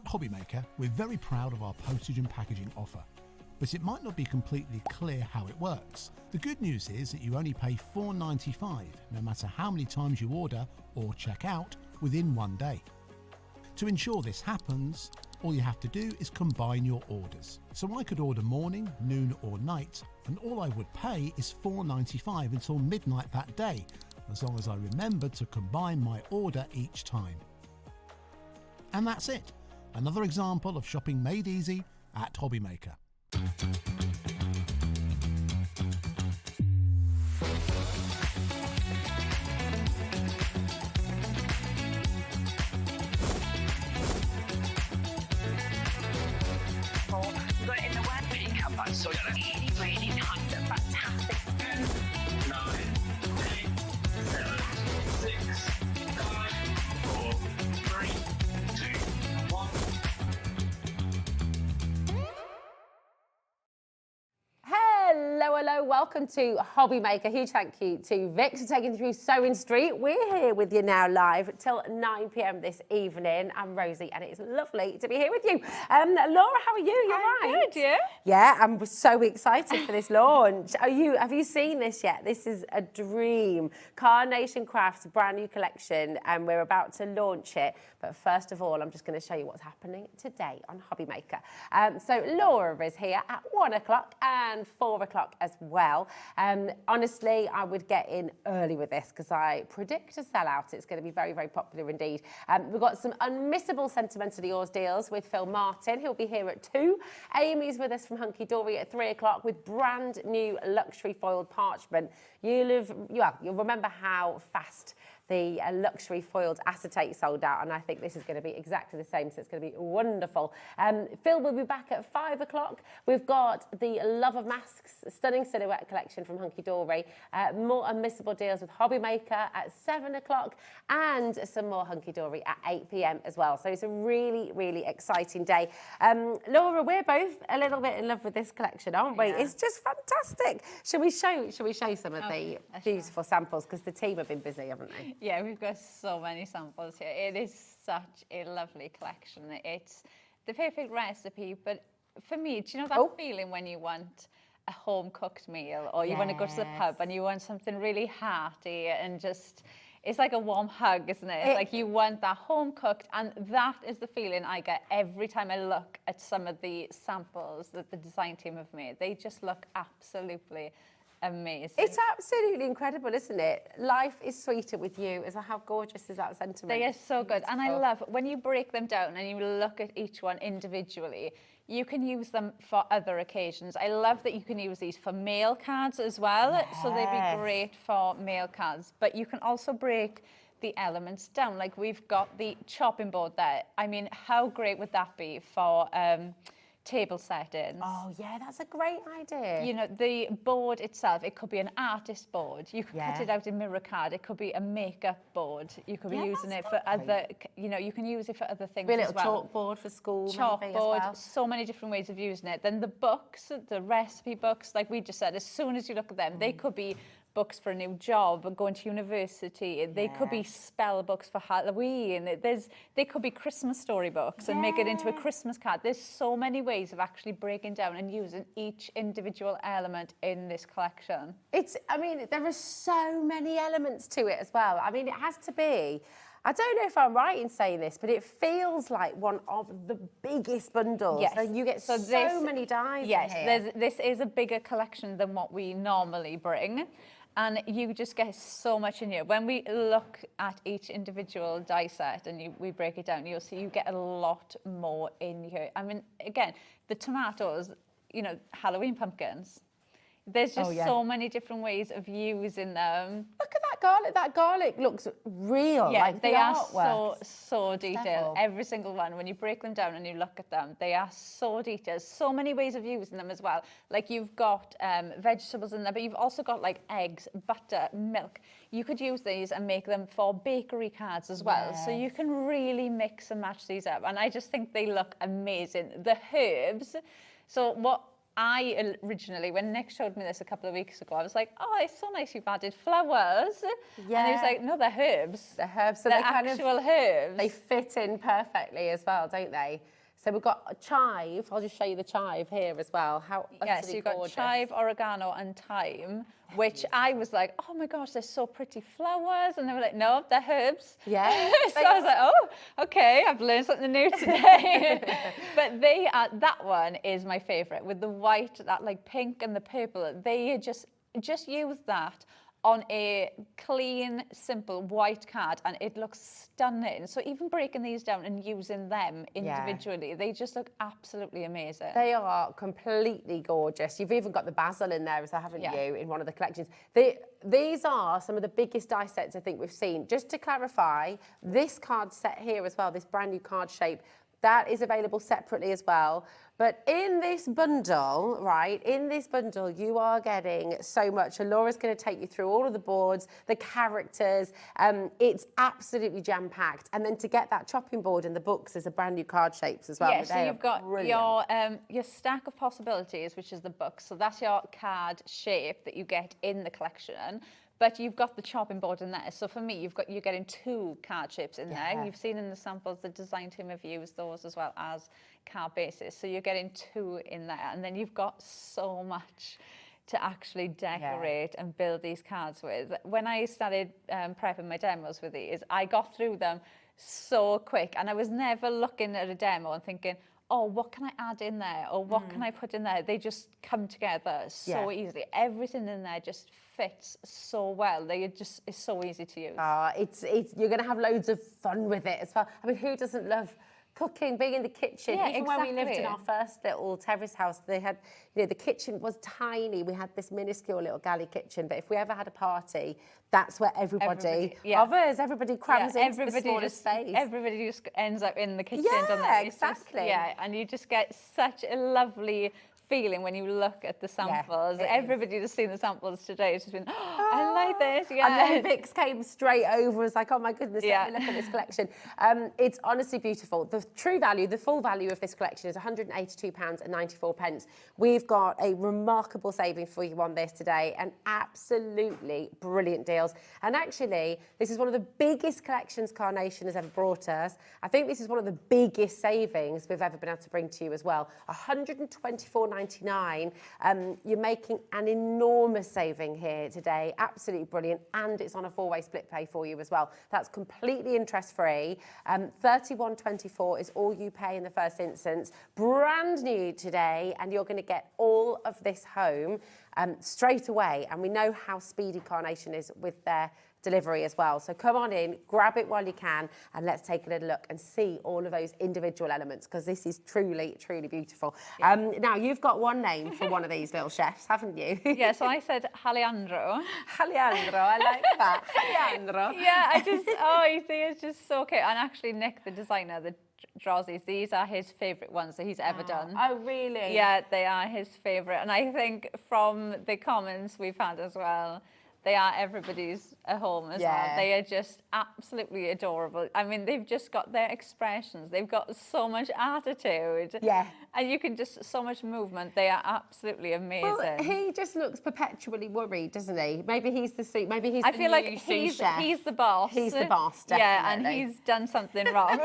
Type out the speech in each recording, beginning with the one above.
At HobbyMaker, we're very proud of our postage and packaging offer, but it might not be completely clear how it works. The good news is that you only pay $4.95 no matter how many times you order or check out within one day. To ensure this happens, all you have to do is combine your orders. So I could order morning, noon or night, and all I would pay is $4.95 until midnight that day, as long as I remembered to combine my order each time. And that's it. Another example of shopping made easy at HobbyMaker. You got it in the word makeup, but so really, really nice and fantastic. 9, 8, 7, 6, 5, 4, 3, 2, 1. Hello, welcome to HobbyMaker. Huge thank you to Vic for taking you through Sewing Street. We're here with you now live till 9 p.m. this evening. I'm Rosie and it's lovely to be here with you. Laura, how are you? You're right. Good, yeah? Yeah, I'm so excited for this launch. Have you seen this yet? This is a dream. Carnation Crafts brand new collection and we're about to launch it. But first of all, I'm just going to show you what's happening today on HobbyMaker. So Laura is here at 1 o'clock and 4 o'clock as well. Honestly, I would get in early with this because I predict a sellout. It's going to be very, very popular indeed. We've got some unmissable Sentimentally Yours deals with Phill Martin. He'll be here at 2. Amy's with us from Hunkydory at 3 o'clock with brand new luxury foiled parchment. You'll remember how fast the luxury foiled acetate sold out, and I think this is going to be exactly the same, so it's going to be wonderful. Phill will be back at 5 o'clock. We've got the Love of Masks stunning silhouette collection from Hunkydory, more unmissable deals with HobbyMaker at 7 o'clock, and some more Hunkydory at 8 p.m. as well. So it's a really, really exciting day. Laura, we're both a little bit in love with this collection, aren't we? Yeah. It's just fantastic. Shall we show some of the beautiful samples, because the team have been busy, haven't they? Yeah, we've got so many samples here. It is such a lovely collection. It's the perfect recipe, but for me, do you know that feeling when you want a home-cooked meal or you want to go to the pub and you want something really hearty and just... It's like a warm hug, isn't it? Like you want that home cooked, and that is the feeling I get every time I look at some of the samples that the design team have made. They just look absolutely amazing. It's absolutely incredible, isn't it? Life is sweeter with you. How gorgeous is that sentiment? They are so good. And I love when you break them down and you look at each one individually, you can use them for other occasions. I love that you can use these for mail cards as well. Yes. So they'd be great for mail cards. But you can also break the elements down. Like we've got the chopping board there. I mean, how great would that be for... table settings. Oh yeah, that's a great idea. You know, the board itself, it could be an artist board. You could cut it out in mirror card. It could be a makeup board. You could be using it for other, you know, you can use it for other things Be a as little well. chalkboard for school. Chalkboard, so many different ways of using it. Then the books, the recipe books, like we just said, as soon as you look at them, they could be books for a new job, going to university. They could be spell books for Halloween. They could be Christmas storybooks and make it into a Christmas card. There's so many ways of actually breaking down and using each individual element in this collection. I mean, there are so many elements to it as well. I mean, it has to be, I don't know if I'm right in saying this, but it feels like one of the biggest bundles. Yes. And you get so many dies in here. This is a bigger collection than what we normally bring. And you just get so much in here. When we look at each individual die set and we break it down, you'll see you get a lot more in here. I mean, again, the tomatoes, you know, Halloween pumpkins. There's just so many different ways of using them. Look at that garlic. That garlic looks real. Yeah, like they are artwork. so detailed. Every single one, when you break them down and you look at them, they are so detailed. So many ways of using them as well. Like you've got vegetables in there, but you've also got like eggs, butter, milk. You could use these and make them for bakery cards as well. Yes. So you can really mix and match these up. And I just think they look amazing. The herbs, so what I originally, when Nick showed me this a couple of weeks ago, I was like, oh, it's so nice you've added flowers. Yeah. And he was like, no, they're herbs. The herbs, so they're they kind of actual herbs. they fit in perfectly as well, don't they? So we've got a chive. I'll just show you the chive here as well. How Yes, so you've got gorgeous. chive, oregano, and thyme, which I was like, oh my gosh, they're so pretty flowers. And they were like, no, they're herbs. Yeah. So I was like, oh, okay, I've learned something new today. But they are, that one is my favorite with the white, that like pink and the purple. They just use that on a clean, simple white card, and it looks stunning. So even breaking these down and using them individually, they just look absolutely amazing. They are completely gorgeous. You've even got the basil in there, haven't you, in one of the collections. These are some of the biggest die sets I think we've seen. Just to clarify, this card set here as well, this brand new card shape, that is available separately as well. But in this bundle, right, in this bundle, you are getting so much. And Laura's going to take you through all of the boards, the characters. It's absolutely jam-packed. And then to get that chopping board and the books, there's a brand new card shapes as well. Yeah, so you've got brilliant. your stack of possibilities, which is the books. So that's your card shape that you get in the collection. But you've got the chopping board in there. So for me, you're getting 2 card shapes in there. You've seen in the samples, the design team have used those as well as card bases. So you're getting 2 in there. And then you've got so much to actually decorate and build these cards with. When I started prepping my demos with these, I got through them so quick. And I was never looking at a demo and thinking, oh, what can I add in there? Or what can I put in there? They just come together so easily. Everything in there just fits so well. It's so easy to use. You're going to have loads of fun with it as well. I mean, who doesn't love cooking, being in the kitchen? Yeah, Even when we lived in our first little terrace house, they had, the kitchen was tiny. We had this minuscule little galley kitchen, but if we ever had a party, that's where everybody crams into the smallest space. Everybody just ends up in the kitchen, don't they? Yeah, exactly. And you just get such a lovely feeling when you look at the samples. Everybody that's seen the samples today has just been, oh, I like this. Yeah. And then Vix came straight over, was like, oh my goodness, let me look at this collection. It's honestly beautiful. The true value, the full value of this collection is £182.94. We've got a remarkable saving for you on this today, and absolutely brilliant deals. And actually, this is one of the biggest collections Carnation has ever brought us. I think this is one of the biggest savings we've ever been able to bring to you as well. £124.99. You're making an enormous saving here today. Absolutely brilliant. And it's on a 4-way split pay for you as well. That's completely interest-free. £31.24 is all you pay in the first instance. Brand new today. And you're going to get all of this home straight away. And we know how speedy Carnation is with their delivery as well. So come on in, grab it while you can, and let's take a little look and see all of those individual elements, because this is truly, truly beautiful. Now, you've got one name for one of these little chefs, haven't you? Yeah, so I said Alejandro. Alejandro, I like that. Alejandro. Yeah, it's just so cute. And actually, Nick, the designer, that draws these are his favourite ones that he's ever done. Oh, really? Yeah, they are his favourite. And I think from the comments we've had as well, they are everybody's at home as well. They are just absolutely adorable. I mean, they've just got their expressions. They've got so much attitude. Yeah. And you can just, so much movement. They are absolutely amazing. Well, he just looks perpetually worried, doesn't he? Maybe he's the sous. Maybe he's I the feel new like sous chef. he's the boss. He's the boss, definitely. Yeah, and he's done something wrong.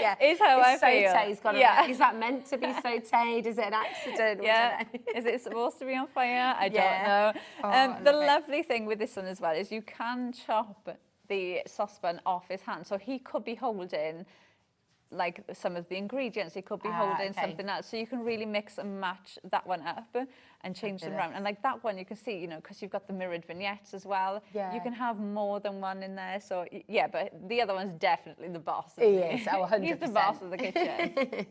Yeah. Is how I feel. Sauté's got yeah. Is that meant to be sautéed? Is it an accident? Yeah. Is it supposed to be on fire? I don't know. Oh, the lovely thing with this one as well is you can chop the saucepan off his hand. So he could be holding like some of the ingredients, he could be holding something else. So you can really mix and match that one up and change them around. And like that one, you can see, you know, because you've got the mirrored vignettes as well. Yeah. You can have more than one in there. So yeah, but the other one's definitely the boss. He is, 100%. He's the boss of the kitchen.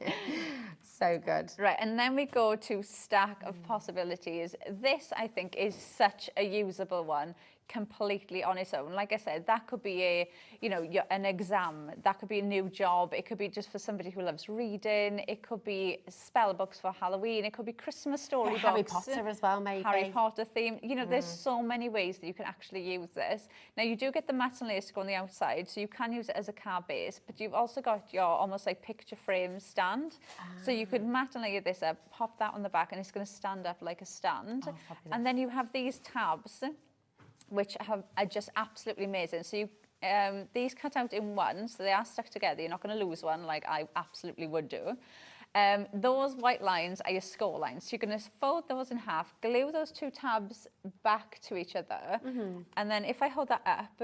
So good. Right, and then we go to stack of possibilities. This, I think, is such a usable one. completely on its own. Like I said, that could be an exam, that could be a new job, it could be just for somebody who loves reading, it could be spell books for Halloween, it could be Christmas storybooks. Harry Potter as well, maybe. Harry Potter theme. There's so many ways that you can actually use this. Now, you do get the metal lace to go on the outside, so you can use it as a card base, but you've also got your almost like picture frame stand. So you could matte and layer this up, pop that on the back, and it's going to stand up like a stand. And then you have these tabs, which are just absolutely amazing. So these cut out in one, so they are stuck together. You're not going to lose one like I absolutely would do. Those white lines are your score lines. So you're going to fold those in half, glue those two tabs back to each other, and then if I hold that up,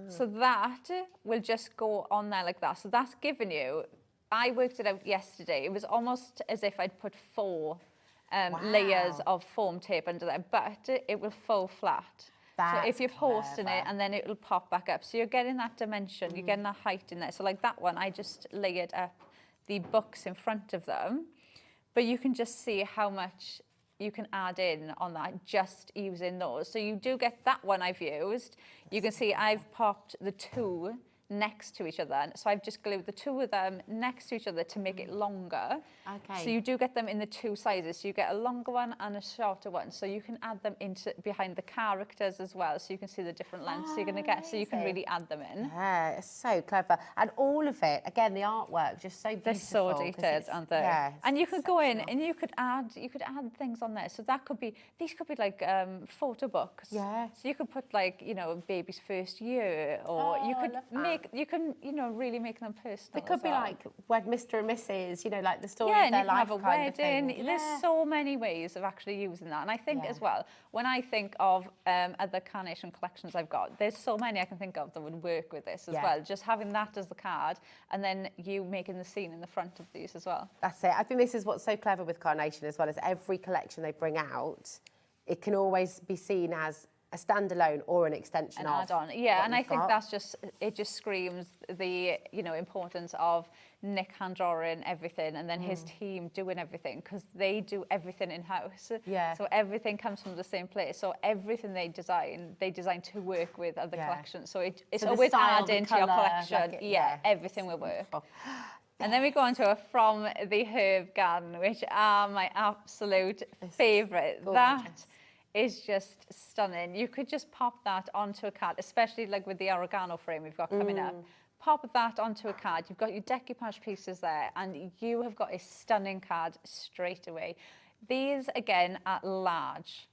so that will just go on there like that. So that's given you, I worked it out yesterday, it was almost as if I'd put 4 layers of foam tape under there, but it will fall flat. So if you're posting it, and then it will pop back up. So you're getting that dimension, you're getting that height in there. So like that one, I just layered up the books in front of them, but you can just see how much you can add in on that just using those. So you do get that one I've used. You can see I've popped the 2 next to each other. So I've just glued the 2 of them next to each other to make it longer. Okay. So you do get them in the 2 sizes. So you get a longer one and a shorter one. So you can add them into behind the characters as well. So you can see the different lengths you're going to get. So you can really add them in. Yeah, it's so clever. And all of it, again, the artwork, just so beautiful. They're so detailed, aren't they? Yeah, and you could go in and you could add things on there. So that could be, these could be like photo books. Yeah. So you could put like, a baby's first year, or you could really make them personal. It could be like Mr. and Mrs., like the story yeah, of their and you can life have a kind of wedding. thing. There's Yeah. so many ways of actually using that. And I think as well, when I think of other Carnation collections I've got, there's so many I can think of that would work with this as well. Just having that as the card, and then you making the scene in the front of these as well. That's it. I think this is what's so clever with Carnation as well, is every collection they bring out, it can always be seen as a standalone or an extension of add-on. Yeah, and I think that's just, it just screams the, importance of Nick hand drawing everything, and then his team doing everything, because they do everything in-house. Yeah. So everything comes from the same place. So everything they design to work with other collections. So it's So the always style, the adding to your colour, collection. like Everything will work. And then we go on to a From the Herb Garden, which are my absolute favourite. That is just stunning. You could just pop that onto a card, especially like with the oregano frame we've got coming up. Pop that onto a card. You've got your decoupage pieces there, and you have got a stunning card straight away. These, again, are large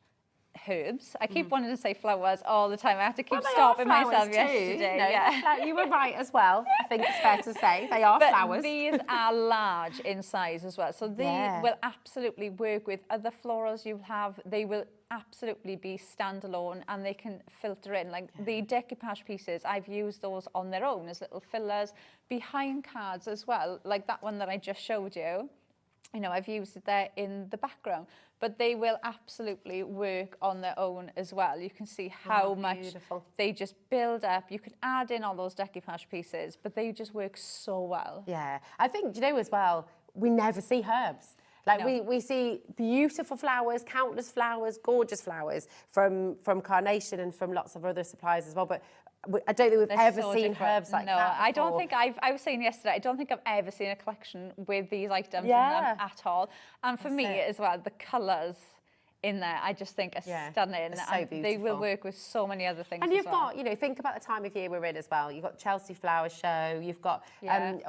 herbs. I keep wanting to say flowers all the time. I have to keep stopping myself yesterday. You were right as well. I think it's fair to say they are flowers. These are large in size as well. So they will absolutely work with other florals you have. They will absolutely be standalone, and they can filter in. Like the decoupage pieces, I've used those on their own as little fillers behind cards as well. Like that one that I just showed you. I've used it there in the background, but they will absolutely work on their own as well. You can see how much they just build up. You can add in all those decoupage pieces, but they just work so well. Yeah, I think, as well, we never see herbs. Like we see beautiful flowers, countless flowers, gorgeous flowers from Carnation and from lots of other suppliers as well, but I don't think we've ever seen herbs like that. No, I don't think I was saying yesterday, I don't think I've ever seen a collection with these items in them at all. And for me as well, the colours in there, I just think are stunning. It's so beautiful. They will work with so many other things. And you've got, think about the time of year we're in as well. You've got Chelsea Flower Show. You've got and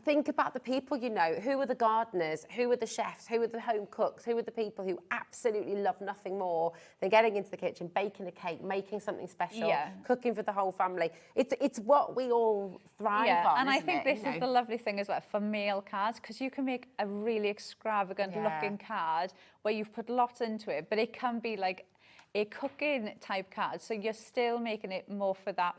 think about the people who are the gardeners, who are the chefs, who are the home cooks, who are the people who absolutely love nothing more than getting into the kitchen, baking a cake, making something special, cooking for the whole family. It's what we all thrive on. And I think this is the lovely thing as well for mail cards, because you can make a really extravagant looking card where you've put lots into it, but it can be like a cooking type card, so you're still making it more for that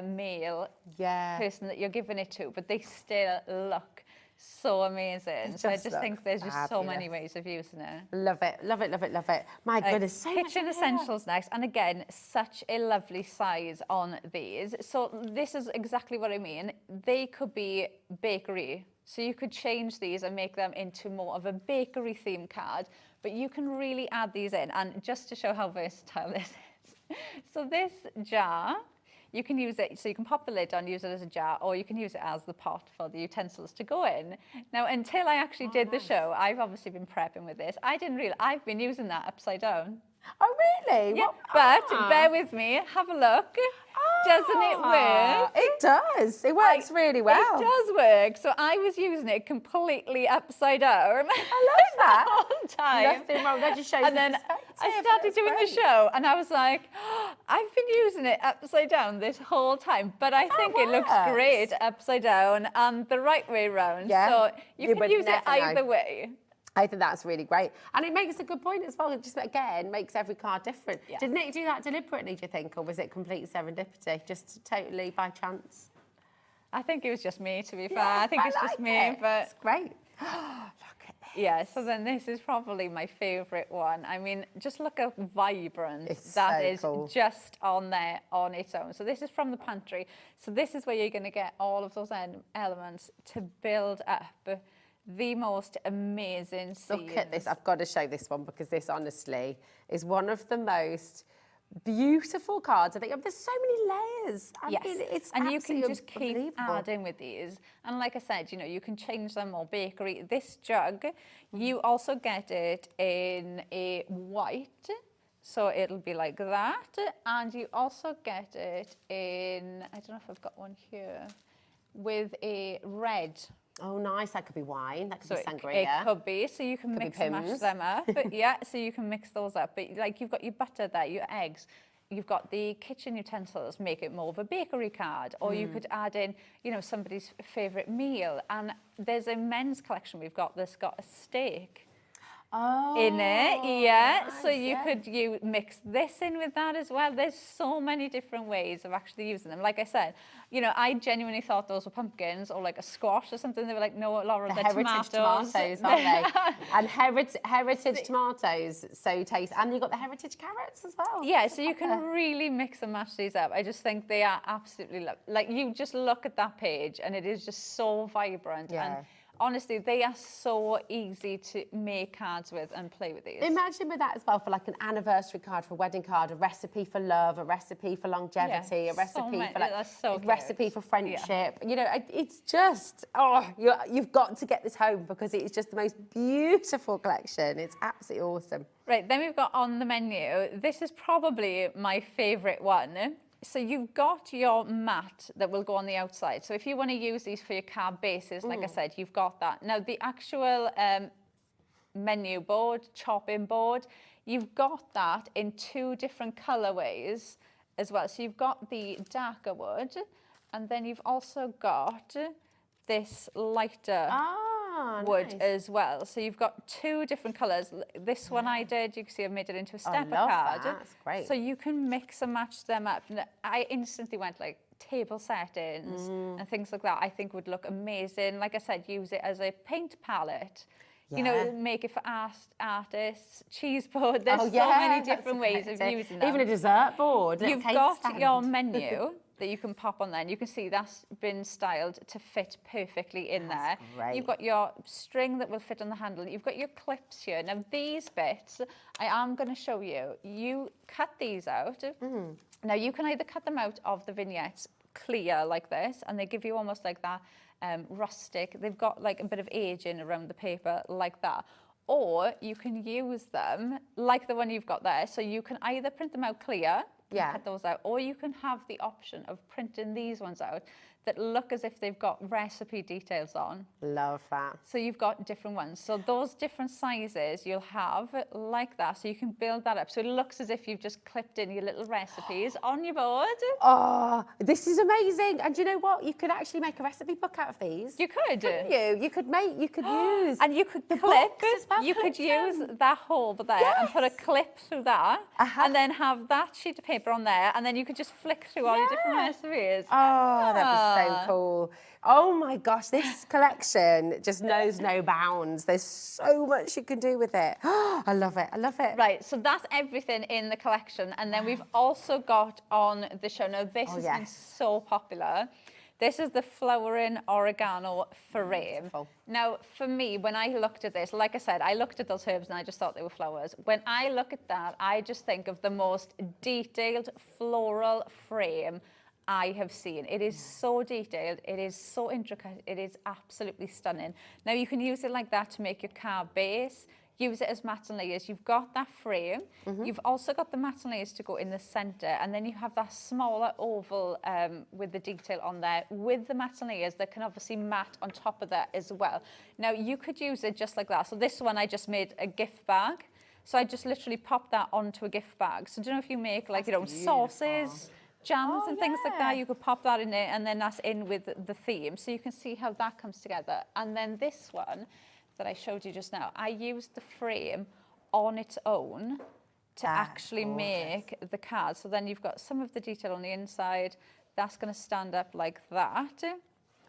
male person that you're giving it to, but they still look so amazing. So I just think there's just so many ways of using it. Love it, love it, love it, love it. My goodness, so much kitchen essentials next, and again, such a lovely size on these. So this is exactly what I mean. They could be bakery, so you could change these and make them into more of a bakery themed card, but you can really add these in. And just to show how versatile this is, So this jar, you can use it, so you can pop the lid on, use it as a jar, or you can use it as the pot for the utensils to go in. Now, until I actually did the show, I've obviously been prepping with this. I didn't realize, I've been using that upside down. Oh, really? Yeah, but bear with me, have a look. Doesn't it work? It does. It works really well. It does work. So I was using it completely upside down. I love that. The whole time. Nothing wrong. That just shows And then I started doing the show and I was like, oh, I've been using it upside down this whole time, but I think it looks great upside down and the right way round. Yeah. So you can use it either way. I think that's really great. And it makes a good point as well. It just, again, makes every card different. Yeah. Did Nick do that deliberately, do you think? Or was it complete serendipity? Just totally by chance? I think it was just me, to be fair. I think it's just me, but... It's great. Look at this. Yeah, so then this is probably my favourite one. I mean, just look how vibrant that is just on there on its own. So this is from the pantry. So this is where you're going to get all of those elements to build up the most amazing scenes. Look at this. I've got to show this one because this honestly is one of the most beautiful cards. I think there's so many layers. I mean, it's and you can just keep unbelievable. adding with these. And like I said, you know, you can change them more bakery. This jug, you also get it in a white. So it'll be like that. And you also get it in, I don't know if I've got one here, with a red. Oh, nice. That could be wine. That could be sangria. It could be. So you can mix and match them up. Yeah, so you can mix those up. But like you've got your butter there, your eggs. You've got the kitchen utensils, make it more of a bakery card. Or you could add in, you know, somebody's favourite meal. And there's a men's collection we've got that's got a steak. In it, yeah. Nice, so you could mix this in with that as well. There's so many different ways of actually using them. Like I said, you know, I genuinely thought those were pumpkins or like a squash or something. They were like, no, Laura, they're heritage tomatoes, aren't they? And heritage tomatoes, so taste. And you've got the heritage carrots as well. Yeah, so you can really mix and match these up. I just think they are absolutely like you just look at that page and it is just so vibrant. Yeah. And honestly, they are so easy to make cards with and play with these. Imagine with that as well for like an anniversary card, for a wedding card, a recipe for love, a recipe for longevity, a recipe for like a recipe for friendship. You know, it's just you've got to get this home because it is just the most beautiful collection. It's absolutely awesome. Right, then we've got on the menu. This is probably my favourite one. So you've got your mat that will go on the outside. So if you want to use these for your card bases, like I said, you've got that. Now the actual menu board, chopping board, you've got that in two different colorways as well. So you've got the darker wood, and then you've also got this lighter wood as well. So you've got two different colours. This one I did, you can see I've made it into a stepper card. That's great. So you can mix and match them up. And I instantly went like table settings and things like that. I think would look amazing. Like I said, use it as a paint palette. You know, make it for artists, cheese board. There's so many different ways of using them. Even a dessert board. You've got your menu that you can pop on there, and you can see that's been styled to fit perfectly in there. Great. You've got your string that will fit on the handle. You've got your clips here. Now these bits, I am going to show you. You cut these out. Now you can either cut them out of the vignettes clear like this, and they give you almost like that rustic. They've got like a bit of aging around the paper like that. Or you can use them like the one you've got there. So you can either print them out clear, cut those out, or you can have the option of printing these ones out that look as if they've got recipe details on. Love that. So you've got different ones. So those different sizes you'll have like that, so you can build that up. So it looks as if you've just clipped in your little recipes on your board. Oh, this is amazing. And do you know what? You could actually make a recipe book out of these. You could. Couldn't you? You could use. And you could clip. You could use that hole there and put a clip through that, and then have that sheet of paper on there, and then you could just flick through all your different recipes. Oh, that'd be so cool. Oh my gosh, this collection just knows no bounds. There's so much you can do with it. I love it. I love it. Right, so that's everything in the collection. And then we've also got on the show, now this has been so popular, This is the flowering oregano frame. Beautiful. Now, for me, when I looked at this, like I said, I looked at those herbs and I just thought they were flowers. When I look at that, I just think of the most detailed floral frame I have seen. It is so detailed, it is so intricate, it is absolutely stunning. Now, you can use it like that to make your card base. Use it as mats and layers. You've got that frame. You've also got the mats and layers to go in the centre, and then you have that smaller oval with the detail on there with the mats and layers that can obviously mat on top of that as well. Now, you could use it just like that. So this one I just made a gift bag. So I just literally popped that onto a gift bag. So do you know if you make like, you know, sauces, jams and things like that, you could pop that in there and then that's in with the theme. So you can see how that comes together. And then this one that I showed you just now, I used the frame on its own to actually make the card. So then you've got some of the detail on the inside. That's going to stand up like that.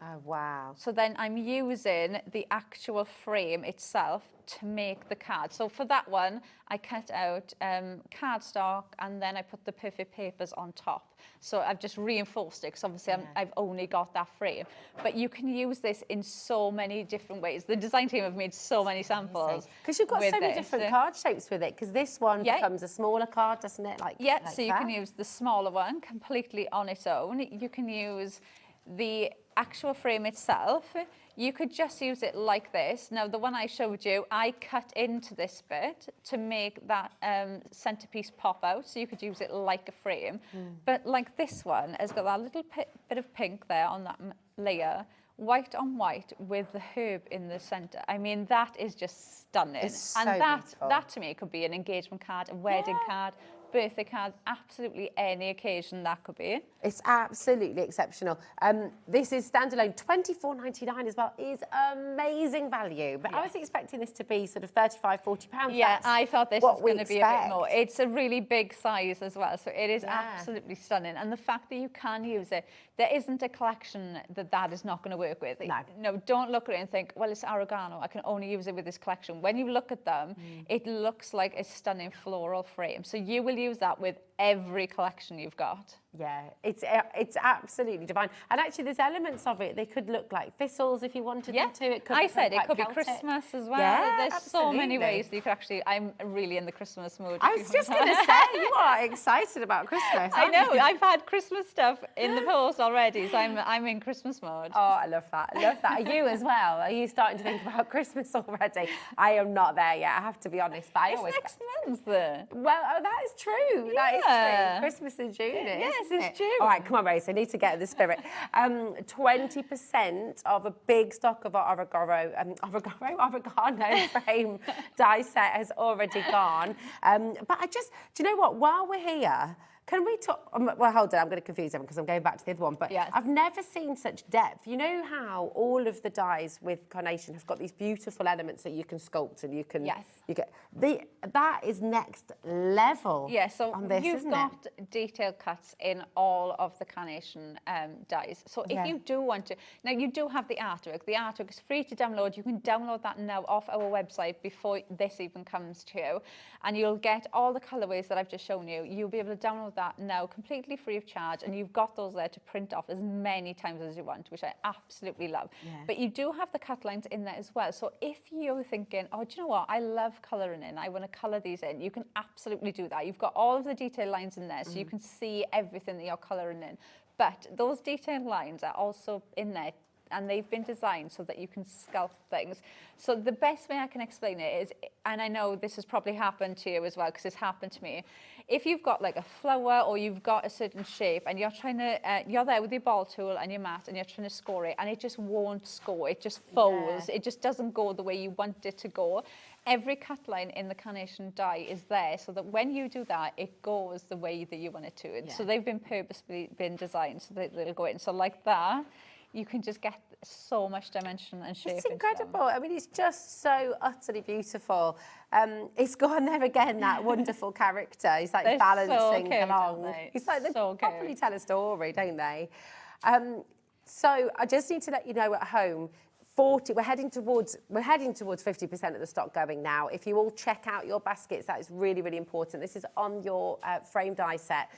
Oh, wow. So then I'm using the actual frame itself to make the card. So for that one, I cut out cardstock and then I put the perfect papers on top. So I've just reinforced it because obviously I've only got that frame. But you can use this in so many different ways. The design team have made so many samples. Because you've got so many different card shapes with it, because this one becomes a smaller card, doesn't it? Like so you can use the smaller one completely on its own. You can use the actual frame itself. You could just use it like this. Now, the one I showed you, I cut into this bit to make that centerpiece pop out, so you could use it like a frame. But like this one has got that little bit of pink there on that layer, white on white with the herb in the center. I mean, that is just stunning. It's so and beautiful. that to me could be an engagement card, a wedding card, birthday card, absolutely any occasion that could be. It's absolutely exceptional. This is standalone, $24.99 as well. Is amazing value. But I was expecting this to be sort of £35, £40. Yeah, That's I thought this was going to be a bit more. It's a really big size as well, so it is absolutely stunning. And the fact that you can use it, there isn't a collection that is not going to work with. No, don't look at it and think, well, it's oregano, I can only use it with this collection. When you look at them, it looks like a stunning floral frame. So you will use that with every collection you've got. Yeah, it's absolutely divine. And actually, there's elements of it. They could look like thistles if you wanted them to. It could I said it could Celtic. be Christmas as well. Yeah, There's so many ways that you could actually. I'm really in the Christmas mood. I was just going to say, you are excited about Christmas. I know. I've had Christmas stuff in the post already, so I'm in Christmas mode. Oh, I love that. I love that. Are you as well? Are you starting to think about Christmas already? I am not there yet. I have to be honest. But I always next month. Well, that is true. That is true. Christmas is June. Yes, it's June. All right, come on, Rose. I need to get in the spirit. 20% of a big stock of our oregano frame die set has already gone. But do you know what? While we're here, can we talk? Well, hold on, I'm going to confuse them because I'm going back to the other one. But I've never seen such depth. You know how all of the dies with Carnation have got these beautiful elements that you can sculpt and you can. Yes. You get that is next level. Yeah. So on this, you've got detailed cuts in all of the Carnation dies. So if you do want to, now you do have the artwork. The artwork is free to download. You can download that now off our website before this even comes to you, and you'll get all the colorways that I've just shown you. You'll be able to download that now completely free of charge, and you've got those there to print off as many times as you want, which I absolutely love. But you do have the cut lines in there as well. So if you're thinking, oh, do you know what, I love colouring in, I want to colour these in, you can absolutely do that. You've got all of the detail lines in there, so you can see everything that you're colouring in. But those detailed lines are also in there, and they've been designed so that you can sculpt things. So the best way I can explain it is, and I know this has probably happened to you as well, because it's happened to me, if you've got like a flower or you've got a certain shape and you're trying to, you're there with your ball tool and your mat and you're trying to score it and it just won't score, it just folds, it just doesn't go the way you want it to go. Every cut line in the Carnation die is there so that when you do that, it goes the way that you want it to. So they've been purposely designed so that they'll go in. So like that, you can just get so much dimension and shape. It's incredible. I mean, it's just so utterly beautiful. It's gone there again, that wonderful character. He's like balancing along. He's like, they properly tell a story, don't they? So I just need to let you know at home, we're heading towards 50% of the stock going now. If you all check out your baskets, that is really, really important. This is on your frame die set.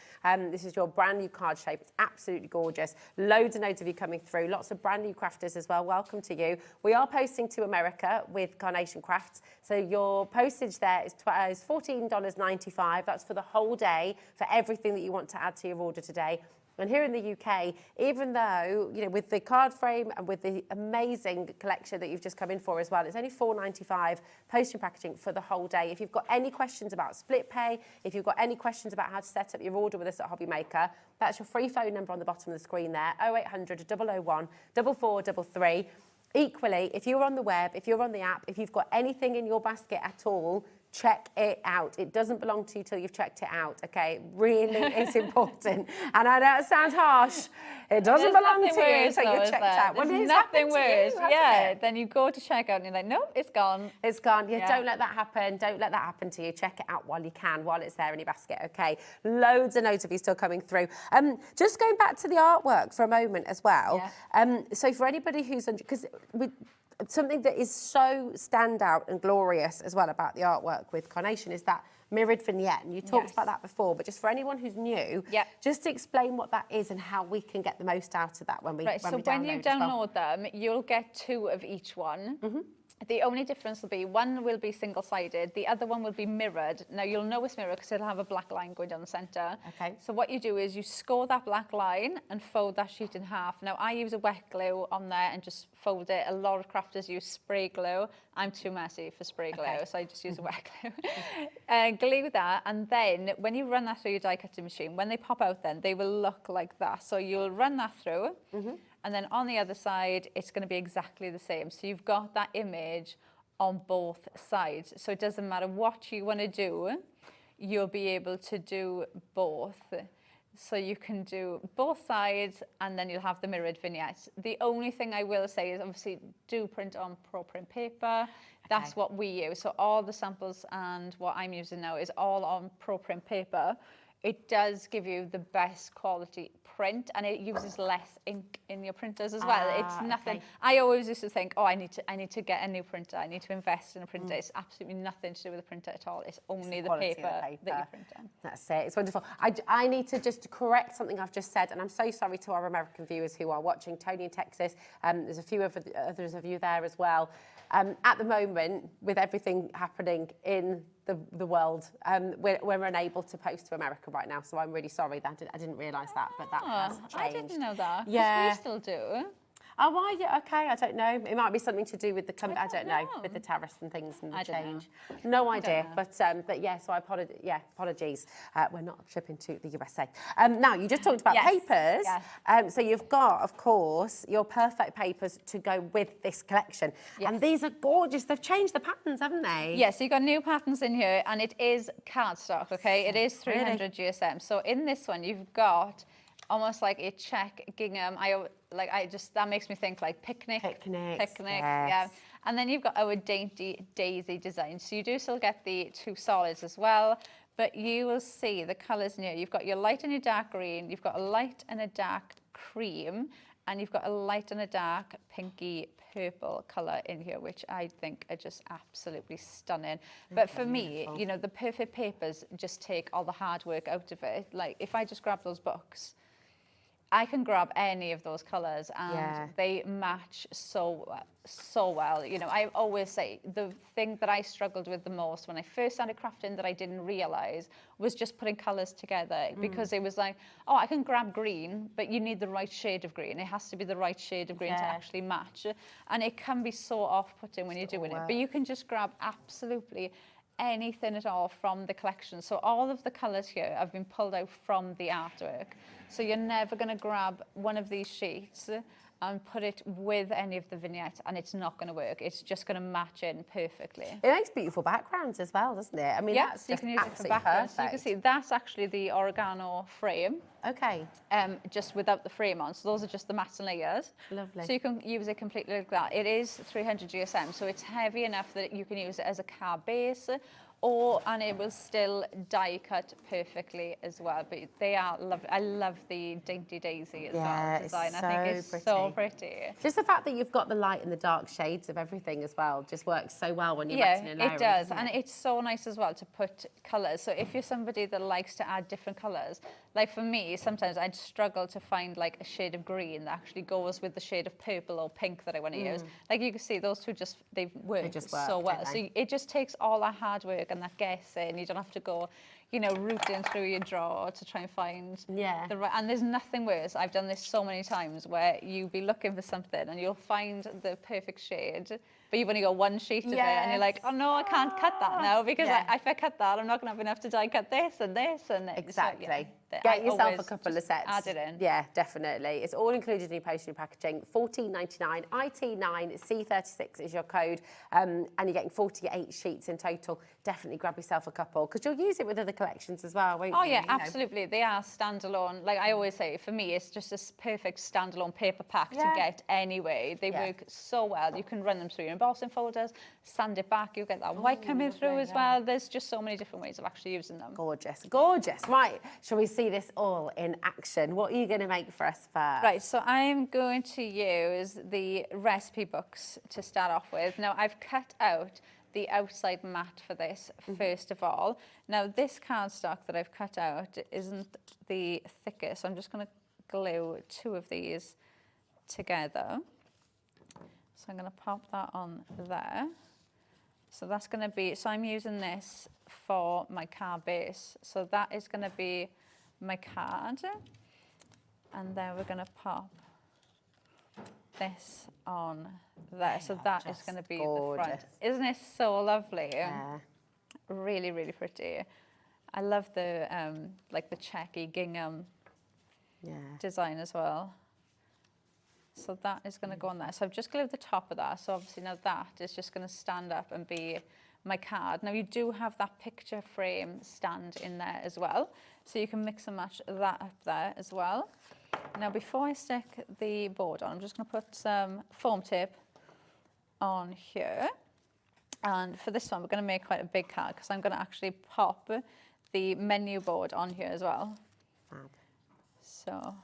This is your brand new card shape. It's absolutely gorgeous. Loads and loads of you coming through. Lots of brand new crafters as well. Welcome to you. We are posting to America with Carnation Crafts. So your postage there is $14.95. That's for the whole day, for everything that you want to add to your order today. And here in the UK, even though, you know, with the card frame and with the amazing collection that you've just come in for as well, it's only $4.95 postage and packaging for the whole day. If you've got any questions about split pay, if you've got any questions about how to set up your order with us at HobbyMaker, that's your free phone number on the bottom of the screen there, 0800 001 4433. Equally, if you're on the web, if you're on the app, if you've got anything in your basket at all, check it out. It doesn't belong to you till you've checked it out, okay? It really is important. And I know it sounds harsh. It doesn't belong to you until you've checked out. Well, There's nothing worse. Yeah, it? then you go to check out and you're like, nope, it's gone. It's gone. Yeah, Yeah. don't let that happen. Don't let that happen to you. Check it out while you can, while it's there in your basket, okay? Loads and loads of you still coming through. Just going back to the artwork for a moment as well. Yeah. So for anybody who's, because something that is so standout and glorious as well about the artwork with Carnation is that mirrored vignette. And you talked about that before, but just for anyone who's new, just to explain what that is and how we can get the most out of that when we Right, so when you download them, you'll get 2 of each one. The only difference will be one will be single-sided, the other one will be mirrored. Now you'll know it's mirrored because it'll have a black line going down the centre. Okay. So what you do is you score that black line and fold that sheet in half. Now I use a wet glue on there and just fold it. A lot of crafters use spray glue. I'm too messy for spray glue, so I just use a wet glue. Glue that, and then when you run that through your die cutting machine, when they pop out then, they will look like that. So you'll run that through. And then on the other side, it's going to be exactly the same. So you've got that image on both sides. So it doesn't matter what you want to do, you'll be able to do both. So you can do both sides and then you'll have the mirrored vignettes. The only thing I will say is obviously do print on pro print paper. That's what we use. So all the samples and what I'm using now is all on pro print paper. It does give you the best quality print and it uses less ink in your printers as well. It's nothing. I always used to think, oh, I need to get a new printer. I need to invest in a printer. It's absolutely nothing to do with the printer at all. It's only the paper that you print on. That's it. It's wonderful. I need to just correct something I've just said, and I'm so sorry to our American viewers who are watching. Tony in Texas, there's a few others of you there as well. At the moment, with everything happening in the world, we're unable to post to America right now, so I'm really sorry that I didn't realise that, but that has changed. I didn't know that. Yeah. We still do. Oh, why? Yeah, okay, I don't know. It might be something to do with the I don't know, with the tariffs and things and the change. No idea. But yeah, so apologies. We're not shipping to the USA. Now, you just talked about papers. So you've got, of course, your perfect papers to go with this collection. And these are gorgeous. They've changed the patterns, haven't they? Yes, so you've got new patterns in here and it is cardstock, okay? It is 300 GSM. So in this one, you've got almost like a check gingham. That makes me think like picnic, yeah. And then you've got our dainty daisy design. So you do still get the 2 solids as well, but you will see the colours in here. You've got your light and your dark green, you've got a light and a dark cream, and you've got a light and a dark pinky purple colour in here, which I think are just absolutely stunning. But for me, you know, the perfect papers just take all the hard work out of it. Like if I just grab those books, I can grab any of those colours and they match so well. You know, I always say the thing that I struggled with the most when I first started crafting that I didn't realise was just putting colours together, because it was like, oh, I can grab green, but you need the right shade of green. It has to be the right shade of green to actually match. And it can be so off-putting when you're doing it. But you can just grab absolutely anything at all from the collection. So all of the colours here have been pulled out from the artwork. So you're never going to grab one of these sheets and put it with any of the vignettes and it's not going to work. It's just going to match in perfectly. It makes beautiful backgrounds as well, doesn't it? I mean, that's so you can use it for backgrounds. So you can see that's actually the oregano frame. Okay. Just without the frame on. So those are just the mats and layers. Lovely. So you can use it completely like that. It is 300 GSM, so it's heavy enough that you can use it as a card base, and it will still die cut perfectly as well. But they are lovely. I love the Dainty Daisy as well design. It's I think it's so pretty. Just the fact that you've got the light and the dark shades of everything as well just works so well when you're mixing and layering. It does, and it's so nice as well to put colours. So if you're somebody that likes to add different colours, like for me, sometimes I'd struggle to find like a shade of green that actually goes with the shade of purple or pink that I want to use. Like you can see, those two they work so well. So it just takes all that hard work and that guessing. You don't have to go, you know, rooting through your drawer to try and find the right. And there's nothing worse. I've done this so many times where you'll be looking for something and you'll find the perfect shade, but you've only got one sheet of it, and you're like, oh no, I can't cut that now because if I cut that, I'm not going to have enough to die cut this and this and exactly. So, Get yourself a couple of sets. Add it in. Yeah, definitely. It's all included in your postage packaging. $14.99. IT9C36 is your code, and you're getting 48 sheets in total. Definitely grab yourself a couple because you'll use it with other collections as well, won't you? Oh yeah, absolutely. They are standalone. Like I always say, for me, it's just this perfect standalone paper pack to get anyway. They work so well. You can run them through your embossing folders, sand it back. You get that white coming through as well. There's just so many different ways of actually using them. Gorgeous, gorgeous. Right, shall we see this all in action? What are you going to make for us first? Right, so I'm going to use the recipe books to start off with. Now I've cut out the outside mat for this first of all. Now this cardstock that I've cut out isn't the thickest, so I'm just going to glue two of these together. So I'm going to pop that on there. So that's going to be, so I'm using this for my card base. So that is going to be my card. And then we're going to pop this on there. So that is going to be the front. Isn't it so lovely? Yeah. Really, really pretty. I love the like the checky gingham design as well. So that is going to go on there. So I've just glued the top of that. So obviously now that is just going to stand up and be my card. Now you do have that picture frame stand in there as well. So you can mix and match that up there as well. Now before I stick the board on, I'm just going to put some foam tape on here. And for this one, we're going to make quite a big card because I'm going to actually pop the menu board on here as well. Fab. So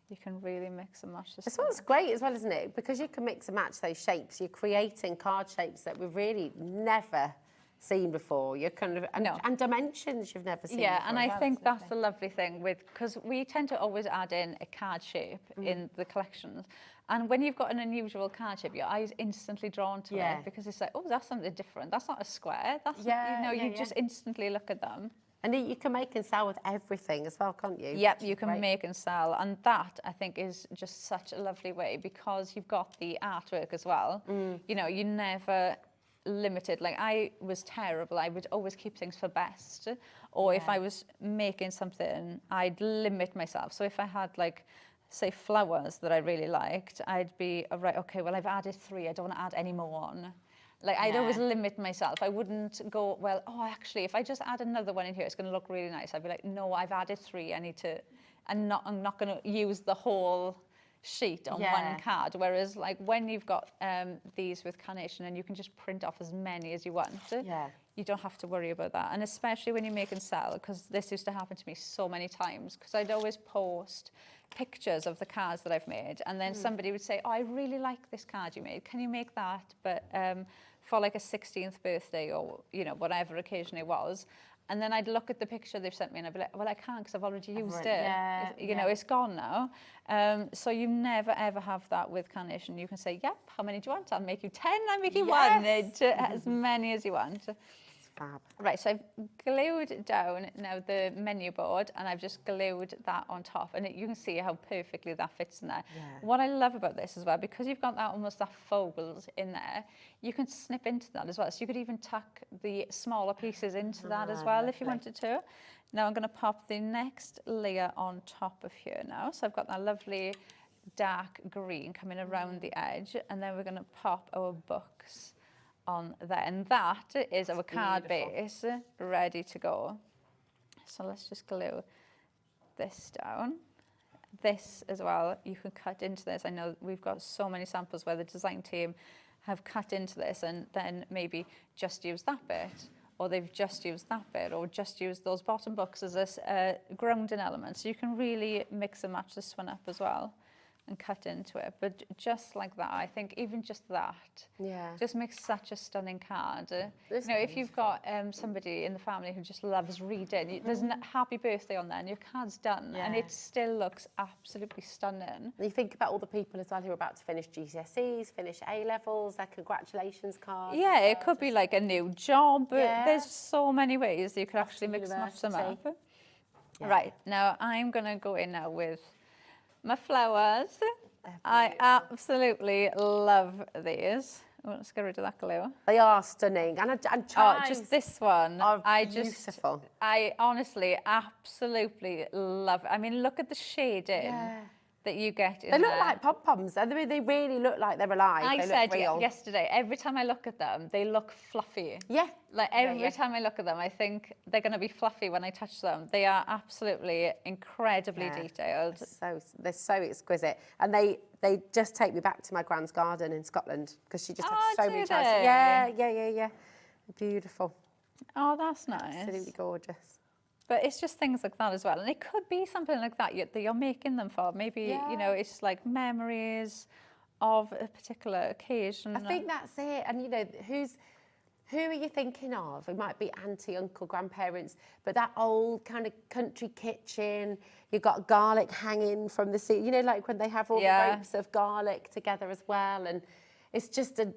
you can really mix and match this. This one's great as well, isn't it? Because you can mix and match those shapes. You're creating card shapes that we've really never seen before. You're kind of and dimensions you've never seen before. And I think that's the lovely thing with, because we tend to always add in a card shape in the collections. And when you've got an unusual card shape, your eye's instantly drawn to it because it's like, oh, that's something different. That's not a square. That's you just instantly look at them. And you can make and sell with everything as well, can't you? Yep, you can make and sell. And that, I think, is just such a lovely way because you've got the artwork as well. You know, you never limited. Like I was terrible. I would always keep things for best. Or if I was making something, I'd limit myself. So if I had like, say, flowers that I really liked, I'd be, right, okay, well, I've added 3. I don't want to add any more on. Like I'd always limit myself. I wouldn't go, well, oh, actually, if I just add another one in here, it's going to look really nice. I'd be like, no, I've added 3. I need to, I'm not going to use the whole sheet on one card. Whereas like when you've got these with Carnation and you can just print off as many as you want, you don't have to worry about that. And especially when you make and sell, because this used to happen to me so many times, because I'd always post pictures of the cards that I've made, and then somebody would say, oh, I really like this card you made. Can you make that? But for like a 16th birthday or, you know, whatever occasion it was. And then I'd look at the picture they've sent me and I'd be like, well, I can't because I've already used it. You know, it's gone now. So you never, ever have that with Carnation. You can say, yep, how many do you want? I'll make you 10, I'll make you 1. As many as you want. Fab. Right, so I've glued down now the menu board and I've just glued that on top, and you can see how perfectly that fits in there. What I love about this as well, because you've got that almost that fold in there, you can snip into that as well. So you could even tuck the smaller pieces into that as well if you wanted to. Now I'm going to pop the next layer on top of here now. So I've got that lovely dark green coming around the edge, and then we're going to pop our books on there, and that is our card base ready to go. So let's just glue this down. This as well, you can cut into this. I know we've got so many samples where the design team have cut into this and then maybe just use that bit, or they've just used that bit, or just used those bottom books as a grounding element. So you can really mix and match this one up as well and cut into it. But just like that, I think even just that just makes such a stunning card. You know, if you've got somebody in the family who just loves reading, there's a happy birthday on there and your card's done and it still looks absolutely stunning. And you think about all the people as well who are about to finish GCSEs, finish A-levels, their congratulations cards. Yeah, it could be like a new job. There's so many ways you could actually mix and match them up. Right, now I'm going to go in now with my flowers. I absolutely love these. Oh, let's get rid of that glue. They are stunning. And just this one. Beautiful. I honestly absolutely love it. I mean, look at the shading that you get in there. They look like pom-poms. I mean, they really look like they're alive. I they said look real. yesterday, every time I look at them, they look fluffy. Yeah. Like every time I look at them, I think they're going to be fluffy when I touch them. They are absolutely incredibly detailed. They're so exquisite. And they just take me back to my grand's garden in Scotland because she just had so many times. Yeah. Beautiful. Oh, that's nice. Absolutely gorgeous. But it's just things like that as well. And it could be something like that that you're making them for. Maybe, you know, it's like memories of a particular occasion. I think that's it. And, you know, who are you thinking of? It might be auntie, uncle, grandparents, but that old kind of country kitchen, you've got garlic hanging from the ceiling, you know, like when they have all the ropes of garlic together as well. And it's just the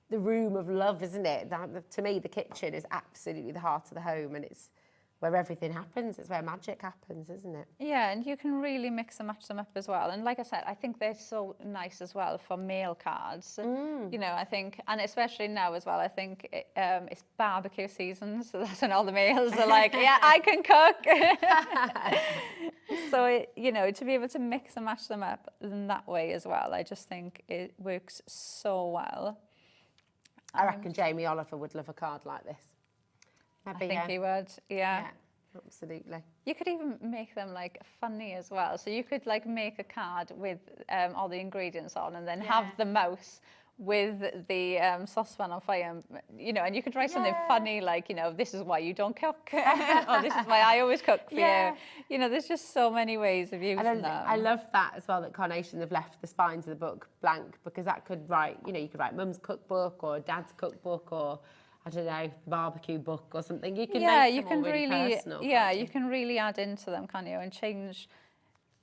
room of love, isn't it? To me, the kitchen is absolutely the heart of the home, and it's where everything happens. It's where magic happens, isn't it? Yeah, and you can really mix and match them up as well. And like I said, I think they're so nice as well for mail cards. You know, I think, and especially now as well, I think it's barbecue season, so that's when all the males are like, yeah, I can cook. So, you know, to be able to mix and match them up in that way as well, I just think it works so well. I reckon Jamie Oliver would love a card like this. I think he would, yeah. Absolutely. You could even make them like funny as well. So you could like make a card with all the ingredients on and then have the mouse with the saucepan on fire, you know, and you could write something funny like, you know, this is why you don't cook, or this is why I always cook for you. You know, there's just so many ways of using them. I love that as well, that Carnation have left the spines of the book blank, because that could write, you know, you could write Mum's cookbook or Dad's cookbook or, I don't know, barbecue book or something. You can make them all really personal. Yeah, you can really add into them, can't you, and change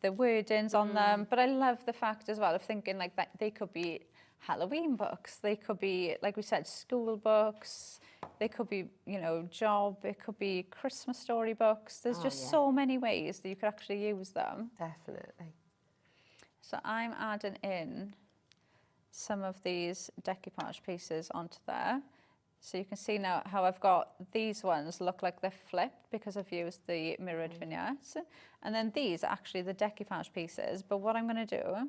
the wordings on them. But I love the fact as well of thinking like that they could be Halloween books, they could be, like we said, school books, they could be, you know, job, it could be Christmas story books. There's just so many ways that you could actually use them. Definitely. So I'm adding in some of these decoupage pieces onto there. So you can see now how I've got these ones look like they're flipped because I've used the mirrored vignettes. And then these are actually the decoupage pieces. But what I'm going to do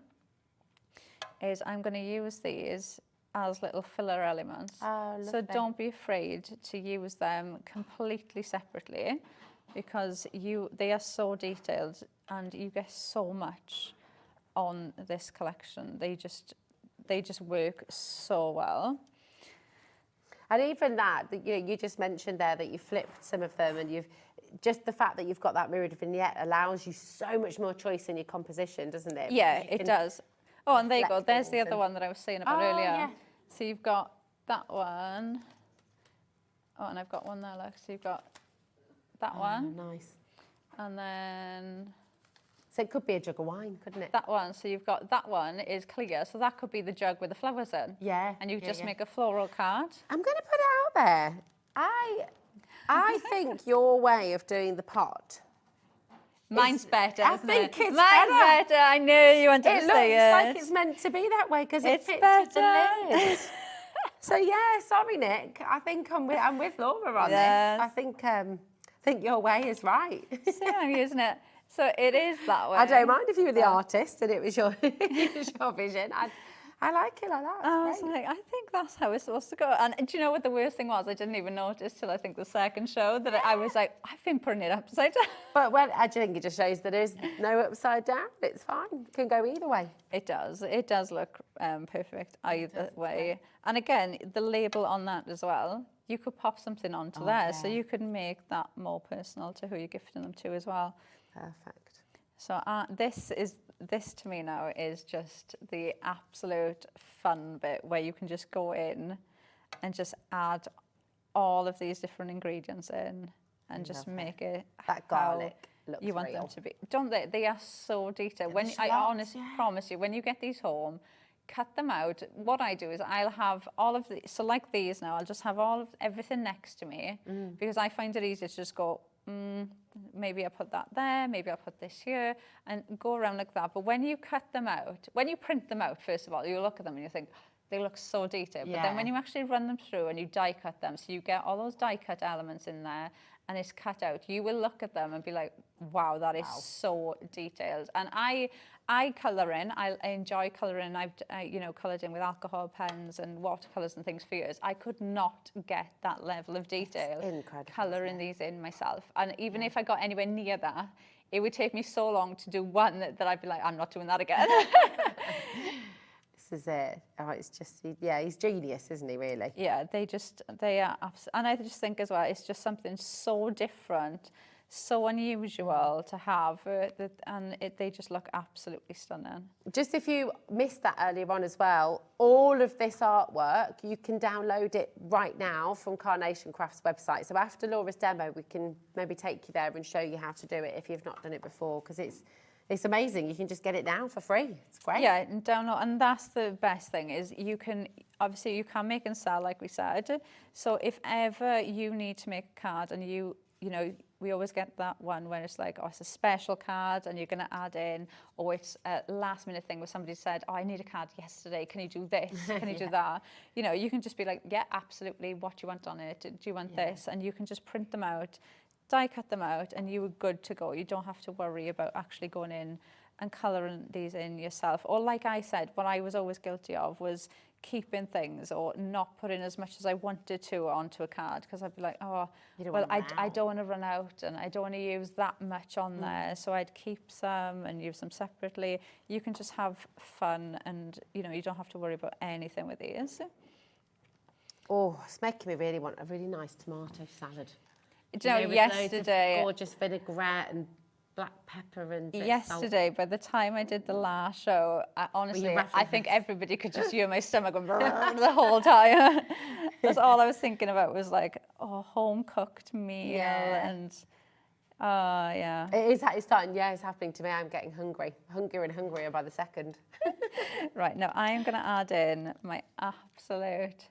is I'm going to use these as little filler elements. So don't be afraid to use them completely separately, because they are so detailed and you get so much on this collection. They just work so well. And even that, you know, you just mentioned there that you flipped some of them, and just the fact that you've got that mirrored vignette allows you so much more choice in your composition, doesn't it? Yeah, it does. Oh, and there you go. There's the other one that I was saying about earlier. Yeah. So you've got that one. Oh, and I've got one there, look. So you've got that one. Nice. And then... So it could be a jug of wine, couldn't it? That one. So you've got that one is clear. So that could be the jug with the flowers in. Yeah. And you just make a floral card. I'm going to put it out there. I think your way of doing the pot... Mine's better, I isn't think it? it's Mine's better. I knew you wanted to say it. It looks like it's meant to be that way because it fits with the lid. So yeah, sorry, Nick. I think I'm with Laura on this. I think your way is right. So, isn't it? So it is that way. I don't mind if you were the artist and it was your vision. I like it like that. I was like, I think that's how it's supposed to go. And do you know what the worst thing was? I didn't even notice till I think the second show that I was like, I've been putting it upside down. But I think it just shows that there's no upside down. It's fine. It can go either way. It does. It does look perfect either way. And again, the label on that as well, you could pop something onto there. So you could make that more personal to who you're gifting them to as well. Perfect. So this to me now is just the absolute fun bit where you can just go in and just add all of these different ingredients in and just make it That how garlic looks you want real. them to be. Don't they? They are so detailed. When I honestly promise you, when you get these home, cut them out. What I do is I'll have all of the, so like these now, I'll just have all of everything next to me because I find it easier to just go, maybe I'll put that there, maybe I'll put this here, and go around like that. But when you cut them out, when you print them out, first of all, you look at them and you think, they look so detailed. But then when you actually run them through and you die cut them, so you get all those die cut elements in there and it's cut out, you will look at them and be like, wow, that is so detailed. And I colour in, I enjoy colouring. I've you know, coloured in with alcohol pens and watercolours and things for years. I could not get that level of detail colouring these in myself. And even if I got anywhere near that, it would take me so long to do one that I'd be like, I'm not doing that again. This is it. Oh, it's just, yeah, he's genius, isn't he, really? Yeah, they are, and I just think as well, it's just something so different, so unusual to have, they just look absolutely stunning. Just if you missed that earlier on as well, all of this artwork, you can download it right now from Carnation Crafts website. So after Laura's demo, we can maybe take you there and show you how to do it if you've not done it before, because it's amazing. You can just get it now for free. It's great. Yeah, and download, and that's the best thing is you can make and sell, like we said. So if ever you need to make a card and you know, we always get that one where it's like, oh, it's a special card and you're going to add in, or it's a last minute thing where somebody said, oh, I need a card yesterday. Can you do this? Can you do that? You know, you can just be like, yeah, absolutely. What do you want on it? Do you want this? And you can just print them out, die cut them out, and you were good to go. You don't have to worry about actually going in and colouring these in yourself. Or like I said, what I was always guilty of was keeping things or not putting as much as I wanted to onto a card, because I'd be like, oh, well, I don't want to run out and I don't want to use that much on there. So I'd keep some and use them separately. You can just have fun and, you know, you don't have to worry about anything with these. Oh, it's making me really want a really nice tomato salad. Do you know, yesterday, gorgeous vinaigrette and black pepper and yesterday, by the time I did the last show, honestly, I think everybody could just hear my stomach going the whole time. That's all I was thinking about was like, oh, home cooked meal and yeah. It's starting. Yeah, it's happening to me. I'm getting hungry, hungrier and hungrier by the second. Right, now I am going to add in my absolute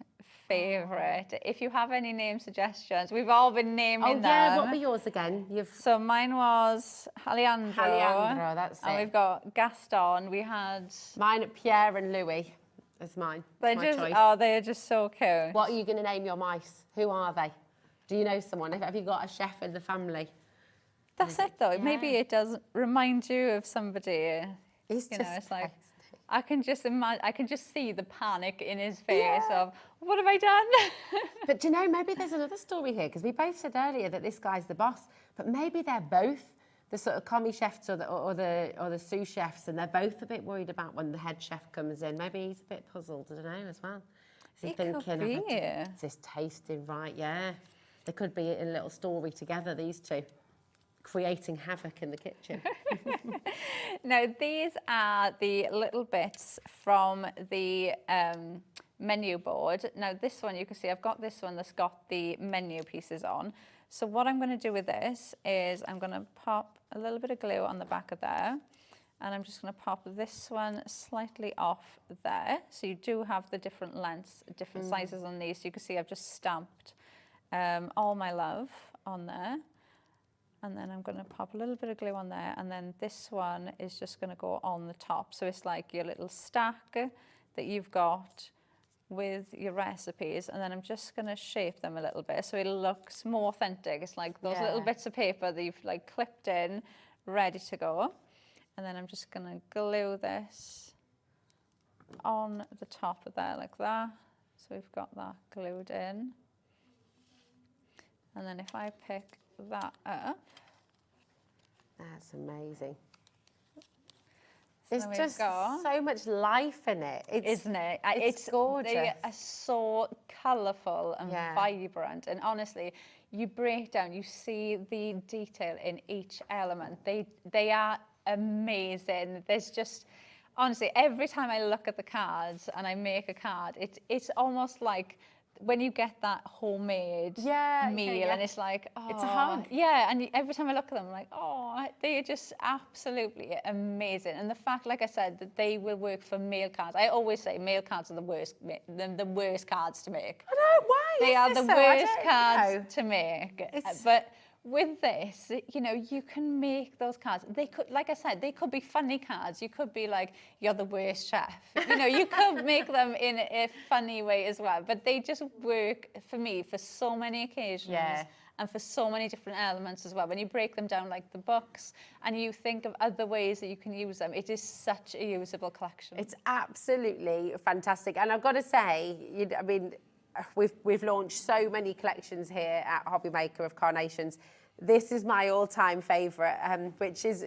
favourite. If you have any name suggestions, we've all been naming them. Yeah, what were yours again? So mine was Alejandro. Alejandro, that's it. And we've got Gaston. We had mine, Pierre and Louis. That's mine. They're just choice. They are just so cute. What are you going to name your mice? Who are they? Do you know someone? Have you got a chef in the family? That's it though. Yeah. Maybe it does remind you of somebody. It's you know, it's like I can just imagine. I can just see the panic in his face of what have I done? But do you know, maybe there's another story here, because we both said earlier that this guy's the boss, but maybe they're both the sort of commie chefs or the sous chefs, and they're both a bit worried about when the head chef comes in. Maybe he's a bit puzzled. I don't know as well. Is he thinking, is this tasting right? Yeah, there could be a little story together, these two, creating havoc in the kitchen. Now, these are the little bits from the menu board. Now, this one, you can see I've got this one that's got the menu pieces on. So what I'm going to do with this is I'm going to pop a little bit of glue on the back of there. And I'm just going to pop this one slightly off there. So you do have the different lengths, different sizes on these. So you can see I've just stamped all my love on there. And then I'm going to pop a little bit of glue on there. And then this one is just going to go on the top. So it's like your little stack that you've got with your recipes. And then I'm just going to shape them a little bit so it looks more authentic. It's like those little bits of paper that you've like clipped in, ready to go. And then I'm just going to glue this on the top of there like that. So we've got that glued in. And then if I pick that up. That's amazing. There's There we just go. so much life in it. Isn't it? It's gorgeous. They are so colourful and Yeah. vibrant. And honestly, you break down, you see the detail in each element. They are amazing. There's just, honestly, every time I look at the cards and I make a card, it's almost like when you get that homemade meal, and it's like, oh, it's a hug. Yeah, and every time I look at them, I'm like, oh, they are just absolutely amazing. And the fact, like I said, that they will work for mail cards. I always say mail cards are the worst cards to make. I know, why? They is are this the so? I worst don't cards know. to make. It's- But with this, you know, you can make those cards. They could, like I said, they could be funny cards. You could be like, you're the worst chef. You know, you could make them in a funny way as well. But they just work for me for so many occasions. Yeah. And for so many different elements as well. When you break them down like the books and you think of other ways that you can use them, it is such a usable collection. It's absolutely fantastic. And I've got to say, I mean, we've launched so many collections here at HobbyMaker of carnations. This is my all-time favourite, which is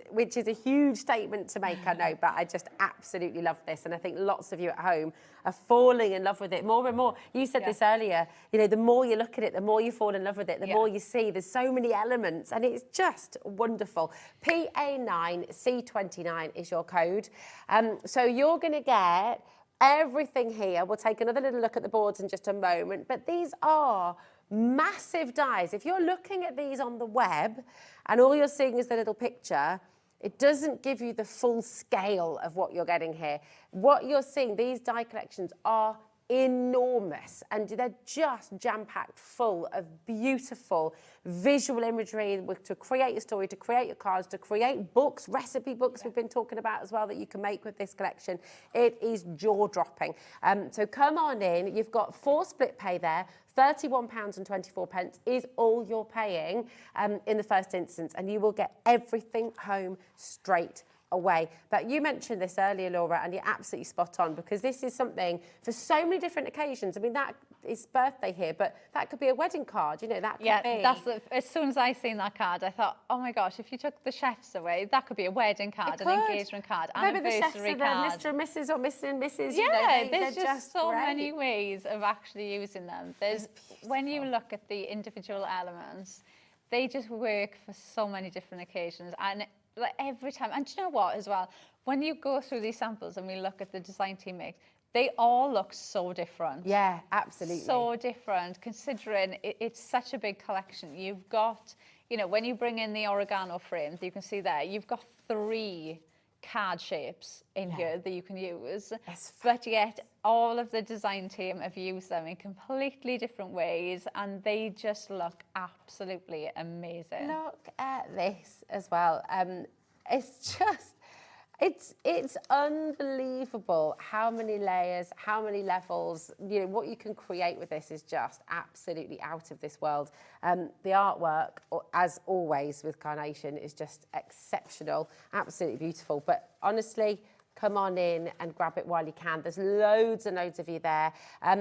a huge statement to make, I know, but I just absolutely love this, and I think lots of you at home are falling in love with it more and more. You said this earlier, you know, the more you look at it, the more you fall in love with it, the more you see. There's so many elements, and it's just wonderful. PA9C29 is your code, so you're going to get everything here. We'll take another little look at the boards in just a moment, but these are massive dies. If you're looking at these on the web and all you're seeing is the little picture, it doesn't give you the full scale of what you're getting here. What you're seeing, these die collections are enormous, and they're just jam-packed full of beautiful visual imagery to create your story, to create your cards, to create books, recipe books we've been talking about as well that you can make with this collection. It is jaw-dropping. So come on in. You've got 4 split pay there. £31.24 is all you're paying in the first instance, and you will get everything home straight away. But you mentioned this earlier, Laura, and you're absolutely spot on, because this is something for so many different occasions. I mean, that is birthday here, but that could be a wedding card, you know, that could be. That's as soon as I seen that card, I thought, oh my gosh, if you took the chefs away, that could be a wedding card, an engagement card, maybe anniversary the chefs are card. Mr. and Mrs. or Mr. and Mrs. Yeah, you know, there's they're just so great. many ways of actually using them. There's when you look at the individual elements, they just work for so many different occasions, and like every time. And do you know what as well? When you go through these samples and we look at the design team makes, they all look so different. Yeah, absolutely. So different, considering it's such a big collection. You've got, you know, when you bring in the oregano frames, you can see there, you've got 3 card shapes in here that you can use. But yet all of the design team have used them in completely different ways, and they just look absolutely amazing. Look at this as well. It's just, it's unbelievable how many layers, how many levels, you know, what you can create with this is just absolutely out of this world. The artwork, as always with Carnation, is just exceptional, absolutely beautiful. But honestly, come on in and grab it while you can. There's loads and loads of you there.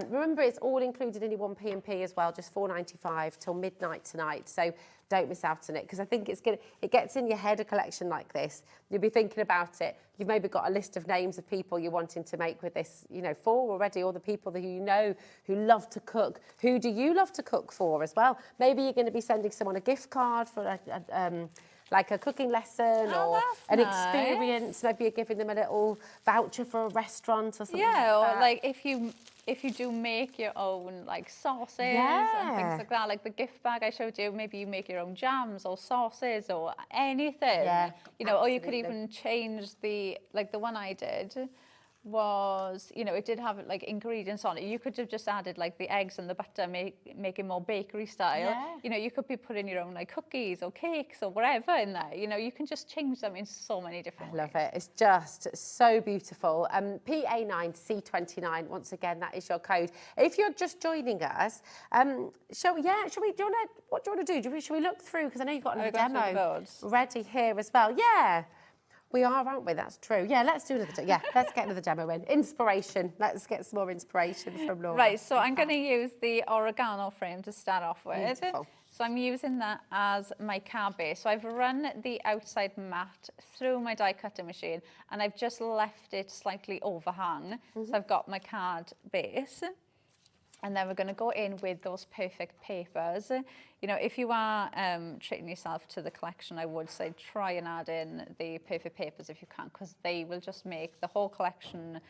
Remember, it's all included in your 1P&P as well, just £4.95 till midnight tonight. So don't miss out on it, because I think it gets in your head, a collection like this. You'll be thinking about it. You've maybe got a list of names of people you're wanting to make with this, you know, for already, or the people that you know who love to cook. Who do you love to cook for as well? Maybe you're going to be sending someone a gift card for like a cooking lesson or an experience. Maybe you're giving them a little voucher for a restaurant or something. Yeah, like or that. like if you do make your own like sauces and things like that, like the gift bag I showed you, maybe you make your own jams or sauces or anything. Yeah, you know, or you could absolutely. even change the one I did was, you know, it did have like ingredients on it. You could have just added like the eggs and the butter, make it more bakery style. Yeah. You know, you could be putting your own like cookies or cakes or whatever in there. You know, you can just change them in so many different ways. Love it. It's just so beautiful. PA9C29, once again, that is your code. If you're just joining us, what do you want to do? Should we look through? Because I know you've got another we gone through the demo boards? ready here as well. Yeah. We are, aren't we? That's true. Yeah, let's do another. Let's get another demo in. Inspiration. Let's get some more inspiration from Laura. Right, so I'm going to use the oregano frame to start off with. Beautiful. So I'm using that as my card base. So I've run the outside mat through my die cutter machine and I've just left it slightly overhung. So I've got my card base. And then we're going to go in with those perfect papers. You know, if you are treating yourself to the collection, I would say try and add in the perfect papers if you can, because they will just make the whole collection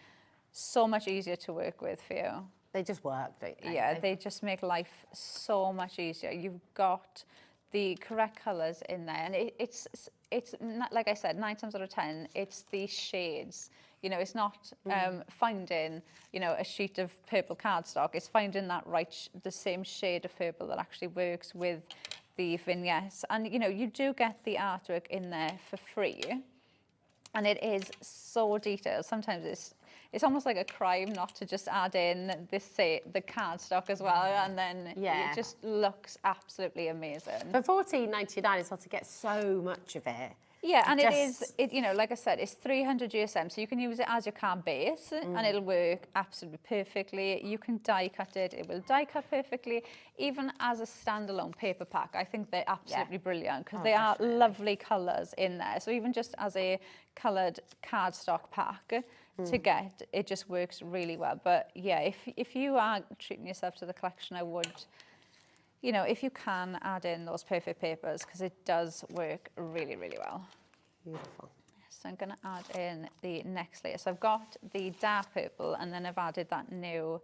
so much easier to work with for you. They just work, don't they? Yeah, they just make life so much easier. You've got the correct colours in there, and it's not, like I said, 9 times out of 10, it's the shades. You know, it's not finding, you know, a sheet of purple cardstock. It's finding that the same shade of purple that actually works with the vignettes. And, you know, you do get the artwork in there for free. And it is so detailed. Sometimes it's almost like a crime not to just add in the cardstock as well, and then it just looks absolutely amazing. For $14.99 as well, to get so much of it. Yeah, and you know, like I said, it's 300 GSM, so you can use it as your card base, and it'll work absolutely perfectly. You can die cut it; it will die cut perfectly. Even as a standalone paper pack, I think they're absolutely brilliant because they are lovely colours in there. So even just as a coloured cardstock pack to get, it just works really well. But yeah, if you are treating yourself to the collection, I would, you know, if you can, add in those perfect papers because it does work really, really well. Beautiful. So I'm going to add in the next layer. So I've got the dark purple, and then I've added that new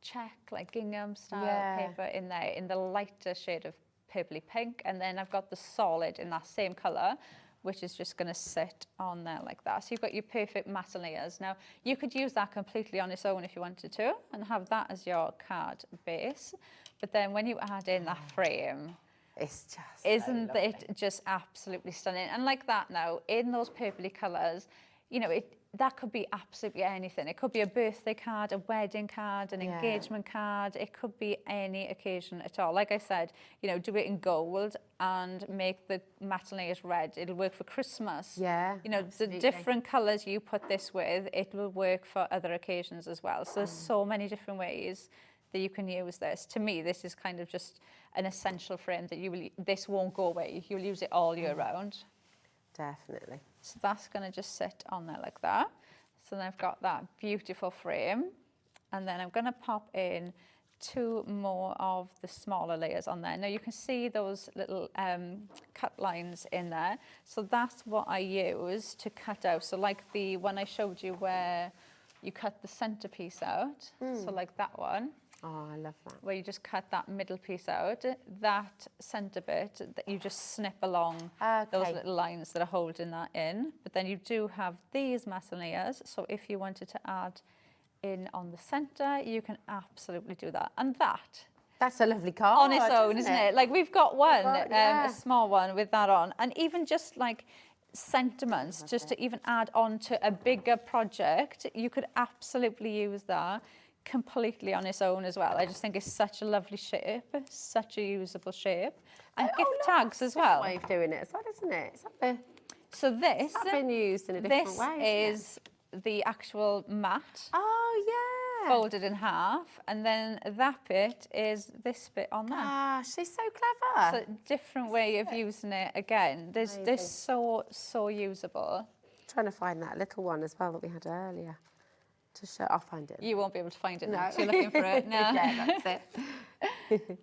check, like gingham style paper in there in the lighter shade of purpley pink. And then I've got the solid in that same colour, which is just going to sit on there like that. So you've got your perfect matte layers. Now, you could use that completely on its own if you wanted to and have that as your card base. But then when you add in that frame, it's just isn't it just absolutely stunning? And like that now, in those purpley colours, you know, that could be absolutely anything. It could be a birthday card, a wedding card, an engagement card. It could be any occasion at all. Like I said, you know, do it in gold and make the matte layers red. It'll work for Christmas. Yeah, you know, absolutely. The different colours you put this with, it will work for other occasions as well. So there's so many different ways that you can use this. To me, this is kind of just an essential frame that this won't go away. You'll use it all year round. Definitely. So that's going to just sit on there like that. So then I've got that beautiful frame. And then I'm going to pop in 2 more of the smaller layers on there. Now you can see those little cut lines in there. So that's what I use to cut out. So like the one I showed you where you cut the centerpiece out. So like that one. Oh, I love that. Where you just cut that middle piece out, that centre bit, that you just snip along those little lines that are holding that in. But then you do have these matte layers, so if you wanted to add in on the centre, you can absolutely do that. And that's a lovely card on its own, isn't it? Like we've got one, a small one with that on, and even just like sentiments, just to even add on to a bigger project, you could absolutely use that completely on its own as well. I just think it's such a lovely shape, such a usable shape, and gift tags as well. Way of doing it as well, isn't it? So this has been used in a different way. This is the actual mat. Oh yeah. Folded in half, and then that bit is this bit on there. Ah, she's so clever. So different way of using it again. This so usable. Trying to find that little one as well that we had earlier. To show, I'll find it. You won't be able to find it now. You're looking for it. No. Yeah, that's it.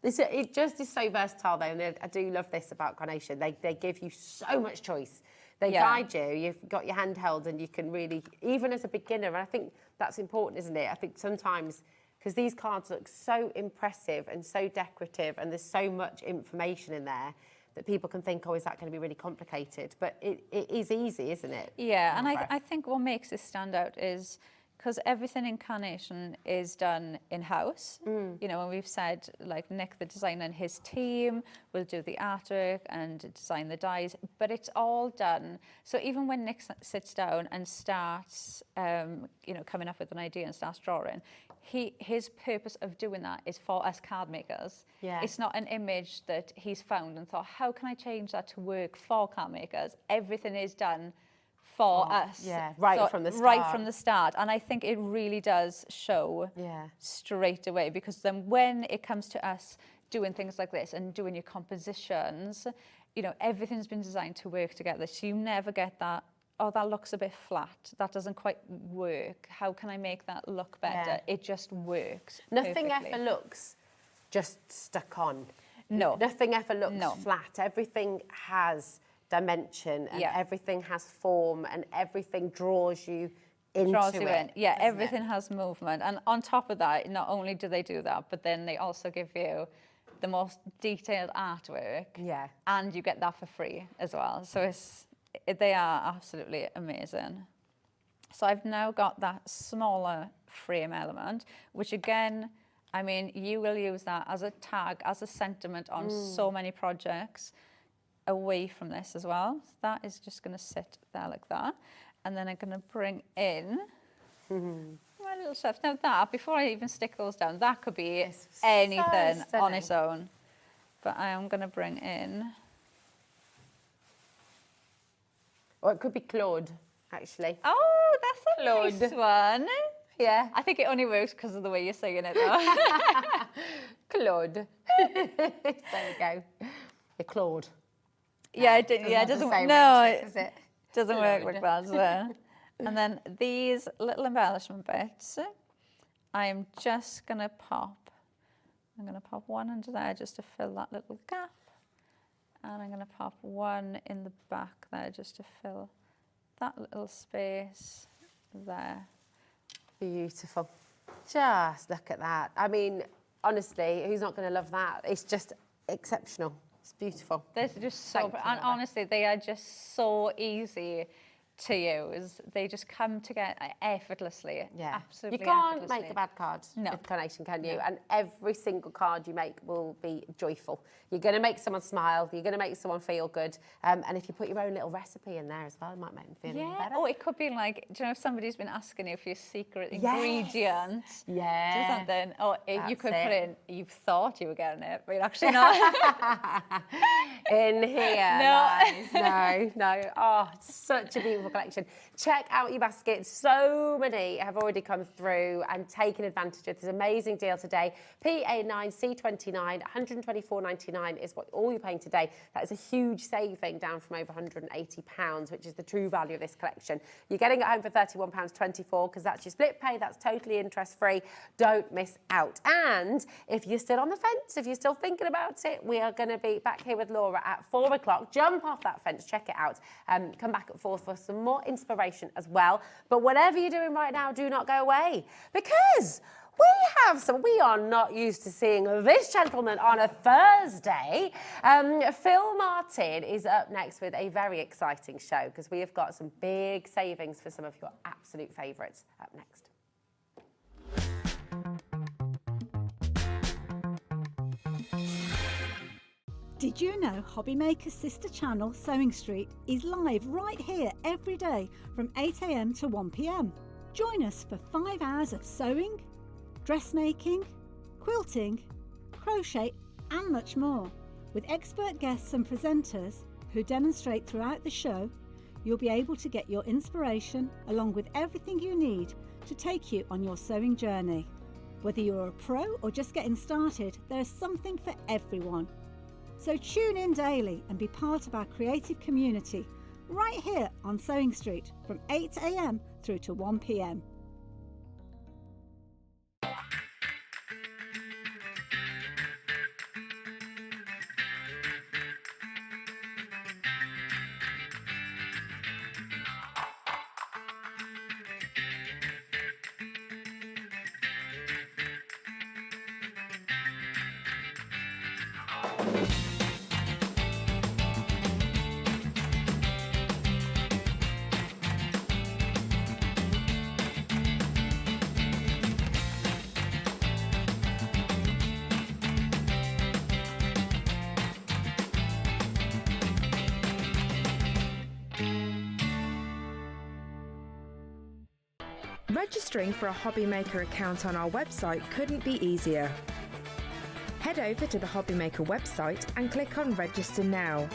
It just is so versatile, though, and I do love this about Carnation. They give you so much choice. They guide you. You've got your handheld, and you can really, even as a beginner, and I think that's important, isn't it? I think sometimes, because these cards look so impressive and so decorative, and there's so much information in there, that people can think, oh, is that going to be really complicated? But it is easy, isn't it? Yeah, and I think what makes this stand out is because everything in Carnation is done in-house. You know, and we've said, like, Nick, the designer, and his team will do the artwork and design the dies, but it's all done. So even when Nick sits down and starts, you know, coming up with an idea and starts drawing, his purpose of doing that is for us card makers. Yeah. It's not an image that he's found and thought, how can I change that to work for card makers? Everything is done for us. Yeah, from the start. Right from the start. And I think it really does show straight away, because then when it comes to us doing things like this and doing your compositions, you know, everything's been designed to work together. So you never get that, oh, that looks a bit flat. That doesn't quite work. How can I make that look better? Yeah. It just works. Nothing perfectly. ever looks just stuck on. No. Nothing ever looks flat. Everything has dimension and everything has form and everything draws you into it. Yeah, everything has movement. And on top of that, not only do they do that, but then they also give you the most detailed artwork. Yeah. And you get that for free as well. So they are absolutely amazing. So I've now got that smaller frame element, which again, I mean, you will use that as a tag, as a sentiment on so many projects away from this as well. So that is just going to sit there like that. And then I'm going to bring in my little stuff. Now that, before I even stick those down, that could be anything on its own. But I am going to bring in... Or it could be Claude, actually. Oh, that's a nice one. Yeah. I think it only works because of the way you're saying it, though. Claude. There we go. Yeah, Claude. Yeah, it doesn't. No, it doesn't work like that as well. And then these little embellishment bits, I'm just gonna pop. I'm gonna pop one under there just to fill that little gap, and I'm gonna pop one in the back there just to fill that little space there. Beautiful. Just look at that. I mean, honestly, who's not going to love that? It's just exceptional. It's beautiful. They're just so, and honestly, they are just so easy to use. They just come together effortlessly. Yeah. Absolutely. You can't effortlessly. make a bad card with Carnation, can you? No. And every single card you make will be joyful. You're going to make someone smile. You're going to make someone feel good. And if you put your own little recipe in there as well, it might make them feel even better. Oh, it could be like, do you know, if somebody's been asking you for your secret ingredient, yeah, do something. Or you could put in, you thought you were getting it, but you're actually not. In here. No. Oh, it's such a beautiful collection. Check out your basket. So many have already come through and taken advantage of this amazing deal today. PA9C29, £124.99 is what all you're paying today. That is a huge saving, down from over £180, which is the true value of this collection. You're getting it home for £31.24 because that's your split pay. That's totally interest-free. Don't miss out. And if you're still on the fence, if you're still thinking about it, we are going to be back here with Laura at 4 o'clock. Jump off that fence, check it out. Come back at 4 for some more inspiration as well. But whatever you're doing right now, do not go away, because we are not used to seeing this gentleman on a Thursday. Phill Martin is up next with a very exciting show, because we have got some big savings for some of your absolute favourites up next. Did you know HobbyMaker's sister channel, Sewing Street, is live right here every day from 8 AM to 1 PM? Join us for 5 hours of sewing, dressmaking, quilting, crochet and much more. With expert guests and presenters who demonstrate throughout the show, you'll be able to get your inspiration along with everything you need to take you on your sewing journey. Whether you're a pro or just getting started, there is something for everyone. So tune in daily and be part of our creative community right here on Sewing Street from 8 AM through to 1 PM. Registering for a HobbyMaker account on our website couldn't be easier. Head over to the HobbyMaker website and click on Register Now.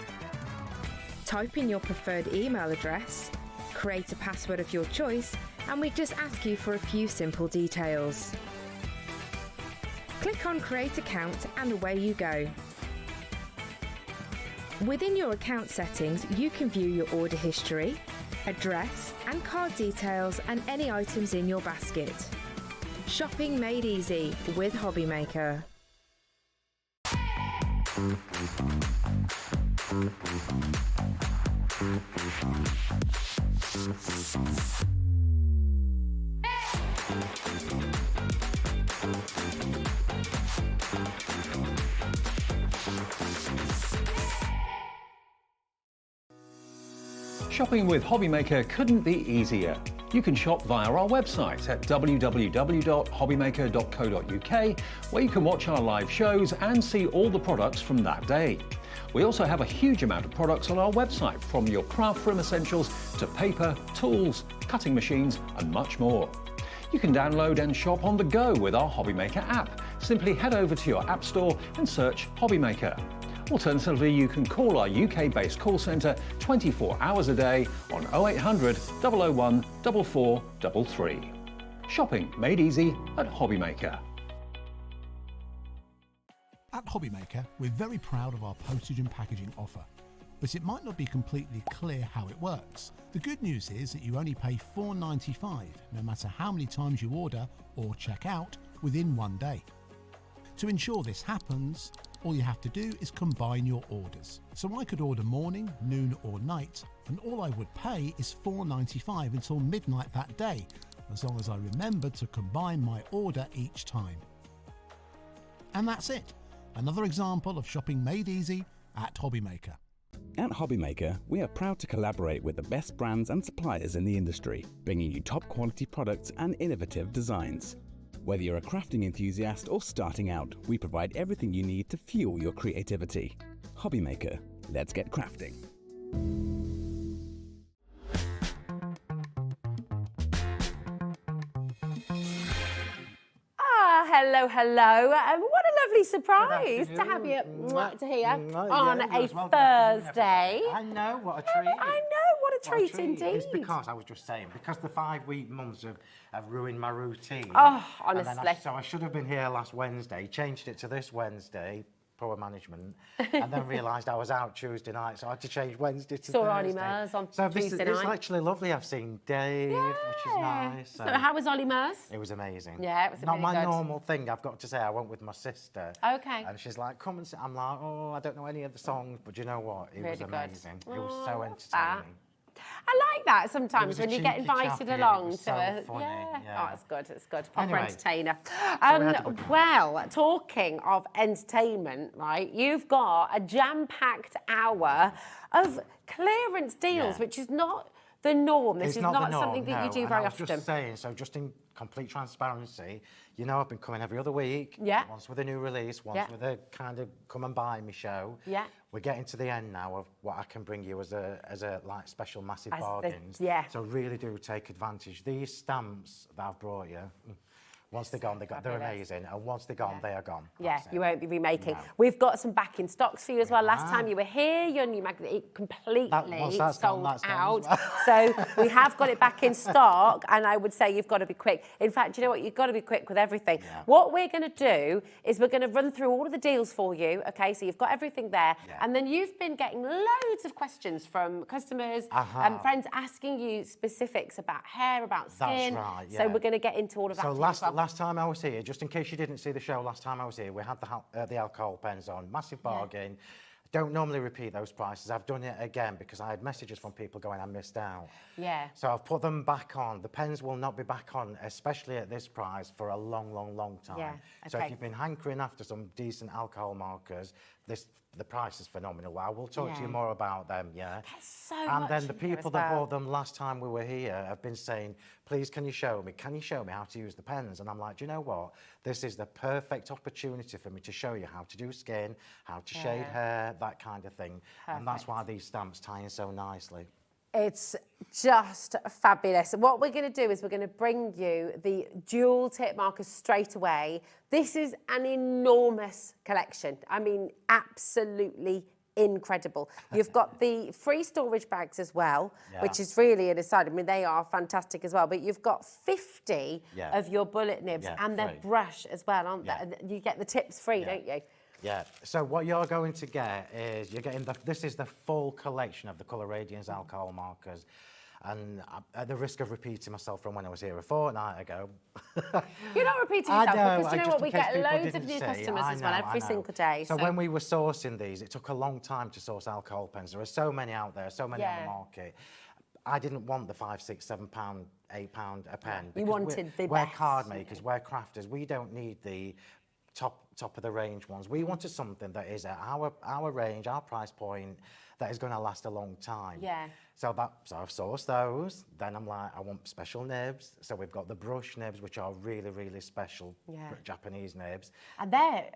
Type in your preferred email address, create a password of your choice, and we just ask you for a few simple details. Click on Create Account and away you go. Within your account settings, you can view your order history, address and card details and any items in your basket. Shopping made easy with HobbyMaker. Shopping with HobbyMaker couldn't be easier. You can shop via our website at www.hobbymaker.co.uk, where you can watch our live shows and see all the products from that day. We also have a huge amount of products on our website, from your craft room essentials to paper, tools, cutting machines and much more. You can download and shop on the go with our HobbyMaker app. Simply head over to your app store and search HobbyMaker. Alternatively, you can call our UK-based call centre 24 hours a day on 0800 001 4433. Shopping made easy at HobbyMaker. At HobbyMaker, we're very proud of our postage and packaging offer, but it might not be completely clear how it works. The good news is that you only pay $4.95 no matter how many times you order or check out within one day. To ensure this happens, all you have to do is combine your orders. So I could order morning, noon or night, and all I would pay is $4.95 until midnight that day, as long as I remembered to combine my order each time. And that's it. Another example of shopping made easy at HobbyMaker. At HobbyMaker, we are proud to collaborate with the best brands and suppliers in the industry, bringing you top quality products and innovative designs. Whether you're a crafting enthusiast or starting out, we provide everything you need to fuel your creativity. HobbyMaker, let's get crafting. Hello, hello. What a lovely surprise to have you here on a Thursday. I know, what a treat. I know, what a treat indeed. It's because, I was just saying, because the 5-week months have ruined my routine. Oh, honestly. So I should have been here last Wednesday, changed it to this Wednesday, poor management, and then realised I was out Tuesday night, so I had to change Wednesday to Saw Thursday. Ollie Murs on so Tuesday it's night. actually lovely. I've seen Dave, which is nice. So how was Ollie Murs? It was amazing. Yeah, it was not really my good. normal thing. I've got to say, I went with my sister. Okay. And she's like, come and sit. I'm like, oh, I don't know any of the songs, but you know what? It was Really amazing. good. It was so Oh, entertaining. I like that sometimes was a when you get cheeky invited chappy and it along was to so a funny, yeah. Oh, it's good. It's good. Proper Anyway, entertainer. we had a good one. Well, talking of entertainment, right? You've got a jam-packed hour of clearance deals, Yeah. which is not the norm. This It's is not not the norm, something that you no. do And very I was often. just saying, so just in complete transparency, you know, I've been coming every other week. Yeah. Once with a new release, once Yeah. with a kind of come and buy me show. Yeah. We're getting to the end now of what I can bring you as a like special massive As the- bargains. yeah. So really do take advantage. These stamps that I've brought you, once they're gone, they're Fabulous. amazing. And once they're gone, they are gone. Yeah, That's it. you won't be remaking. No. We've got some back in stocks for you as well. Last have. time you were here, your new magnet it completely once that's gone, sold that's gone out. as So we have got it back in stock, and I would say you've got to be quick. In fact, you know what? You've got to be quick with everything. Yeah. What we're going to do is we're going to run through all of the deals for you. Okay, so you've got everything there, Yeah. and then you've been getting loads of questions from customers and friends asking you specifics about hair, about skin. That's right, So yeah. we're going to get into all of that. So for you as well. last time I was here, just in case you didn't see the show last time I was here, we had the alcohol pens on, massive bargain. Don't normally repeat those prices. I've done it again because I had messages from people going, I missed out. Yeah. So I've put them back on. The pens will not be back on, especially at this price, for a long, long, long time. Yeah, So okay. if you've been hankering after some decent alcohol markers, the price is phenomenal. I will talk to Yeah. you more about them, yeah. That's so And much then the in here as people that well. bought them last time we were here have been saying, please, can you show me how to use the pens? And I'm like, do you know what? This is the perfect opportunity for me to show you how to do skin, how to shade hair, that kind of thing. And that's why these stamps tie in so nicely. It's just fabulous. What we're going to do is we're going to bring you the dual tip markers straight away. This is an enormous collection. I mean, absolutely incredible. You've got the free storage bags as well, which is really an aside. I mean, they are fantastic as well. But you've got 50 of your bullet nibs and their brush as well, aren't they? And you get the tips free, don't you? Yeah, so what you're going to get is you're getting this is the full collection of the Colour Radiance alcohol markers. And at the risk of repeating myself from when I was here a fortnight ago. You're not repeating yourself, because you know just what, we in case get people loads didn't of new see. customers I as well know, every I know. single day. So when we were sourcing these, it took a long time to source alcohol pens. There are so many out there, so many on the market. I didn't want the £5, £6, £7, £8 a pen. You wanted the we're best. card makers, we're crafters. We don't need the top of the range ones. We wanted something that is at our range, our price point, that is going to last a long time. Yeah. So I've sourced those. Then I'm like, I want special nibs. So we've got the brush nibs, which are really, really special Japanese nibs. And they're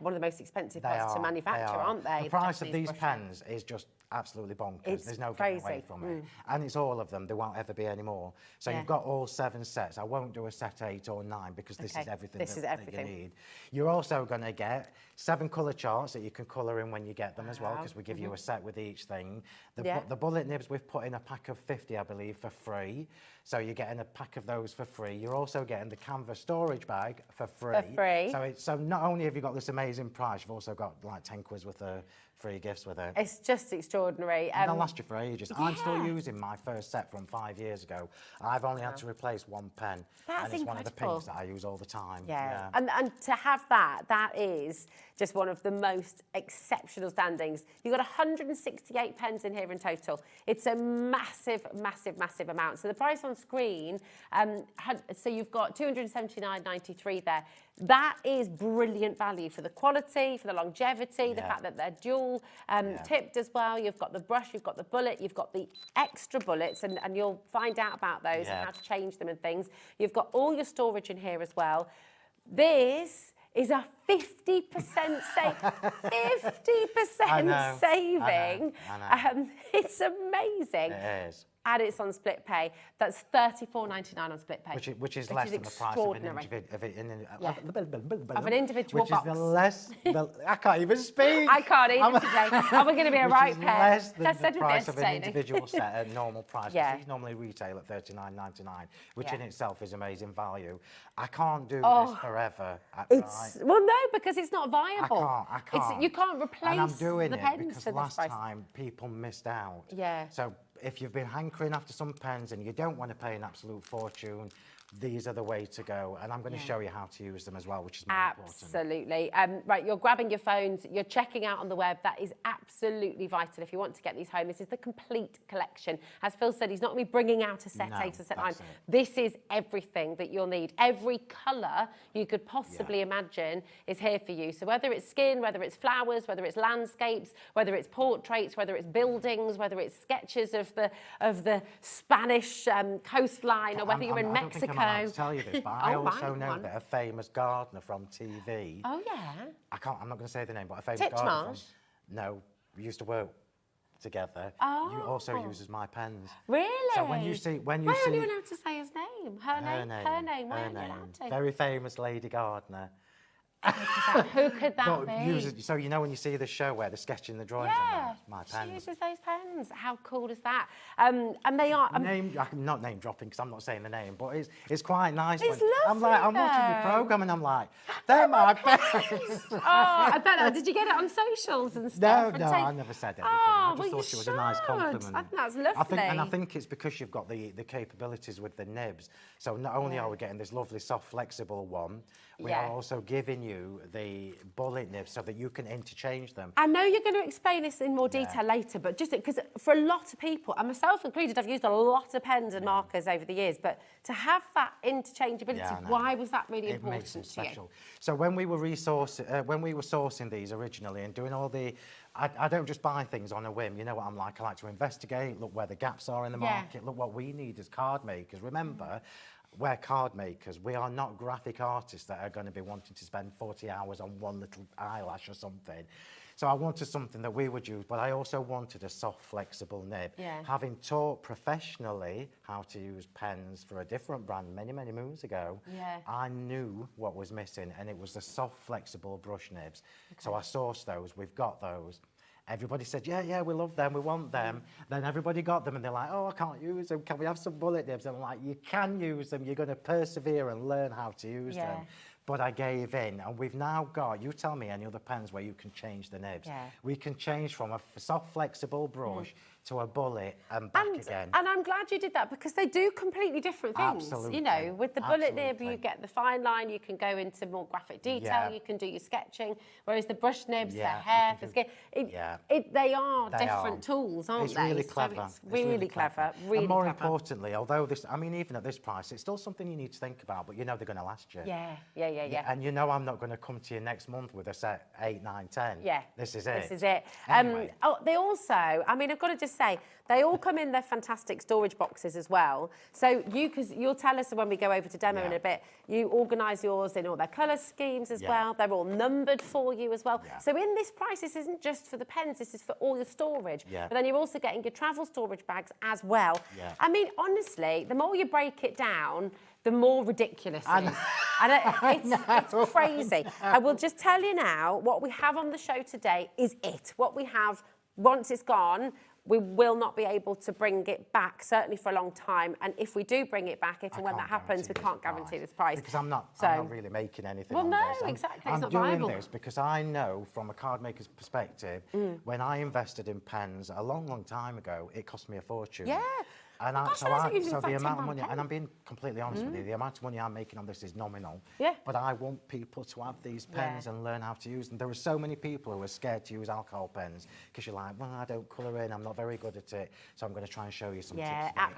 one of the most expensive parts to manufacture, aren't they? The price of these pens is just absolutely bonkers. There's no getting away from it. And it's all of them. There won't ever be any more. So you've got all 7 sets. I won't do a set 8 or 9 because this is everything that you need. You're also going to get 7 colour charts that you can colour in when you get them as well, because we give you a set with each thing. The bullet nibs we've put in a pack of 50, I believe, for free. So you're getting a pack of those for free. You're also getting the canvas storage bag for free. So not only have you got this amazing price, you've also got like 10 quid worth of free gifts with it. It's just extraordinary. They'll last you for ages. I'm still using my first set from 5 years ago. I've only had to replace 1 pen. That's and it's incredible. one of the pinks that I use all the time. Yeah. And to have that is just one of the most exceptional standings. You've got 168 pens in here in total. It's a massive, massive, massive amount. So the price on screen, so you've got £279.93 there. That is brilliant value for the quality, for the longevity, the fact that they're dual tipped as well. You've got the brush, you've got the bullet, you've got the extra bullets, and you'll find out about those and how to change them and things. You've got all your storage in here as well. This is a 50% save, 50% saving. I know. It's amazing. It is. And it's on split pay. That's £34.99 on split pay. Which is less than the price of an individual box. Which is I can't even speak. I can't either today. And we're going to be a right pair. Less than the price of an individual set at normal price. These normally retail at $39.99, which in itself is amazing value. I can't do this forever. Well, no, because it's not viable. I can't. You can't replace and I'm doing the it pens because for this last price. time people missed out. Yeah. So if you've been hankering after some pens and you don't want to pay an absolute fortune, these are the way to go. And I'm going to show you how to use them as well, which is more important. Absolutely. Right, you're grabbing your phones, you're checking out on the web. That is absolutely vital if you want to get these home. This is the complete collection. As Phill said, he's not going to be bringing out a set 8 or set 9. This is everything that you'll need. Every colour you could possibly imagine is here for you. So whether it's skin, whether it's flowers, whether it's landscapes, whether it's portraits, whether it's buildings, whether it's sketches of the Spanish coastline, or whether you're in Mexico. I'm allowed to tell you this, but I also know that a famous gardener from TV. Oh yeah. I'm not going to say the name, but a famous gardener. No, we used to work together. Oh. You also uses my pens. Really? So when you see, why aren't you allowed to say his name? Her name. Why aren't you allowed to? Very famous lady gardener. Who could that be? So you know when you see the show where they're sketching the drawings on my pens. She uses those pens. How cool is that? And they are... I'm not name dropping because I'm not saying the name, but it's quite nice. It's I'm lovely, I'm watching the programme and I'm like, they're my pens. Oh, I bet. Did you get it on socials and stuff? No, I never said anything. I just thought it was a nice compliment. I think that's lovely. I think it's because you've got the capabilities with the nibs. So not only are we getting this lovely, soft, flexible one, we are also giving you the bullet nibs so that you can interchange them. I know you're going to explain this in more detail later, but just because for a lot of people, and myself included, I've used a lot of pens and markers over the years, but to have that interchangeability, why was that really important to special. you? So when we were sourcing these originally and doing all the, I don't just buy things on a whim. You know what I'm like? I like to investigate, look where the gaps are in the market, look what we need as card makers. Remember, we're card makers. We are not graphic artists that are going to be wanting to spend 40 hours on one little eyelash or something. So I wanted something that we would use, but I also wanted a soft, flexible nib. Having taught professionally how to use pens for a different brand many, many moons ago, I knew what was missing, and it was the soft, flexible brush nibs. So I sourced those. We've got those. Everybody said, yeah, we love them, we want them. Then everybody got them and they're like, oh, I can't use them. Can we have some bullet nibs? And I'm like, you can use them. You're going to persevere and learn how to use them. But I gave in, and we've now got, you tell me any other pens where you can change the nibs. We can change from a soft, flexible brush to a bullet and back again. And I'm glad you did that, because they do completely different things. Absolutely. You know, with the bullet nib, you get the fine line, you can go into more graphic detail, you can do your sketching, whereas the brush nibs, the hair, the skin, they are different tools, aren't they? Really clever. So it's really clever, really and more clever. importantly, although this, I mean, even at this price, it's still something you need to think about, but you know they're going to last you. Yeah. And you know I'm not going to come to you next month with a set 8, 9, 10. Yeah. This is it. This is it. Anyway. They also, I mean, I've got to just say, they all come in their fantastic storage boxes as well. So because you'll tell us when we go over to demo in a bit, you organise yours in all their colour schemes as well. They're all numbered for you as well. So in this price, this isn't just for the pens, this is for all your storage. But then you're also getting your travel storage bags as well. I mean, honestly, the more you break it down, the more ridiculous it is. And it's crazy. I will just tell you now, what we have on the show today is it. What we have, once it's gone, we will not be able to bring it back, certainly for a long time. And if we do bring it back, if and when that happens, we can't guarantee this price. Because I'm not really making anything on this. Exactly. I'm it's not doing viable. this because I know from a card maker's perspective, when I invested in pens a long, long time ago, it cost me a fortune. And so the amount of money, and I'm being completely honest with you, the amount of money I'm making on this is nominal. But I want people to have these pens and learn how to use them. There are so many people who are scared to use alcohol pens because you're like, well, I don't colour in, I'm not very good at it, so I'm going to try and show you some tips.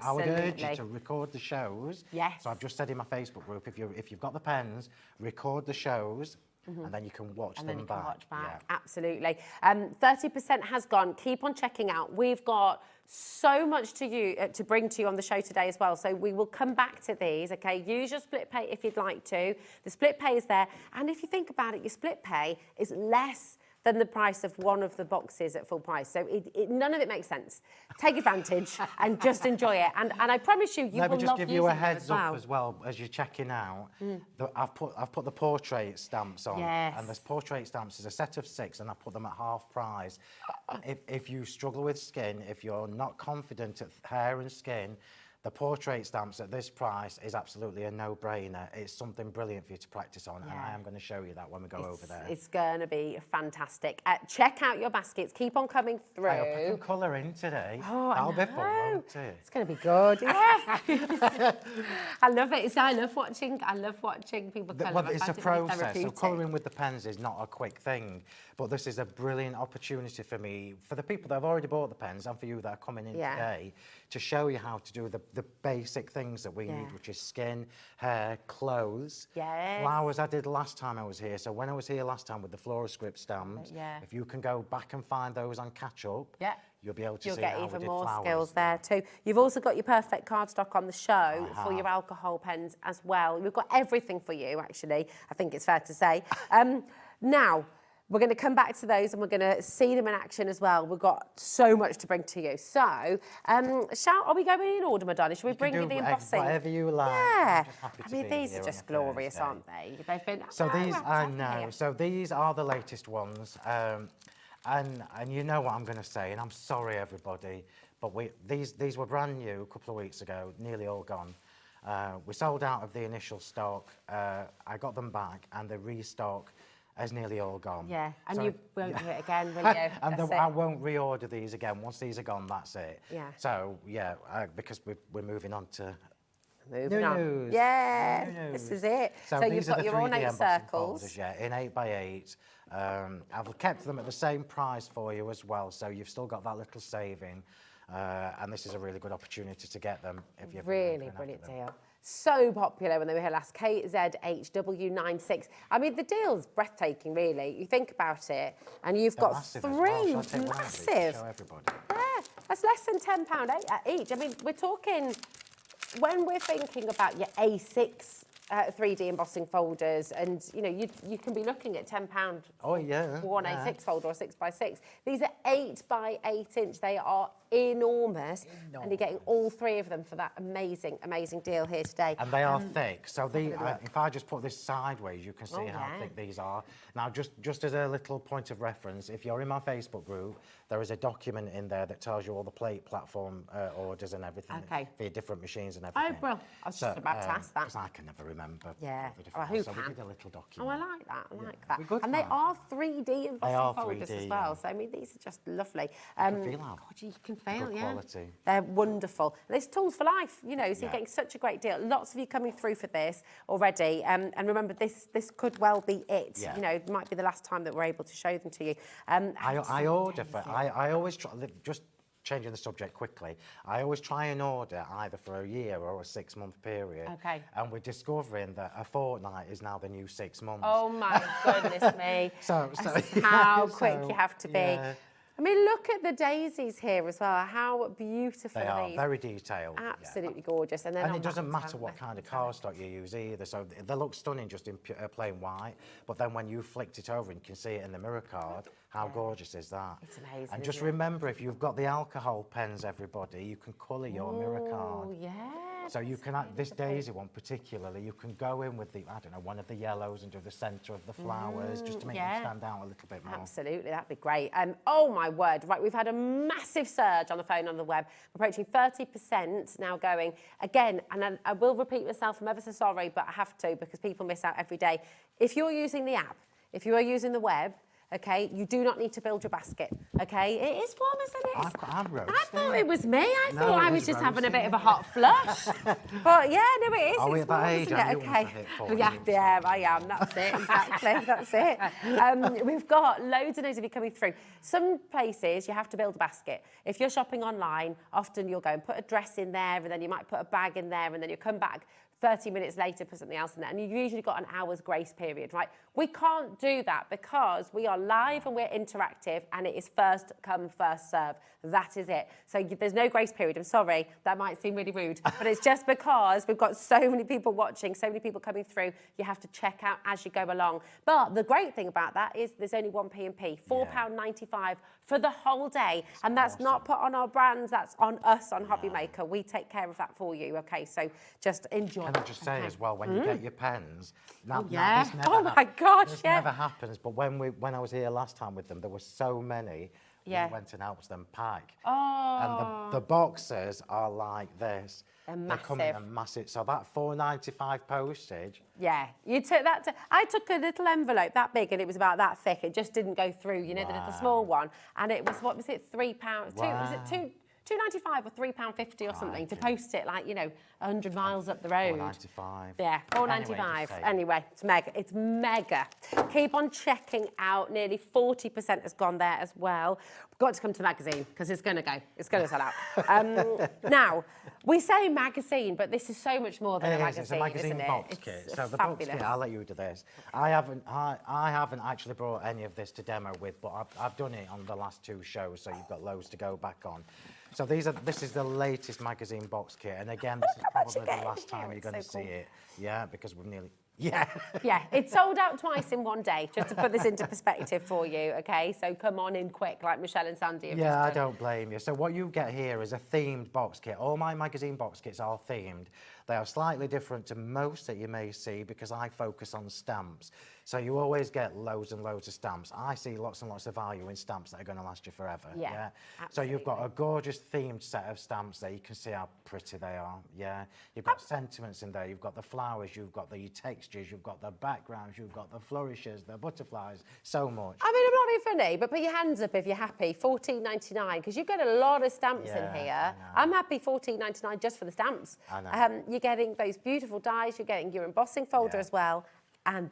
I would urge you to record the shows. So I've just said in my Facebook group, if you've got the pens, record the shows. And then you can watch them back. Absolutely. 30% has gone. Keep on checking out. We've got so much to bring to you on the show today as well. So we will come back to these, okay? Use your split pay if you'd like to. The split pay is there. And if you think about it, your split pay is less than the price of one of the boxes at full price. So none of it makes sense. Take advantage and just enjoy it. And I promise you, you will just love give you a using them heads up as well as you're checking out. I've put the portrait stamps on, and this portrait stamps is a set of 6, and I've put them at half price. If you struggle with skin, if you're not confident at hair and skin, the portrait stamps at this price is absolutely a no-brainer. It's something brilliant for you to practice on, and I am going to show you that when we go over there. It's going to be fantastic. Check out your baskets. Keep on coming through. I hope I can colour in today. That'll be fun, won't it? It's going to be good. I love it. I love watching people colour. Well, it's a process. So colouring with the pens is not a quick thing, but this is a brilliant opportunity for me, for the people that have already bought the pens, and for you that are coming in today, to show you how to do the basic things that we need, which is skin, hair, clothes, flowers. I did last time I was here. So when I was here last time with the Floroscript stamps, if you can go back and find those on catch up, you'll be able to see how we did flowers. You'll get even more skills there too. You've also got your perfect cardstock on the show for your alcohol pens as well. We've got everything for you, actually. I think it's fair to say. Now, we're going to come back to those and we're going to see them in action as well. We've got so much to bring to you. So, are we going in order, Madonna? Should we bring you the embossing? Whatever you like. Yeah. I mean, these are just glorious, aren't they? They've been. So these are the latest ones. And you know what I'm going to say, and I'm sorry, everybody, but these were brand new a couple of weeks ago, nearly all gone. We sold out of the initial stock. I got them back, and the restock is nearly all gone. Yeah, and so, you won't do it again, will you? And I won't reorder these again. Once these are gone, that's it. So, because we're moving on to Moving on. news. Yeah, New news. This is it. So you've these got are the your 3D ornate embossing circles. folders, in 8x8. I've kept them at the same price for you as well, so you've still got that little saving. And this is a really good opportunity to get them if you've really brilliant deal. So popular when they were here last. KZHW96. I mean, the deal's breathtaking, really. You think about it, and you've got massive three massive. Show everybody. Yeah, that's less than £10 each. I mean, we're talking, when we're thinking about your A6 3D embossing folders, and you can be looking at £10 for one A6 folder or 6x6. These are 8x8 inch. They are enormous. And you're getting all 3 of them for that amazing, amazing deal here today. And they are thick. So if I just put this sideways, you can see how thick these are. Now, just as a little point of reference, if you're in my Facebook group, there is a document in there that tells you all the plate platform orders and everything for your different machines and everything. Oh, bro, I was just about to ask that. Because I can never remember. Yeah, the different who so can? we did a little document. Oh, I like that. I like that. Good And they are 3D embossing They are folders 3D, as well. So I mean, these are just lovely. can feel how God, you can feel, good quality. They're wonderful. And it's tools for life, you know. So you're getting such a great deal. Lots of you coming through for this already. And remember, this could well be it. Yeah. You know, it might be the last time that we're able to show them to you. I order for. I always try. Just changing the subject quickly. I always try and order either for a year or a 6-month period. Okay. And we're discovering that a fortnight is now the new 6 months. Oh my goodness me! So how quick you have to be. Yeah. I mean, look at the daisies here as well. How beautiful They are these. very detailed. Absolutely gorgeous. And it doesn't matter what kind of cardstock you use either. So they look stunning just in plain white. But then when you flicked it over and you can see it in the mirror card, how gorgeous is that? It's amazing. And just remember, if you've got the alcohol pens, everybody, you can colour your mirror card. Oh, yeah. So you can, this daisy one particularly, you can go in with the, I don't know, one of the yellows and do the centre of the flowers just to make them stand out a little bit more. Absolutely, that'd be great. Oh my word, right, we've had a massive surge on the phone, on the web, approaching 30% now going. Again, and I will repeat myself, I'm ever so sorry, but I have to because people miss out every day. If you're using the app, if you are using the web, okay, you do not need to build your basket, okay? It is warm, isn't it? I thought it was me. I thought I was just having a bit of a hot flush. But yeah, no, it is. Are we it's at that warm, age? isn't it? Okay. Yeah, I am. That's it, exactly. That's it. We've got loads and loads of you coming through. Some places you have to build a basket. If you're shopping online, often you'll go and put a dress in there, and then you might put a bag in there, and then you come back 30 minutes later, put something else in there, and you've usually got an hour's grace period, right? We can't do that because we are live and we're interactive, and it is first come, first serve. That is it. So there's no grace period. I'm sorry, that might seem really rude, but it's just because we've got so many people watching, so many people coming through, you have to check out as you go along. But the great thing about that is there's only one P&P, £4.95 for the whole day, and that's not put on our brands, that's on us on HobbyMaker. We take care of that for you, okay? So just enjoy. Can I just say as well, when you get your pens, now, yeah. now this never Oh my gosh, this yeah. never happens, but when I was here last time with them, there were so many, we went and helped them pack. Oh. And the boxes are like this. They're They come in a massive, so that £4.95 postage. Yeah, you took that. I took a little envelope that big, and it was about that thick. It just didn't go through, you know, the small one. And it was, what was it, £3? Was it £2.95 or £3.50 or something to post it, like, you know, 100 miles up the road. £4.95. Yeah, £4.95. Anyway, it's mega. It's mega. Keep on checking out. Nearly 40% has gone there as well. We've got to come to the magazine because it's going to go. It's going to sell out. Now, we say magazine, but this is so much more than a magazine. It's a magazine isn't box it? kit. It's So the fabulous. box kit, I'll let you do this. I haven't actually brought any of this to demo with, but I've done it on the last 2 shows, so you've got loads to go back on. So this is the latest magazine box kit, and again, this is probably the last time you're going to see it. Yeah, because we've nearly. Yeah. Yeah, it sold out twice in one day, just to put this into perspective for you, okay? So come on in quick, like Michelle and Sandy have just done. I don't blame you. So what you get here is a themed box kit. All my magazine box kits are themed. They are slightly different to most that you may see because I focus on stamps. So you always get loads and loads of stamps. I see lots and lots of value in stamps that are going to last you forever. Yeah, So you've got a gorgeous themed set of stamps there. You can see how pretty they are. Yeah. You've got sentiments in there. You've got the flowers. You've got the textures. You've got the backgrounds. You've got the flourishes, the butterflies. So much. I mean, I'm not being funny, but put your hands up if you're happy. $14.99, because you get a lot of stamps in here. I'm happy $14.99 just for the stamps. I know. You're getting those beautiful dies. You're getting your embossing folder as well. And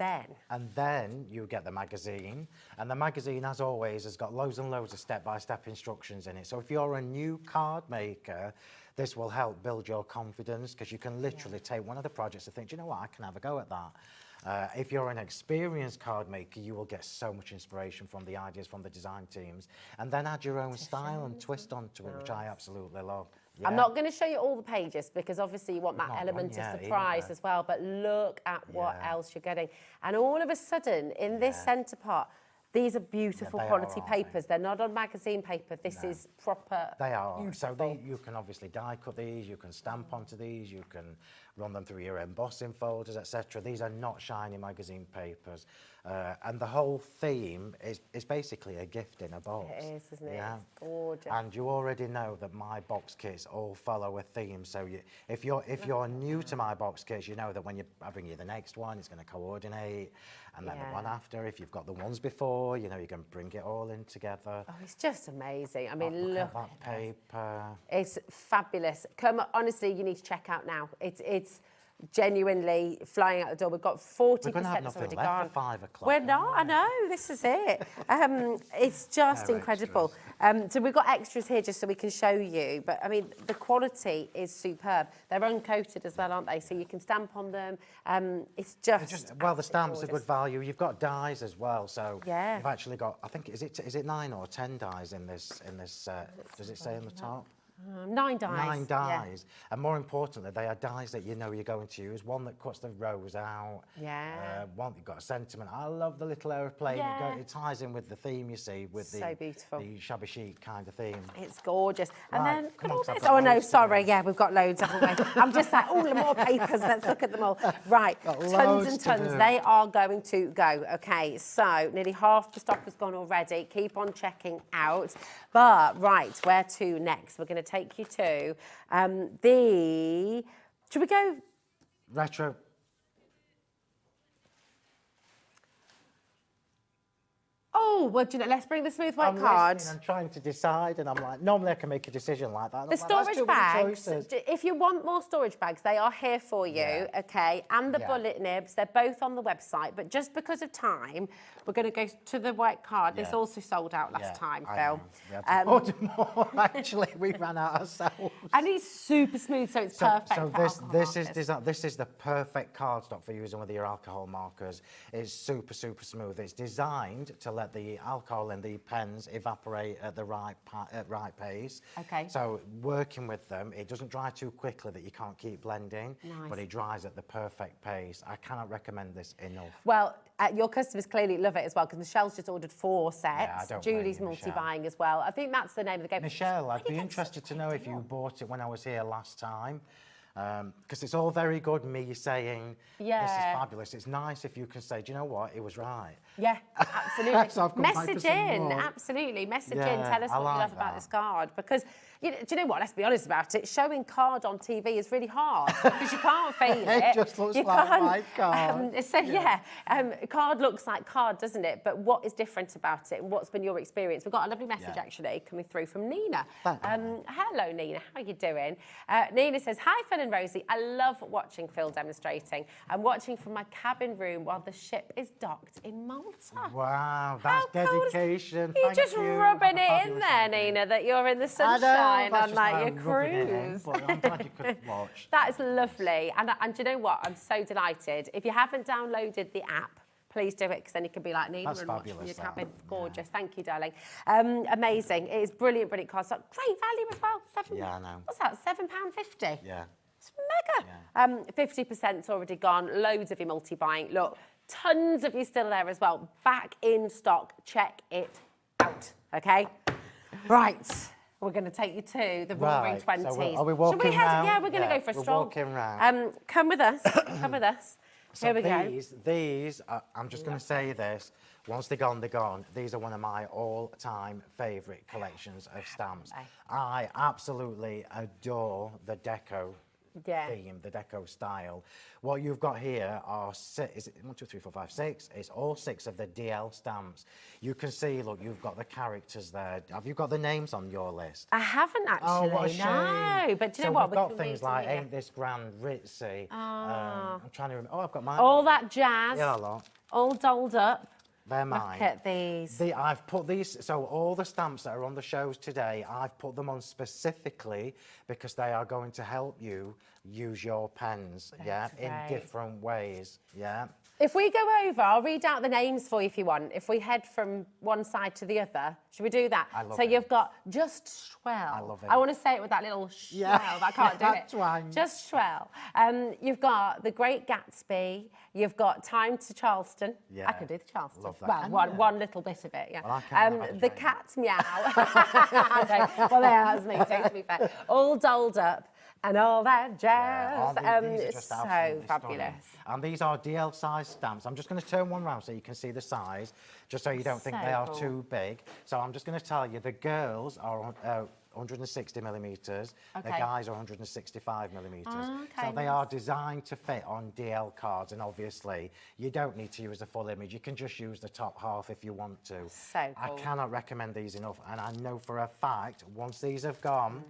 then you get the magazine, and the magazine, as always, has got loads and loads of step-by-step instructions in it. So if you're a new card maker, this will help build your confidence, because you can literally take one of the projects and think, do you know what, I can have a go at that. If you're an experienced card maker, you will get so much inspiration from the ideas from the design teams, and then add your own style and twist onto it, which I absolutely love. Yeah. I'm not going to show you all the pages because obviously you want that element of surprise as well, but look at what else you're getting. And all of a sudden, in this centre part, These are beautiful they are, quality aren't they? papers. They're not on magazine paper. This is proper. They are. Beautiful. So you can obviously die cut these, you can stamp onto these, you can run them through your embossing folders, etc. These are not shiny magazine papers. And the whole theme is basically a gift in a box. It is, isn't it? Yeah. It's gorgeous. And you already know that my box kits all follow a theme. So if you're new to my box kits, you know that when I bring you the next one, it's going to coordinate. And then the one after, if you've got the ones before, you know, you can bring it all in together. Oh, it's just amazing. I mean, look at that paper. It's fabulous. Honestly, you need to check out now. It's genuinely flying out the door. We've got 40% We're going to have nothing already left gone. for 5 o'clock. We're not, I know, this is it. It's just No incredible. So we've got extras here just so we can show you. But I mean, the quality is superb. They're uncoated as well, aren't they? So you can stamp on them. It's just well, the stamps gorgeous. are good value. You've got dies as well, so Yeah. you've actually got. I think is it 9 or 10 dies in this does it say on the top? 9 dies. 9 dies, and more importantly, they are dies that you know you're going to use. One that cuts the rows out. Yeah. One you've got a sentiment. I love the little aeroplane. Yeah. It ties in with the theme you see, with So beautiful. the shabby chic kind of theme. It's gorgeous. And Right, then, come look on, at 'cause I've this. got Oh, no, loads to sorry. do. Yeah, we've got loads, haven't we? I'm just like, oh, more papers. Let's look at them all. Right, Got tons loads and to tons. do. They are going to go. Okay, so nearly half the stock has gone already. Keep on checking out. But, right, where to next? We're going to take you to should we go? Retro. Oh, well, do you know, let's bring the smooth white I'm card. listening, I'm trying to decide, and I'm like, normally I can make a decision like that. and The I'm like, that's storage too many bags, choices. if you want more storage bags, they are here for you, Yeah. okay? And the Yeah. bullet nibs, they're both on the website. But just because of time, we're going to go to the white card. This Yeah. also sold out last time, I Phil. know. We had to order more. Actually, we ran out ourselves. And it's super smooth, so it's perfect So for alcohol markers. this is the perfect cardstock for using with your alcohol markers. It's super smooth. It's designed to let the alcohol in the pens evaporate at the right pace. Okay. So working with them, it doesn't dry too quickly that you can't keep blending, Nice. but it dries at the perfect pace. I cannot recommend this enough. Well, your customers clearly love it as well because Michelle's just ordered 4 sets. I don't blame Julie's you, Michelle. multi-buying as well. I think that's the name of the game. Michelle, I'd be interested to know if you bought it when I was here last time. Because it's all very good me saying, this is Yeah. fabulous. It's nice if you can say, do you know what, it was right. Yeah, absolutely. So I've come back for Message some in, more. absolutely. Message in, Yeah, tell us I what you like love about that. this card. Because, do you know what, let's be honest about it, showing card on TV is really hard because you can't feel it. It just looks You like can't- my card. So, card looks like card, doesn't it? But what is different about it and what's been your experience? We've got a lovely message, Yeah. actually, coming through from Nina. Thank you. Hello, Nina. How are you doing? Nina says, hi, Phil and Rosie. I love watching Phil demonstrating. I'm watching from my cabin room while the ship is docked in Malta. Wow, How that's cool is- dedication. You're Thank just you. rubbing Have a it in fabulous there, evening. Nina, that you're in the I know, sunshine that's on just like how your I'm rubbing it in, cruise. but I'm glad you could watch. That's lovely. And do you know what? I'm so delighted. If you haven't downloaded the app, please do it because then you can be like Nina That's and watch from fabulous, your that. cabin. Gorgeous. Thank you, darling. Amazing. It is brilliant card stock. Great value as well. Yeah, I know. What's that? £7.50. Yeah. It's mega. 50%'s already gone. Loads of you multi-buying. Look, tons of you still there as well. Back in stock. Check it out. Okay? Right. We're going to take you to the Roaring Right, 20s. so are we Should walking we head? round? Yeah, we're going to Yeah, go for a we're stroll. walking round. Come with us. Come with us. So Here we go. these I'm just going to say this. Once they're gone, they're gone. These are one of my all-time favourite collections of stamps. I absolutely adore the deco theme, the deco style. What you've got here are is it 1, 2, 3, 4, 5, 6? It's all 6 of the DL stamps. You can see, look, you've got the characters there. Have you got the names on your list? I haven't actually. Oh, what a shame. No, but do you So know what? we've got can things read them like here. Ain't This Grand Ritzy. I'm trying to remember. Oh, I've got mine. All that jazz. Yeah, a lot. All dolled up. They're mine. Look at these. I've put these, so all the stamps that are on the shows today, I've put them on specifically because they are going to help you use your pens, in different ways, If we go over, I'll read out the names for you if you want. If we head from one side to the other, should we do that? I love so it. you've got Just Swell. I love it. I want to say it with that little swell, but I can't do it. twang. Just Swell. You've got The Great Gatsby. You've got Time to Charleston. Yeah, I can do the Charleston. love that. Well, one little bit of it, yeah. Well, I can't have a the drink. cat's meow. Okay, well, that's me too, to be fair. All dolled up and all that jazz. These are just so absolutely fabulous. stunning. And these are DL size stamps. I'm just going to turn one round so you can see the size, just so you don't think So they are cool. too big. So I'm just going to tell you, the girls are 160 millimetres, the Okay. guys are 165 millimetres. Okay, So they are designed to fit on DL cards, and obviously you don't need to use the full image. You can just use the top half if you want to. So I cool. cannot recommend these enough, and I know for a fact, once these have gone,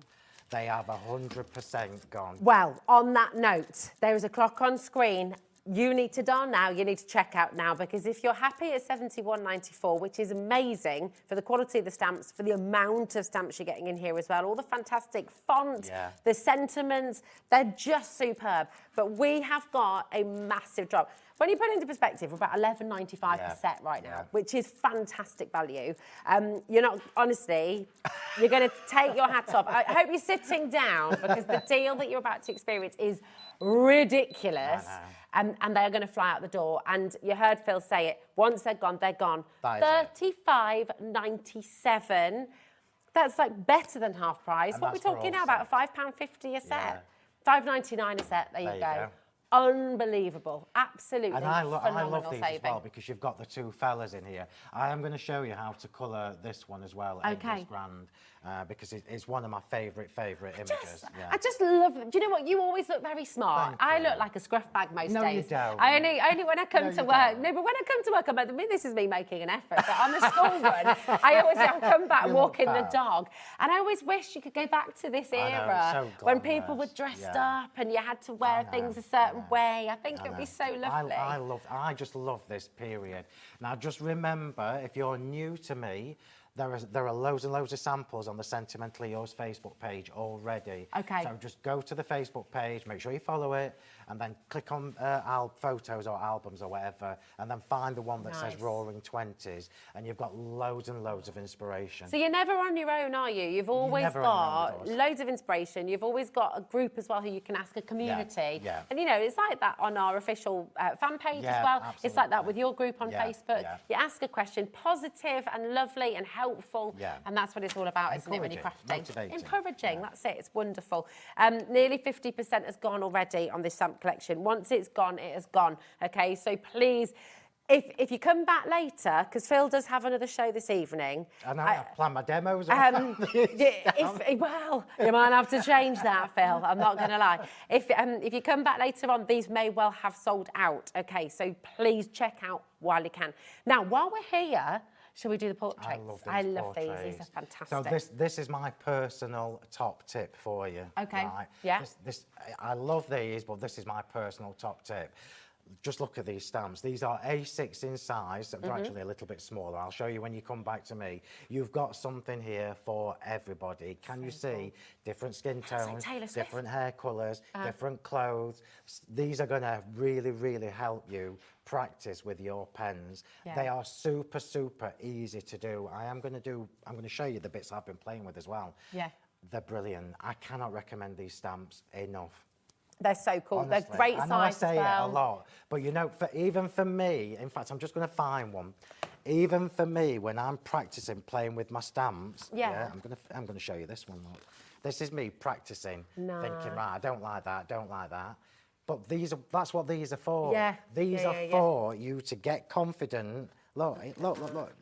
they have 100% gone. Well, on that note, there is a clock on screen. You need to darn now, you need to check out now, because if you're happy at £71.94, which is amazing for the quality of the stamps, for the amount of stamps you're getting in here as well, all the fantastic font, the sentiments, they're just superb. But we have got a massive drop. When you put it into perspective, we're about £11.95 per set right now, which is fantastic value. You're not, honestly, you're going to take your hat off. I hope you're sitting down, because the deal that you're about to experience is ridiculous. And they are going to fly out the door. And you heard Phill say it. Once they're gone, they're gone. £35.97. That's like better than half price. And What are we that's for talking all now about? £5.50 a set. £5.99 a set. There you go. Unbelievable. Absolutely And I phenomenal love these saving. as well, because you've got the two fellas in here. I am going to show you how to colour this one as well. Okay. Grand, because it's one of my favourite images. I just love. Do you know what? You always look very smart. I look like a scruff bag most No, days. you don't. I only when I come No, to you work. don't. No, but when I come to work, I mean, this is me making an effort. But on the school run, I'll come back You walking look the fab. dog, and I always wish you could go back to this I know, era so when people were glamorous. dressed Yeah. up and you had to wear things a certain way. I think it'd be so lovely. I just love this period. Now, just remember, if you're new to me, there are loads and loads of samples on the Sentimentally Yours Facebook page already. Okay. So just go to the Facebook page, make sure you follow it, and then click on photos or albums or whatever, and then find the one that says Nice. Roaring Twenties, and you've got loads and loads of inspiration. So you're never on your own, are you? You've always never on your own got with us. loads of inspiration. You've always got a group as well who you can ask, a community. yeah. And, you know, it's like that on our official fan page Yeah, as well. It's like that absolutely. with your group on Yeah, Facebook. yeah. You ask a question, positive and lovely and helpful. Yeah. And that's what it's all about, isn't it, when you're Encouraging, crafting? motivating. Encouraging, that's it. It's wonderful. Nearly 50% has gone already on this stamp collection. Once it's gone, it has gone. Okay, so please, if you come back later, because Phill does have another show this evening. And I plan my demos. Well, you might have to change that, Phill. I'm not going to lie. If you come back later on, these may well have sold out. Okay, so please check out while you can. Now, while we're here, shall we do the portraits? I love these these. These are fantastic. So this is my personal top tip for you. Okay, Right? yeah. I love these, but this is my personal top tip. Just look at these stamps. These are A6 in size. They're actually a little bit smaller. I'll show you when you come back to me. You've got something here for everybody. Can you see different skin tones, different hair colours, different clothes? These are going to really, really help you practice with your pens. Yeah. They are super, super easy to do. I'm going to show you the bits I've been playing with as well. Yeah. They're brilliant. I cannot recommend these stamps enough. They're so cool. Honestly. They're great I know size I say as well. it a lot, but you know, even for me, in fact, I'm just going to find one. Even for me, when I'm practicing playing with my stamps, I'm going to show you this one. Look. This is me practicing, thinking, right, I don't like that, don't like that. But that's what these are for. Yeah. These are for you to get confident. Look,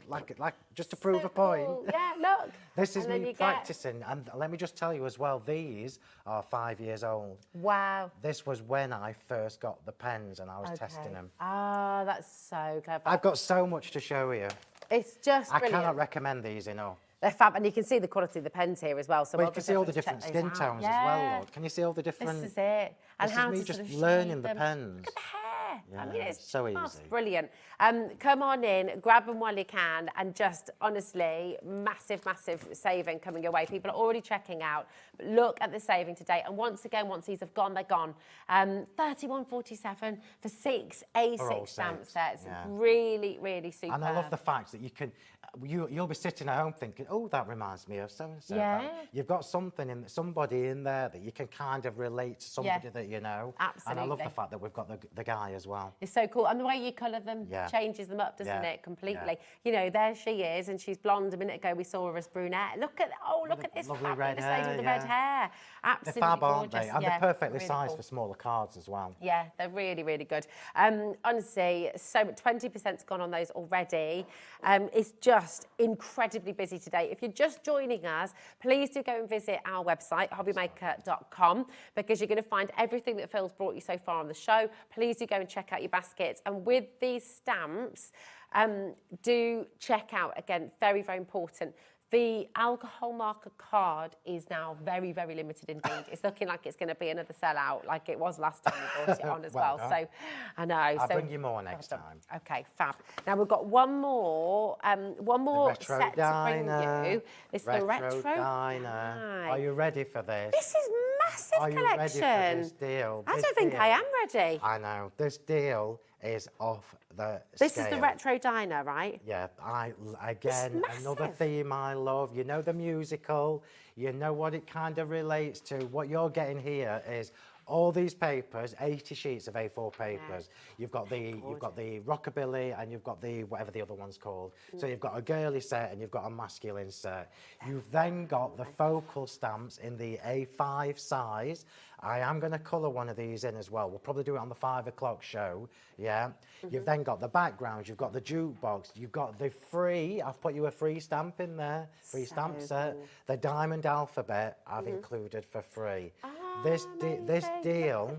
like just to prove a point. Cool. Yeah, look. This is And then me you practicing, and let me just tell you as well, these are 5 years old. Wow. This was when I first got the pens and I was testing them. Ah, that's so clever. I've got so much to show you. It's just I brilliant. cannot recommend these enough. They're fab, and you can see the quality of the pens here as well. So Well, we'll you can just see all the definitely different check skin those out. tones as well, Lord. Can you see all the different... This is it. And This how is me to just sort of learning shade the them. pens. Look at the hair. Yeah, I mean, it's so just easy. brilliant. Come on in, grab them while you can, and just honestly, massive, massive saving coming your way. People are already checking out. But look at the saving today. And once again, once these have gone, they're gone. $31.47 for 6 A6 stamp sets. Yeah. Really, really superb. And I love the fact that you can, you'll be sitting at home thinking, oh, that reminds me of so-and-so. Yeah. You've got somebody in there that you can kind of relate to somebody that you know. Absolutely. And I love the fact that we've got the guy as well. It's so cool. And the way you colour them changes them up, doesn't it, completely. You know, there she is, and she's blonde. A minute ago, we saw her as brunette. Look at this lovely fabulous red hair, lady with the red hair. Absolutely they're fab, gorgeous. aren't they? And they're perfectly really sized cool. for smaller cards as well. Yeah, they're really, really good. Honestly, so 20%'s gone on those already. It's just incredibly busy today. If you're just joining us, please do go and visit our website, hobbymaker.com, because you're going to find everything that Phil's brought you so far on the show. Please do go and check out your baskets. And with these stamps, do check out, again, very, very important, the alcohol marker card is now very, very limited indeed. It's looking like it's going to be another sellout like it was last time we brought it on as well. So, I know. I'll bring you more next time. Okay, fab. Now we've got one more set to bring you. It's the Retro Diner. Are you ready for this? This is massive Are you collection. ready for this deal? I don't think I am ready. I know. This deal is off the This scale. is the Retro Diner, right? Yeah, again, another theme I love. You know the musical, you know what it kind of relates to. What you're getting here is all these papers, 80 sheets of A4 papers. You've got the rockabilly and you've got the whatever the other one's called. So you've got a girly set and you've got a masculine set. You've then got the focal stamps in the A5 size. I am going to colour one of these in as well. We'll probably do it on the 5 o'clock show. Yeah. You've then got the backgrounds. You've got the jukebox. You've got the free. I've put you a free stamp in there. Free stamp set. The diamond alphabet I've included for free. This deal.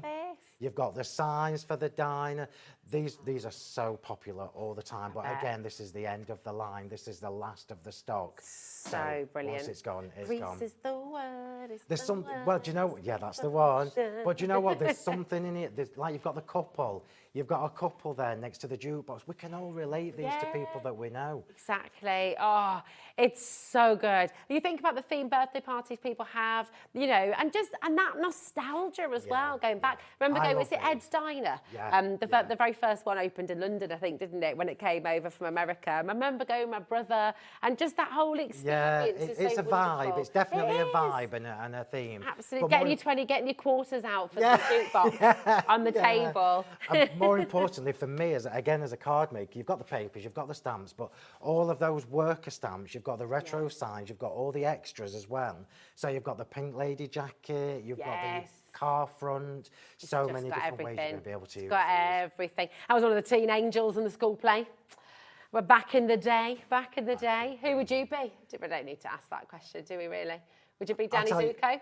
You've got the signs for the diner. These are so popular all the time. But again, this is the end of the line. This is the last of the stock. So brilliant. Once it's gone, it's Grease gone. is the word. There's something. Well, do you know? Yeah, that's the one. But do you know what? There's something in it. There's, like you've got the couple. You've got a couple there next to the jukebox. We can all relate these to people that we know. Exactly. Oh, it's so good. You think about the themed birthday parties people have, you know, and that nostalgia as well, going back. Remember going, was it Ed's Diner? Yeah. The very first one opened in London, I think, didn't it, when it came over from America. I remember going with my brother, and just that whole experience. Yeah, is it's so a vibe. wonderful. It's definitely It a vibe and a theme. Absolutely. But Getting your quarters out for the jukebox on the table. And more importantly for me, as a card maker, you've got the papers, you've got the stamps, but all of those worker stamps, you've got the retro signs, you've got all the extras as well. So you've got the pink lady jacket, you've got the car front, so many different ways you're going to be able to use it. Got everything. I was one of the teen angels in the school play. We're back in the day. Who would you be? We don't need to ask that question, do we really? Would you be Danny Zuko?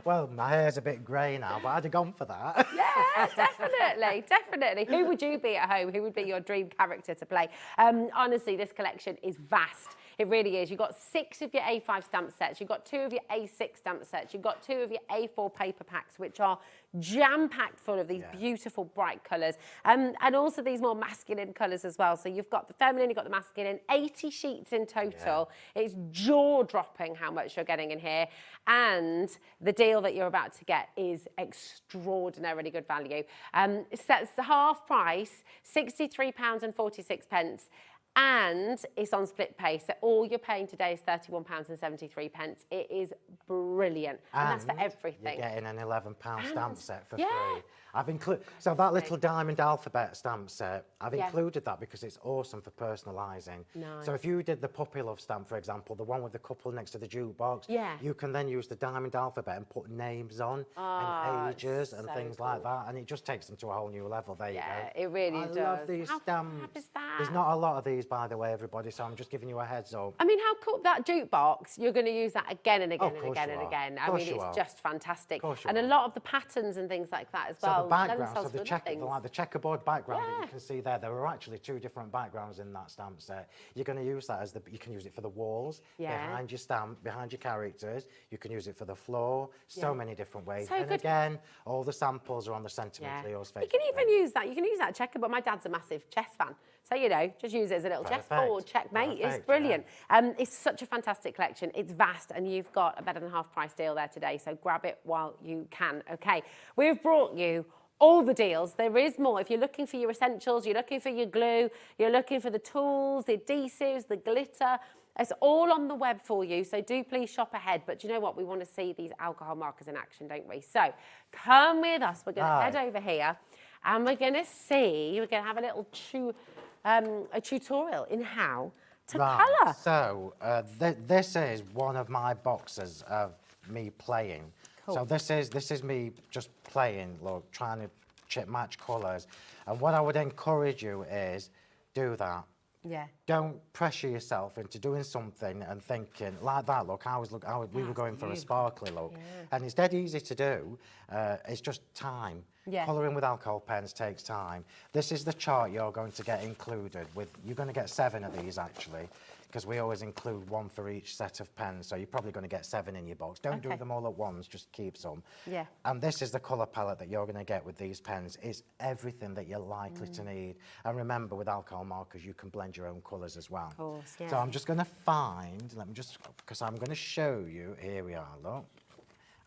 Well, my hair's a bit grey now, but I'd have gone for that. Yeah, definitely. Who would you be at home? Who would be your dream character to play? Honestly, this collection is vast. It really is. You've got 6 of your A5 stamp sets. You've got 2 of your A6 stamp sets. You've got 2 of your A4 paper packs, which are jam-packed full of these beautiful bright colours. And also these more masculine colours as well. So you've got the feminine, you've got the masculine, 80 sheets in total. Yeah. It's jaw-dropping how much you're getting in here. And the deal that you're about to get is extraordinarily good value. It sets the half price, £63.46. And it's on split pay, so all you're paying today is £31.73. It is brilliant, and that's for everything. You're getting an £11 stamp set for free. I've included that little diamond alphabet stamp set. I've included that because it's awesome for personalising. Nice. So if you did the puppy love stamp, for example, the one with the couple next to the jukebox, you can then use the diamond alphabet and put names on and ages and things like that, and it just takes them to a whole new level. There you go. Yeah, it really does. I love these stamps. How fab is that? There's not a lot of these, by the way, everybody. So I'm just giving you a heads up. I mean, how cool that jukebox? You're going to use that again and again and again and again. I mean, it's just fantastic. And a lot of the patterns and things like that as well. So the background, so the checkerboard background that you can see there, there are actually 2 different backgrounds in that stamp set. You're going to use that as you can use it for the walls, behind your stamp, behind your characters. You can use it for the floor. So many different ways. And again, all the samples are on the Sentimentally Yours Facebook. You can even use that. You can use that checkerboard. My dad's a massive chess fan. So, you know, just use it as a little chessboard, checkmate. It's brilliant. It's such a fantastic collection. It's vast, and you've got a better than half price deal there today. So grab it while you can. Okay, we've brought you all the deals. There is more. If you're looking for your essentials, you're looking for your glue, you're looking for the tools, the adhesives, the glitter, it's all on the web for you. So do please shop ahead. But do you know what? We want to see these alcohol markers in action, don't we? So come with us. We're going to head over here and we're going to have a little a tutorial in how to colour. So this is one of my boxes of me playing. Cool. So this is me just playing, look, trying to match colours. And what I would encourage you is do that. Yeah. Don't pressure yourself into doing something and thinking like that. Look, we were going for a sparkly look, and it's dead easy to do. It's just time. Yeah. Colouring with alcohol pens takes time. This is the chart you're going to get included with. You're going to get 7 of these actually, because we always include 1 for each set of pens. So you're probably going to get 7 in your box. Don't do them all at once. Just keep some. Yeah. And this is the colour palette that you're going to get with these pens. It's everything that you're likely to need. And remember, with alcohol markers, you can blend your own colours as well. Of course. Yeah. So I'm just going to find. Let me just, because I'm going to show you. Here we are. Look.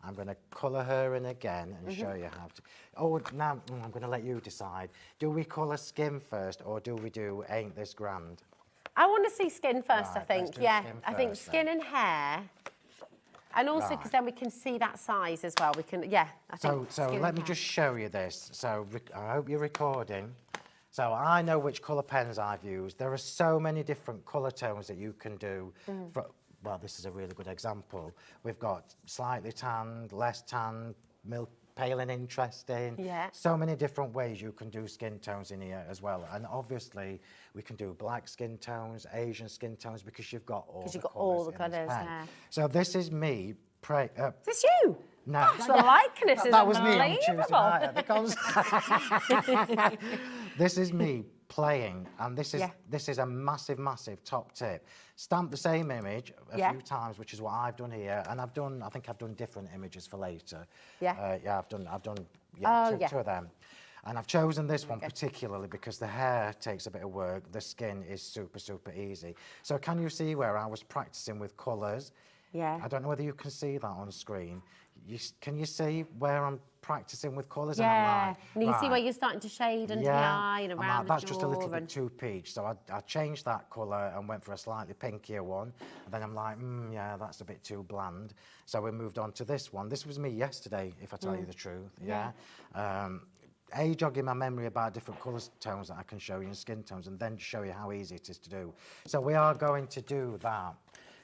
I'm going to colour her in again and show you how to. Oh, now I'm going to let you decide. Do we colour skin first or do we do Ain't This Grand? I want to see skin first, I think. Yeah, I think skin and hair. And also because then we can see that size as well. We can, I think. So let me just show you this. So I hope you're recording. So I know which colour pens I've used. There are so many different colour tones that you can do. Well, this is a really good example. We've got slightly tanned, less tanned, milk, pale and interesting. Yeah. So many different ways you can do skin tones in here as well. And obviously, we can do black skin tones, Asian skin tones, because you've got all the colours. Yeah. So this is me. Is this you? No. Gosh, the likeness is that was me on unbelievable. Tuesday night at the concert. This is me playing, and this is a massive top tip. Stamp the same image a few times, which is what I've done here, and I think I've done different images for later. I've done two of them. And I've chosen this one particularly because the hair takes a bit of work, the skin is super easy. So can you see where I was practicing with colours? Yeah. I don't know whether you can see that on screen. Can you see where I'm practicing with colours? Yeah, and you see where you're starting to shade under the eye and around the jaw. That's just a little bit too peach, so I changed that colour and went for a slightly pinkier one. And then I'm like, yeah, that's a bit too bland. So we moved on to this one. This was me yesterday, if I tell you the truth. Yeah. Jogging my memory about different colour tones that I can show you and skin tones, and then show you how easy it is to do. So we are going to do that.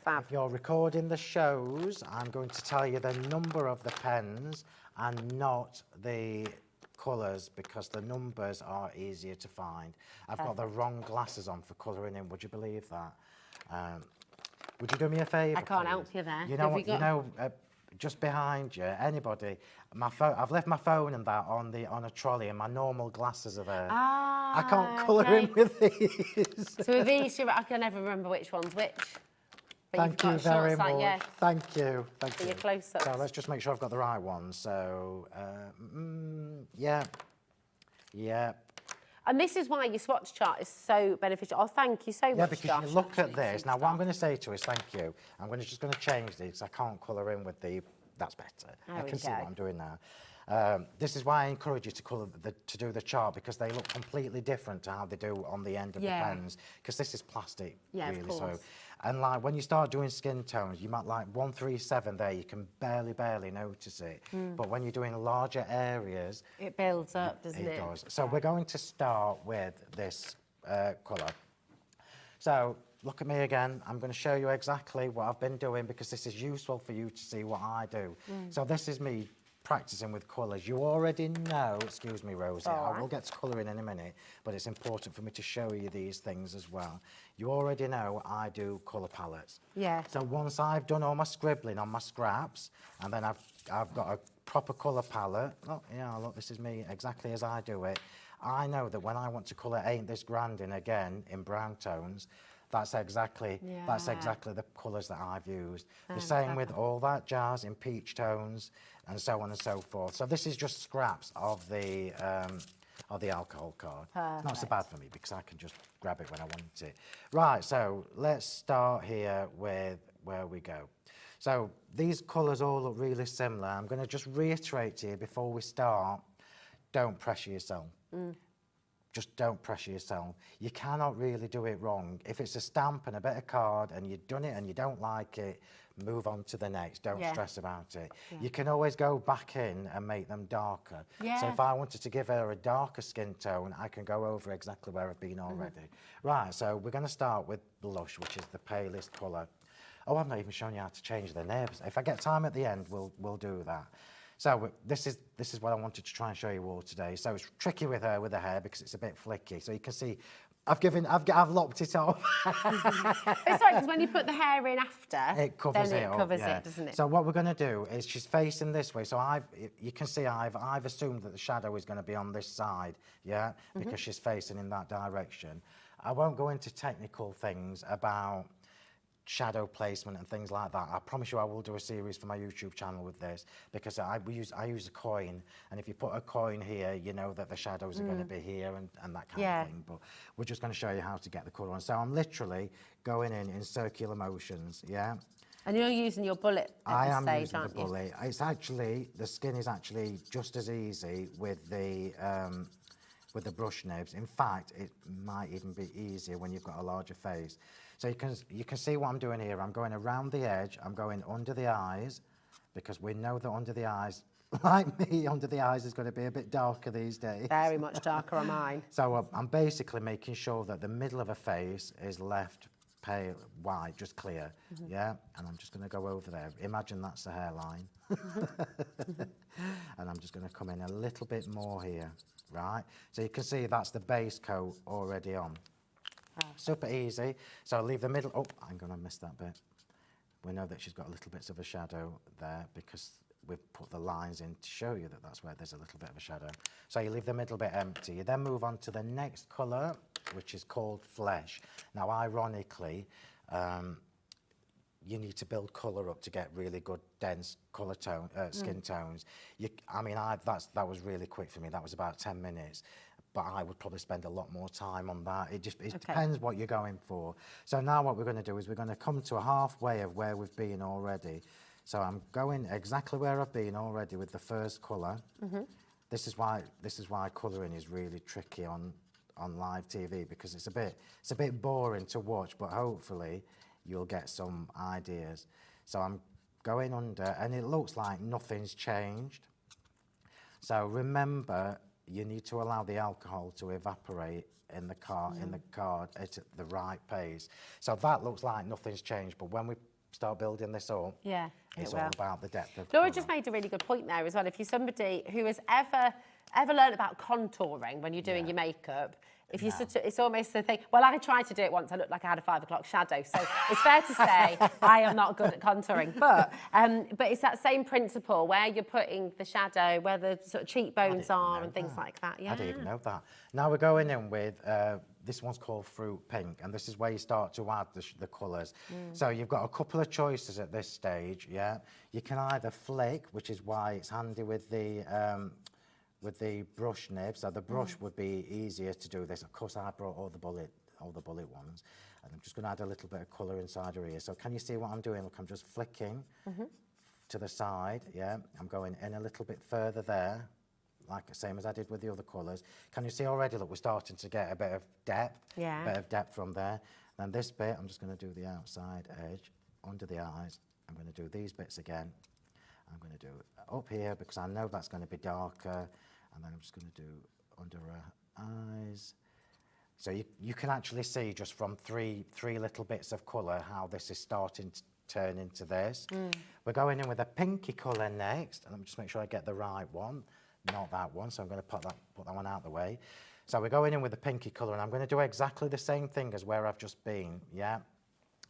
If you're recording the shows, I'm going to tell you the number of the pens and not the colours, because the numbers are easier to find. I've got the wrong glasses on for colouring in. Would you believe that? Would you do me a favour? I can't help you there. You know what? You know, just behind you, anybody. I've left my phone and that on a trolley, and my normal glasses are there. I can't colour in with these. So with these, I can never remember which one's which. Thank you very much. Yeah. Thank you. For your close-ups. So let's just make sure I've got the right one. So, yeah. And this is why your swatch chart is so beneficial. Oh, thank you so much, Yeah, because Josh, you look at this. Now, what I'm going to say to you is thank you. I'm just going to change these. I can't colour in with the... That's better. I can see what I'm doing now. This is why I encourage you to do the chart, because they look completely different to how they do on the end of the pens, because this is plastic, really. Of course. And like when you start doing skin tones, you might like 137 there, you can barely notice it. But when you're doing larger areas, it builds up, doesn't it? It does. So we're going to start with this colour. So look at me again. I'm going to show you exactly what I've been doing, because this is useful for you to see what I do. So this is me practicing with colours. You already know, excuse me, Rosie, I will get to colouring in a minute, but it's important for me to show you these things as well. You already know I do colour palettes. Yeah. So once I've done all my scribbling on my scraps, and then I've got a proper colour palette, look, this is me exactly as I do it. I know that when I want to colour Ain't This Grand in again in brown tones, that's exactly the colours that I've used. The same with all that jazz in peach tones and so on and so forth. So this is just scraps of the alcohol card. Perfect. It's not so bad for me because I can just grab it when I want it. Right, so let's start here with where we go. So these colours all look really similar. I'm going to just reiterate to you before we start, don't pressure yourself. Just don't pressure yourself. You cannot really do it wrong. If it's a stamp and a bit of card and you've done it and you don't like it, move on to the next. Don't stress about it. You can always go back in and make them darker. So if I wanted to give her a darker skin tone, I can go over exactly where I've been already. Right, so we're going to start with Blush, which is the palest colour. Oh, I've not even shown you how to change the nibs. If I get time at the end, we'll do that. So this is what I wanted to try and show you all today. So it's tricky with her with the hair because it's a bit flicky. So you can see I've lopped it off. It's right, because when you put the hair in after, it covers then it covers up, it, doesn't it? So what we're going to do is she's facing this way. So you can see I've assumed that the shadow is going to be on this side, yeah, because she's facing in that direction. I won't go into technical things about shadow placement and things like that. I promise you I will do a series for my YouTube channel with this, because I use a coin, and if you put a coin here, you know that the shadows are going to be here and that kind of thing. But we're just going to show you how to get the colour on. So I'm literally going in circular motions, yeah. And you're using your bullet at this stage, using aren't the bullet. It's actually, the skin is actually just as easy with the brush nibs. In fact, it might even be easier when you've got a larger face. So you can see what I'm doing here. I'm going around the edge. I'm going under the eyes, because we know that under the eyes, like me, under the eyes is going to be a bit darker these days. Very much darker on mine. So I'm basically making sure that the middle of a face is left pale, white, just clear, yeah? And I'm just going to go over there. Imagine that's the hairline. And I'm just going to come in a little bit more here, right? So you can see that's the base coat already on. Super easy. So leave the middle. Oh, I'm going to miss that bit. We know that she's got little bits of a shadow there because we've put the lines in to show you that that's where there's a little bit of a shadow. So you leave the middle bit empty. You then move on to the next colour, which is called Flesh. Now, ironically, you need to build colour up to get really good, dense colour tone, skin tones. That was really quick for me. That was about 10 minutes. But I would probably spend a lot more time on that. It depends what you're going for. So now what we're going to do is we're going to come to a halfway of where we've been already. So I'm going exactly where I've been already with the first colour. This is why colouring is really tricky on live TV, because it's a bit boring to watch, but hopefully you'll get some ideas. So I'm going under, and it looks like nothing's changed. So remember, you need to allow the alcohol to evaporate in the card at the right pace. So that looks like nothing's changed, but when we start building this up, it's all about the depth of Laura colour. just made a really good point there as well. If you're somebody who has ever learned about contouring when you're doing your makeup, if you it's almost the thing. Well, I tried to do it once. I looked like I had a 5 o'clock shadow. So it's fair to say I am not good at contouring. But it's that same principle where you're putting the shadow, where the sort of cheekbones are and things like that. Yeah. I didn't even know that. Now we're going in with, this one's called Fruit Pink, and this is where you start to add the colours. So you've got a couple of choices at this stage, yeah? You can either flick, which is why it's handy with the brush nib. So the brush would be easier to do this. Of course, I brought all the bullet ones, and I'm just going to add a little bit of colour inside her ear. So can you see what I'm doing? Look, I'm just flicking to the side, yeah? I'm going in a little bit further there, like the same as I did with the other colours. Can you see already, look, we're starting to get a bit of depth, a bit of depth from there. Then this bit, I'm just going to do the outside edge, under the eyes. I'm going to do these bits again. I'm going to do up here because I know that's going to be darker, and then I'm just going to do under her eyes. So you can actually see just from three little bits of colour how this is starting to turn into this. We're going in with a pinky colour next, and let me just make sure I get the right one, not that one, so I'm going to put that one out the way. So we're going in with the pinky colour, and I'm going to do exactly the same thing as where I've just been, yeah?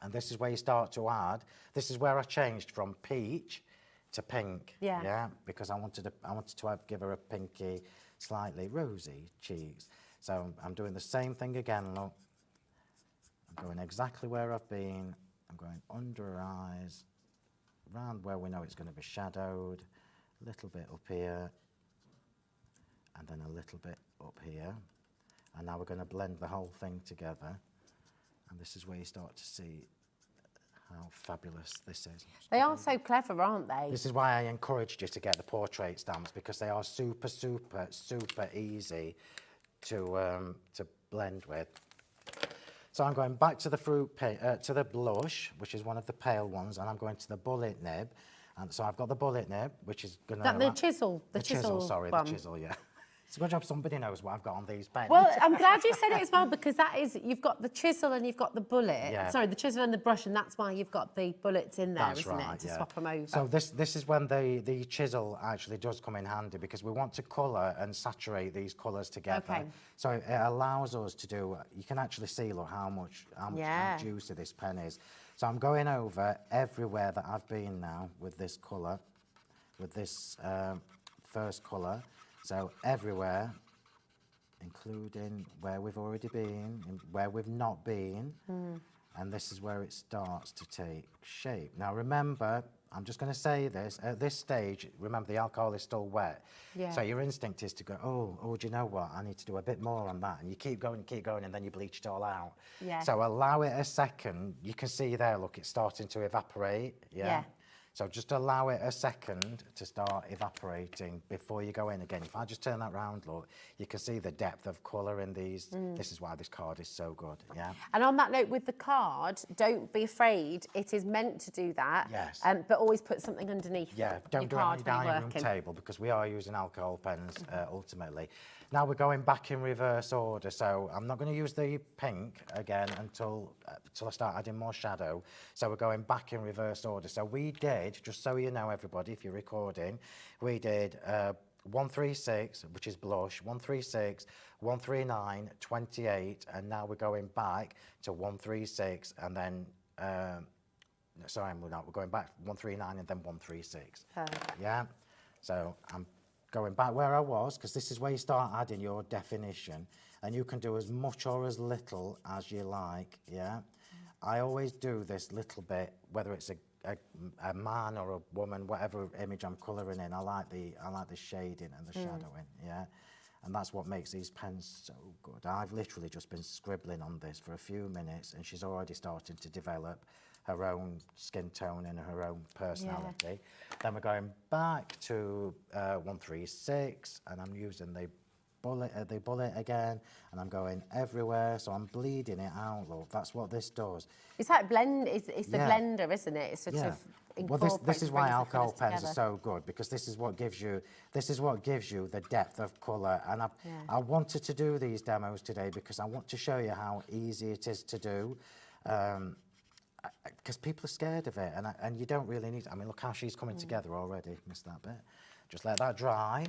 And this is where you start to add, this is where I changed from peach to pink, yeah, because I wanted to give her a pinky, slightly rosy cheeks. So I'm doing the same thing again, look. I'm going exactly where I've been. I'm going under her eyes, around where we know it's going to be shadowed, a little bit up here, and then a little bit up here. And now we're going to blend the whole thing together. And this is where you start to see how fabulous this is. They are so clever, aren't they? This is why I encouraged you to get the portrait stamps, because they are super, super, super easy to blend with. So I'm going back to the to the blush, which is one of the pale ones, and I'm going to the bullet nib. And so I've got the bullet nib, which is going to... The chisel. The chisel, sorry, one. the chisel, yeah. It's a good job somebody knows what I've got on these pens. Well, I'm glad you said it as well, because that is, you've got the chisel and you've got the bullet. Yeah. Sorry, the chisel and the brush, and that's why you've got the bullets in there, That's isn't right, it, to yeah. swap them over. So this is when the chisel actually does come in handy, because we want to colour and saturate these colours together. Okay. So it allows us to do, you can actually see, look, how much Yeah. how juicy this pen is. So I'm going over everywhere that I've been now with this colour, with this first colour. So everywhere, including where we've already been, and where we've not been, and this is where it starts to take shape. Now remember, I'm just going to say this, at this stage, remember the alcohol is still wet, Yeah. so your instinct is to go, oh, do you know what, I need to do a bit more on that, and you keep going, and then you bleach it all out. Yeah. So allow it a second. You can see there, look, it's starting to evaporate, Yeah. So just allow it a second to start evaporating before you go in again. If I just turn that round, look, you can see the depth of colour in these. This is why this card is so good, yeah? And on that note, with the card, don't be afraid. It is meant to do that. Yes. But always put something underneath Yeah, don't your do it on card your when you're dining room working. table, because we are using alcohol pens ultimately. Now we're going back in reverse order, so I'm not going to use the pink again until I start adding more shadow. So we're going back in reverse order. So we did, just so you know everybody, if you're recording, we did 136, which is blush, 136, 139, 28, and now we're going back to 136, and then, sorry, we're going back 139 and then 136. Perfect. Yeah, so I'm going back where I was, because this is where you start adding your definition, and you can do as much or as little as you like, yeah? I always do this little bit, whether it's a man or a woman, whatever image I'm colouring in, I like the shading and the shadowing, yeah? And that's what makes these pens so good. I've literally just been scribbling on this for a few minutes, and she's already starting to develop her own skin tone and her own personality. Then we're going back to 136, and I'm using the bullet again, and I'm going everywhere, so I'm bleeding it out, look. That's what this does. It's like it's the blender, isn't it? It's sort of Well, this is why brings the alcohol colours pens together. are so good, because this is what gives you the depth of colour. And I wanted to do these demos today because I want to show you how easy it is to do. Because people are scared of it, and you don't really need. I mean, look how she's coming together already. Missed that bit. Just let that dry,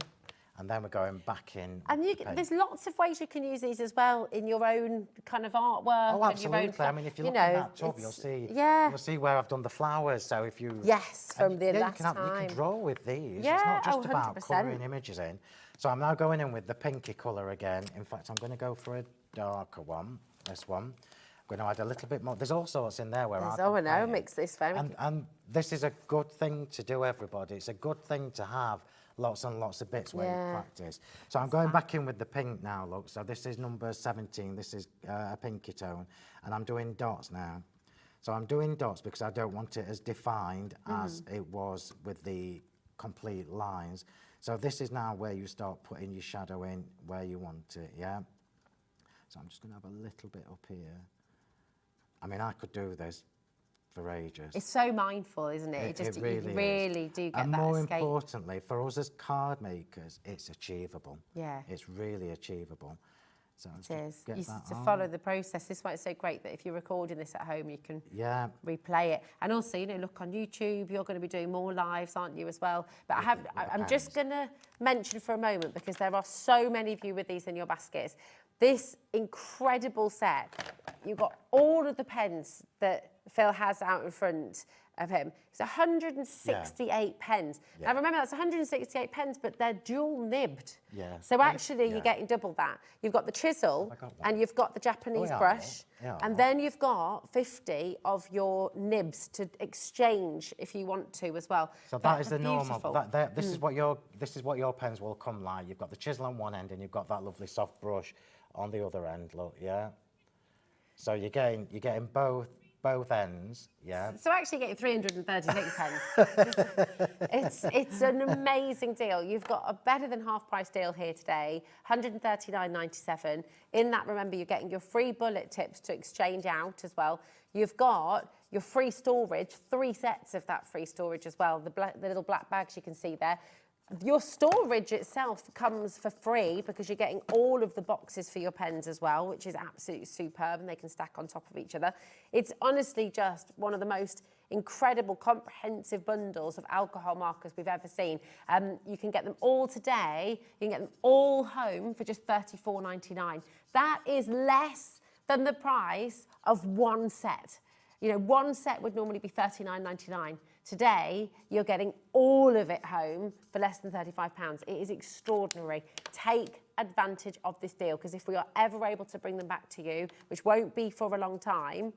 and then we're going back in. And there's lots of ways you can use these as well in your own kind of artwork. Oh, and your own absolutely. I mean, if you look know, in that tub, you'll see. You'll see where I've done the flowers. So if you from the last you time. can draw with these. Yeah, it's not just oh, about 100%. colouring images in. So I'm now going in with the pinky colour again. In fact, I'm going to go for a darker one. This one. I'm going to add a little bit more. There's all sorts in there where I know, makes this very... And this is a good thing to do, everybody. It's a good thing to have lots and lots of bits where you practice. So I'm going back in with the pink now, look. So this is number 17. This is a pinky tone. And I'm doing dots now. So I'm doing dots because I don't want it as defined as it was with the complete lines. So this is now where you start putting your shadow in where you want it, yeah? So I'm just going to have a little bit up here. I mean, I could do this for ages. It's so mindful, isn't it? It really you really do get and that more escape. importantly, for us as card makers, it's achievable. Yeah. It's really achievable. So It is. get You that to on. follow the process. This is why it's so great that if you're recording this at home, you can replay it. And also, look on YouTube. You're going to be doing more lives, aren't you, as well? But I'm just going to mention for a moment, because there are so many of you with these in your baskets. This incredible set. You've got all of the pens that Phill has out in front of him. It's 168 pens. Now remember, that's 168 pens, but they're dual nibbed. Yeah. So actually, you're getting double that. You've got the chisel, and you've got the Japanese brush, and then you've got 50 of your nibs to exchange if you want to as well. So that is the beautiful. normal. This is what your pens will come like. You've got the chisel on one end, and you've got that lovely soft brush on the other end. Look, yeah. So you're getting both both ends, yeah. So actually getting 336 pence. It's an amazing deal. You've got a better than half price deal here today, 139.97. In that, remember, you're getting your free bullet tips to exchange out as well. You've got your free storage, 3 sets of that free storage as well. The little black bags you can see there. Your storage itself comes for free because you're getting all of the boxes for your pens as well, which is absolutely superb, and they can stack on top of each other. It's honestly just one of the most incredible, comprehensive bundles of alcohol markers we've ever seen. You can get them all today. You can get them all home for just $34.99. That is less than the price of one set. You know, one set would normally be $39.99. Today, you're getting all of it home for less than £35. It is extraordinary. Take advantage of this deal, because if we are ever able to bring them back to you, which won't be for a long time,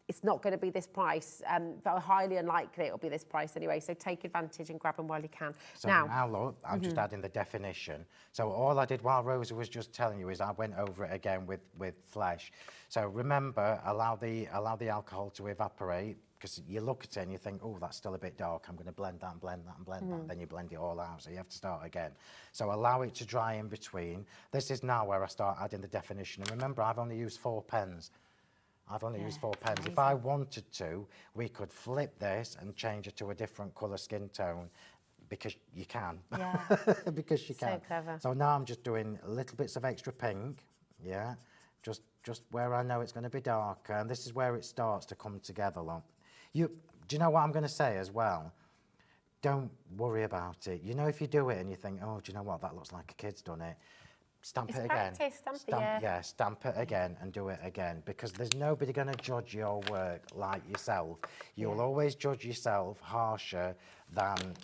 it's not going to be this price. Highly unlikely it'll be this price anyway. So take advantage and grab them while you can. So now look, I'm just adding the definition. So all I did while Rosa was just telling you is I went over it again with flesh. So remember, allow the alcohol to evaporate, because you look at it and you think, oh, that's still a bit dark. I'm going to blend that and blend that and blend that. Then you blend it all out, so you have to start again. So allow it to dry in between. This is now where I start adding the definition. And remember, I've only used 4 pens. I've only used 4 pens. If I wanted to, we could flip this and change it to a different colour skin tone, because you can. Yeah. Because you can. So clever. So now I'm just doing little bits of extra pink, yeah, just where I know it's going to be darker, and this is where it starts to come together. Look. Do you know what I'm going to say as well? Don't worry about it. You know, if you do it and you think, oh, do you know what, that looks like a kid's done it, stamp it again. Stamp it again and do it again, because there's nobody going to judge your work like yourself. You'll always judge yourself harsher than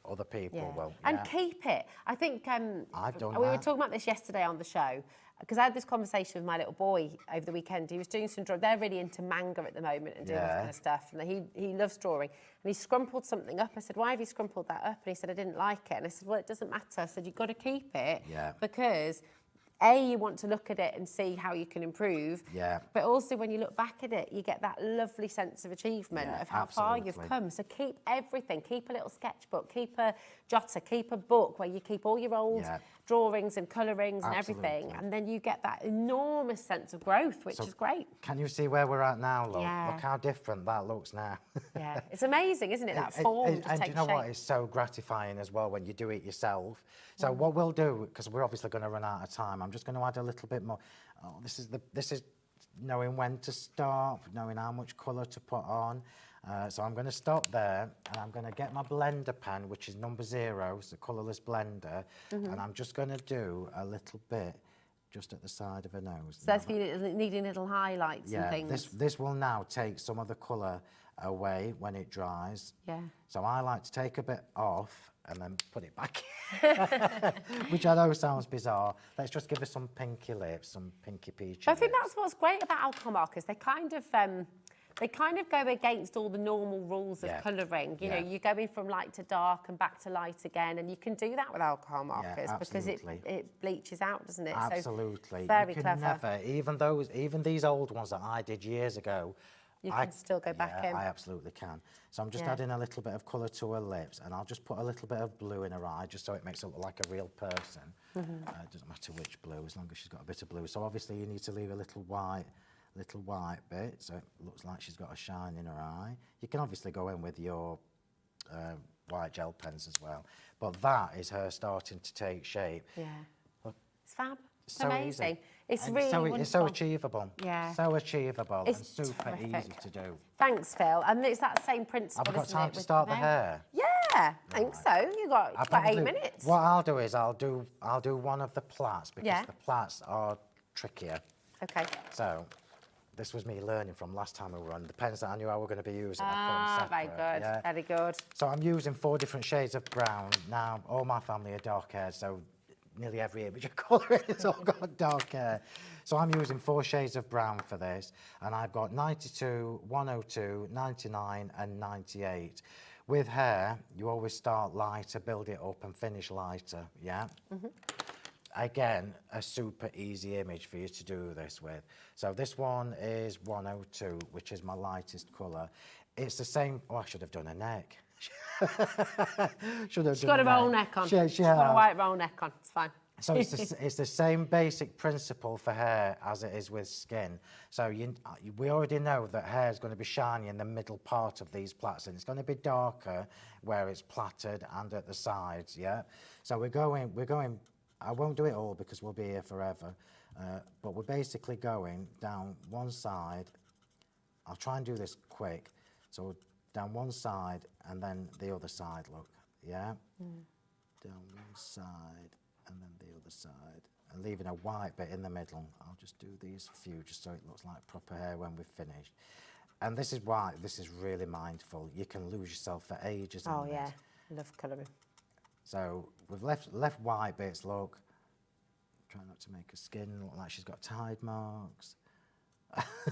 other people will. And keep it. I think I've done we were talking about this yesterday on the show, because I had this conversation with my little boy over the weekend. He was doing some drawing. They're really into manga at the moment and doing this kind of stuff. And he loves drawing. And he scrumpled something up. I said, why have you scrumpled that up? And he said, I didn't like it. And I said, well, it doesn't matter. I said, you've got to keep it because you want to look at it and see how you can improve. But also when you look back at it, you get that lovely sense of achievement of how far you've come. So keep everything. Keep a little sketchbook, keep a jotter, keep a book where you keep all your old drawings and colourings and everything. And then you get that enormous sense of growth, which is great. Can you see where we're at now, look? Look how different that looks now. It's amazing, isn't it? That form just takes shape. And you know what? It's so gratifying as well when you do it yourself. So what we'll do, because we're obviously going to run out of time, I'm just going to add a little bit more. Oh, this is knowing when to stop, knowing how much colour to put on. So I'm going to stop there, and I'm going to get my blender pen, which is number 0, it's a colourless blender, and I'm just going to do a little bit just at the side of her nose. So that's for you needing little highlights and things. This will now take some of the colour away when it dries. So I like to take a bit off and then put it back in, which I know sounds bizarre. Let's just give her some pinky lips, some pinky peachy I think that's what's great about alcohol markers. They kind of go against all the normal rules of colouring. You know, you're going from light to dark and back to light again, and you can do that with alcohol markers because it bleaches out, doesn't it? Absolutely. So, very you can clever. Never, even these old ones that I did years ago, you can still go back in. I absolutely can. So I'm just adding a little bit of colour to her lips, and I'll just put a little bit of blue in her eye, just so it makes it look like a real person. It doesn't matter which blue, as long as she's got a bit of blue. So obviously you need to leave a little white bit, so it looks like she's got a shine in her eye. You can obviously go in with your white gel pens as well, but that is her starting to take shape. Look, it's fab. It's so amazing. Easy. It's and really wonderful. It's so achievable. So achievable it's and super easy to do. Thanks, Phil. And it's that same principle. Have I got time to start the hair? Yeah, I think so. You've got 8 minutes. What I'll do is I'll do one of the plaits, because the plaits are trickier. Okay. So this was me learning from last time we were on. The pens that I knew I were going to be using. Very good. Very good. So I'm using 4 different shades of brown. Now, all my family are dark haired, so nearly every image of colour has all got dark hair. So I'm using 4 shades of brown for this, and I've got 92, 102, 99 and 98. With hair, you always start lighter, build it up and finish lighter, again, a super easy image for you to do this with. So this one is 102, which is my lightest colour. It's the same, oh, I should have done a neck. Should have She's got a roll neck on. She's got a white roll neck on, it's fine. So it's the same basic principle for hair as it is with skin. So we already know that hair is going to be shiny in the middle part of these plaits, and it's going to be darker where it's plaited and at the sides, yeah? So we're going, I won't do it all because we'll be here forever, but we're basically going down one side. I'll try and do this quick. So down one side and then the other side, look, yeah? Down one side and then the other side, and leaving a white bit in the middle. I'll just do these few just so it looks like proper hair when we've finished. And this is why this is really mindful. You can lose yourself for ages in this. Yeah, love colouring. So we've left white bits, look. Try not to make her skin look like she's got tide marks.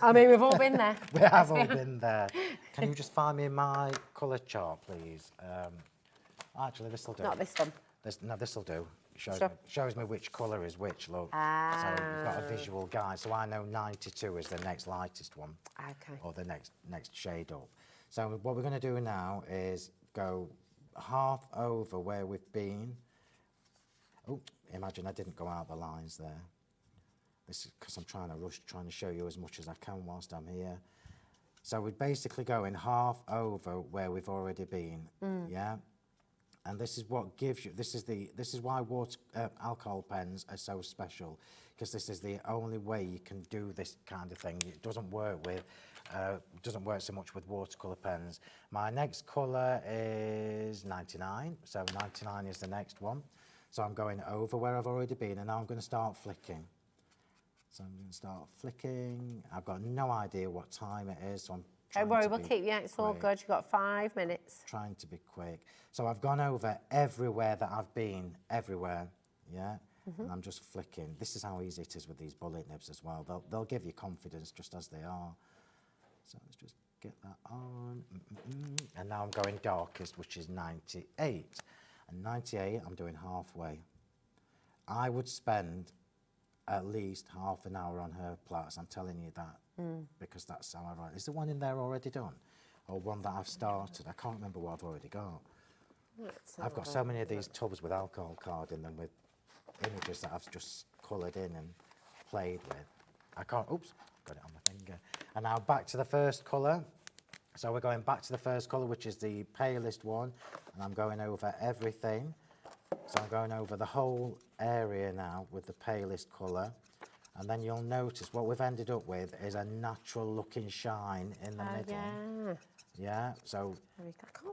I mean, we've all been there. We have all been there. Can you just find me my colour chart, please? Actually, this will do. Not this one. No, this will do. Sure. Shows me which colour is which, look. So you've got a visual guide. So I know 92 is the next lightest one. Okay. Or the next shade up. So what we're going to do now is go half over where we've been. Oh, imagine I didn't go out the lines there. This is because I'm trying to show you as much as I can whilst I'm here. So we're basically going half over where we've already been, yeah? And this is what gives you, this is why alcohol pens are so special, because this is the only way you can do this kind of thing. It doesn't work so much with watercolour pens. My next colour is 99, so 99 is the next one. So I'm going over where I've already been, and now I'm going to start flicking. So I'm going to start flicking. I've got no idea what time it is, so I'm don't worry, we'll keep you. It's all good. You've got 5 minutes. Trying to be quick. So I've gone over everywhere that I've been, everywhere, yeah? And I'm just flicking. This is how easy it is with these bullet nibs as well. They'll give you confidence just as they are. So let's just get that on. And now I'm going darkest, which is 98. And 98, I'm doing halfway. I would spend at least half an hour on her plaits, I'm telling you that, because that's how I write. Is the one in there already done? Or one that I've started? I can't remember what I've already got. I've got so many of these tubs with alcohol card in them with images that I've just coloured in and played with. I can't, oops, got it on my finger. And now back to the first colour. So we're going back to the first colour, which is the palest one, and I'm going over everything. So I'm going over the whole area now with the palest colour, and then you'll notice what we've ended up with is a natural looking shine in the middle. Yeah, so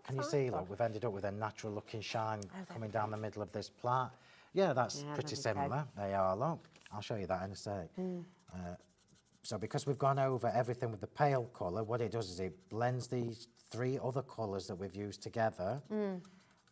can you see, look, we've ended up with a natural looking shine coming down the middle of this plait. Yeah, that's pretty similar. They are, look. I'll show you that in a sec. So because we've gone over everything with the pale colour, what it does is it blends these 3 other colours that we've used together,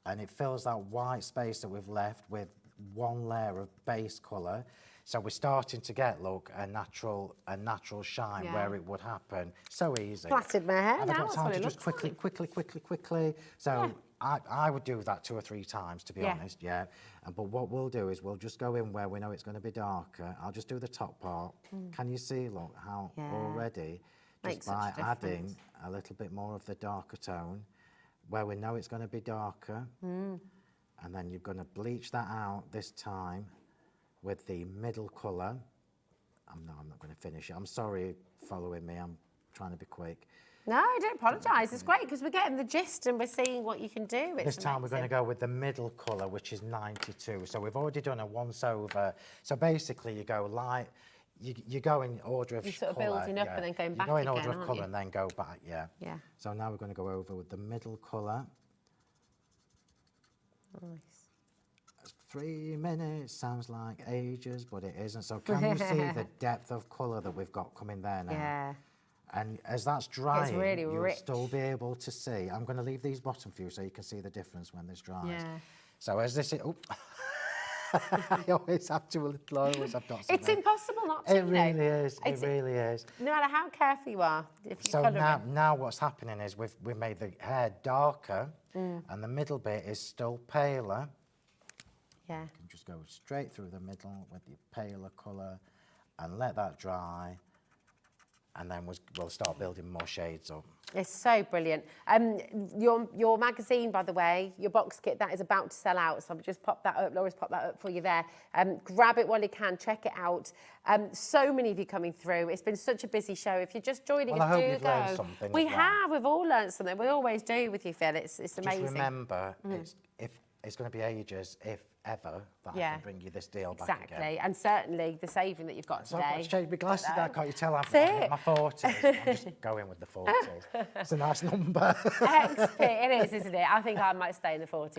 and it fills that white space that we've left with one layer of base colour. So we're starting to get, look, a natural shine where it would happen. So easy. Plaited my hair and now. I've got time to just quickly. So I would do that 2 or 3 times, to be honest, yeah. But what we'll do is we'll just go in where we know it's going to be darker. I'll just do the top part. Can you see, look, how already, just by adding a little bit more of the darker tone, where we know it's going to be darker, and then you're going to bleach that out this time with the middle colour. No, I'm not going to finish it. I'm sorry following me. I'm trying to be quick. No, don't apologise. It's great because we're getting the gist and we're seeing what you can do. This time we're going to go with the middle colour, which is 92. So we've already done a once over. So basically you go light, you go in order of You're sort of colour, building up and then going back You go in again, order of aren't colour you? and then go back, yeah. Yeah. So now we're going to go over with the middle colour. Nice. 3 minutes sounds like ages, but it isn't. So can you see the depth of colour that we've got coming there now? Yeah. And as that's drying, really you'll rich. still be able to see. I'm going to leave these bottom for you so you can see the difference when this dries. Yeah. So as this is, I always have to a little, I always have dots. It's impossible not to. It really is. It really is. No matter how careful you are, if you So now what's happening is we've made the hair darker, and the middle bit is still paler. Yeah. You can just go straight through the middle with your paler colour and let that dry. And then we'll start building more shades up. It's so brilliant. Your magazine, by the way, your box kit, that is about to sell out. So I've just popped that up. Laura's popped that up for you there. Grab it while you can. Check it out. So many of you coming through. It's been such a busy show. If you're just joining us, I hope do you've go. learned something. We as well. have. We've all learned something. We always do with you, Phill. It's amazing. Just remember, it's going to be ages, if ever, that I can bring you this deal back again. Exactly, and certainly the saving that you've got So today. I've got to change my glasses now, can't you tell? I'm That's in my 40s. I'm just going with the 40s. It's a nice number. XP, it is, isn't it? I think I might stay in the 40s.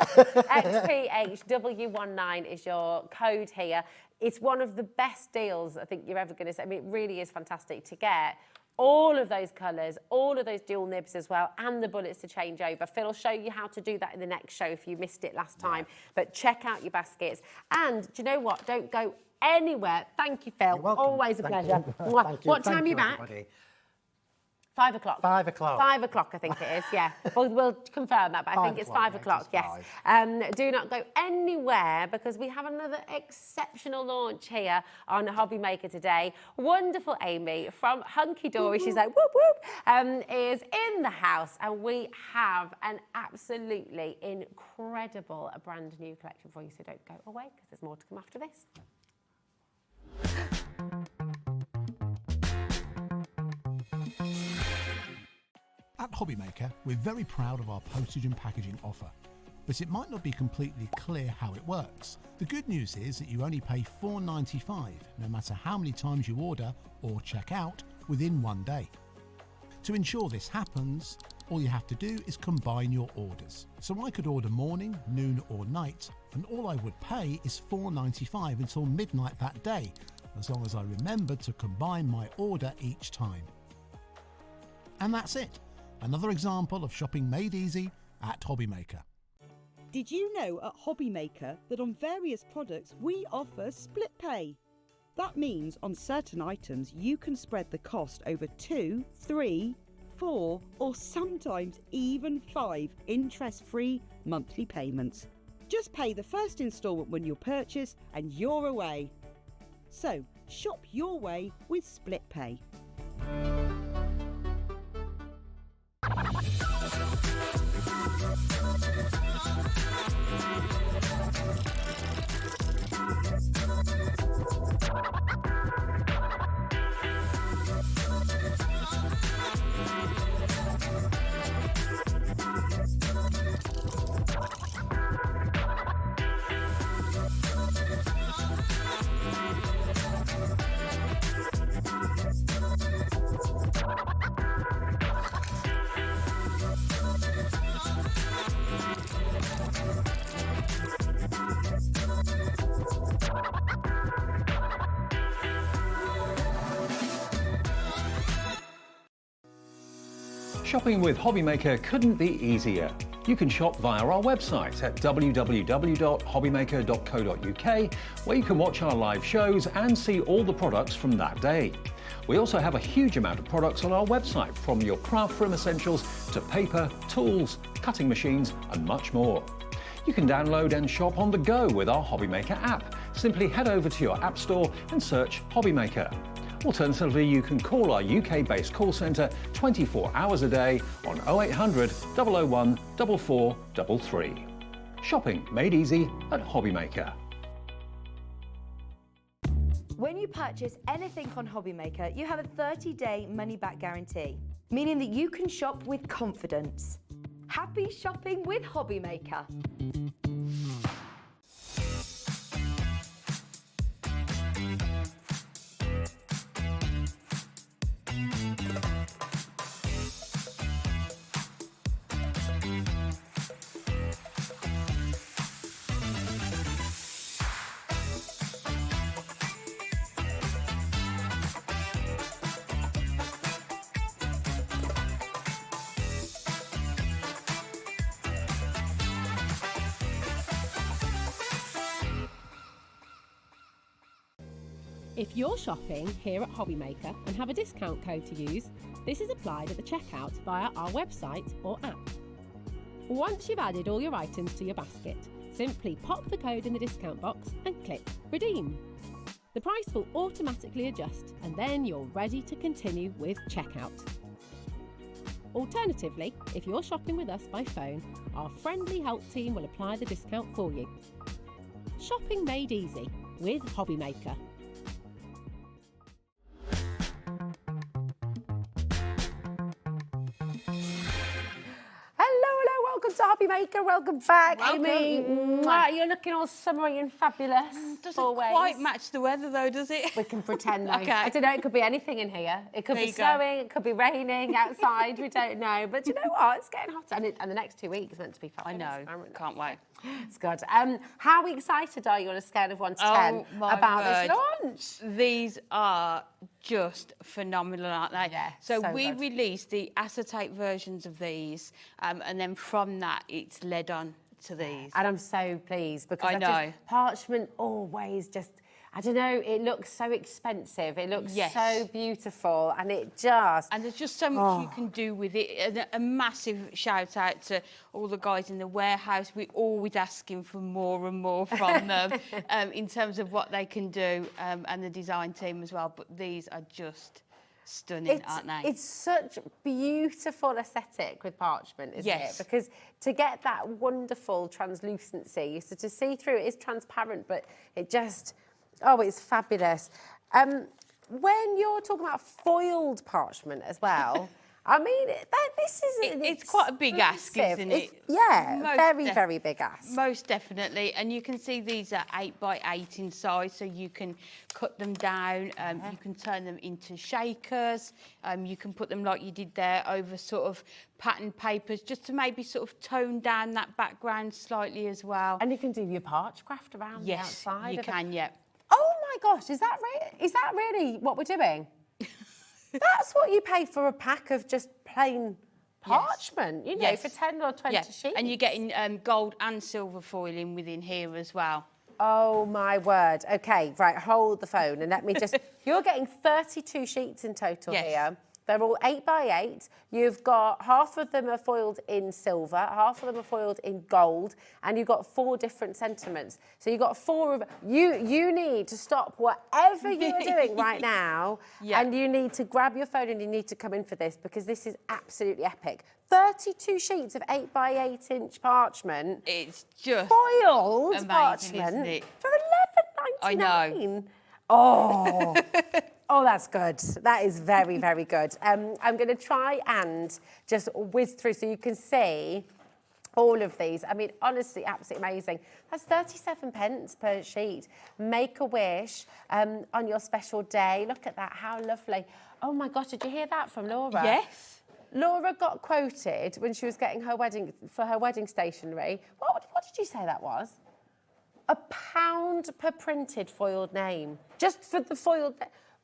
XPHW19 is your code here. It's one of the best deals I think you're ever going to see. I mean, it really is fantastic to get. All of those colours, all of those dual nibs as well, and the bullets to change over. Phil will show you how to do that in the next show if you missed it last time. But check out your baskets. And do you know what? Don't go anywhere. Thank you, Phil. You're welcome. Always a Thank pleasure. you. Thank you. What time are you back? Everybody. 5 o'clock. 5 o'clock. 5 o'clock, I think it is, yeah. We'll confirm that, but I think it's 5 o'clock, yes. Do not go anywhere because we have another exceptional launch here on HobbyMaker today. Wonderful Amy from Hunkydory, she's like, whoop, whoop, is in the house. And we have an absolutely incredible brand new collection for you. So don't go away because there's more to come after this. At HobbyMaker, we're very proud of our postage and packaging offer, but it might not be completely clear how it works. The good news is that you only pay $4.95 no matter how many times you order or check out within 1 day. To ensure this happens, all you have to do is combine your orders. So I could order morning, noon or night, and all I would pay is $4.95 until midnight that day, as long as I remembered to combine my order each time. And that's it. Another example of shopping made easy at HobbyMaker. Did you know at HobbyMaker that on various products we offer split pay? That means on certain items you can spread the cost over 2, 3, 4 or sometimes even 5 interest-free monthly payments. Just pay the first instalment when you purchase and you're away. So shop your way with split pay. Shopping with HobbyMaker couldn't be easier. You can shop via our website at www.hobbymaker.co.uk, where you can watch our live shows and see all the products from that day. We also have a huge amount of products on our website, from your craft room essentials to paper, tools, cutting machines and much more. You can download and shop on the go with our HobbyMaker app. Simply head over to your app store and search HobbyMaker. Alternatively, you can call our UK-based call centre 24 hours a day on 0800 001 4433. Shopping made easy at HobbyMaker. When you purchase anything on HobbyMaker, you have a 30-day money-back guarantee, meaning that you can shop with confidence. Happy shopping with HobbyMaker. If you're shopping here at HobbyMaker and have a discount code to use, this is applied at the checkout via our website or app. Once you've added all your items to your basket, Simply pop the code in the discount box and click Redeem. The price will automatically adjust and then you're ready to continue with checkout. Alternatively, if you're shopping with us by phone, our friendly help team will apply the discount for you. Shopping made easy with HobbyMaker. Welcome to HobbyMaker. Welcome back, Welcome. Amy. Mwah, you're looking all summery and fabulous. Doesn't always. quite match the weather though, does it? We can pretend though. Okay. I don't know, it could be anything in here. It could There be you go. snowing, it could be raining outside, we don't know. But you know what, it's getting hotter. And the next 2 weeks is meant to be fabulous. I know, can't wait. It's good. How excited are you on a scale of 1 to 10 Oh, my about word. this launch? These are just phenomenal, aren't they? Yeah, So so we good. released the acetate versions of these, and then from that, it's led on to these. And I'm so pleased because I know. Parchment always just, I don't know, it looks so expensive. It looks Yes. so beautiful and it just... And there's just so much you can do with it. And a massive shout out to all the guys in the warehouse. We're always asking for more and more from them in terms of what they can do, and the design team as well. But these are just stunning, aren't they? It's such beautiful aesthetic with Parchment, isn't Yes. it? Because to get that wonderful translucency, so to see through, it is transparent, but it just, oh, it's fabulous. When you're talking about foiled Parchment as well, I mean, this is It's quite a big ask, isn't it? Yeah, Most very big ask. Most definitely. And you can see these are 8 by 8 in size, so you can cut them down, you can turn them into shakers, you can put them like you did there over sort of pattern papers, just to maybe sort of tone down that background slightly as well. And you can do your parchcraft around the outside. You can, yeah. Oh my gosh, is that really what we're doing? That's what you pay for a pack of just plain Parchment, you know, for 10 or 20 sheets. And you're getting gold and silver foiling within here as well. Oh my word. Okay, right, hold the phone and let me just... You're getting 32 sheets in total here. They're all 8 by 8. You've got half of them are foiled in silver, half of them are foiled in gold, and you've got 4 different sentiments. So you've got 4 of you need to stop whatever you're doing right now, and you need to grab your phone and you need to come in for this because this is absolutely epic. 32 sheets of 8 by 8 inch Parchment. It's just foiled amazing, Parchment isn't it? for $11.99. I know. Oh. Oh, that's good. That is very, very good. I'm going to try and just whiz through so you can see all of these. I mean, honestly, absolutely amazing. That's 37 pence per sheet. Make a wish on your special day. Look at that. How lovely. Oh, my gosh. Did you hear that from Laura? Yes. Laura got quoted when she was getting her wedding stationery. What did you say that was? £1 per printed foiled name. Just for the foiled...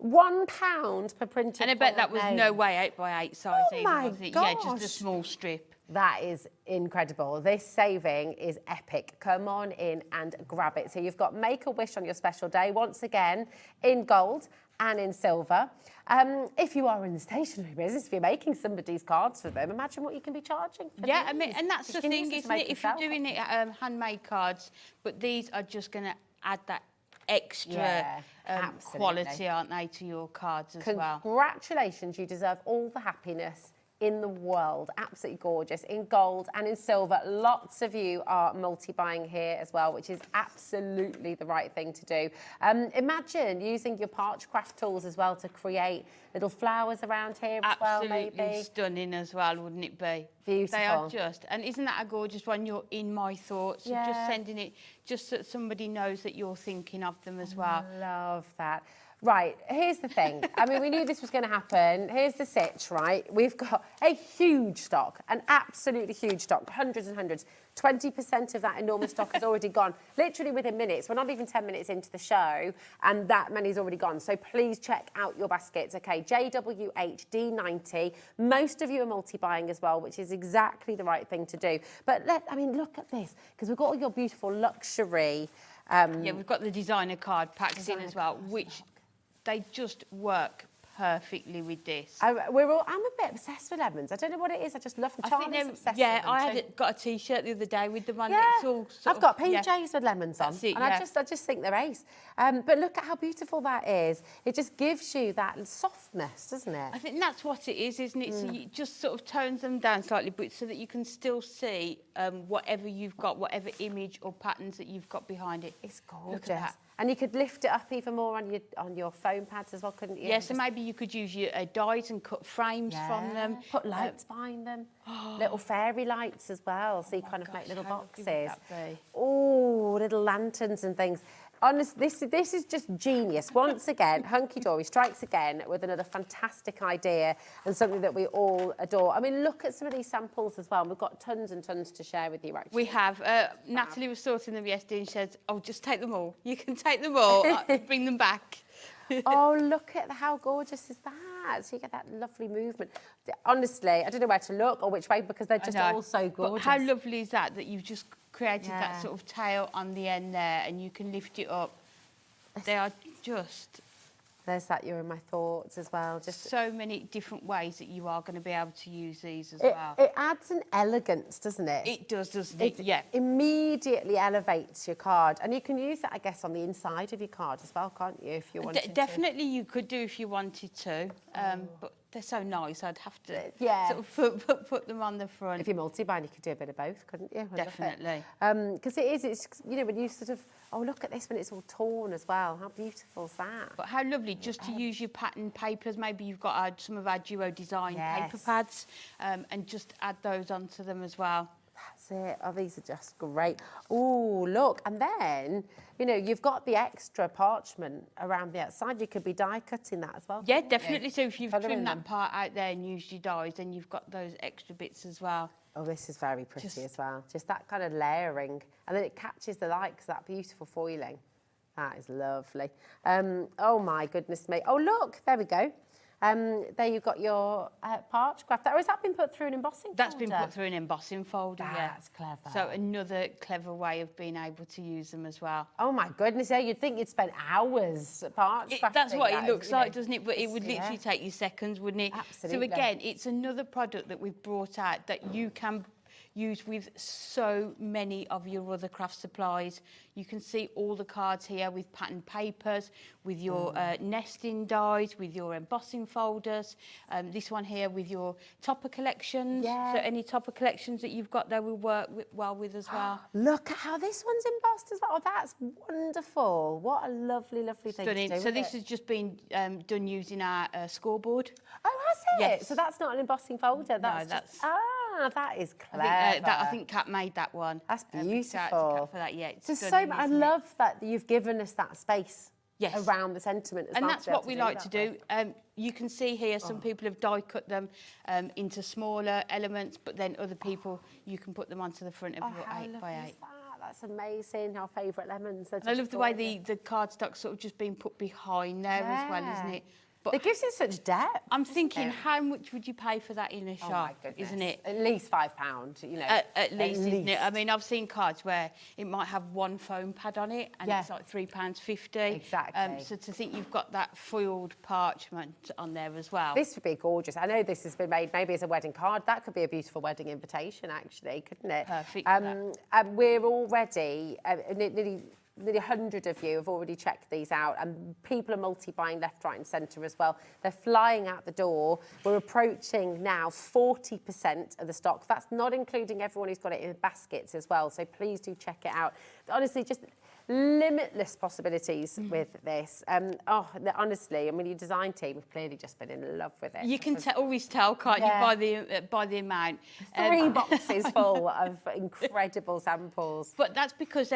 £1 per printed. And I bet that was name. no way 8 by 8 size Oh either, my was it? gosh. Yeah, just a small strip. That is incredible. This saving is epic. Come on in and grab it. So you've got Make a Wish on your special day, once again, in gold and in silver. If you are in the stationery business, if you're making somebody's cards for them, imagine what you can be charging for Yeah, I these. mean, and that's You the can use thing, this to isn't make it? If you're yourself. doing it handmade cards, but these are just going to add that extra Yeah, quality, aren't they, to your cards as well? Congratulations, you deserve all the happiness in the world. Absolutely gorgeous in gold and in silver. Lots of you are multi-buying here as well, which is absolutely the right thing to do. Imagine using your Parchcraft tools as well to create little flowers around here as well, maybe. Absolutely stunning as well, wouldn't it be? Beautiful. They are just, and isn't that a gorgeous one? You're in my thoughts, Yeah. just sending it, just so that somebody knows that you're thinking of them as well. Love that. Right, here's the thing. I mean, we knew this was going to happen. Here's the sitch, right? We've got a huge stock, an absolutely huge stock, hundreds and hundreds. 20% of that enormous stock has already gone, literally within minutes. We're not even 10 minutes into the show, and that many's already gone. So please check out your baskets. Okay, JWHD90. Most of you are multi-buying as well, which is exactly the right thing to do. But look at this, because we've got all your beautiful luxury. Yeah, we've got the designer card packs in as well, which they just work perfectly with this. I'm a bit obsessed with lemons. I don't know what it is. I just love them. Charlie's obsessed with them I too. got a T-shirt the other day with them on. Yeah, It's all sort I've got of, PJs with lemons on, That's it, and I just think they're ace. But look at how beautiful that is. It just gives you that softness, doesn't it? I think that's what it is, isn't it? So you just sort of tones them down slightly, but so that you can still see whatever you've got, whatever image or patterns that you've got behind it. It's Look gorgeous. at that. And you could lift it up even more on your foam pads as well, couldn't you? Yeah, so maybe you could use your dies and cut frames from them. Put lights behind them. Little fairy lights as well, so you kind of make little boxes. Oh, little lanterns and things. Honestly, this is just genius. Once again, Hunkydory strikes again with another fantastic idea and something that we all adore. I mean, look at some of these samples as well. We've got tons and tons to share with you, actually. We have. Natalie was sorting them yesterday and she said, oh, just take them all. You can take them all. Bring them back. Oh, look at how gorgeous is that? So you get that lovely movement. Honestly, I don't know where to look or which way because they're just all so gorgeous. But how lovely is that you've just created that sort of tail on the end there and you can lift it up. They are just... There's that You're in My Thoughts as well. Just so many different ways that you are going to be able to use these as well. It adds an elegance, doesn't it? It does, doesn't it? Yeah. Immediately elevates your card. And you can use that, I guess, on the inside of your card as well, can't you, if you wanted to? Definitely you could do if you wanted to. But they're so nice, I'd have to sort of put them on the front. If you're multi-bind, you could do a bit of both, couldn't you? Definitely. Because it's, you know, when you sort of, oh, look at this when it's all torn as well. How beautiful is that? But how lovely, just to use your pattern papers. Maybe you've got some of our Duo Design paper pads and just add those onto them as well. That's it. Oh, these are just great. Oh, look. And then, you know, you've got the extra parchment around the outside. You could be die cutting that as well. Yeah, definitely. So if you've trimmed that part out there and used your dies, then you've got those extra bits as well. Oh, this is very pretty as well. Just that kind of layering. And then it catches the light because that beautiful foiling. That is lovely. Oh, my goodness me. Oh, look. There we go. There you've got your Parchcraft. Or has that been put through an embossing folder? That's been put through an embossing folder, That's clever. So another clever way of being able to use them as well. Oh, my goodness, yeah, you'd think you'd spend hours Parchcrafting. That's what it looks like, doesn't it? But it would literally take you seconds, wouldn't it? Absolutely. So again, it's another product that we've brought out that you can use with so many of your other craft supplies. You can see all the cards here with pattern papers, with your nesting dies, with your embossing folders. This one here with your topper collections. Yeah. So any topper collections that you've got there will work well with as well. Look at how this one's embossed as well. Oh, that's wonderful. What a lovely, lovely thing to do. So this has just been done using our scoreboard. Oh, has it? Yes. So that's not an embossing folder. That's that is clever. I think Kat made that one. That's beautiful. Shout out to Kat for that. Yeah, it's so stunning, I love that you've given us that space around the sentiment as well. And that's what we like to do. You can see here some people have die cut them into smaller elements, but then other people, you can put them onto the front of your 8x8. That's amazing. Our favourite lemons. I love the way the cardstock's sort of just being put behind there as well, isn't it? But it gives it such depth. I'm thinking, how much would you pay for that in a shop? Oh my goodness. Isn't it? At least £5, you know. At least, isn't it? I mean, I've seen cards where it might have one foam pad on it and it's like £3.50. Exactly. So to think you've got that foiled parchment on there as well. This would be gorgeous. I know this has been made maybe as a wedding card. That could be a beautiful wedding invitation, actually, couldn't it? Perfect. We're already nearly 100 of you have already checked these out, and people are multi-buying left, right and centre as well. They're flying out the door. We're approaching now 40% of the stock. That's not including everyone who's got it in baskets as well, so please do check it out. Honestly, just limitless possibilities with this. Honestly, I mean, your design team have clearly just been in love with it. You can always tell, can't you, by the amount. 3 boxes full of incredible samples. But that's because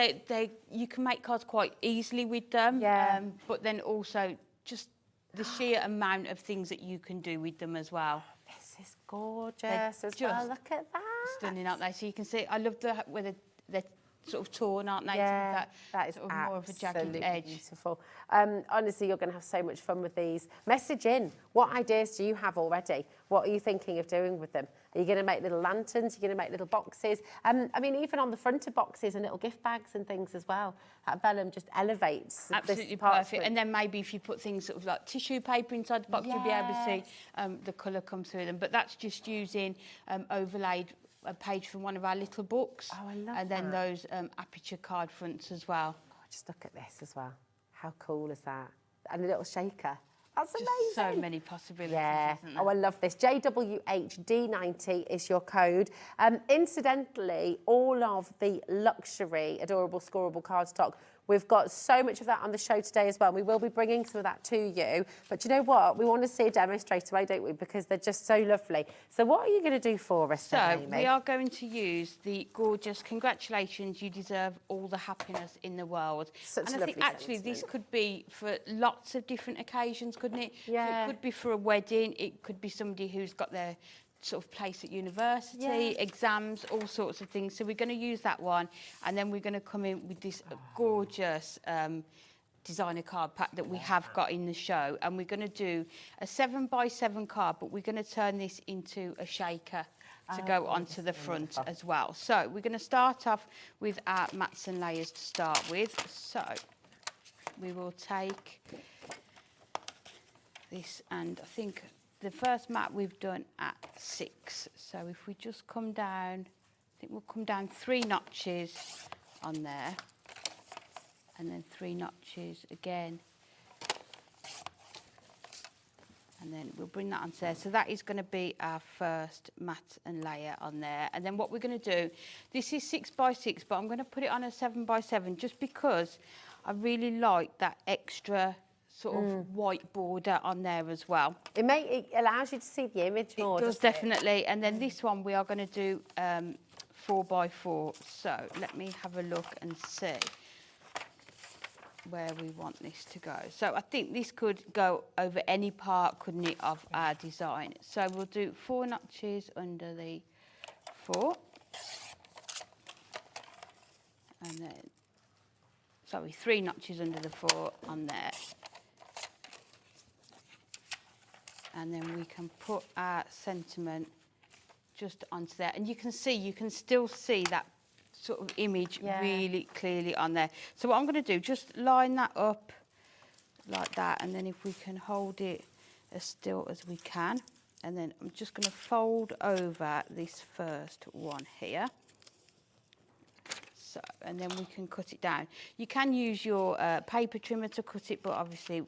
you can make cards quite easily with them. Yeah. But then also just the sheer amount of things that you can do with them as well. This is gorgeous as well. Look at that. Stunning, aren't they? So you can see, I love where they're sort of torn, aren't they? Yeah, that is sort of more of a jagged absolutely edge. beautiful. Honestly, you're going to have so much fun with these. Message in. What ideas do you have already? What are you thinking of doing with them? Are you going to make little lanterns? Are you going to make little boxes? I mean, even on the front of boxes and little gift bags and things as well. That vellum just elevates Absolutely this perfect. And then maybe if you put things sort of like tissue paper inside the box, you'll be able to see the colour come through them. But that's just using overlaid a page from one of our little books. Oh, I love And then that. those aperture card fronts as well. Oh, just look at this as well. How cool is that? And a little shaker. That's Just amazing. so many possibilities, Yeah. isn't there? Oh, I love this. JWHD90 is your code. Incidentally, all of the luxury, adorable, scoreable cardstock, we've got so much of that on the show today as well. We will be bringing some of that to you. But you know what? We want to see a demo straight away, don't we? Because they're just so lovely. So what are you going to do for us So then, Amy? we are going to use the gorgeous congratulations, you deserve all the happiness in the world. Such and a I think lovely actually this sentiment. could be for lots of different occasions, couldn't it? Yeah. So it could be for a wedding, it could be somebody who's got their sort of place at university, Yeah. exams, all sorts of things. So we're going to use that one, and then we're going to come in with this gorgeous designer card pack that we have got in the show, and we're going to do a 7x7 card, but we're going to turn this into a shaker to go onto the front as well. So we're going to start off with our mats and layers to start with. So we will take this, and I think the first mat we've done at 6. So if we just come down, I think we'll come down 3 notches on there, and then 3 notches again, and then we'll bring that onto there. So that is going to be our first mat and layer on there. And then what we're going to do, this is 6x6, but I'm going to put it on a 7x7 just because I really like that extra sort of white border on there as well. It allows you to see the image more. It does, doesn't definitely. And then this one we are going to do 4x4. So let me have a look and see where we want this to go. So I think this could go over any part, couldn't it, of our design. So we'll do 4 notches under the 4. And then, sorry, 3 notches under the 4 on there. And then we can put our sentiment just onto there. And you can still see that sort of image really clearly on there. So what I'm going to do, just line that up like that, and then if we can hold it as still as we can. And then I'm just going to fold over this first one here. So, and then we can cut it down. You can use your paper trimmer to cut it, but obviously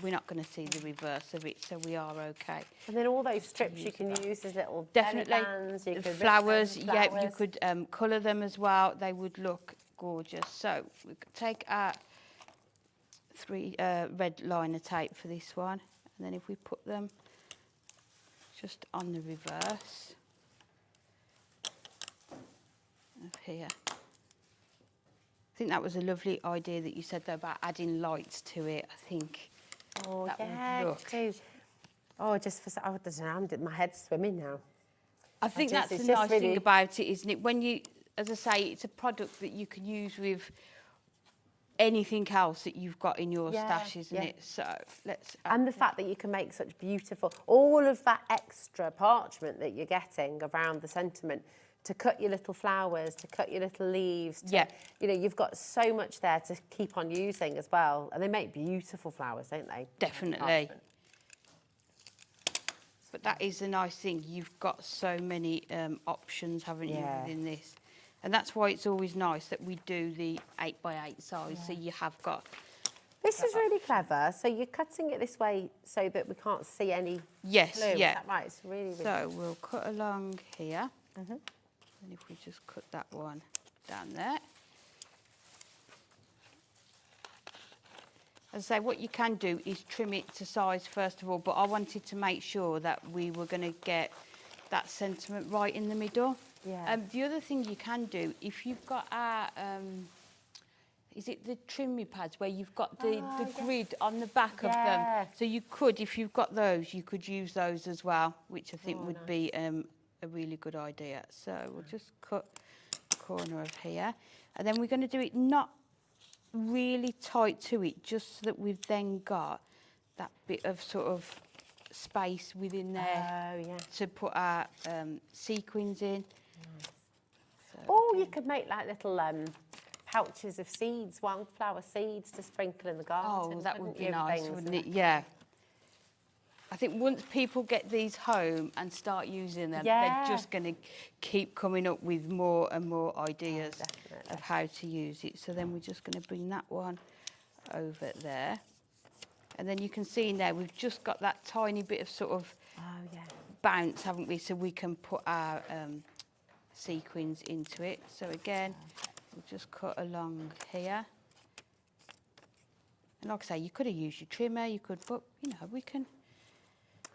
we're not going to see the reverse of it, so we are okay. And then all those strips you can use as little Definitely. belly bands. You could Flowers, rip them, yeah, you could colour them as well. They would look gorgeous. So we could take our 3 red liner tape for this one, and then if we put them just on the reverse of here. I think that was a lovely idea that you said though about adding lights to it. I think Oh, that yeah, would look. too. Oh, just for, I don't know, my head's swimming now. I think just- that's it's the just nice thing really- about it, isn't it? When you, as I say, it's a product that you can use with anything else that you've got in your stash, isn't it? So let's. And the fact that you can make such beautiful, all of that extra parchment that you're getting around the sentiment, to cut your little flowers, to cut your little leaves. To, you know, you've got so much there to keep on using as well. And they make beautiful flowers, don't they? Definitely. Parchment. But that is the nice thing. You've got so many options, haven't you, within this? And that's why it's always nice that we do the 8x8 size, so you have got. This is really clever. So you're cutting it this way so that we can't see any Yes, glue. Is yeah. that right? It's really, really So we'll cut along here. Mhm. And if we just cut that one down there. As I say, what you can do is trim it to size first of all, but I wanted to make sure that we were going to get that sentiment right in the middle. Yeah. The other thing you can do, if you've got our, is it the trimmy pads where you've got the grid on the back of them? So you could, if you've got those, you could use those as well, which I think would be a really good idea. So we'll just cut the corner of here. And then we're going to do it not really tight to it, just so that we've then got that bit of sort of space within there to put our sequins in. Or you could make like little pouches of seeds, wildflower seeds to sprinkle in the garden. Oh, that would be couldn't you, nice, things? wouldn't it? Yeah. I think once people get these home and start using them, they're just going to keep coming up with more and more ideas of how to use it. So then we're just going to bring that one over there. And then you can see in there, we've just got that tiny bit of sort of bounce, haven't we? So we can put our sequins into it. So again, we'll just cut along here. And like I say, you could have used your trimmer, you could, but you know, we can.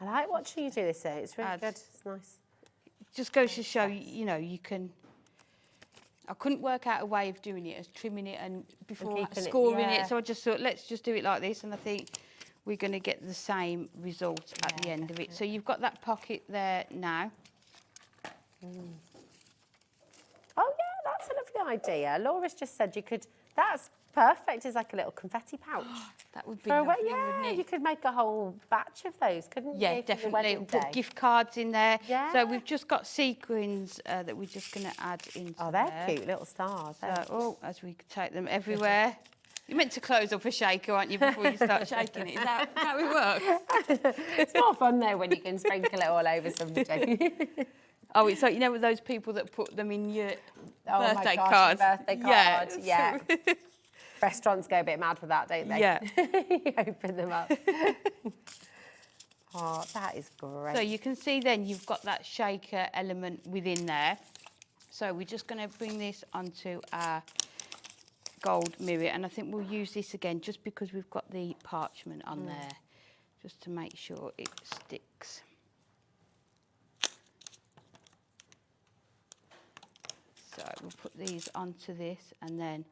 I like watching you do this, though. It's really good. It's nice. Just goes to show, you know, you can. I couldn't work out a way of doing it as trimming it and before scoring it. So I just thought, let's just do it like this. And I think we're going to get the same result at the end of it. So you've got that pocket there now. Oh, yeah, that's a lovely idea. Laura's just said you could, that's perfect as like a little confetti pouch. That would be lovely, yeah, wouldn't it? you could make a whole batch of those, couldn't you? Yeah, for the definitely. wedding Put day? gift cards in there. Yeah. So we've just got sequins that we're just going to add into Oh, they're there. cute little stars. So, as we take them everywhere. You're meant to close up a shaker, aren't you, before you start shaking it? Is that how it works? It's more fun, though, when you can sprinkle it all over somebody. Oh, it's like, you know, with those people that put them in your birthday my gosh, cards. Birthday cards, yeah. Restaurants go a bit mad with that, don't they? Yeah. You open them up. Oh, that is great. So you can see then you've got that shaker element within there. So we're just going to bring this onto our gold mirror, and I think we'll use this again just because we've got the parchment on there, just to make sure it sticks. So we'll put these onto this and then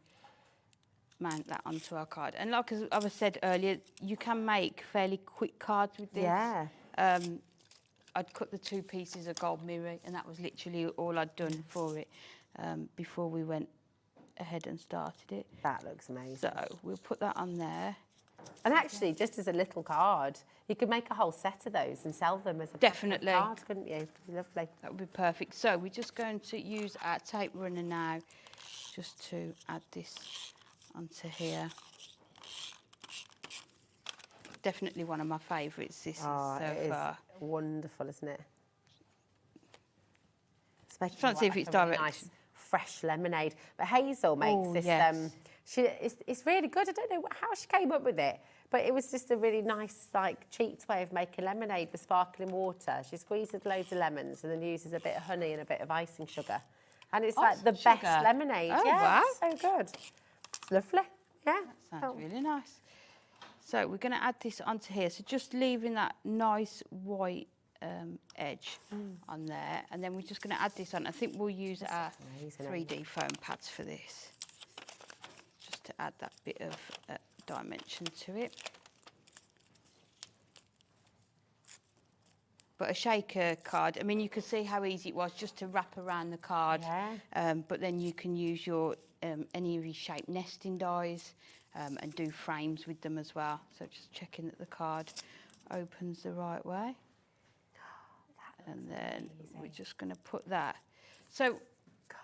mount that onto our card. And like I said earlier, you can make fairly quick cards with this. Yeah. I'd cut the 2 pieces of gold mirror, and that was literally all I'd done for it before we went ahead and started it. That looks amazing. So we'll put that on there. And actually, just as a little card, you could make a whole set of those and sell them as a Definitely. card, couldn't you? It'd be lovely. That would be perfect. So we're just going to use our tape runner now just to add this onto here. Definitely one of my favourites, this Oh, so it far. is wonderful, isn't it? It's Trying to see if it's a really direct. nice fresh lemonade. But Hazel makes this. Yes. It's really good. I don't know how she came up with it, but it was just a really nice, like, cheat way of making lemonade with sparkling water. She squeezes loads of lemons and then uses a bit of honey and a bit of icing sugar, and it's like the sugar. best lemonade. Oh, yeah, wow. it's so good. It's lovely. Yeah. That sounds really nice. So we're going to add this onto here. So just leaving that nice white edge on there, and then we're just going to add this on. I think we'll use our 3D foam pads for this, just to add that bit of dimension to it. But a shaker card, I mean, you can see how easy it was just to wrap around the card. Yeah. But then you can use your any of your shaped nesting dies and do frames with them as well. So just checking that the card opens the right way. And then we're just going to put that. So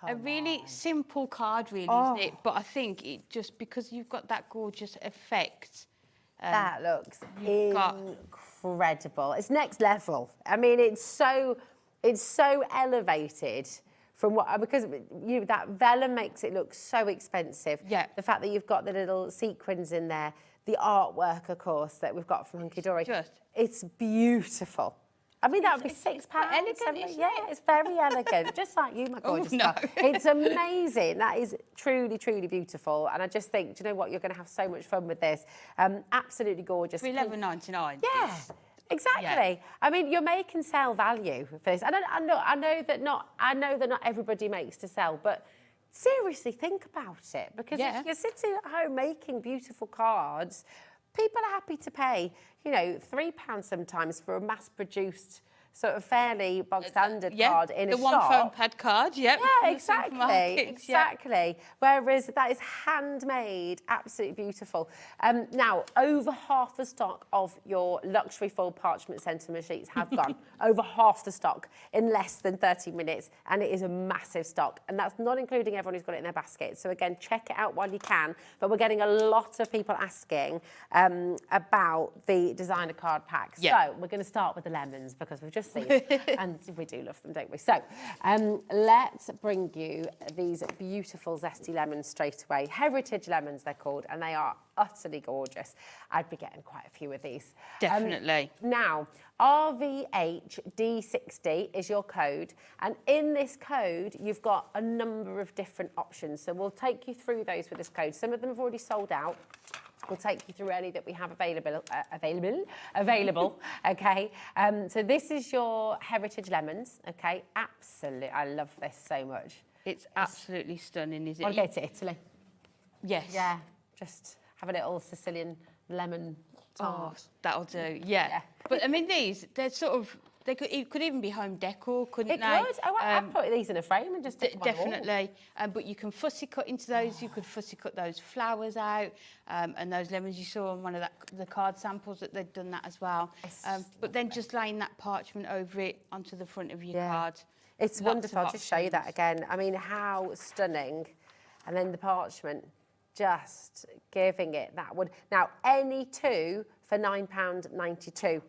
a really simple card, really, isn't it? But I think it just, because you've got that gorgeous effect. That looks incredible. It's next level. I mean, it's so elevated from what, because that vellum makes it look so expensive. Yeah. The fact that you've got the little sequins in there, the artwork, of course, that we've got from Hunkydory. It's beautiful. I mean, that would be £6. elegant, Yeah, it's very elegant. Just like you, my gorgeous girl. It's amazing. That is truly, truly beautiful. And I just think, do you know what? You're going to have so much fun with this. Absolutely gorgeous. For $11.99. Yeah. Exactly. Yeah. I mean, you're making sell value for this. I know that not everybody makes to sell, but seriously think about it, because if you're sitting at home making beautiful cards, people are happy to pay, you know, £3 sometimes for a mass-produced sort of fairly bog standard card in a the one shop. foam pad card, Yeah, from the exactly, supermarkets, exactly. Whereas that is handmade, absolutely beautiful. Now, over half the stock of your luxury full parchment sentiment sheets have gone. Over half the stock in less than 30 minutes, and it is a massive stock. And that's not including everyone who's got it in their basket. So again, check it out while you can. But we're getting a lot of people asking about the designer card pack. Yeah. So we're going to start with the lemons because we've just seen, and we do love them, don't we? So let's bring you these beautiful zesty lemons straight away. Heritage lemons, they're called, and they are utterly gorgeous. I'd be getting quite a few of these. Definitely. Now, RVHD60 is your code, and in this code, you've got a number of different options. So we'll take you through those with this code. Some of them have already sold out. We'll take you through any that we have available. Okay. So this is your heritage lemons. Okay. Absolutely, I love this so much. It's absolutely stunning, is it? Want to go to Italy? Yes. Yeah. Just have a little Sicilian lemon tart. Oh, that'll do. Yeah. But I mean, they're sort of. It could even be home decor, couldn't they? It could. Oh, I'd put these in a frame and just stick them on the wall. Definitely. But you can fussy cut into those. You could fussy cut those flowers out, and those lemons you saw on one of the card samples that they'd done that as well. But then just laying that parchment over it onto the front of your card. It's wonderful. I'll just show you that again. I mean, how stunning. And then the parchment, just giving it that wood. Now, any two for £9.92.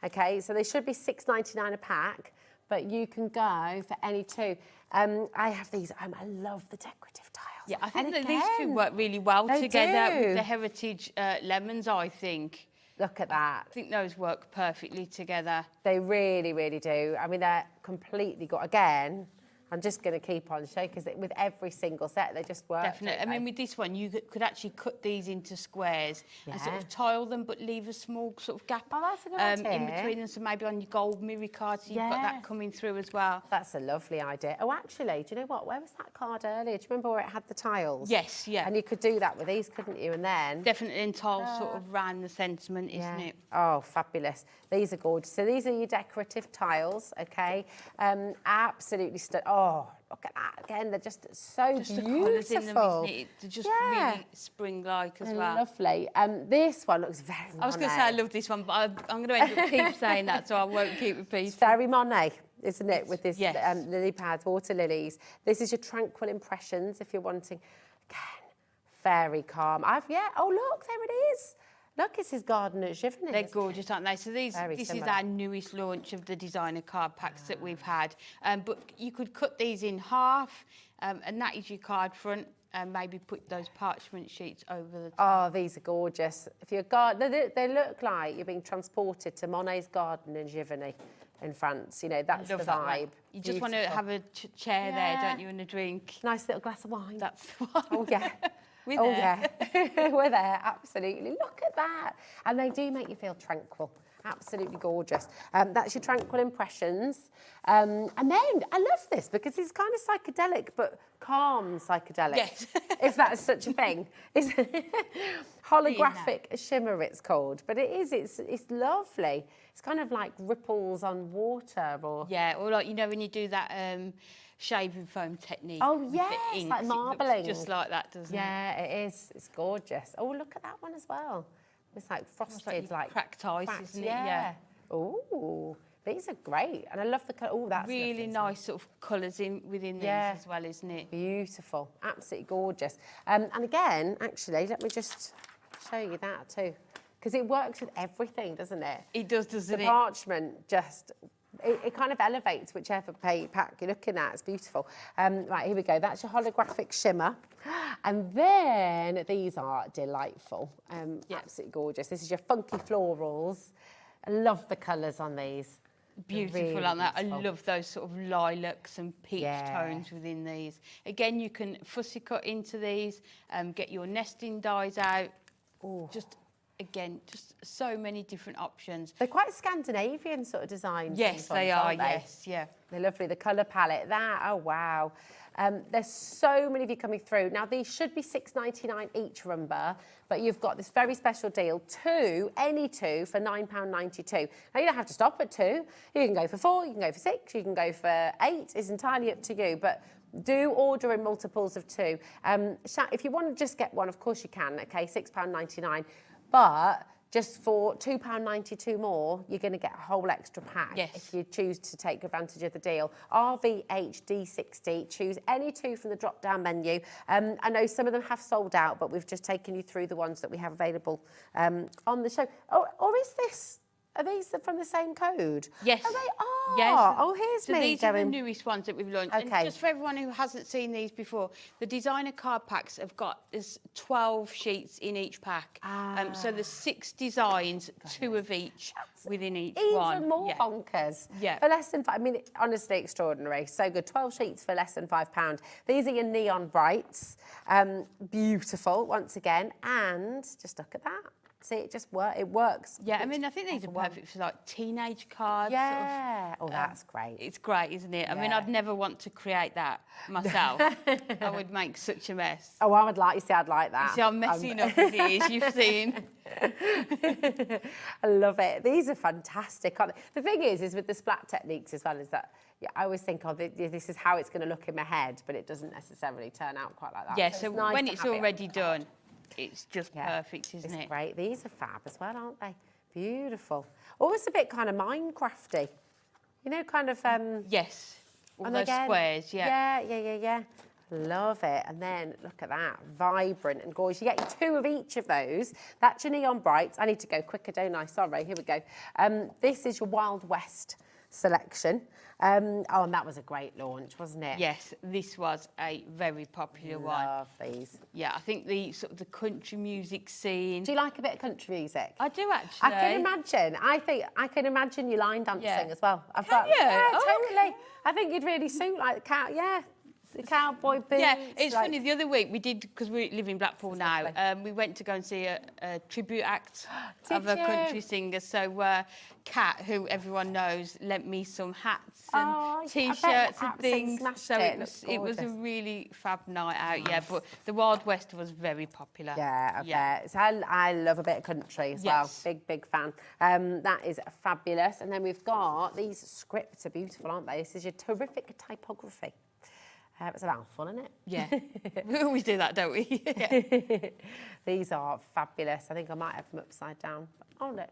Okay, so they should be $6.99 a pack, but you can go for any two. I have these. I love the decorative tiles. Yeah, I think that these two work really well together do. with the heritage lemons, I think. Look at that. I think those work perfectly together. They really, really do. I mean, they're completely got, again, I'm just going to keep on showing because with every single set, they just work. Definitely. I mean, with this one, you could actually cut these into squares and sort of tile them, but leave a small sort of gap in between them. So maybe on your gold mirror card, so you've got that coming through as well. That's a lovely idea. Oh, actually, do you know what? Where was that card earlier? Do you remember where it had the tiles? Yes, yeah. And you could do that with these, couldn't you? And then... Definitely, and tiles sort of ran the sentiment, isn't it? Oh, fabulous. These are gorgeous. So these are your decorative tiles, okay? Absolutely oh, look at that. Again, they're just so beautiful. The colours in them, isn't it? They're just really spring-like as well. Lovely. This one looks very Monet. I was going to say I love this one, but I'm going to end up keep saying that, so I won't keep repeating. It's very Monet, isn't it, with this lily pads, water lilies. This is your tranquil impressions if you're wanting, again, very calm. Oh, look, there it is. Look, it's his garden at Giverny. They're gorgeous, aren't they? So this is our newest launch of the designer card packs that we've had. But you could cut these in half, and that is your card front, and maybe put those parchment sheets over the top. Oh, these are gorgeous. If you're they look like you're being transported to Monet's garden in Giverny in France. You know, that's the vibe. You just want to have a chair there, don't you, and a drink. Nice little glass of wine. That's the one. Oh, yeah. We're there, absolutely. Look at that. And they do make you feel tranquil. Absolutely gorgeous. That's your tranquil impressions. And then, I love this because it's kind of psychedelic, but calm psychedelic. Yes. If that's such a thing. It's holographic shimmer, it's called. But it's lovely. It's kind of like ripples on water or... Yeah, or like, you know, when you do that... shaving foam technique. Oh, yes, like marbling. It looks just like that, doesn't it? Yeah, it is. It's gorgeous. Oh, look at that one as well. It's like frosted, like cracked ice, isn't it? Yeah. Oh, these are great. And I love the colour. Oh, that's really nice sort of colours within these as well, isn't it? Beautiful. Absolutely gorgeous. And again, actually, let me just show you that too. Because it works with everything, doesn't it? It does, doesn't it? The parchment just... It kind of elevates whichever pack you're looking at. It's beautiful. Right, here we go. That's your holographic shimmer. And then these are delightful. Absolutely gorgeous. This is your funky florals. I love the colours on these. Beautiful, really aren't they? I love those sort of lilacs and peach tones within these. Again, you can fussy cut into these, get your nesting dies out. Ooh. Just again, just so many different options. They're quite Scandinavian sort of designs. Yes, they are, yes, yeah. They're lovely, the colour palette, oh wow. There's so many of you coming through. Now, these should be $6.99 each, remember, but you've got this very special deal, any two for £9.92. Now, you don't have to stop at 2. You can go for 4, you can go for 6, you can go for 8. It's entirely up to you, but do order in multiples of 2. If you want to just get one, of course you can, okay, £6.99. But just for £2.92 more, you're going to get a whole extra pack if you choose to take advantage of the deal. RVHD60, choose any 2 from the drop-down menu. I know some of them have sold out, but we've just taken you through the ones that we have available on the show. Or is this... Are these from the same code? Yes. Are they? Oh, yes. Here's so me these going. are the newest ones that we've launched. Okay. And just for everyone who hasn't seen these before, the designer card packs have got there's 12 sheets in each pack. So there's 6 designs, 2 of each within each one. Even more bonkers. Yeah. For less than £5. I mean, honestly extraordinary. So good. 12 sheets for less than £5. These are your neon brights. Beautiful once again. And just look at that. See, it works. Yeah, I mean, I think these are perfect for like teenage cards. Yeah. Sort of, that's great. It's great, isn't it? I mean, I'd never want to create that myself. I would make such a mess. Oh, I'd like that. You see how messy enough it is, you've seen. I love it. These are fantastic. The thing is with the splat techniques as well, is that I always think, this is how it's going to look in my head, but it doesn't necessarily turn out quite like that. Yeah, so nice when it's already done, it's just Yeah, perfect, isn't it's it? Great. These are fab as well, aren't they? Beautiful. Almost a bit kind of Minecrafty. You know, kind of... yes. All and those again, squares, yeah. Yeah. Love it. And then, look at that. Vibrant and gorgeous. You get 2 of each of those. That's your neon brights. I need to go quicker, don't I? Sorry. Here we go. This is your Wild West selection. And that was a great launch, wasn't it? Yes, this was a very popular one. Love these. Yeah, I think the sort of the country music scene. Do you like a bit of country music? I do actually. I can imagine. I can imagine you line dancing as well. Can you? Yeah, Oh, totally. I think you'd really suit like the cowboy boots. Yeah, it's funny. The other week we did, because we live in Blackpool now. We went to go and see a tribute act of a country singer. So Kat, who everyone knows, lent me some hats and T-shirts and things. So it was a really fab night out. Yeah, but the Wild West was very popular. Yeah, I bet. So I love a bit of country as well. Big fan. That is fabulous. And then we've got these scripts are beautiful, aren't they? This is your terrific typography. It's a mouthful, isn't it? Yeah. We always do that, don't we? These are fabulous. I think I might have them upside down. Oh, no.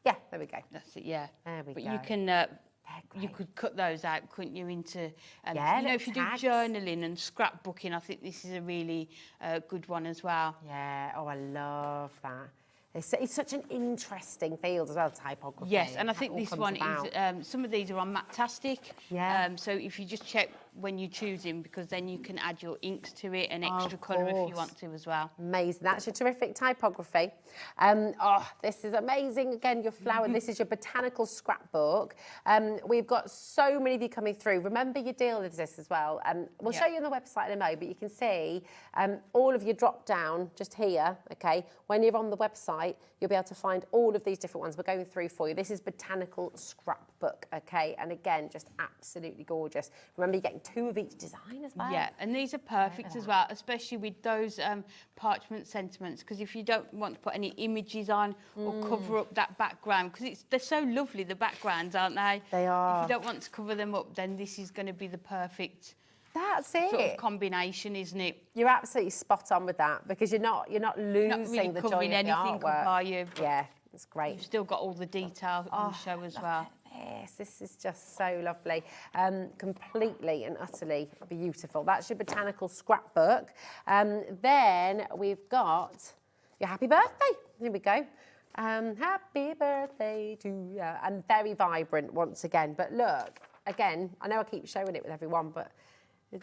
Yeah, there we go. That's it, yeah. There we go. But you can... you could cut those out, couldn't you, into... you know, if you tags. do journaling and scrapbooking, I think this is a really good one as well. Yeah, I love that. It's such an interesting field as well, typography. Yes, and I think this one is... some of these are on Maptastic. Yeah. So if you just check when you choose him, because then you can add your inks to it and extra colour if you want to as well. Amazing. That's your terrific typography. This is amazing. Again, your flower. This is your botanical scrapbook. We've got so many of you coming through. Remember your deal with this as well. We'll show you on the website in a moment, but you can see all of your drop down just here, okay? When you're on the website, you'll be able to find all of these different ones we're going through for you. This is botanical scrapbook, okay? And again, just absolutely gorgeous. Remember, you're getting 2 of each design as well. Yeah, and these are perfect as well, especially with those parchment sentiments, because if you don't want to put any images on or cover up that background, because they're so lovely, the backgrounds, aren't they? They are. If you don't want to cover them up, then this is going to be the perfect... That's it. Sort of combination, isn't it? You're absolutely spot on with that, because you're not losing really the covering joy of the anything artwork. up, are you? Yeah, it's great. You've still got all the detail on the show as well. Yes, this is just so lovely. Completely and utterly beautiful. That's your botanical scrapbook. Then we've got your happy birthday. Here we go. Happy birthday to you. And very vibrant once again. But look, again, I know I keep showing it with everyone, but it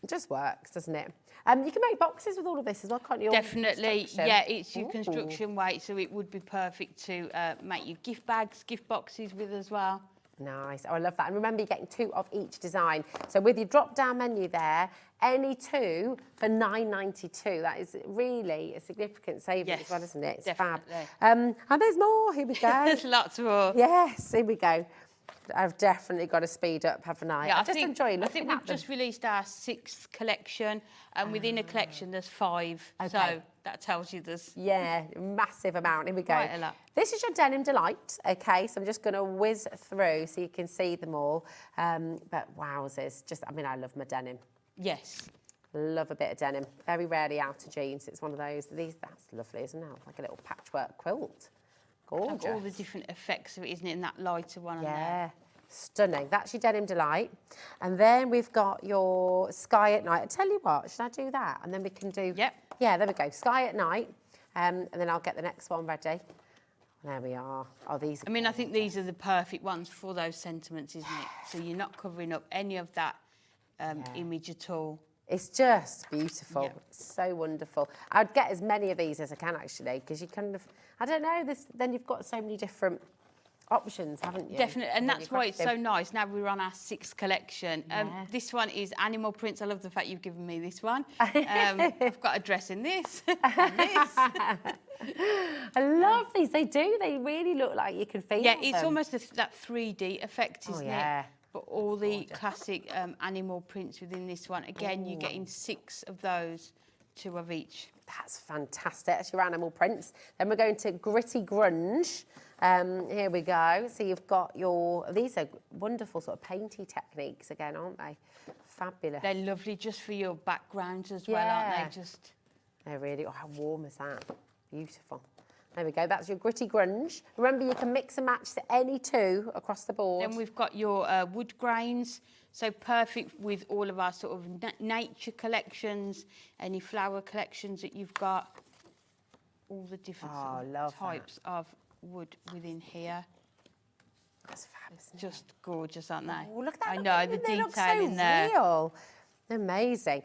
just works, doesn't it? You can make boxes with all of this as well, can't you? Definitely, yeah, it's your construction weight, so it would be perfect to make your gift bags, gift boxes with as well. Nice. Oh, I love that. And remember, you're getting 2 of each design. So with your drop-down menu there, any 2 for $9.92. That is really a significant saving as well, isn't it? It's definitely. fab. And there's more. Here we go. There's lots more. Yes, here we go. I've definitely got to speed up, haven't I? Yeah, I just enjoy looking I think at we've just released our 6th collection, and within a collection there's 5. Okay. So that tells you there's massive amount. Here we go. quite a lot. This is your Denim Delight, okay? So I'm just going to whiz through so you can see them all. But wowzers, I love my denim. Yes. Love a bit of denim. Very rarely out of jeans. It's one of those. That's lovely, isn't it? Like a little patchwork quilt. Gorgeous. Like all the different effects of it, isn't it? And that lighter one on there. Yeah, stunning. That's your Denim Delight. And then we've got your Sky at Night. I tell you what, should I do that? And then we can do... Yep. Yeah, there we go. Sky at Night. And then I'll get the next one ready. There we are. Oh, these... I think these are the perfect ones for those sentiments, isn't it? So you're not covering up any of that image at all. It's just beautiful. Yeah. It's so wonderful. I'd get as many of these as I can, actually, because you kind of... I don't know, then you've got so many different options, haven't you? Definitely, and When that's you're why it's so crafting. nice. Now we're on our 6th collection. This one is animal prints. I love the fact you've given me this one. I've got a dress in this. And this. I love these. They do. They really look like you can feel Yeah, it's them. almost that 3D effect, isn't yeah. it? But all the classic animal prints within this one. Again, you're getting 6 of those, 2 of each. That's fantastic. That's your animal prints. Then we're going to Gritty Grunge. Here we go. So you've got these are wonderful sort of painty techniques again, aren't they? Fabulous. They're lovely just for your backgrounds as well, aren't they? They're really, how warm is that? Beautiful. There we go. That's your Gritty Grunge. Remember, you can mix and match to any 2 across the board. Then we've got your wood grains. So perfect with all of our sort of nature collections, any flower collections that you've got, all the different sort of types of wood within here. That's fabulous. Just gorgeous, aren't they? Oh, look at that. I look know, at the them. They detail look so in there. Real. Amazing.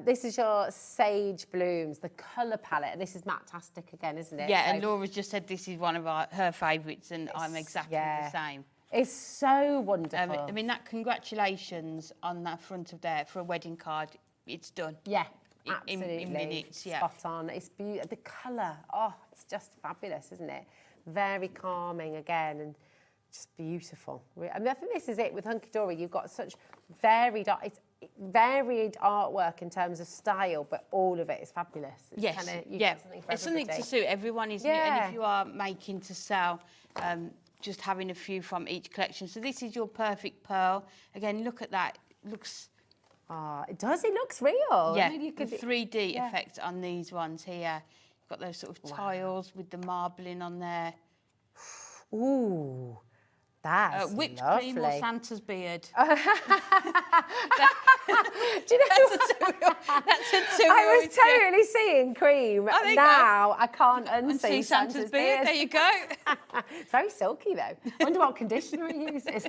This is your Sage Blooms, the colour palette. This is Matte-tastic again, isn't it? Yeah, So and Laura's just said this is one of her favourites, and I'm exactly the same. It's so wonderful. I mean, that congratulations on that front of there for a wedding card, it's done. Yeah, In absolutely. minutes, yeah. Spot on. It's beautiful. The colour, it's just fabulous, isn't it? Very calming again and just beautiful. I think this is it with Hunkydory. You've got such varied artwork in terms of style, but all of it is fabulous. It's Yes, it's something to suit everyone, isn't it? And if you are making to sell, just having a few from each collection. So this is your perfect pearl. Again, look at that. It looks... it does. It looks real. Yeah, I mean, you could, the 3D effect on these ones here. You've got those sort of tiles with the marbling on there. Ooh, that's whipped lovely. cream or Santa's beard? Do you know that's a 2. I was totally seeing cream. Now I can't unsee And Santa's beard. There you go. It's very silky though. I wonder what conditioner he uses.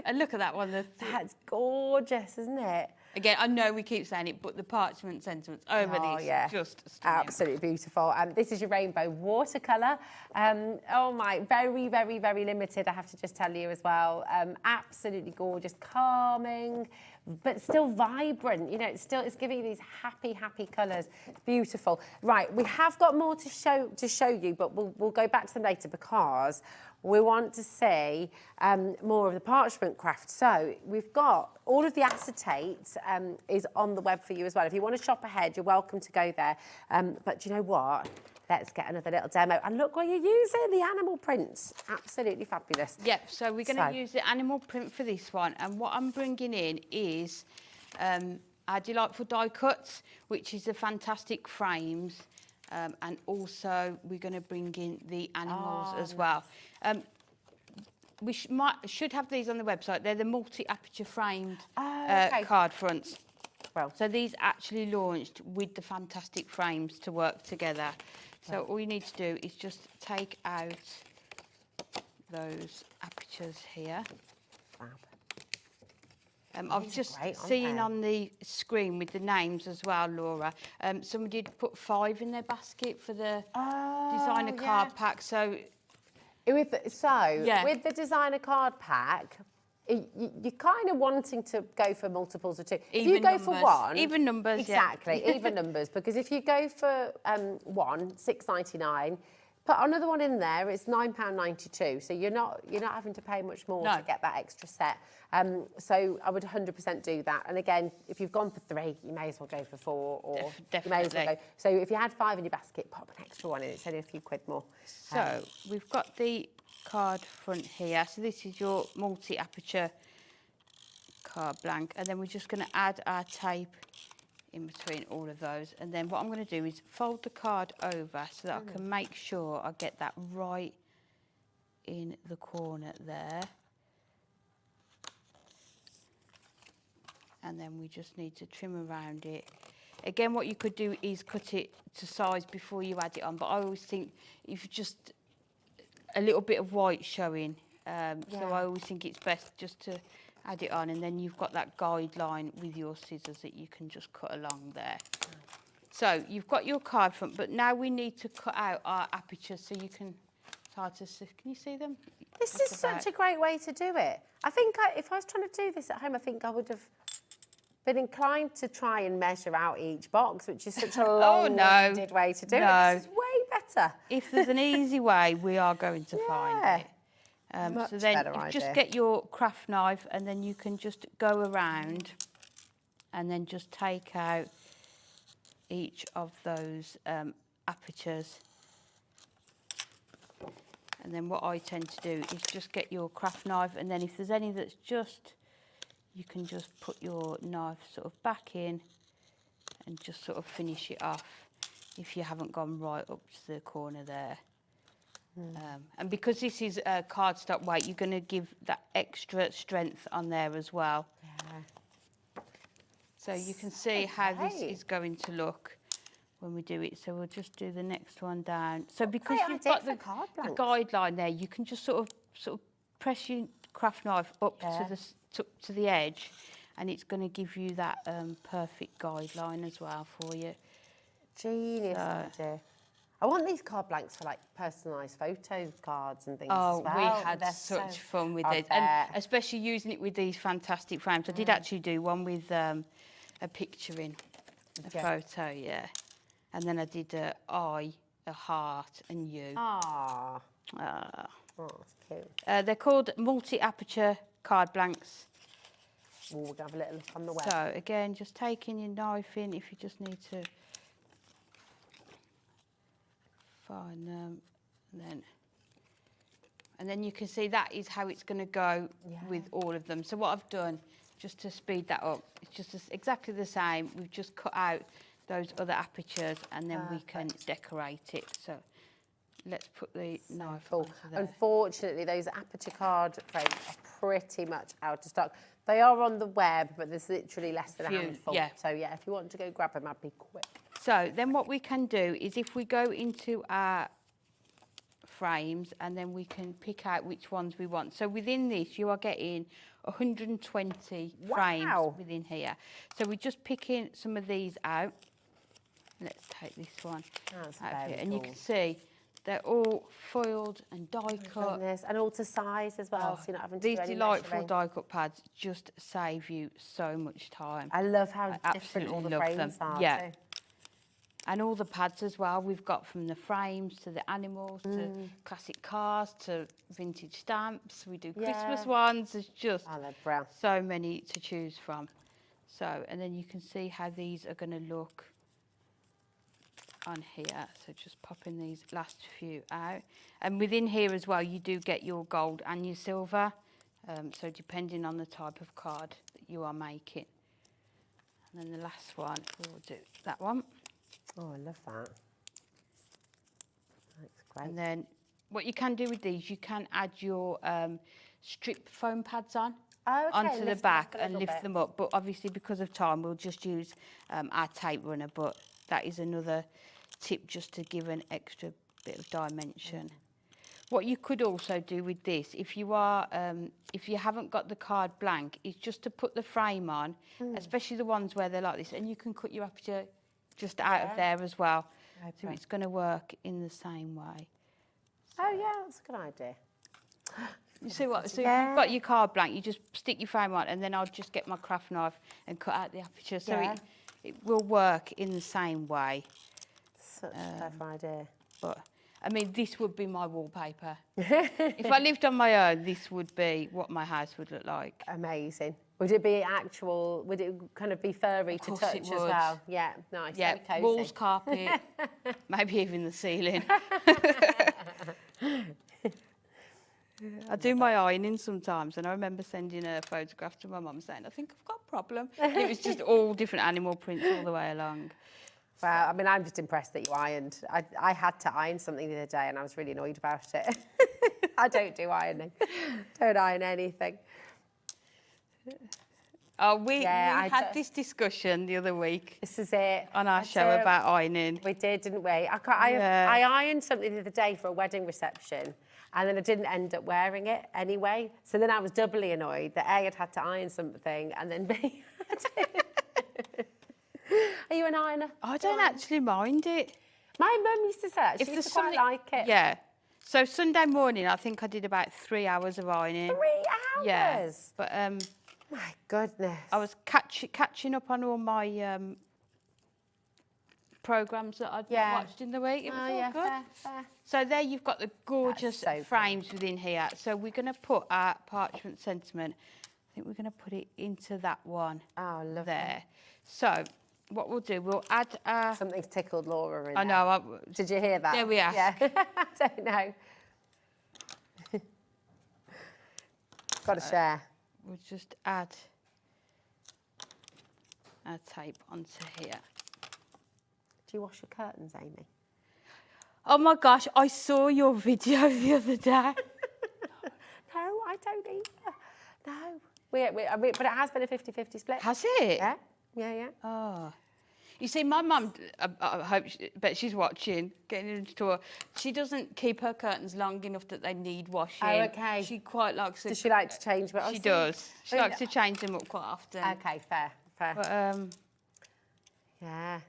And look at that one. That's gorgeous, isn't it? Again, I know we keep saying it, but the parchment sentiments over these, just stunning. Absolutely beautiful. This is your rainbow watercolour. Oh my, very, very, very limited, I have to just tell you as well. Absolutely gorgeous, calming, but still vibrant. You know, it's giving you these happy, happy colours. It's beautiful. Right, we have got more to show you, but we'll go back to them later because we want to see more of the parchment craft. So we've got all of the acetate is on the web for you as well. If you want to shop ahead, you're welcome to go there. But do you know what? Let's get another little demo. And look what you're using, the animal prints. Absolutely fabulous. Yep, so we're going to use the animal print for this one. And what I'm bringing in is our delightful die cuts, which is the fantastic frames. And also we're going to bring in the animals as well. We should have these on the website. They're the multi-aperture framed card fronts. Well, so these actually launched with the fantastic frames to work together. So all you need to do is just take out those apertures here. I've just seen on the screen with the names as well, Laura. Somebody did put 5 in their basket for the designer card pack. So with the designer card pack, you're kind of wanting to go for multiples of 2. If Even you go for numbers. 1... Even numbers, exactly, yeah. even numbers. Because if you go for 1, $6.99, put another one in there, it's £9.92. So you're not having to pay much more to get that extra set. So I would 100% do that. And again, if you've gone for 3, you may as well go for 4, or you may as well go. So if you had 5 in your basket, pop an extra one in. It's only a few quid more. So we've got the card front here. So this is your multi-aperture card blank, and then we're just going to add our tape in between all of those. And then what I'm going to do is fold the card over so that I can make sure I get that right in the corner there. And then we just need to trim around it. Again, what you could do is cut it to size before you add it on, but I always think if you just a little bit of white showing, so I always think it's best just to add it on, and then you've got that guideline with your scissors that you can just cut along there. So you've got your card front, but now we need to cut out our apertures so you can start to see. Can you see them? This is such a great way to do it. I think if I was trying to do this at home, I think I would have been inclined to try and measure out each box, which is such a long-winded way to do it. This is way better. If there's an easy way, we are going to find it. So then you just get your craft knife, and then you can just go around and then just take out each of those apertures. And then what I tend to do is just get your craft knife, and then if there's any that's just, you can just put your knife sort of back in and just sort of finish it off if you haven't gone right up to the corner there. And because this is cardstock weight, you're going to give that extra strength on there as well. Yeah. So you can see how this is going to look when we do it. So we'll just do the next one down. So because you've got the guideline there, you can just sort of press your craft knife up to the edge, and it's going to give you that perfect guideline as well for you. Genius idea. I want these card blanks for like personalised photo cards and things as well. We had such fun with it, and especially using it with these fantastic frames. I did actually do one with a picture in, a photo, and then I did an eye, a heart, and you. Oh, that's cute. They're called multi-aperture card blanks. We'll have a little look on the web. So again, just taking your knife in if you just need to find them, and then you can see that is how it's going to go with all of them. So what I've done, just to speed that up, it's just exactly the same. We've just cut out those other apertures, and then we can decorate it. So let's put the knife onto there. Unfortunately, those aperture card frames are pretty much out of stock. They are on the web, but there's literally less than a handful. So if you want to go grab them, I'd be quick. So then what we can do is if we go into our frames, and then we can pick out which ones we want. So within this, you are getting 120 frames within here. So we're just picking some of these out. Let's take this one out here. And you can see they're all foiled and die cut. And all to size as well, so you're not having to These do any delightful measuring. die cut pads just save you so much time. I love how different all the frames are too. And all the pads as well, we've got from the frames to the animals to classic cars to vintage stamps. We do Christmas ones. There's just so many to choose from. So, and then you can see how these are going to look on here. So just popping these last few out. And within here as well, you do get your gold and your silver. So depending on the type of card that you are making. And then the last one, we'll do that one. Oh, I love that. That's great. And then what you can do with these, you can add your strip foam pads on onto the back and lift them up. But obviously, because of time, we'll just use our tape runner. But that is another tip just to give an extra bit of dimension. What you could also do with this, if you haven't got the card blank, is just to put the frame on, especially the ones where they're like this, and you can cut your aperture just out of there as well. So it's going to work in the same way. Oh, yeah, that's a good idea. You see what? So if you've got your card blank, you just stick your frame on, and then I'll just get my craft knife and cut out the aperture. So it will work in the same way. Such a clever idea. But I mean, this would be my wallpaper. If I lived on my own, this would be what my house would look like. Amazing. Would it be actual? Would it kind of be furry to touch as well? Yeah, nice. Yeah, very walls, carpet, maybe even the ceiling. I do my ironing sometimes, and I remember sending a photograph to my mum saying, I think I've got a problem. And it was just all different animal prints all the way along. Well, I mean, I'm just impressed that you ironed. I had to iron something the other day, and I was really annoyed about it. I don't do ironing. Don't iron anything. Oh, we had this discussion the other week. This is it. On our show about ironing. We did, didn't we? I ironed something the other day for a wedding reception, and then I didn't end up wearing it anyway. So then I was doubly annoyed that A, I'd had to iron something, and then B, I didn't. Are you an ironer? I don't actually mind it. My mum used to say that. She used to quite like it. Yeah. So Sunday morning, I think I did about 3 hours of ironing. 3 hours? Yeah. But my goodness. I was catching up on all my programmes that I'd watched in the week. It was all good. Fair. So there you've got the gorgeous frames within here. So we're going to put our Parchment Sentiment. I think we're going to put it into that one. Oh, lovely. There. So what we'll do, we'll add something's tickled Laura in I know. Did you hear that? There we are. Yeah. I don't know. Got to share. We'll just add our tape onto here. Do you wash your curtains, Amy? Oh my gosh, I saw your video the other day. No, I don't either. No. But it has been a 50-50 split. Has it? Yeah. Oh. You see, my mum, I hope, but she's watching, getting into her. She doesn't keep her curtains long enough that they need washing. Oh, okay. She quite likes it. Does she like to change them? She does. She likes to change them up quite often. Okay, fair. But, yeah.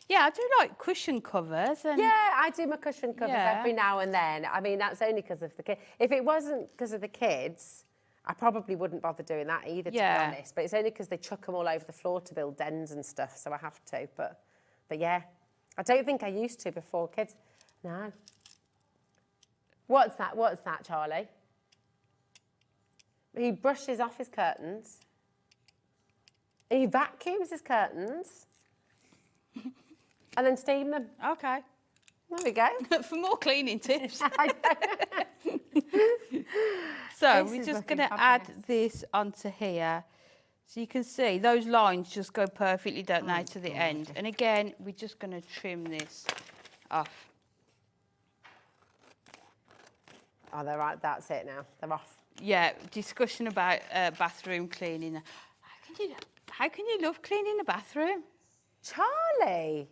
Yeah, I do like cushion covers. And yeah, I do my cushion covers every now and then. I mean, that's only because of the kids. If it wasn't because of the kids, I probably wouldn't bother doing that either, to be honest. But it's only because they chuck them all over the floor to build dens and stuff, so I have to. But yeah, I don't think I used to before kids. No. What's that, Charlie? He brushes off his curtains. He vacuums his curtains. And then steam them. Okay. There we go. For more cleaning tips. So we're just going to add this onto here. So you can see those lines just go perfectly, don't they, to the end. And again, we're just going to trim this off. Oh, they're right. That's it now. They're off. Yeah, discussion about bathroom cleaning. How can you love cleaning a bathroom? Charlie!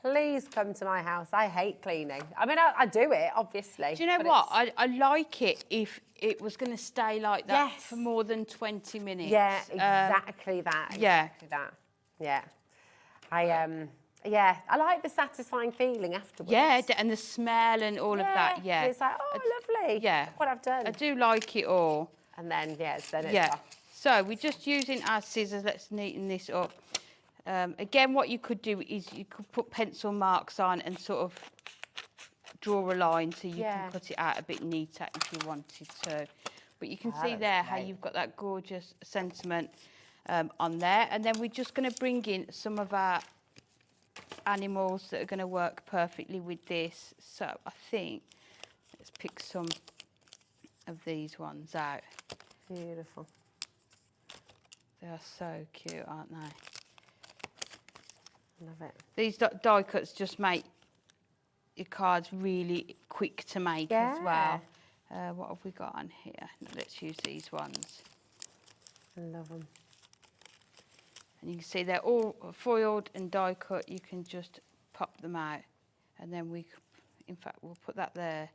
Please come to my house. I hate cleaning. I mean, I do it, obviously. Do you know what? I like it if it was going to stay like that for more than 20 minutes. Yeah, exactly that. Yeah. Exactly that. Yeah. I like the satisfying feeling afterwards. Yeah, and the smell and all of that, yeah. It's like, oh, lovely. Yeah. Look what I've done. I do like it all. And then, it's off. So we're just using our scissors. Let's neaten this up. Again, what you could do is you could put pencil marks on and sort of draw a line so you can cut it out a bit neater if you wanted to. But you can see there how you've got that gorgeous sentiment on there. And then we're just going to bring in some of our animals that are going to work perfectly with this. So I think let's pick some of these ones out. Beautiful. They are so cute, aren't they? Love it. These die cuts just make your cards really quick to make as well. What have we got on here? Let's use these ones. I love them. And you can see they're all foiled and die cut. You can just pop them out. And then in fact, we'll put that there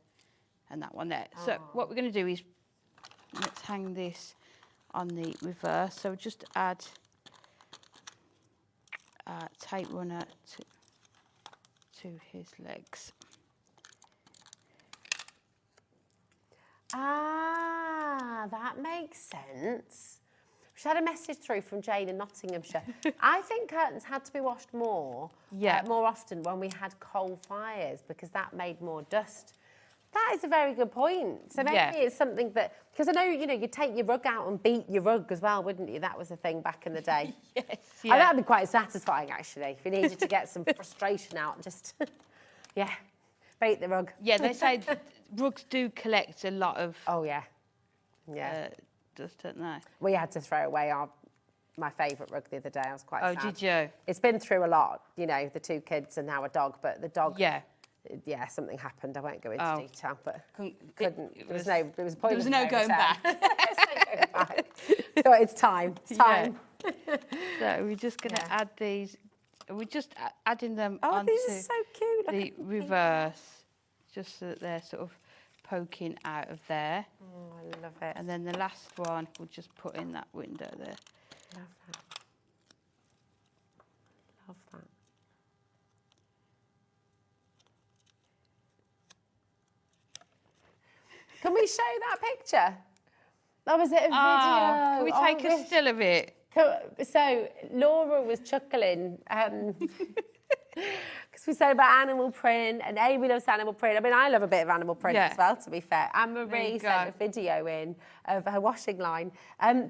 and that one there. So what we're going to do is, let's hang this on the reverse. So just add tape runner to his legs. Ah, that makes sense. We had a message through from Jane in Nottinghamshire. I think curtains had to be washed more often when we had coal fires because that made more dust. That is a very good point. So maybe it's something that, because I know, you'd take your rug out and beat your rug as well, wouldn't you? That was a thing back in the day. Yes, And that'd be quite satisfying, actually, if you needed to get some frustration out, just, beat the rug. Yeah, they say rugs do collect a lot of... Oh, yeah. Dust, don't they? We had to throw away my favourite rug the other day. I was quite sad. Oh, did you? It's been through a lot, the 2 kids and now a dog, but the dog... Yeah, something happened. I won't go into detail, but couldn't. There was no going back. So it's time. It's time. So we're just going to add these. We're just adding them onto these are so cute. The reverse, just so that they're sort of poking out of there. Oh, I love it. And then the last one, we'll just put in that window there. Love that. Love that. Can we show that picture? That was it a video. Can we take a still of it? So Laura was chuckling because we said about animal print, and Amy loves animal print. I mean, I love a bit of animal print as well, to be fair. And Marie sent a video in of her washing line.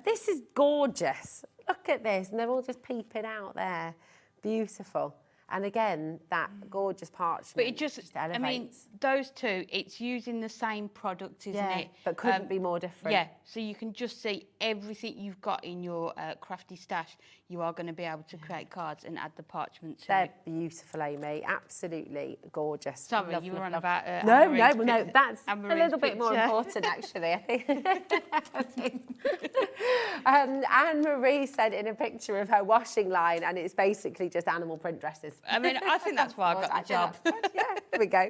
This is gorgeous. Look at this, and they're all just peeping out there. Beautiful. And again, that gorgeous parchment. But it just elevates. I mean, those two, it's using the same product, isn't it? But couldn't be more different. Yeah, so you can just see everything you've got in your crafty stash. You are going to be able to create cards and add the parchment to They're it. beautiful, Amy. Absolutely gorgeous. Sorry, love, you were love, on love. about No, that's a Anne-Marie's little bit more picture. important, actually, I think. Anne-Marie sent in a picture of her washing line, and it's basically just animal print dresses. I mean, I think that's why I got the job. Yeah, there we go.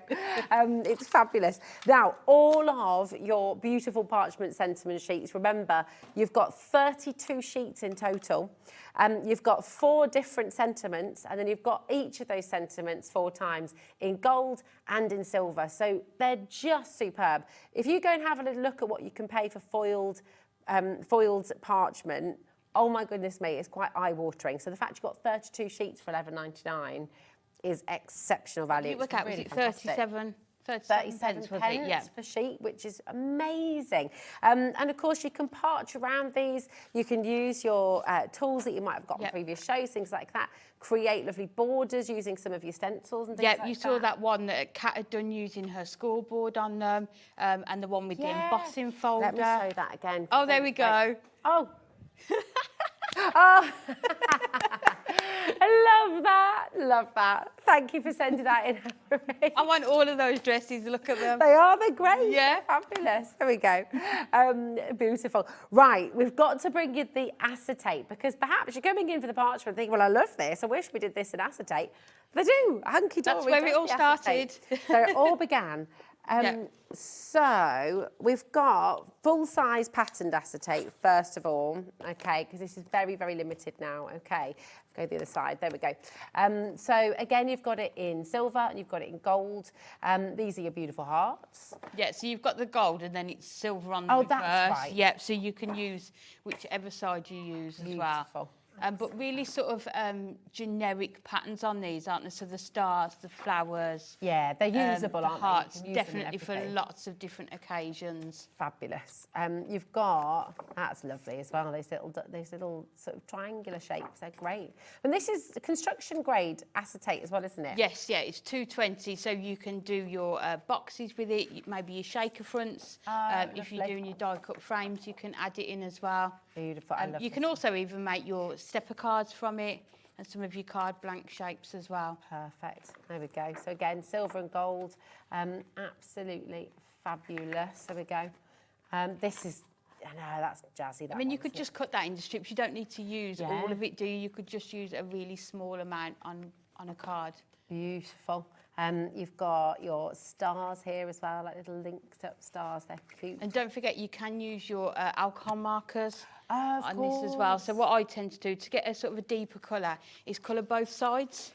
It's fabulous. Now, all of your beautiful parchment sentiment sheets, remember, you've got 32 sheets in total. You've got 4 different sentiments, and then you've got each of those sentiments 4 times in gold and in silver. So they're just superb. If you go and have a little look at what you can pay for foiled parchment, oh my goodness me, it's quite eye-watering. So the fact you've got 32 sheets for $11.99 is exceptional value. You work out, was it 37 pence, was it? Yeah. Per sheet, which is amazing. And of course, you can parch around these. You can use your tools that you might have got on previous shows, things like that. Create lovely borders using some of your stencils and things like that. Yeah, you saw that one that Kat had done using her scoreboard on them, and the one with the embossing folder. Let me show that again. Oh, there we go. Oh. Oh. I love that. Love that. Thank you for sending that in. I want all of those dresses. Look at them. They're great. Yeah. Fabulous. There we go. Beautiful. Right, we've got to bring in the acetate, because perhaps you're coming in for the parchment thinking, well, I love this. I wish we did this in acetate. They do. Hunkydory. That's where it all started. So it all began. So we've got full-size patterned acetate, first of all, okay, because this is very, very limited now, okay. Go the other side, there we go. So again, you've got it in silver and you've got it in gold. These are your beautiful hearts. Yeah, so you've got the gold and then it's silver on the reverse. That's right. Yeah, so you can use whichever side you use as well. But really sort of generic patterns on these, aren't they? So the stars, the flowers. Yeah, they're usable, the aren't they? hearts, definitely for lots of different occasions. Fabulous. You've got, that's lovely as well, those little sort of triangular shapes, they're great. And this is construction grade acetate as well, isn't it? Yes, yeah, it's 220, so you can do your boxes with it, maybe your shaker fronts. If you're doing your die cut frames, you can add it in as well. Beautiful, I love You can also even make your stepper cards from it and some of your card blank shapes as well. Perfect. There we go. So again, silver and gold, absolutely fabulous. There we go. This is, I know, that's jazzy. I mean, you could just cut that into strips. You don't need to use all of it, do you? You could just use a really small amount on a card. Beautiful. You've got your stars here as well, like little linked up stars. They're cute. And don't forget, you can use your alcohol markers. on this as well. So what I tend to do to get a sort of a deeper colour is colour both sides.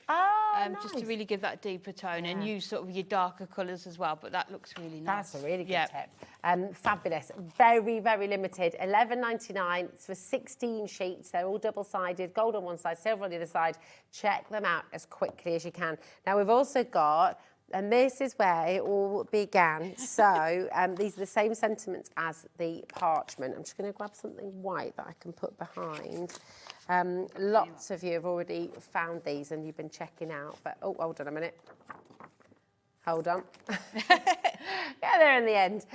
Just to really give that deeper tone and use sort of your darker colours as well, but that looks really nice. That's a really good tip. Fabulous. Very, very limited. $11.99 for 16 sheets. They're all double-sided, gold on one side, silver on the other side. Check them out as quickly as you can. Now, we've also got, and this is where it all began. So these are the same sentiments as the parchment. I'm just going to grab something white that I can put behind. Lots of you have already found these and you've been checking out. But oh, hold on a minute. Hold on. Get there in the end.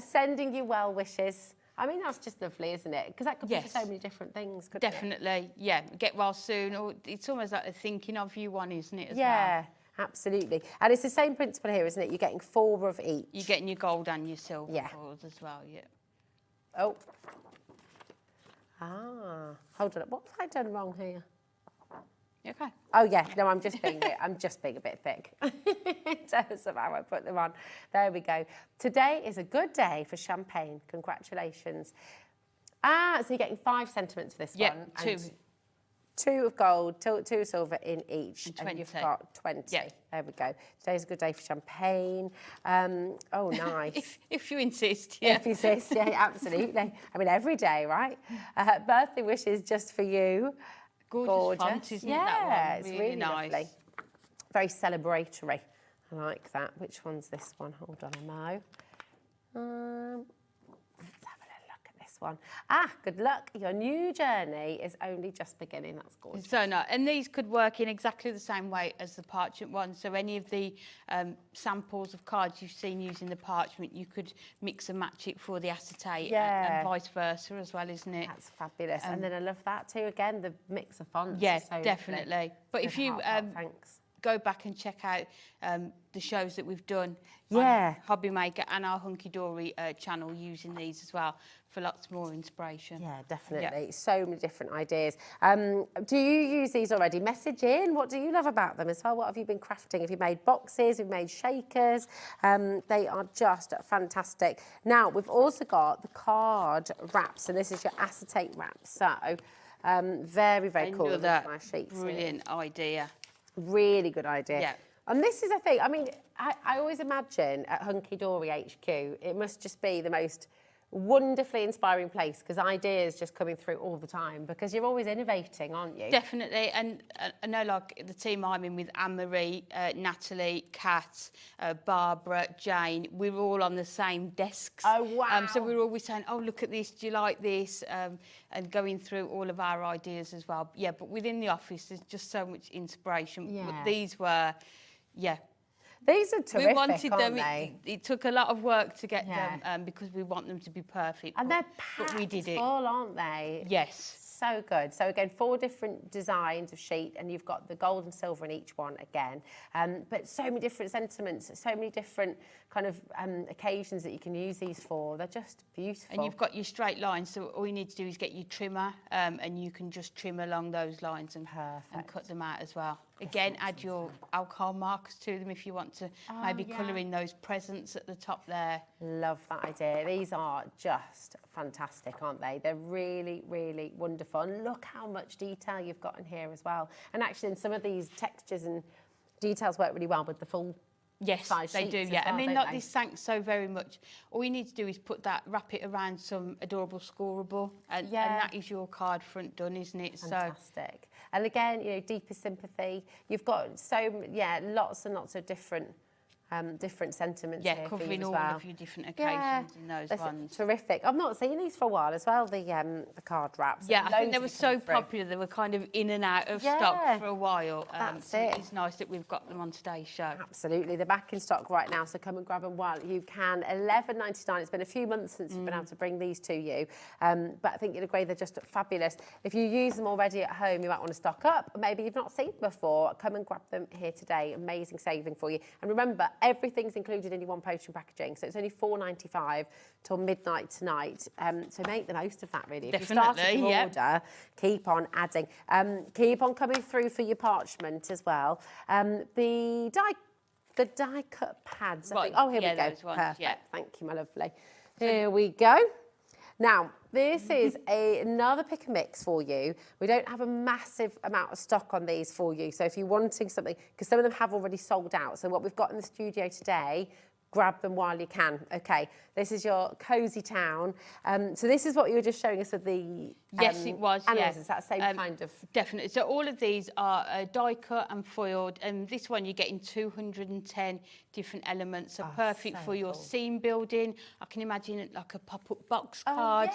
Sending you well wishes. I mean, that's just lovely, isn't it? Because that could be for so many different things, couldn't it? Definitely, yeah. Get well soon. Or it's almost like a thinking of you one, isn't it, as well? Yeah. Absolutely. And it's the same principle here, isn't it? You're getting 4 of each. You're getting your gold and your silver foils as well, yeah. Oh. Ah. Hold on. What have I done wrong here? Okay. Oh, yeah. No, I'm just being a bit thick in terms of how I put them on. There we go. Today is a good day for champagne. Congratulations. So you're getting 5 sentiments for this one. Yeah, 2. 2 of gold, 2 of silver in each, and you've got 20. Yeah. There we go. Today's a good day for champagne. Oh, nice. if you insist, yeah. If you insist, yeah, absolutely. I mean, every day, right? Birthday wishes just for you. Gorgeous font, isn't it, that one? Yeah, it's really nice. lovely. Very celebratory. I like that. Which one's this one? Hold on a mo. Let's have a little look at this one. Good luck. Your new journey is only just beginning. That's gorgeous. So nice. And these could work in exactly the same way as the parchment one. So any of the samples of cards you've seen using the parchment, you could mix and match it for the acetate and vice versa as well, isn't it? That's fabulous. And then I love that too. Again, the mix of fonts. Yes, so definitely. lovely. But if you thanks. go back and check out the shows that we've done on HobbyMaker and our Hunkydory channel using these as well for lots more inspiration. Yeah, definitely. Yeah. So many different ideas. Do you use these already? Message in. What do you love about them as well? What have you been crafting? Have you made boxes? Have you made shakers? They are just fantastic. Now, we've also got the card wraps, and this is your acetate wrap. So, very, very cool. Another brilliant idea. Really good idea. Yeah. And this is a thing, I mean, I always imagine at Hunkydory HQ, it must just be the most wonderfully inspiring place because ideas just coming through all the time because you're always innovating, aren't you? Definitely. And I know, like, the team I'm in with Anne-Marie, Natalie, Kat, Barbara, Jane, we're all on the same desks. Oh, wow. So we're always saying, oh, look at this, do you like this? And going through all of our ideas as well. Yeah, but within the office, there's just so much inspiration. Yeah. But these were, These are terrific, we wanted aren't them. they? It took a lot of work to get them because we want them to be perfect. And they're packed but we did it. full, aren't they? Yes. So good. So again, 4 different designs of sheet, and you've got the gold and silver in each one again. But so many different sentiments, so many different kind of occasions that you can use these for. They're just beautiful. And you've got your straight lines, so all you need to do is get your trimmer, and you can just trim along those lines and cut them out as well. Again, add your alcohol markers to them if you want to maybe colour in those presents at the top there. Love that idea. These are just fantastic, aren't they? They're really, really wonderful. And look how much detail you've got in here as well. And actually, in some of these textures and details work really well with the full size they do, sheets yeah. as well, I mean, don't not they? this thanks so very much. All you need to do is wrap it around some adorable scoreable, and that is your card front done, isn't it? Fantastic. And again, you know, deepest sympathy. You've got lots and lots of different sentiments here for you covering as all well. of your different occasions in those ones. Terrific. I've not seen these for a while as well, the card wraps. Yeah, I think they were so popular, they were kind of in and out of stock for a while. That's it. It's nice that we've got them on today's show. Absolutely. They're back in stock right now, so come and grab them while you can. $11.99. It's been a few months since we've been able to bring these to you, but I think you'd agree they're just fabulous. If you use them already at home, you might want to stock up. Maybe you've not seen them before. Come and grab them here today. Amazing saving for you. And remember, everything's included in your one postage packaging, so it's only $4.95 till midnight tonight. So make the most of that, really. If you started your order, keep on adding. Keep on coming through for your parchment as well. The die cut pads. I think. Oh, here we go. Those ones, perfect. Thank you, my lovely. Here we go. Now, This is another pick and mix for you. We don't have a massive amount of stock on these for you. So if you're wanting something, because some of them have already sold out. So what we've got in the studio today, grab them while you can. Okay, this is your cozy town. So this is what you were just showing us with the yes, it was. animals. Yeah. Is that same kind of? Definitely. So all of these are die cut and foiled, and this one you're getting 210 different elements. So perfect for your scene building. I can imagine it like a pop-up box card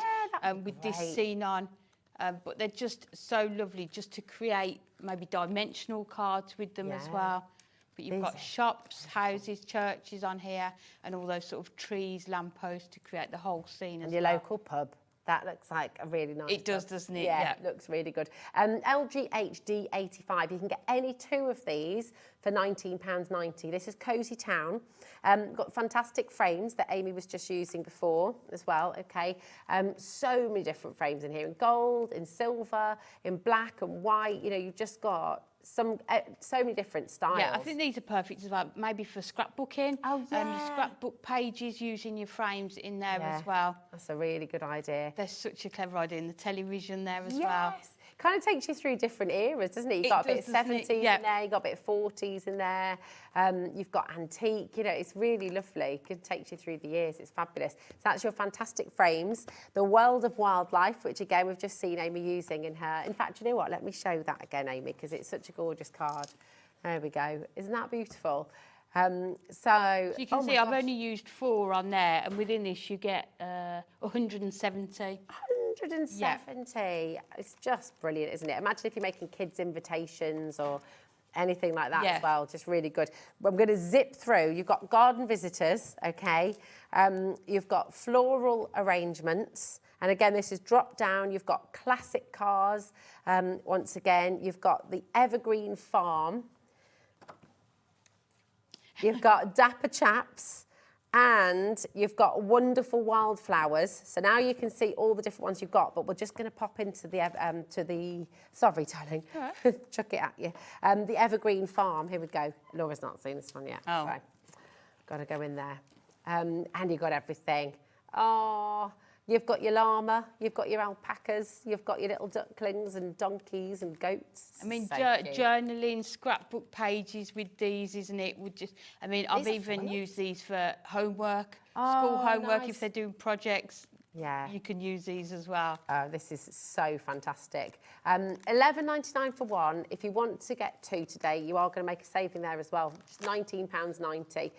with this scene on. But they're just so lovely just to create maybe dimensional cards with them as well. But you've got shops, houses, churches on here, and all those sort of trees, lampposts to create the whole scene as And your local pub. That looks like a really nice It does, pub. doesn't it? Yeah, it looks really good. LGHD 85. You can get any two of these for £19.90. This is Cozy Town. Got fantastic frames that Amy was just using before as well. Okay, so many different frames in here, in gold, in silver, in black and white. You know, you've just got so many different styles. Yeah, I think these are perfect as well, maybe for scrapbooking. Oh, yeah. Your scrapbook pages using your frames in there as well. That's a really good idea. There's such a clever idea in the television there as well. Kind of takes you through different eras, doesn't it? You've got a bit of 70s in there, you've got a bit of 40s in there, you've got antique, you know, it's really lovely. It takes you through the years, it's fabulous. So that's your fantastic frames. The World of Wildlife, which again, we've just seen Amy using in her. In fact, you know what? Let me show that again, Amy, because it's such a gorgeous card. There we go. Isn't that beautiful? So you can see I've only used 4 on there, and within this you get 170. 170. It's just brilliant, isn't it? Imagine if you're making kids invitations or anything like that as well. Just really good. I'm going to zip through. You've got garden visitors, okay? You've got floral arrangements. And again, this is drop down. You've got classic cars. Once again, you've got the Evergreen Farm. You've got Dapper Chaps. And you've got wonderful wildflowers. So now you can see all the different ones you've got, but we're just going to pop into the sorry, darling, chuck it at you. The Evergreen Farm, here we go. Laura's not seen this one yet. So got to go in there. And you've got everything. Oh, you've got your llama, you've got your alpacas, you've got your little ducklings and donkeys and goats. I mean, So journaling, scrapbook pages with these, isn't it? Would just, I mean, I've even used these for homework, school homework. If they're doing projects, you can use these as well. This is so fantastic. £11.99 for one. If you want to get 2 today, you are going to make a saving there as well. Just £19.90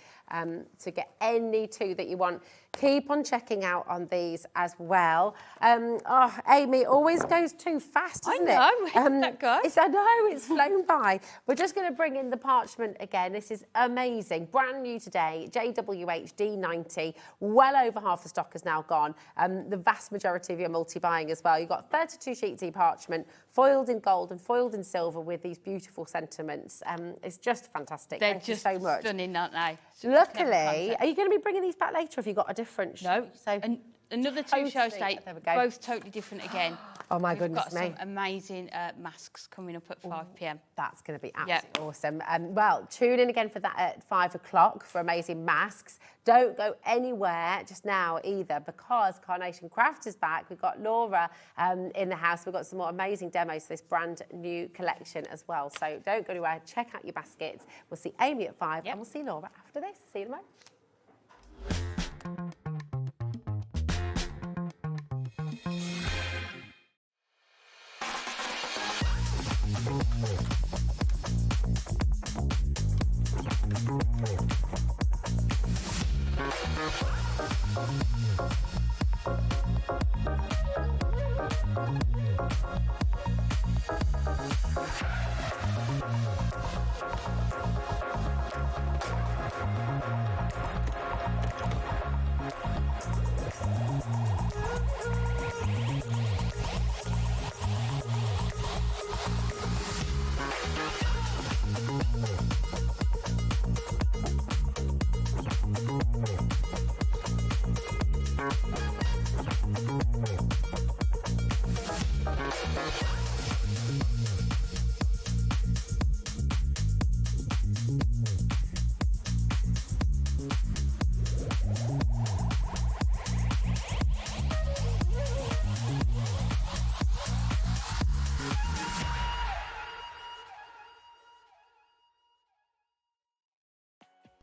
to get any 2 that you want. Keep on checking out on these as well. Amy, it always goes too fast, doesn't it? I know, where did that go? I know, it's flown by. We're just going to bring in the Parchment again. This is amazing. Brand new today, JWHD 90. Well over half the stock has now gone. The vast majority of your multi-buying as well. You've got 32 sheets of Parchment, foiled in gold and foiled in silver with these beautiful sentiments. It's just fantastic. They're Thank just you so much. stunning, aren't they? Luckily, are you going to be bringing these back later, or have you got a different No, so another 2 shows today, there we go. both totally different again. Oh my We've goodness got me. some amazing masks coming up at 5 p.m. That's going to be absolutely awesome. Well, tune in again for that at 5 o'clock for amazing masks. Don't go anywhere just now either, because Carnation Crafts is back. We've got Laura in the house. We've got some more amazing demos for this brand new collection as well. So don't go anywhere. Check out your baskets. We'll see Amy at 5 and we'll see Laura after this. See you tomorrow.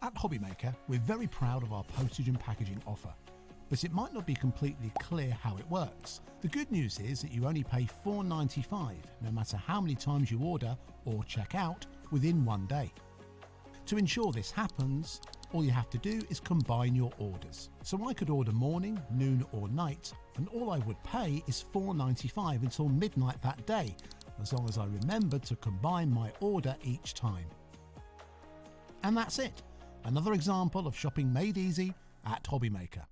At HobbyMaker, we're very proud of our postage and packaging offer, but it might not be completely clear how it works. The good news is that you only pay $4.95 no matter how many times you order or check out within 1 day. To ensure this happens, all you have to do is combine your orders. So I could order morning, noon or night, and all I would pay is $4.95 until midnight that day, as long as I remember to combine my order each time. And that's it. Another example of shopping made easy at HobbyMaker.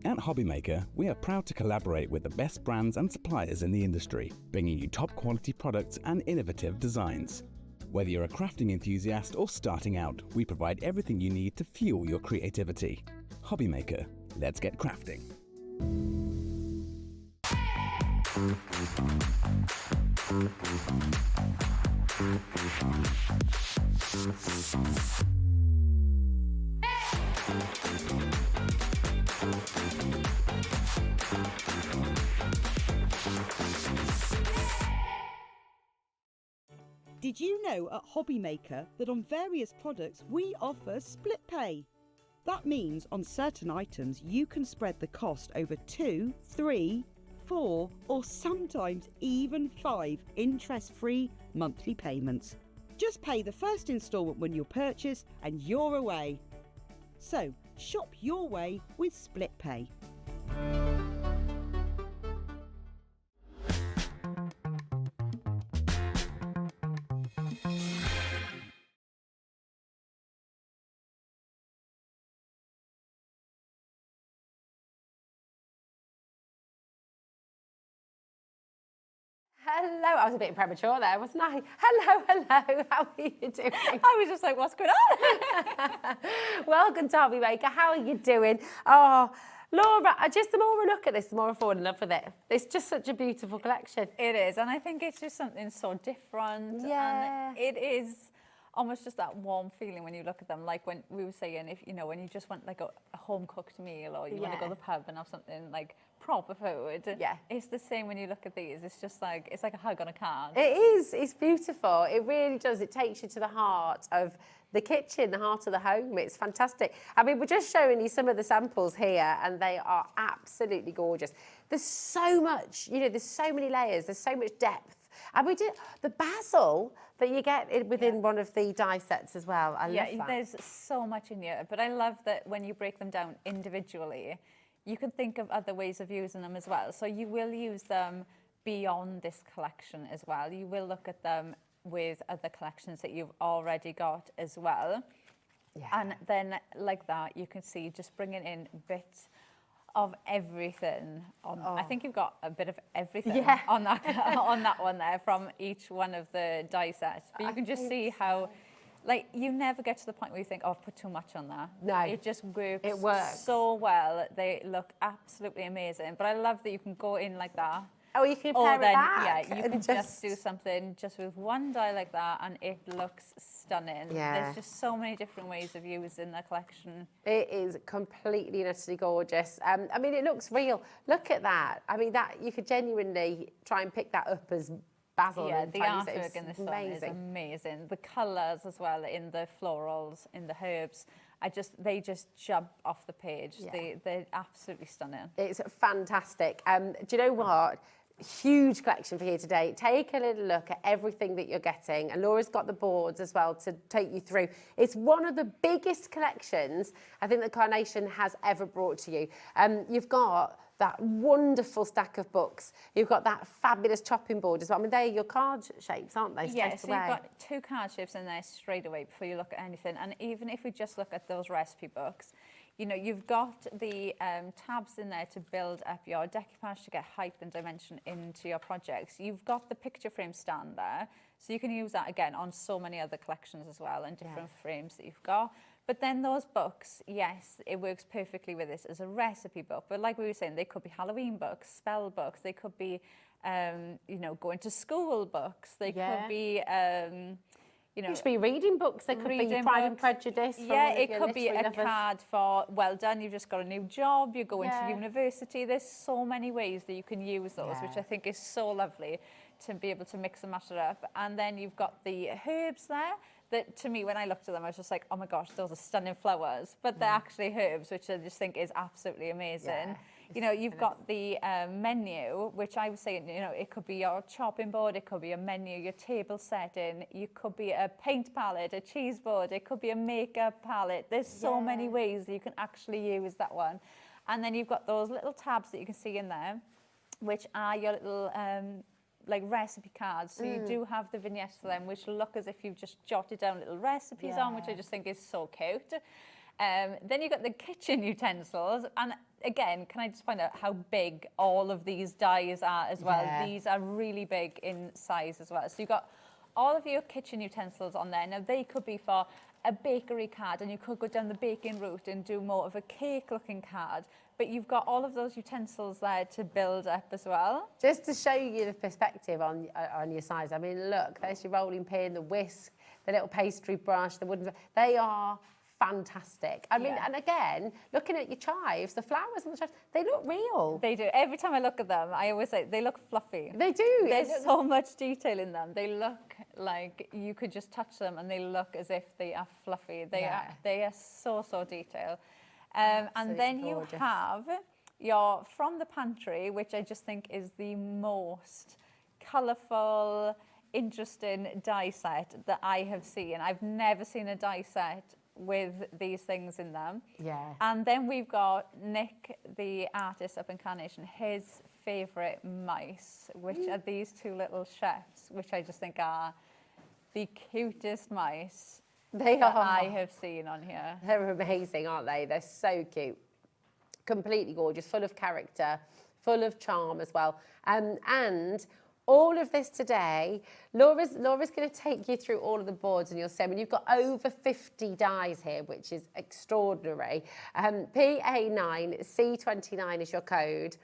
At HobbyMaker, we are proud to collaborate with the best brands and suppliers in the industry, bringing you top quality products and innovative designs. Whether you're a crafting enthusiast or starting out, we provide everything you need to fuel your creativity. HobbyMaker, let's get crafting. Did you know at HobbyMaker that on various products we offer split pay? That means on certain items you can spread the cost over 2, 3, 4 or sometimes even 5 interest-free monthly payments. Just pay the first instalment when you purchase and you're away. So shop your way with split pay. Hello, I was a bit premature there, wasn't I? Hello, hello, how are you doing? I was just like, what's going on? Welcome to HobbyMaker, how are you doing? Oh, Laura, just the more I look at this, the more I fall in love with it. It's just such a beautiful collection. It is, and I think it's just something so different. Yeah. And it is almost just that warm feeling when you look at them, like when we were saying, if you know, when you just want like a home cooked meal, or you want to go to the pub and have something like proper food. Yeah. It's the same when you look at these. It's just like, it's like a hug on a card. It is, it's beautiful. It really does. It takes you to the heart of the kitchen, the heart of the home. It's fantastic. I mean, we're just showing you some of the samples here and they are absolutely gorgeous. There's so much, you know, there's so many layers, there's so much depth. And we did the basil that you get within one of the die sets as well. I love that. There's so much in here, but I love that when you break them down individually, you can think of other ways of using them as well. So you will use them beyond this collection as well. You will look at them with other collections that you've already got as well. Yeah. And then like that, you can see just bringing in bits of everything on. I think you've got a bit of everything on that on that one there from each one of the die sets. But you can just see how, like, you never get to the point where you think, oh, I've put too much on there. No. It just works. It works so well. They look absolutely amazing. But I love that you can go in like that. Oh, you can pair it back. Yeah, you can just do something just with one die like that and it looks stunning. Yeah. There's just so many different ways of using the collection. It is completely and utterly gorgeous. I mean, it looks real. Look at that. I mean, that you could genuinely try and pick that up as basil. Yeah, and the try and use it. artwork It's in this one is amazing. The colours as well in the florals, in the herbs, they just jump off the page. Yeah. They're absolutely stunning. It's fantastic. Do you know what? Huge collection for you today. Take a little look at everything that you're getting, and Laura's got the boards as well to take you through. It's one of the biggest collections I think that Carnation has ever brought to you. You've got that wonderful stack of books. You've got that fabulous chopping board as well. I mean, they're your card shapes, aren't they? Yes, so you've got 2 card shapes in there straight away before you look at anything. And even if we just look at those recipe books, you know, you've got the tabs in there to build up your decoupage to get height and dimension into your projects. You've got the picture frame stand there, so you can use that again on so many other collections as well and different frames that you've got. But then those books, yes, it works perfectly with this as a recipe book. But like we were saying, they could be Halloween books, spell books. They could be, you know, going to school books. They could be, you know, It should be reading books. They could be Pride and Prejudice. Yeah, it could be a card for, well done, you've just got a new job, you're going to university. There's so many ways that you can use those, which I think is so lovely to be able to mix and match it up. And then you've got the herbs there that, to me, when I looked at them, I was just like, oh my gosh, those are stunning flowers. But they're actually herbs, which I just think is absolutely amazing. You know, you've got the menu, which I was saying, you know, it could be your chopping board, it could be a menu, your table setting, you could be a paint palette, a cheese board, it could be a makeup palette. There's so many ways that you can actually use that one. And then you've got those little tabs that you can see in there, which are your little like recipe cards. So you do have the vignettes for them, which look as if you've just jotted down little recipes on, which I just think is so cute. Then you've got the kitchen utensils, and again, can I just find out how big all of these dies are as well? These are really big in size as well. So you've got all of your kitchen utensils on there. Now they could be for a bakery card, and you could go down the baking route and do more of a cake looking card, but you've got all of those utensils there to build up as well. Just to show you the perspective on your size. I mean, look, there's your rolling pin, the whisk, the little pastry brush, the wooden, they are fantastic. I mean, and again, looking at your chives, the flowers on the chives, they look real. They do. Every time I look at them, I always say they look fluffy. They do. There's so much detail in them. They look like you could just touch them and they look as if they are fluffy. They are so detailed. And then gorgeous. You have your From the Pantry, which I just think is the most colourful, interesting die set that I have seen. I've never seen a die set with these things in them. And then we've got Nick, the artist up in Carnation, his favourite mice, which are these two little chefs, which I just think are the cutest mice that I have seen on here. They're amazing, aren't they? They're so cute. Completely gorgeous, full of character, full of charm as well. And all of this today, Laura's going to take you through all of the boards, and you'll see, I mean, you've got over 50 dies here, which is extraordinary. PA9C29 is your code.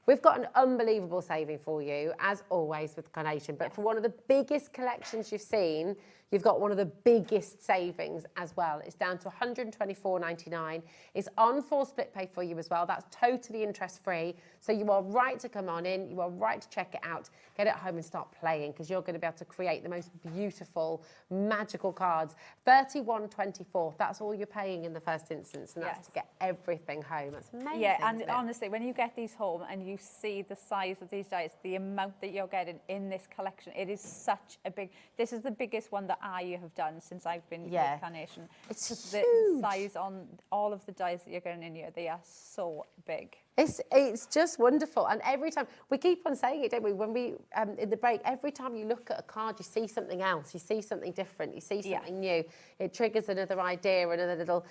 We've got an unbelievable saving for you, as always with Carnation, but for one of the biggest collections you've seen, you've got one of the biggest savings as well. It's down to £124.99. It's on full split pay for you as well. That's totally interest-free. So you are right to come on in. You are right to check it out. Get it home and start playing, because you're going to be able to create the most beautiful, magical cards. £31.24. That's all you're paying in the first instance, and that's to get everything home. That's amazing. Yeah, and honestly, when you get these home and you see the size of these dies, the amount that you're getting in this collection, it is such a big. This is the biggest one that I have done since I've been with Carnation. It's the huge. size on all of the dies that you're getting in here, they are so big. It's just wonderful, and every time we keep on saying it, don't we? When we in the break, every time you look at a card, you see something else, you see something different, you see something new. It triggers another idea, another little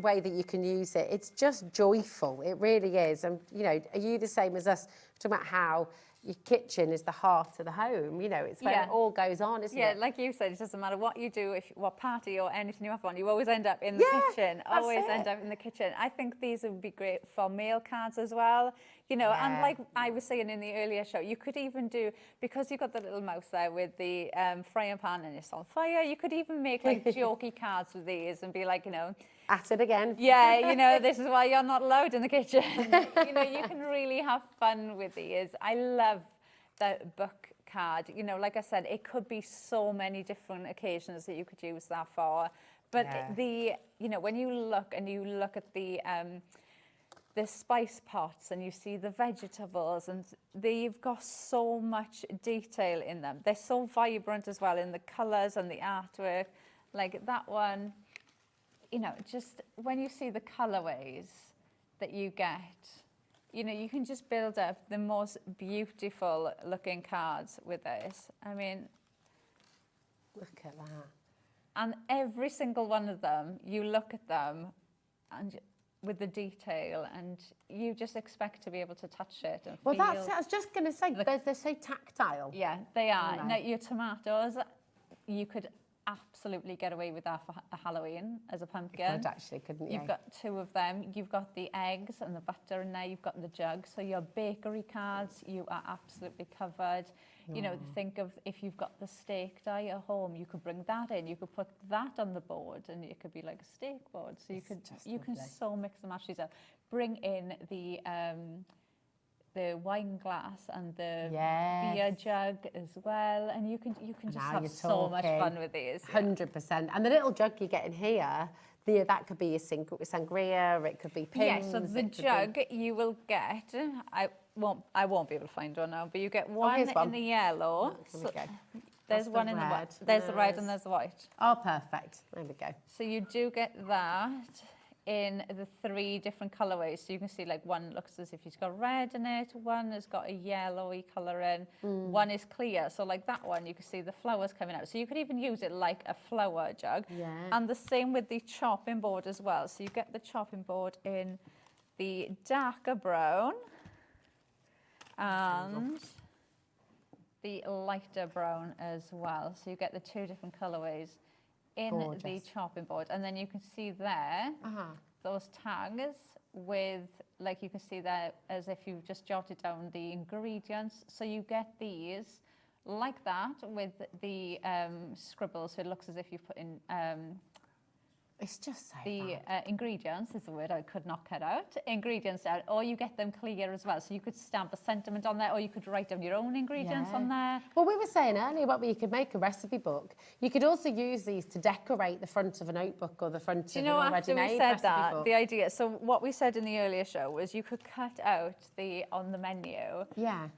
way that you can use it. It's just joyful. It really is. And you know, are you the same as us? Talking about how your kitchen is the heart of the home. You know, it's where it all goes on, isn't it? Yeah, like you said, it doesn't matter what you do, what party or anything you have on, you always end up in the kitchen. Always end up in the kitchen. I think these would be great for mail cards as well. You know, and like I was saying in the earlier show, you could even do, because you've got the little mouse there with the frying pan and it's on fire, you could even make like jokey cards with these and be like, you know, at it again. Yeah, you know, this is why you're not allowed in the kitchen. You know, you can really have fun with these. I love the book card. You know, like I said, it could be so many different occasions that you could use that for. But you know, when you look at the spice pots and you see the vegetables, and they've got so much detail in them. They're so vibrant as well in the colours and the artwork. Like that one, you know, just when you see the colourways that you get, you know, you can just build up the most beautiful looking cards with this. I mean, look at that. And every single one of them, you look at them and with the detail, and you just expect to be able to touch it and Well, feel. that's it. I was just going to say, they're so tactile. Yeah, they are. Aren't Now, they? your tomatoes, you could absolutely get away with that for a Halloween as a pumpkin. You could actually, couldn't you? You've got 2 of them. You've got the eggs and the butter in there. You've got the jug. So your bakery cards, you are absolutely covered. You know, think of if you've got the steak die at home, you could bring that in. You could put that on the board, and it could be like a steak board. So you can so mix and match these up. Bring in the wine glass and the beer jug as well, and you can just have so much fun with these. 100%. And the little jug you get in here, that could be your sangria, it could be pins. Yeah, so the jug you will get, I won't be able to find one now, but you get one in the yellow. Here we go. There's one in the white. There's the red and there's the white. Oh, perfect. There we go. So you do get that in the 3 different colorways. So you can see like one looks as if it's got red in it, one has got a yellowy color in, one is clear. So like that one, you can see the flowers coming out. So you could even use it like a flower jug. Yeah. And the same with the chopping board as well. So you get the chopping board in the darker brown and the lighter brown as well. So you get the 2 different colorways in the chopping board, and then you can see there those tags with, like you can see there as if you've just jotted down the ingredients. So you get these like that with the scribbles, so it looks as if you put in it's just so the ingredients is the word I could not cut out. Ingredients out, or you get them clear as well. So you could stamp a sentiment on there, or you could write down your own ingredients on there. Well, we were saying earlier about you could make a recipe book. You could also use these to decorate the front of a notebook or the front of an already made after we said recipe that, book. the idea, so what we said in the earlier show was you could cut out on the menu,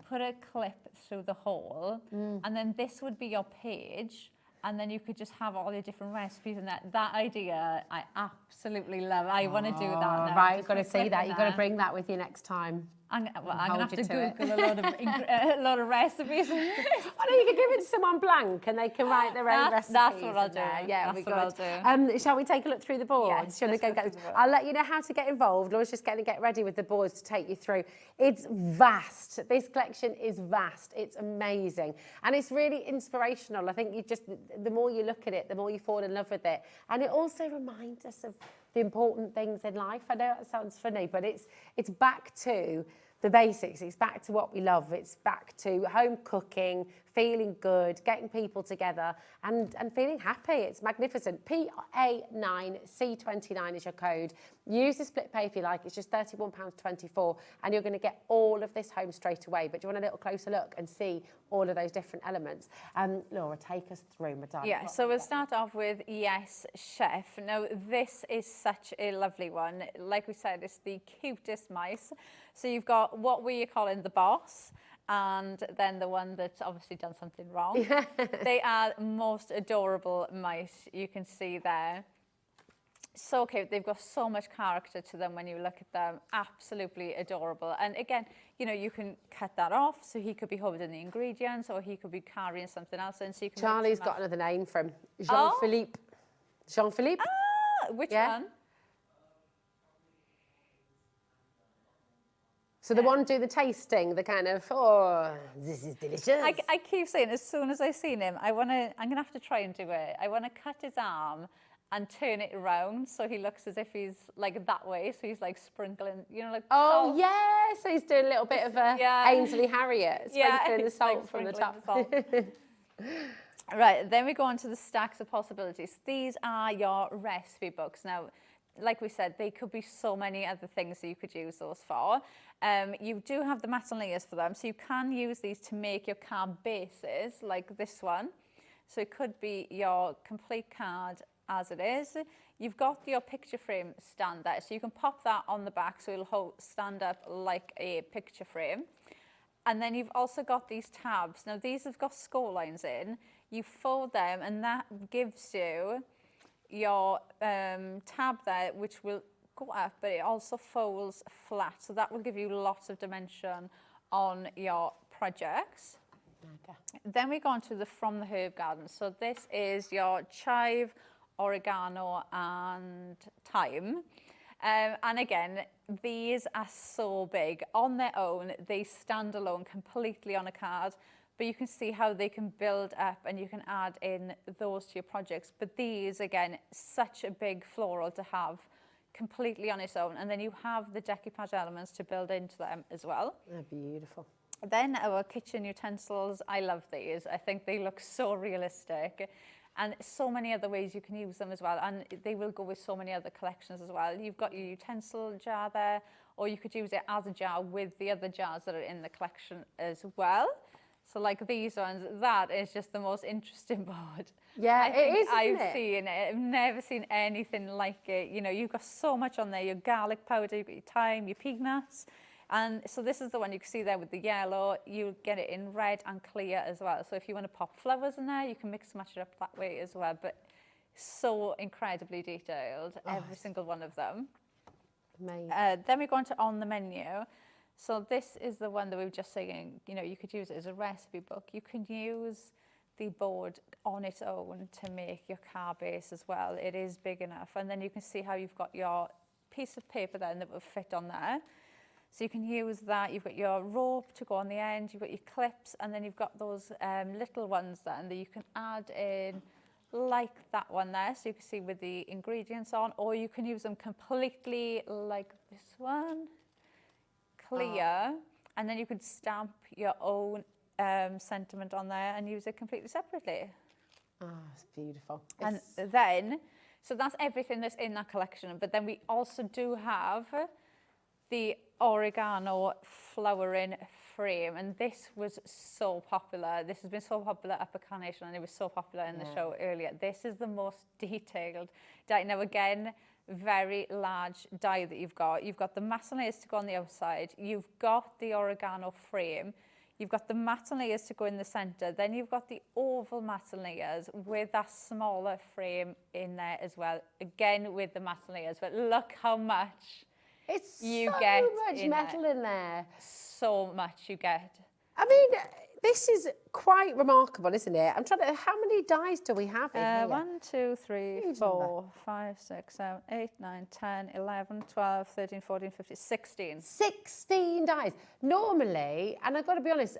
put a clip through the hole, and then this would be your page. And then you could just have all your different recipes, and that idea I absolutely love. I want to do that now. Right, you've got to see that. You've got to bring that with you next time. I'm going to have to Google a lot of recipes. I know, you could give it to someone blank and they can write their own recipes. That's what I'll do. Yeah, that's what I'll do. Shall we take a look through the boards? Yes, go? I'll let you know how to get involved. Laura's just going to get ready with the boards to take you through. It's vast. This collection is vast. It's amazing. And it's really inspirational. I think the more you look at it, the more you fall in love with it. And it also reminds us of the important things in life. I know that sounds funny, but it's back to the basics. It's back to what we love. It's back to home cooking, feeling good, getting people together and feeling happy. It's magnificent. PA9C29 is your code. Use the split pay if you like. It's just £31.24 and you're going to get all of this home straight away. But do you want a little closer look and see all of those different elements? Laura, take us through, Madonna. Yeah, so we'll start off with Yes Chef. Now, this is such a lovely one. Like we said, it's the cutest mice. So you've got what we're calling the boss, and then the one that's obviously done something wrong. They are most adorable mice, you can see there. So cute. They've got so much character to them when you look at them. Absolutely adorable. And again, you know, you can cut that off, so he could be holding the ingredients, or he could be carrying something else in. So you can Charlie's got another name for him. Jean-Philippe. Oh? Jean-Philippe? Ah, which one? So the one do the tasting, the kind of, oh, this is delicious. I keep saying, as soon as I seen him, I'm gonna have to try and do it. I want to cut his arm and turn it around so he looks as if he's like that way. So he's like sprinkling, you know, like oh salt. yeah, so he's doing a little bit of a Ainsley Harriet, sprinkling the salt like from the sprinkling top. the salt. Right, then we go on to the stacks of possibilities. These are your recipe books. Now, like we said, they could be so many other things that you could use those for. You do have the mats and layers for them, so you can use these to make your card bases, like this one. So it could be your complete card as it is. You've got your picture frame stand there, so you can pop that on the back so it'll stand up like a picture frame. And then you've also got these tabs. Now these have got score lines in. You fold them and that gives you your tab there, which will go up, but it also folds flat. So that will give you lots of dimension on your projects. Okay. Then we go on to the From the Herb Garden. So this is your chive, oregano and thyme. And again, these are so big. On their own, they stand alone completely on a card, but you can see how they can build up and you can add in those to your projects. But these, again, such a big floral to have completely on its own. And then you have the decoupage elements to build into them as well. They're beautiful. Then our kitchen utensils, I love these. I think they look so realistic. And so many other ways you can use them as well. And they will go with so many other collections as well. You've got your utensil jar there, or you could use it as a jar with the other jars that are in the collection as well. So like these ones, that is just the most interesting board. Yeah, it is, isn't I've seen it. I've never seen anything like it. You know, you've got so much on there, your garlic powder, you've got your thyme, your peanuts. And so this is the one you can see there with the yellow. You get it in red and clear as well. So if you want to pop flowers in there, you can mix and match it up that way as well. But so incredibly detailed, every single one of them. Amazing. Then we go on the menu. So this is the one that we were just saying, you know, you could use it as a recipe book. You can use the board on its own to make your card base as well. It is big enough. And then you can see how you've got your piece of paper then that will fit on there. So you can use that. You've got your rope to go on the end, you've got your clips, and then you've got those little ones then that you can add in like that one there. So you can see with the ingredients on, or you can use them completely like this one, clear, and then you could stamp your own sentiment on there and use it completely separately. Oh, it's beautiful. And then, so that's everything that's in that collection. But then we also do have the oregano flowering frame, and this was so popular. This has been so popular up at Carnation, and it was so popular in the show earlier. This is the most detailed die. Now again, very large die that you've got. You've got the matte layers to go on the outside. You've got the oregano frame. You've got the matte layers to go in the centre. Then you've got the oval matte layers with that smaller frame in there as well. Again with the matte layers, but look how much you get much metal in there. So much you get. I mean, this is quite remarkable, isn't it? I'm trying to, how many dies do we have in here? 1, 2, 3, 4, 5, 6, 7, 8, 9, 10, 11, 12, 13, 14, 15, 16. 16 dies. Normally, and I've got to be honest,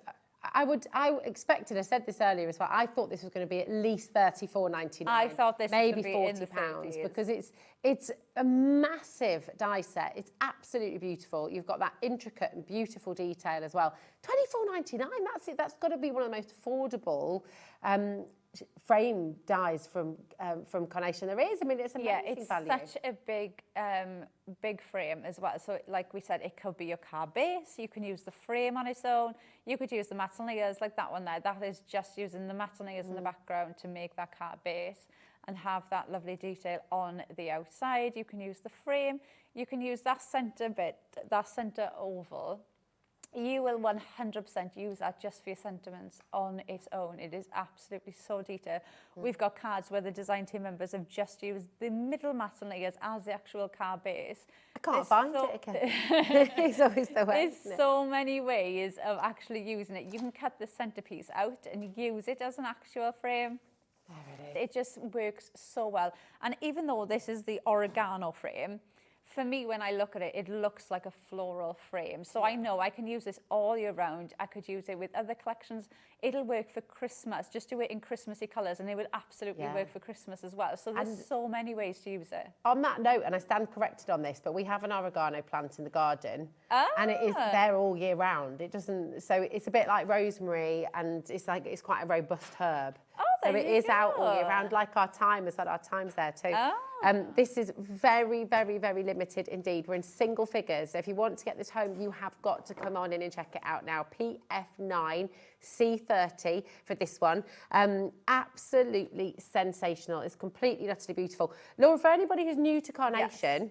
I expected, I said this earlier as well, I thought this was going to be at least $34.99. I thought this maybe was going to be £40 in the 50s. because it's a massive die set. It's absolutely beautiful. You've got that intricate and beautiful detail as well. $24.99. That's it. That's got to be one of the most affordable frame dies from Carnation there is. I mean, it's amazing it's value. such a big frame as well. So like we said, it could be your card base. You can use the frame on its own. You could use the matte layers like that one there. That is just using the matte layers in the background to make that card base and have that lovely detail on the outside. You can use the frame. You can use that centre bit, that centre oval. You will 100% use that just for your sentiments on its own. It is absolutely so detailed. We've got cards where the design team members have just used the middle matte layers as the actual card base. I can't find it again. It's always the way. There's so many ways of actually using it. You can cut the centerpiece out and use it as an actual frame. There it is. It just works so well. And even though this is the oregano frame, for me, when I look at it, it looks like a floral frame. So I know I can use this all year round. I could use it with other collections. It'll work for Christmas. Just do it in Christmassy colours and it will absolutely work for Christmas as well. So there's so many ways to use it. On that note, and I stand corrected on this, but we have an oregano plant in the garden and it is there all year round. It doesn't, so it's a bit like rosemary and it's quite a robust herb. So it is out all year round, like our thyme, is that our thyme's there too. This is very, very, very limited indeed. We're in single figures. So if you want to get this home, you have got to come on in and check it out now. PF9 C30 for this one. Absolutely sensational. It's completely, utterly beautiful. Laura, for anybody who's new to Carnation,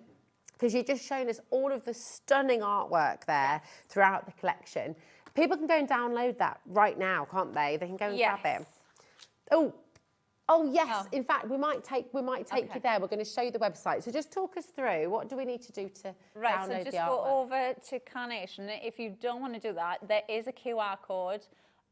because you've just shown us all of the stunning artwork there throughout the collection, people can go and download that right now, can't they? They can go and grab it. Oh yes. In fact, we might take you there. We're going to show you the website. So just talk us through. What do we need to do to download the artwork? So just go over to Carnation. If you don't want to do that, there is a QR code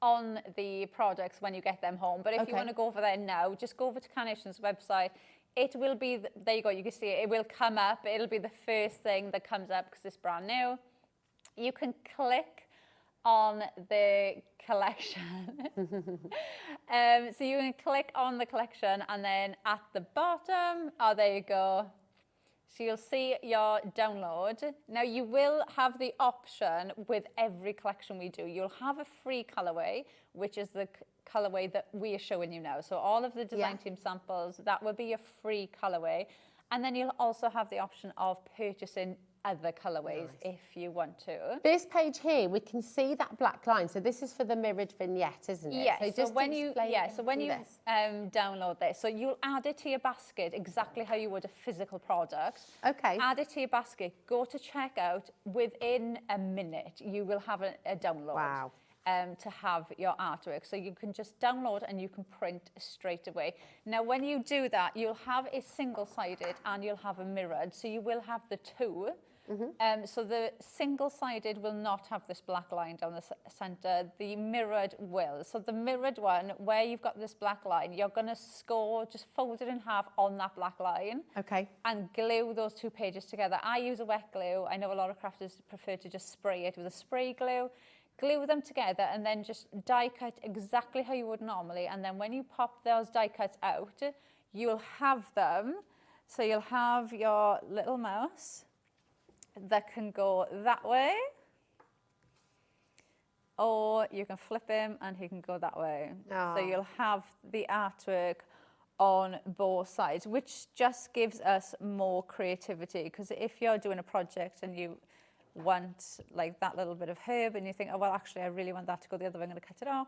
on the products when you get them home. But if you want to go over there now, just go over to Carnation's website. it will be, there you go, you can see it will come up. It'll be the first thing that comes up because it's brand new. You can click on the collection. So you can click on the collection, and then at the bottom, oh, there you go. So you'll see your download. Now you will have the option with every collection we do. You'll have a free colorway, which is the colorway that we are showing you now. So all of the design team samples, that will be a free colorway. And then you'll also have the option of purchasing other colorways if you want to. This page here, we can see that black line. So this is for the mirrored vignette, isn't it? Yes. So when you download this, so you'll add it to your basket exactly how you would a physical product. Okay. Add it to your basket. Go to checkout. Within a minute, you will have a download. Wow. To have your artwork. So you can just download and you can print straight away. Now, when you do that, you'll have a single-sided and you'll have a mirrored. So you will have the two. So the single-sided will not have this black line down the center. The mirrored will. So the mirrored one, where you've got this black line, you're going to score, just fold it in half on that black line. Okay. And glue those two pages together. I use a wet glue. I know a lot of crafters prefer to just spray it with a spray glue. Glue them together and then just die cut exactly how you would normally. And then when you pop those die cuts out, you'll have them. So you'll have your little mouse that can go that way, or you can flip him and he can go that way. Oh. So you'll have the artwork on both sides, which just gives us more creativity. Because if you're doing a project and you want like that little bit of herb and you think, oh, well, actually, I really want that to go the other way, I'm going to cut it off.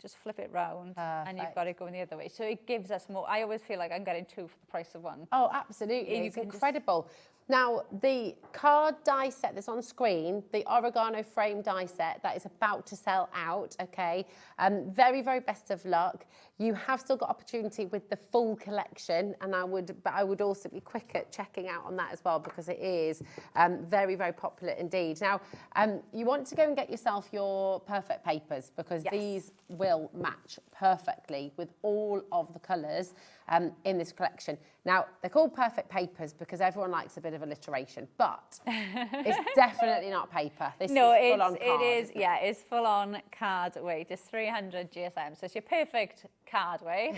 Just flip it round and you've got it going the other way. So it gives us more. I always feel like I'm getting two for the price of one. Oh, absolutely. It's incredible. Now, the card die set that's on screen, the oregano frame die set, that is about to sell out, okay? Very, very best of luck. You have still got opportunity with the full collection, and I would also be quick at checking out on that as well, because it is very, very popular indeed. Now, you want to go and get yourself your perfect papers, because these will match perfectly with all of the colours in this collection. Now, they're called perfect papers because everyone likes a bit of alliteration, but it's definitely not paper. This is full on card. It's full on card weight. It's 300 GSM, so it's your perfect card weight.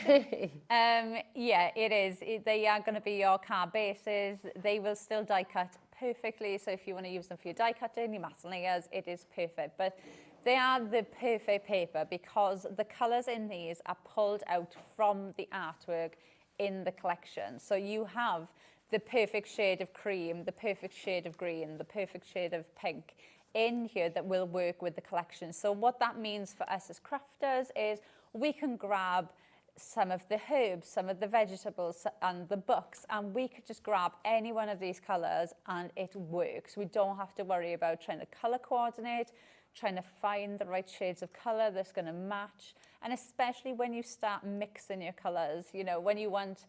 It is. They are going to be your card bases. They will still die cut perfectly, so if you want to use them for your die cutting, your matte layers, it is perfect. But they are the perfect paper because the colours in these are pulled out from the artwork in the collection. So you have the perfect shade of cream, the perfect shade of green, the perfect shade of pink in here that will work with the collection. So what that means for us as crafters is we can grab some of the herbs, some of the vegetables and the books, and we could just grab any one of these colours and it works. We don't have to worry about trying to colour coordinate, trying to find the right shades of colour that's going to match. And especially when you start mixing your colours, you know, when you want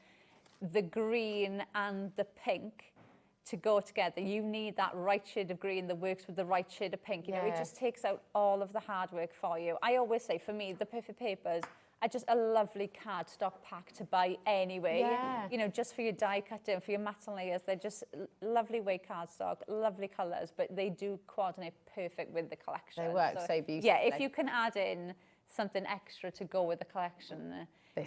the green and the pink to go together, you need that right shade of green that works with the right shade of pink. You know, it just takes out all of the hard work for you. I always say, for me, the perfect papers are just a lovely cardstock pack to buy anyway. You know, just for your die cutting, for your matte and layers, they're just lovely weight cardstock, lovely colours, but they do coordinate perfect with the collection. They work so beautifully. Yeah, if you can add in something extra to go with the collection, they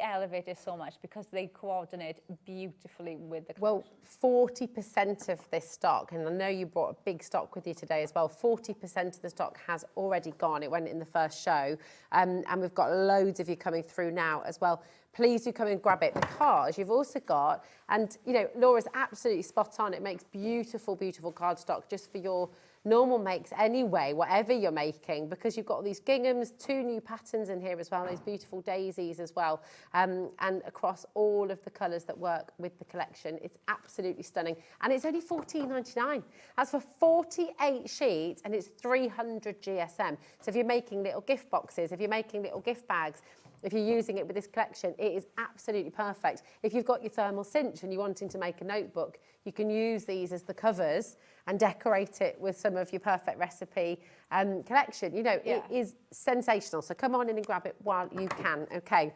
elevate it so much because they coordinate beautifully with the collection. Well, 40% of this stock, and I know you brought a big stock with you today as well, 40% of the stock has already gone. It went in the first show, and we've got loads of you coming through now as well. Please do come and grab it, because you've also got, and you know, Laura's absolutely spot on. It makes beautiful, beautiful cardstock just for your normal makes anyway, whatever you're making, because you've got all these ginghams, 2 new patterns in here as well, those beautiful daisies as well, and across all of the colours that work with the collection. It's absolutely stunning, and it's only $14.99. That's for 48 sheets, and it's 300 GSM. So if you're making little gift boxes, if you're making little gift bags, if you're using it with this collection, it is absolutely perfect. If you've got your thermal cinch and you're wanting to make a notebook, you can use these as the covers and decorate it with some of your perfect recipe collection. You know, it is sensational. So come on in and grab it while you can, okay?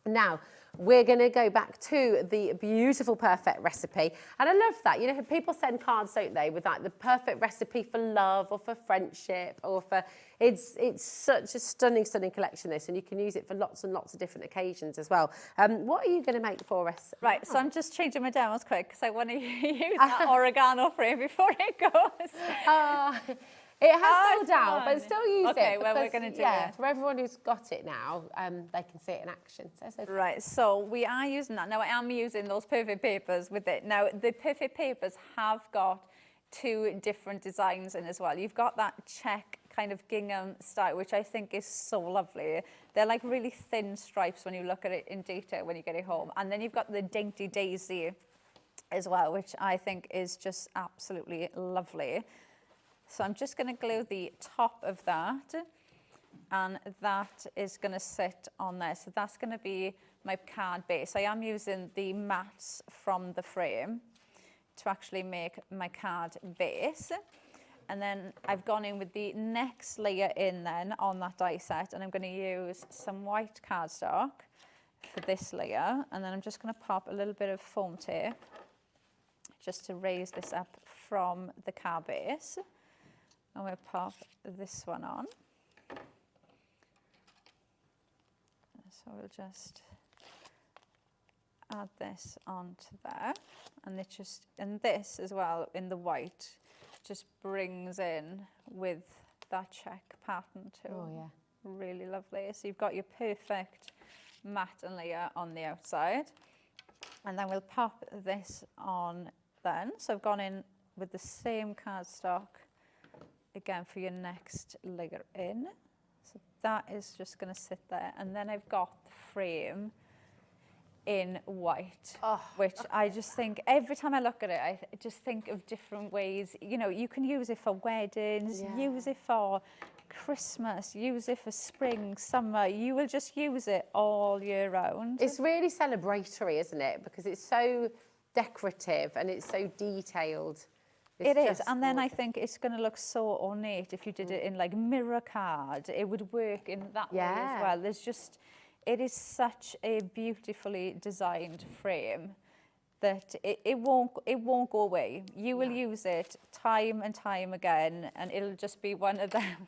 Now, we're going to go back to the beautiful perfect recipe. And I love that. You know, people send cards, don't they, with like the perfect recipe for love or for friendship or for... It's such a stunning collection, this, and you can use it for lots and lots of different occasions as well. What are you going to make for us? Right, so I'm just changing my demos quick because I want to use that oregano frame before it goes. It has sold out, but still use it. Okay, well, we're going to do it. For everyone who's got it now, they can see it in action. Right, so we are using that. Now, I am using those perfect papers with it. Now, the perfect papers have got 2 different designs in as well. You've got that check kind of gingham style, which I think is so lovely. They're like really thin stripes when you look at it in detail when you get it home. And then you've got the dainty daisy as well, which I think is just absolutely lovely. So I'm just going to glue the top of that, and that is going to sit on there. So that's going to be my card base. I am using the mats from the frame to actually make my card base. And then I've gone in with the next layer in then on that die set, and I'm going to use some white cardstock for this layer. And then I'm just going to pop a little bit of foam tape just to raise this up from the card base. And we'll pop this one on. So we'll just add this onto there. And this as well in the white just brings in with that check pattern too. Oh yeah. Really lovely. So you've got your perfect matte and layer on the outside. And then we'll pop this on then. So I've gone in with the same cardstock again for your next layer in. So that is just going to sit there. And then I've got the frame in white, which I just think, every time I look at it, I just think of different ways. You know, you can use it for weddings, use it for Christmas, use it for spring, summer. You will just use it all year round. It's really celebratory, isn't it? Because it's so decorative and it's so detailed. It is, and then I think it's going to look so ornate if you did it in like mirror card. It would work in that way as well. There's just, it is such a beautifully designed frame that it won't go away. You will use it time and time again, and it'll just be one of them.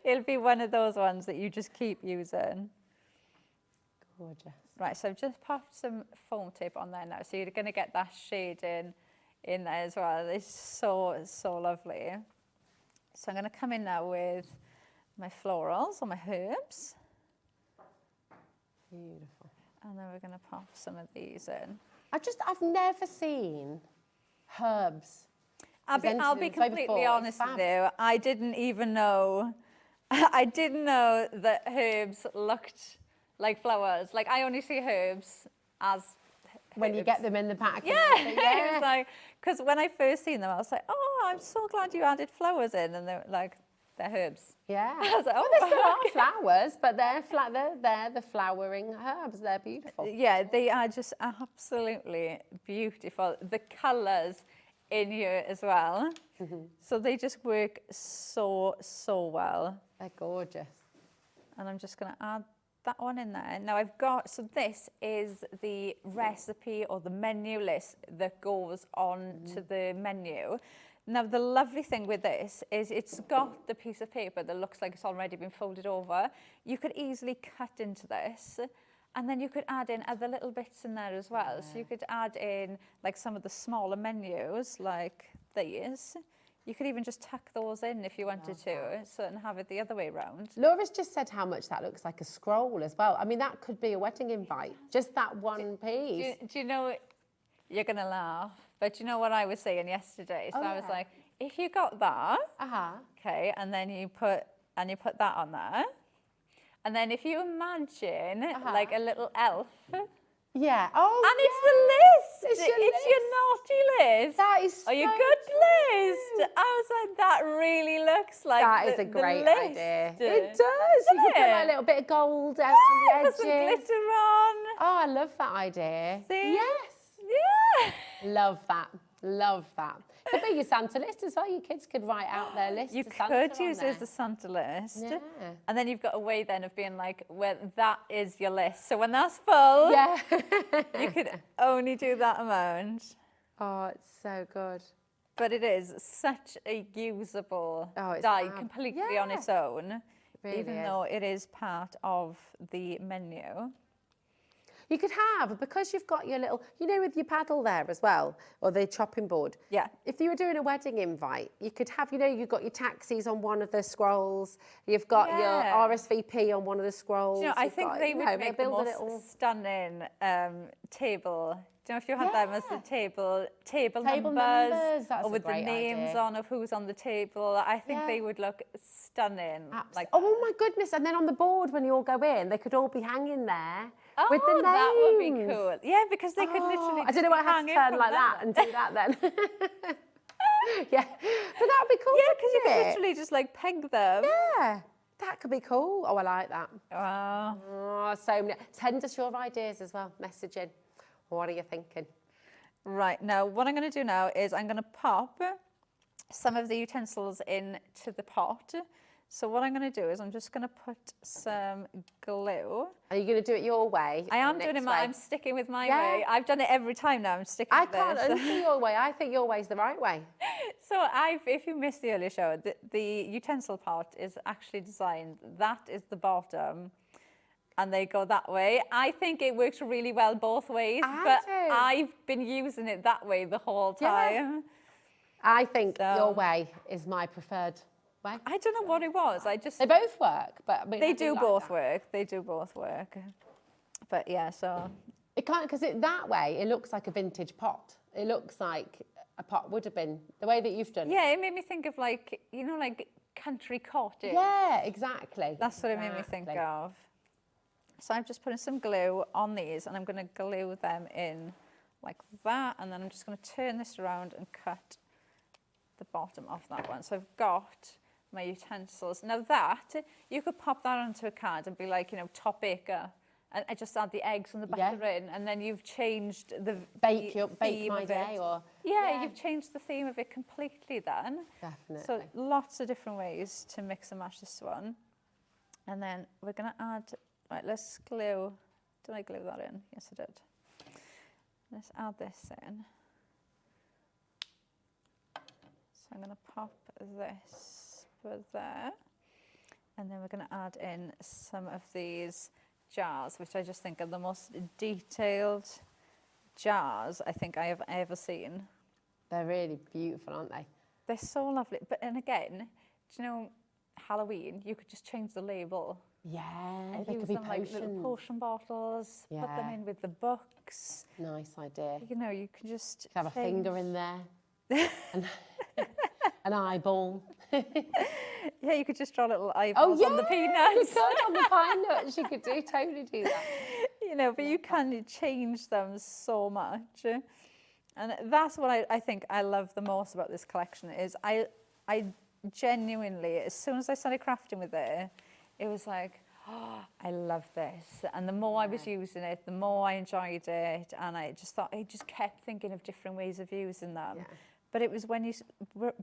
It'll be one of those ones that you just keep using. Gorgeous. Right, so I've just popped some foam tape on there now, so you're going to get that shading in there as well. It's so lovely. So I'm going to come in now with my florals or my herbs. Beautiful. And then we're going to pop some of these in. I've never seen herbs. I'll be completely honest with you. I didn't even know. I didn't know that herbs looked like flowers. Like, I only see herbs as when you get them in the pack. Yeah. It was like, because when I first seen them, I was like, oh, I'm so glad you added flowers in. And they're like, they're herbs. Yeah. I was like, well, they still are flowers, but they're the flowering herbs. They're beautiful. Yeah, they are just absolutely beautiful. The colours in here as well. So they just work so well. They're gorgeous. And I'm just going to add that one in there. Now I've got, so this is the recipe or the menu list that goes on to the menu. Now the lovely thing with this is it's got the piece of paper that looks like it's already been folded over. You could easily cut into this, and then you could add in other little bits in there as well. So you could add in like some of the smaller menus like these. You could even just tuck those in if you wanted to, so and have it the other way around. Laura's just said how much that looks like a scroll as well. I mean, that could be a wedding invite, just that one piece. Do you know, you're going to laugh, but do you know what I was saying yesterday? So I was like, if you got that, okay, and then you put that on there, and then if you imagine like a little elf. Yeah. Oh, and it's the list. It's your naughty list. That is so your good list. I was like, that really looks like that is a great idea. It does. Doesn't You could put a little bit of gold out on the edges. Put some glitter on. Oh, I love that idea. See? Yes. Yeah. Love that. Love that. Could be your Santa list as well. Your kids could write out their list. You to Santa could use on it as there. the Santa list. Yeah. And then you've got a way then of being like, well, that is your list. So when that's full, Yeah. you could only do that amount. Oh, it's so good. But it is such a usable it's die fab. completely on Yeah. its own, Really even is. though it is part of the menu. You could have, because you've got your little, you know, with your paddle there as well, or the chopping board. Yeah. If you were doing a wedding invite, you could have, you know, you've got your taxis on one of the scrolls, you've got your RSVP on one of the scrolls. Do you know, I you've think got, they you would know, make the build a most little stunning table. Do you know if you had them as the table Table numbers, numbers, that's or a with the great names idea. on of who's on the table? I think they would look stunning. Like, oh my goodness, and then on the board when you all go in, they could all be hanging there with the names. that would be cool. Yeah, because they could literally I don't know just why I be had to hanging turn from like that there. and do that then. Yeah, but that would be cool. Yeah, because you could wouldn't it? literally just like peg them. Yeah, that could be cool. Oh, I like that. Wow. Oh, so many. Send us your ideas as well, messaging. What are you thinking? Right, now what I'm going to do now is I'm going to pop some of the utensils into the pot. So what I'm going to do is I'm just going to put some glue. Are you going to do it your way? I am or doing it Nick's my, way? I'm sticking with my Yeah. way. I've done it every time now, I'm sticking I with can't this. unsee your way. I think your way's the right way. So if you missed the earlier show, the utensil pot is actually designed, that is the bottom, and they go that way. I think it works really well both ways, but I've been using it that way the whole time. Yeah. I think your way is my preferred way. I don't know what it was. They both work, but I mean, they I do like both that. work. They do both work. But yeah, so it can't, because that way it looks like a vintage pot. It looks like a pot would have been the way that you've done it. yeah, it made me think of like, you know, like country cottage. Yeah, exactly. That's what it made me think of. So I'm just putting some glue on these and I'm going to glue them in like that, and then I'm just going to turn this around and cut the bottom off that one. So I've got my utensils. Now that, you could pop that onto a card and be like, you know, top baker, and I just add the eggs and the butter in, and then you've changed the bake theme my of day, it. or Yeah, you've changed the theme of it completely then. Definitely. So lots of different ways to mix and match this one. And then we're going to add, right, let's glue, did I glue that in? Yes, I did. Let's add this in. So I'm going to pop this for there. And then we're going to add in some of these jars, which I just think are the most detailed jars I think I have ever seen. They're really beautiful, aren't they? They're so lovely. But, and again, do you know, Halloween, you could just change the label. Yeah, And they use could be them like little potions. potion bottles, put them Yeah. in with the books. Nice idea. You know, you can just Have a finger in there. and an eyeball. Yeah, you could just draw little eyeballs on the You peanuts. could on the pine nuts. You could totally do that. You know, but you can change them so much. And that's what I think I love the most about this collection is I genuinely, as soon as I started crafting with it, it was like, oh, I love this. And the more I was using it, the more I enjoyed it. And I just thought, I just kept thinking of different ways of using them. But it was when you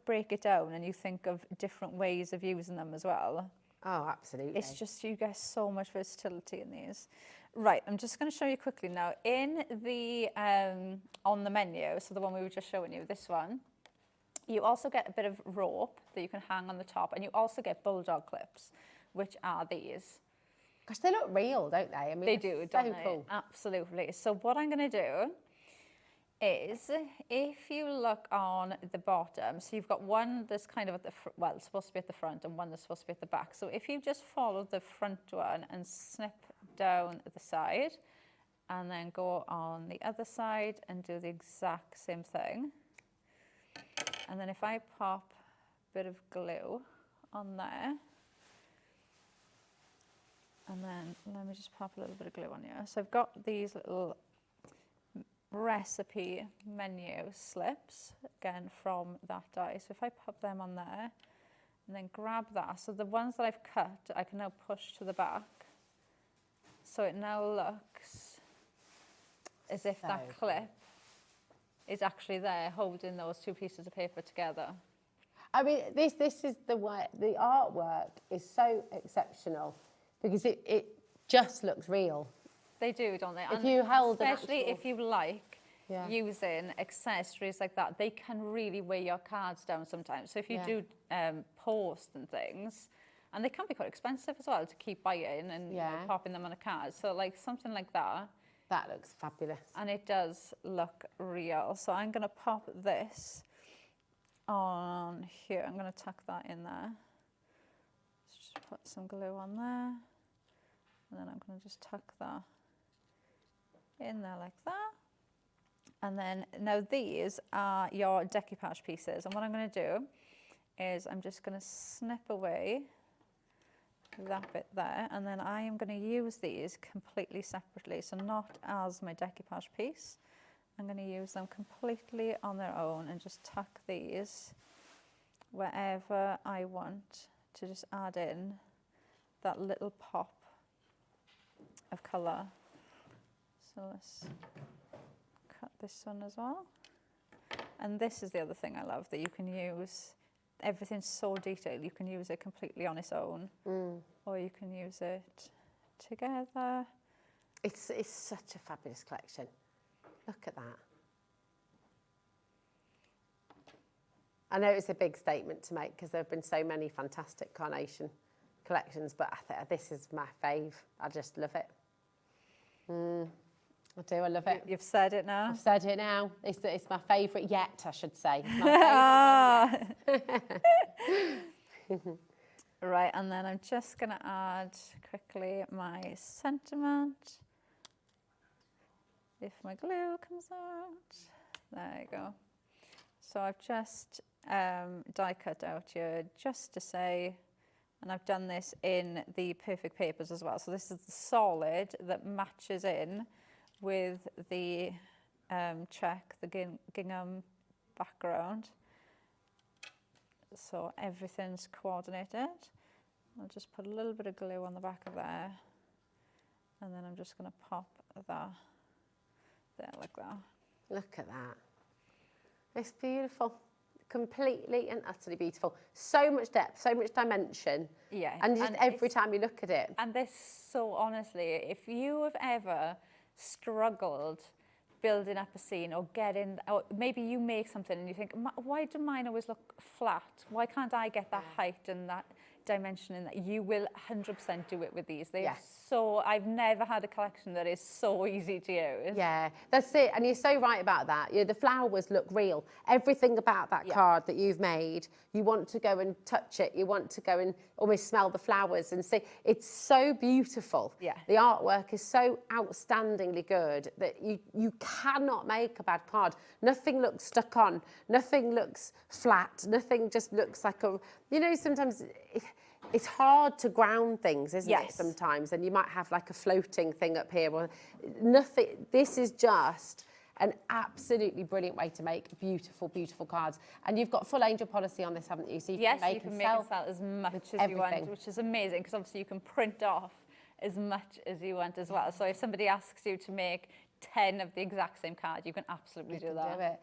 break it down and you think of different ways of using them as well. Oh, absolutely. It's just, you get so much versatility in these. Right, I'm just going to show you quickly now. In the, on the menu, so the one we were just showing you, this one, you also get a bit of rope that you can hang on the top, and you also get bulldog clips, which are these. Gosh, they look real, don't they? I mean, They do, so don't they? cool. Absolutely. So what I'm going to do is, if you look on the bottom, so you've got one that's kind of at the, well, it's supposed to be at the front, and one that's supposed to be at the back. So if you just follow the front one and snip down the side, and then go on the other side and do the exact same thing. And then if I pop a bit of glue on there, and then let me just pop a little bit of glue on here. So I've got these little recipe menu slips, again from that die. So if I pop them on there, and then grab that, so the ones that I've cut, I can now push to the back. So it now looks as if that clip is actually there holding those two pieces of paper together. I mean, this is the way, the artwork is so exceptional because it just looks real. They do, don't they? If you held an especially actual- if you like using accessories like that, they can really weigh your cards down sometimes. So if you do post and things, and they can be quite expensive as well to keep buying and you know, popping them on a card. So like something like that. That looks fabulous. And it does look real. So I'm going to pop this on here. I'm going to tuck that in there. Just put some glue on there. And then I'm going to just tuck that in there like that. And then now these are your decoupage pieces. And what I'm going to do is I'm just going to snip away that bit there, and then I am going to use these completely separately, so not as my decoupage piece. I'm going to use them completely on their own and just tuck these wherever I want to just add in that little pop of colour. So let's cut this one as well. And this is the other thing I love, that you can use everything's so detailed, you can use it completely on its own, or you can use it together. It's such a fabulous collection. Look at that. I know it's a big statement to make because there have been so many fantastic Carnation collections, but I think this is my fave. I just love it. I do, I love it. You've said it now? I've said it now. It's my favourite yet, I should say. It's my favourite yet. Right, and then I'm just going to add quickly my sentiment. If my glue comes out. There you go. So I've just die cut out here just to say, and I've done this in the perfect papers as well. So this is the solid that matches in with the check, the gingham background. So everything's coordinated. I'll just put a little bit of glue on the back of there, and then I'm just going to pop that there like that. Look at that. It's beautiful. Completely and utterly beautiful. So much depth, so much dimension. Yeah. And just every time you look at it. And this, so honestly, if you have ever struggled building up a scene or or maybe you make something and you think, why do mine always look flat? Why can't I get that height and that dimension in that? You will 100% do it with these. They're so, I've never had a collection that is so easy to use. Yeah, that's it. And you're so right about that. You know, the flowers look real. Everything about that card that you've made, you want to go and touch it. You want to go and almost smell the flowers and see. It's so beautiful. Yeah. The artwork is so outstandingly good that you cannot make a bad card. Nothing looks stuck on. Nothing looks flat. Nothing just looks like a, you know, sometimes it's hard to ground things, isn't it, sometimes? And you might have like a floating thing up here or nothing. This is just an absolutely brilliant way to make beautiful, beautiful cards. And you've got full angel policy on this, haven't you? So you can make and sell as much as you want, which is amazing because obviously you can print off as much as you want as well. So if somebody asks you to make 10 of the exact same card, you can absolutely do that. Do it.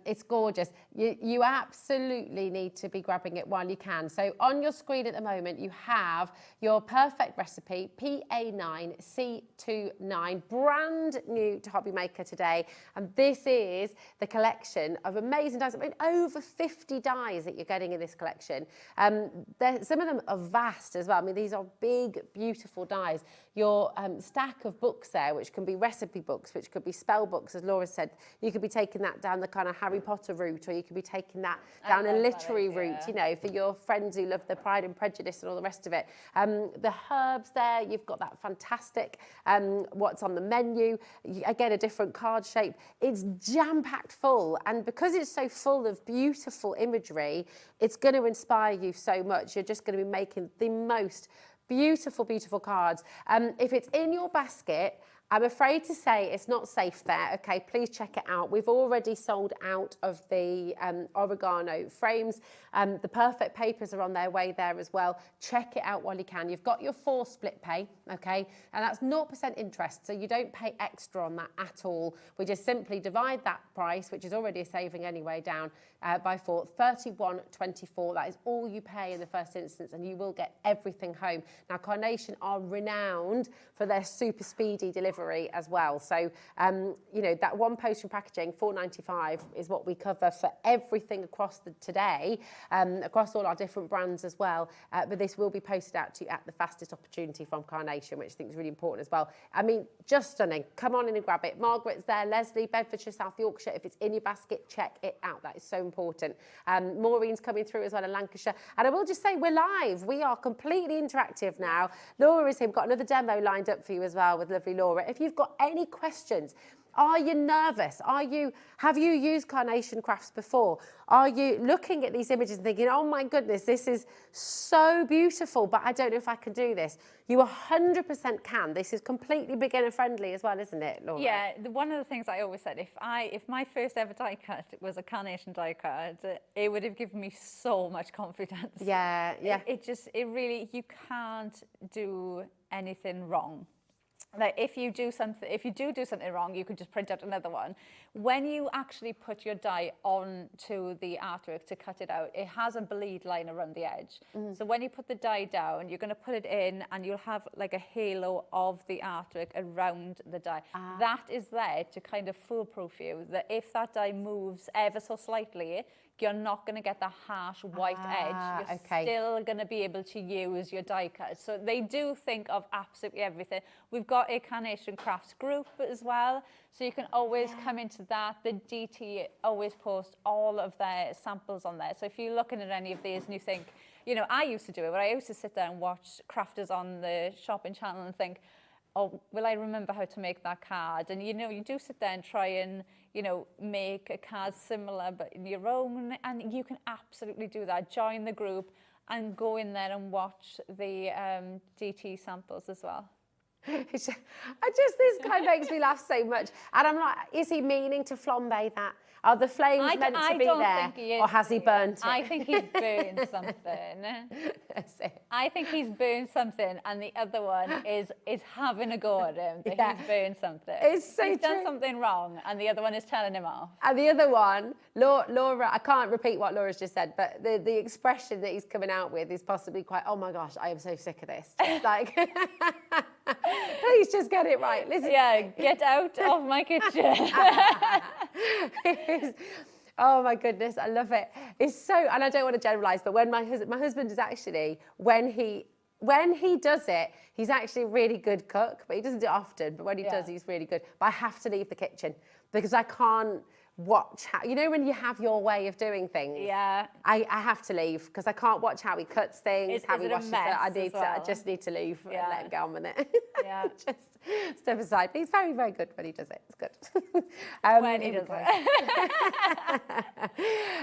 It's gorgeous. You absolutely need to be grabbing it while you can. So on your screen at the moment, you have your perfect recipe, PA9C29, brand new to HobbyMaker today. And this is the collection of amazing dies. I mean, over 50 dies that you're getting in this collection. Some of them are vast as well. I mean, these are big, beautiful dies. Your stack of books there, which can be recipe books, which could be spell books, as Laura said. You could be taking that down the kind of Harry Potter route, or you could be taking that down a literary route, you know, for your friends who love the Pride and Prejudice and all the rest of it. The herbs there, you've got that fantastic what's on the menu. Again, a different card shape. It's jam-packed full, and because it's so full of beautiful imagery, it's going to inspire you so much. You're just going to be making the most beautiful, beautiful cards. If it's in your basket I'm afraid to say it's not safe there. Okay, please check it out. We've already sold out of the oregano frames. The perfect papers are on their way there as well. Check it out while you can. You've got your 4 split pay, okay, and that's 0% interest, so you don't pay extra on that at all. We just simply divide that price, which is already a saving anyway, down by 4, £31.24. That is all you pay in the first instance, and you will get everything home. Now, Carnation are renowned for their super speedy delivery as well. So, you know, that one post from packaging, £4.95, is what we cover for everything across today, across all our different brands as well. But this will be posted out to you at the fastest opportunity from Carnation, which I think is really important as well. I mean, just stunning. Come on in and grab it. Margaret's there, Leslie, Bedfordshire, South Yorkshire. If it's in your basket, check it out. That is so important. Maureen's coming through as well in Lancashire. And I will just say, we're live. We are completely interactive now. Laura is here. We've got another demo lined up for you as well with lovely Laura. If you've got any questions, are you nervous? Have you used Carnation Crafts before? Are you looking at these images and thinking, oh my goodness, this is so beautiful, but I don't know if I can do this? You 100% can. This is completely beginner friendly as well, isn't it, Laura? Yeah, one of the things I always said, if my first ever die cut was a Carnation die cut, it would have given me so much confidence. Yeah, yeah. It really, you can't do anything wrong. Like if you do something wrong, you can just print out another one. When you actually put your die onto the artwork to cut it out, it has a bleed line around the edge. So when you put the die down, you're going to put it in and you'll have like a halo of the artwork around the die. That is there to kind of foolproof you that if that die moves ever so slightly, you're not going to get the harsh white edge. You're still going to be able to use your die cut. So they do think of absolutely everything. We've got a Carnation Crafts group as well, so you can always come into that. The DT always post all of their samples on there. So if you're looking at any of these and you think, you know, I used to do it, where I used to sit there and watch crafters on the shopping channel and think, oh, will I remember how to make that card? And, you know, you do sit there and try and, you know, make a card similar, but in your own, and you can absolutely do that. Join the group and go in there and watch the DT samples as well. This guy makes me laugh so much. And I'm like, is he meaning to flambe that? Are the flames meant to be there? Or has he burnt it? I think he's burned something. I think he's burned something, and the other one is having a go at him that he's burned something. It's so he's done something wrong, and the other one is telling him off. And the other one, Laura, I can't repeat what Laura's just said, but the expression that he's coming out with is possibly quite, oh my gosh, I am so sick of this. Like, please just get it right. Listen. Yeah, get out of my kitchen. Oh my goodness, I love it. It's so, and I don't want to generalise, but when my husband is actually, when he does it, he's actually a really good cook, but he doesn't do it often, but when he does, he's really good. But I have to leave the kitchen because I can't watch how, you know, when you have your way of doing things. Yeah. I have to leave because I can't watch how he cuts things, how he washes it. I just need to leave and let him get on with it. Yeah. Just step aside. He's very, very good when he does it. It's good. When he does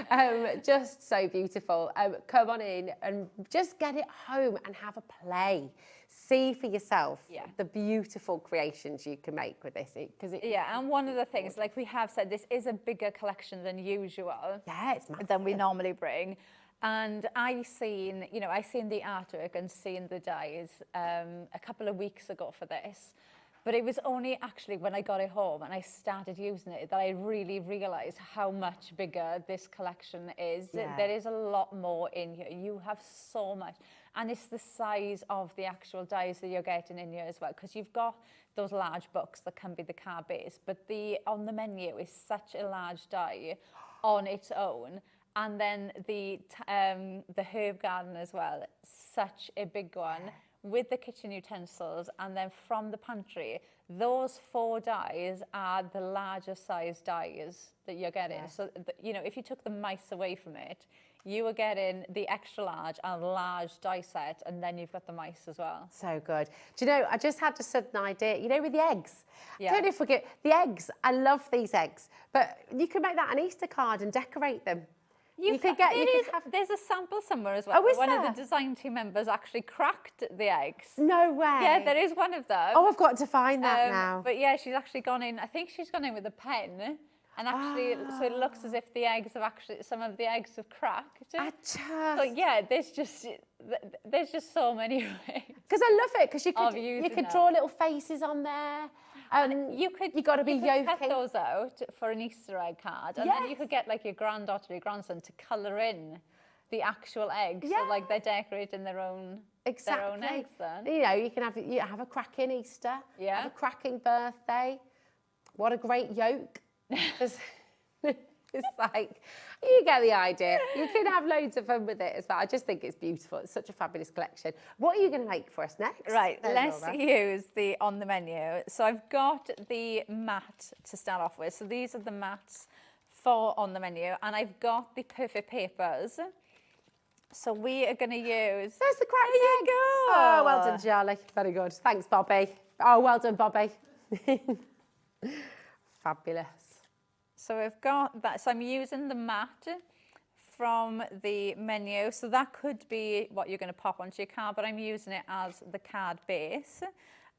it. Just so beautiful. Come on in and just get it home and have a play. See for yourself the beautiful creations you can make with this. And one of the things, like we have said, this is a bigger collection than usual. Yeah, it's massive. Than we normally bring. And I seen the artwork and seen the dies a couple of weeks ago for this. But it was only actually when I got it home and I started using it that I really realised how much bigger this collection is. Yeah. There is a lot more in here. You have so much. And it's the size of the actual dies that you're getting in here as well, because you've got those large books that can be the card base, but on the menu is such a large die on its own. And then the herb garden as well, such a big one. With the kitchen utensils, and then from the pantry, those 4 dies are the larger size dies that you're getting. Yeah. So, you know, if you took the mice away from it, you were getting the extra large and large die set, and then you've got the mice as well. So good. Do you know, I just had a sudden idea, you know, with the eggs. Yeah. Don't forget, the eggs, I love these eggs, but you can make that an Easter card and decorate them. You could get. There's a sample somewhere as well. Oh, is one there? of the design team members actually cracked the eggs. No way. Yeah, there is one of them. Oh, I've got to find that now. But yeah, she's actually gone in. I think she's gone in with a pen, and actually, so it looks as if the eggs have actually, some of the eggs have cracked. But yeah, there's just so many ways. Because I love it, because you could draw little faces on there. You got to be cut those out for an Easter egg card, and then you could get like your granddaughter or your grandson to colour in the actual eggs, so like they're decorating their own eggs. Then you know, you can have a cracking Easter, have a cracking birthday. What a great yolk! It's like, you get the idea. You can have loads of fun with it as well. I just think it's beautiful. It's such a fabulous collection. What are you going to make for us next? Right, let's use the on the menu. So I've got the mat to start off with. So these are the mats for on the menu, and I've got the perfect papers. So we are going to use... There's the cracked egg. There you go. Oh, well done, Charlie. Very good. Thanks, Bobby. Oh, well done, Bobby. Fabulous. So I've got that. So I'm using the mat from the menu. So that could be what you're going to pop onto your card, but I'm using it as the card base.